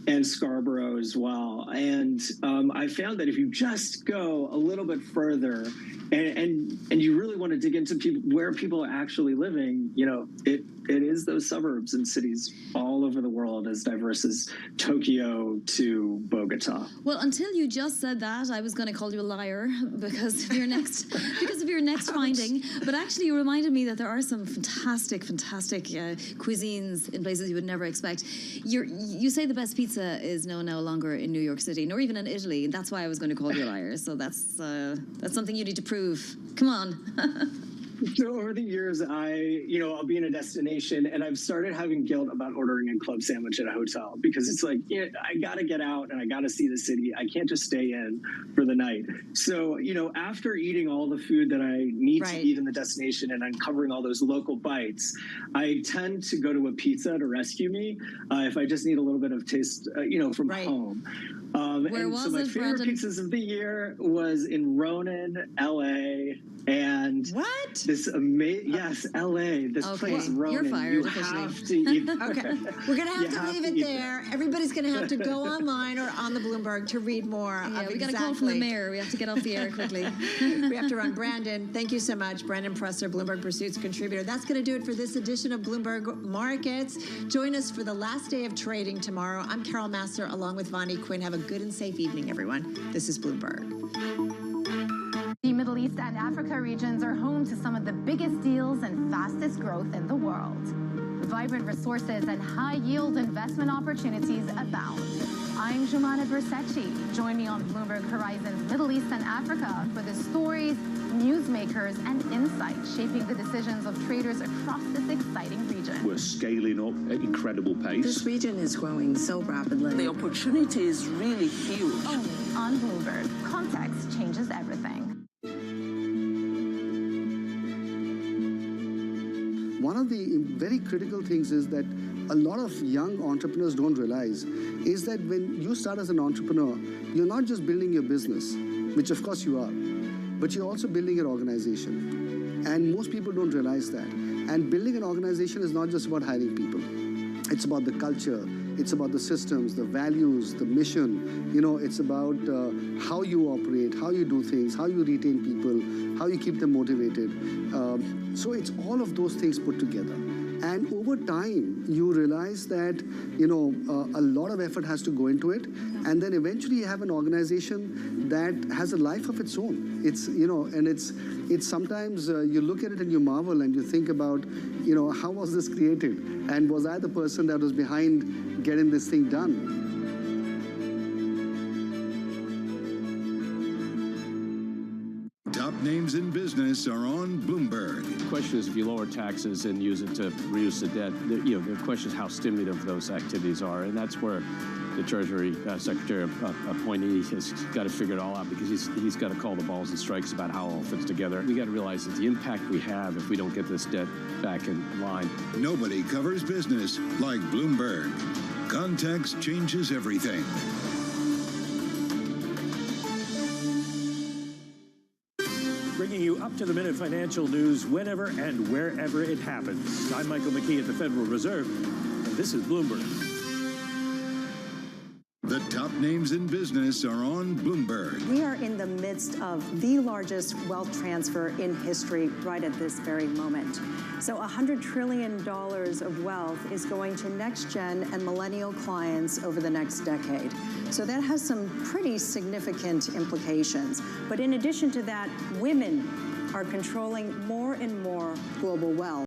and Scarborough as well. And I found that if you just go a little bit further and you really want to dig into where people are actually living, you know, it is those suburbs and cities all over the world, as diverse as Tokyo to Bogota. Well, until you just said that, I was going to call you a liar because of your next finding. But actually, you reminded me that there are some fantastic cuisines in places you would never expect. You say the best pizza is no longer in New York City, nor even in Italy. That's why I was going to call you a liar. So that's something you need to prove. Come on. So over the years, I'll be in a destination and I've started having guilt about ordering a club sandwich at a hotel because it's like, I got to get out and I got to see the city. I can't just stay in for the night. So, after eating all the food that I need to eat in the destination and uncovering all those local bites, I tend to go to a pizza to rescue me if I just need a little bit of taste, from home. Where was so my it, favorite Brandon? pieces of the year was in Ronan, LA, and what? This amazing, yes, LA. This place, Ronan. You're fired. You officially. have to eat. Okay, we're gonna have You to have leave to it eat there. Everybody's gonna have to go online or on the Bloomberg to read more. Yeah, of we got a call from the mayor. We have to get off the air quickly. We have to run. Brandon, thank you so much. Brandon Presser, Bloomberg Pursuits contributor. That's going to do it for this edition of Bloomberg Markets. Join us for the last day of trading tomorrow. I'm Carol Master along with Vonnie Quinn. Have a good and safe evening, everyone. This is Bloomberg. The Middle East and Africa regions are home to some of the biggest deals and fastest growth in the world. Vibrant resources and high-yield investment opportunities abound. I'm Jumana Bersecci. Join me on Bloomberg Horizon's Middle East and Africa for the stories, newsmakers, and insights shaping the decisions of traders across this exciting region. We're scaling up at incredible pace. This region is growing so rapidly. The opportunity is really huge. Only on Bloomberg. Context changes everything. One of the very critical things is that a lot of young entrepreneurs don't realize is that when you start as an entrepreneur, you're not just building your business, which of course you are, but you're also building an organization. And most people don't realize that. And building an organization is not just about hiring people. It's about the culture. It's about the systems, the values, the mission. You know, it's about how you operate, how you do things, how you retain people, how you keep them motivated. So it's all of those things put together. And over time, you realize that, you know, a lot of effort has to go into it. And then eventually you have an organization that has a life of its own. It's, you know, and it's sometimes you look at it and you marvel and you think about, you know, how was this created? And was I the person that was behind getting this thing done? Top names in business are on Bloomberg. The question is, if you lower taxes and use it to reduce the debt, the question is how stimulative those activities are, and that's where the Treasury Secretary appointee has got to figure it all out, because he's got to call the balls and strikes about how it all fits together. We got to realize that the impact we have if we don't get this debt back in line. Nobody covers business like Bloomberg. Context changes everything. Bringing you up-to-the-minute financial news whenever and wherever it happens. I'm Michael McKee at the Federal Reserve, and this is Bloomberg. The top names in business are on Bloomberg. We are in the midst of the largest wealth transfer in history right at this very moment. So $100 trillion of wealth is going to next-gen and millennial clients over the next decade. So that has some pretty significant implications. But in addition to that, women are controlling more and more global wealth.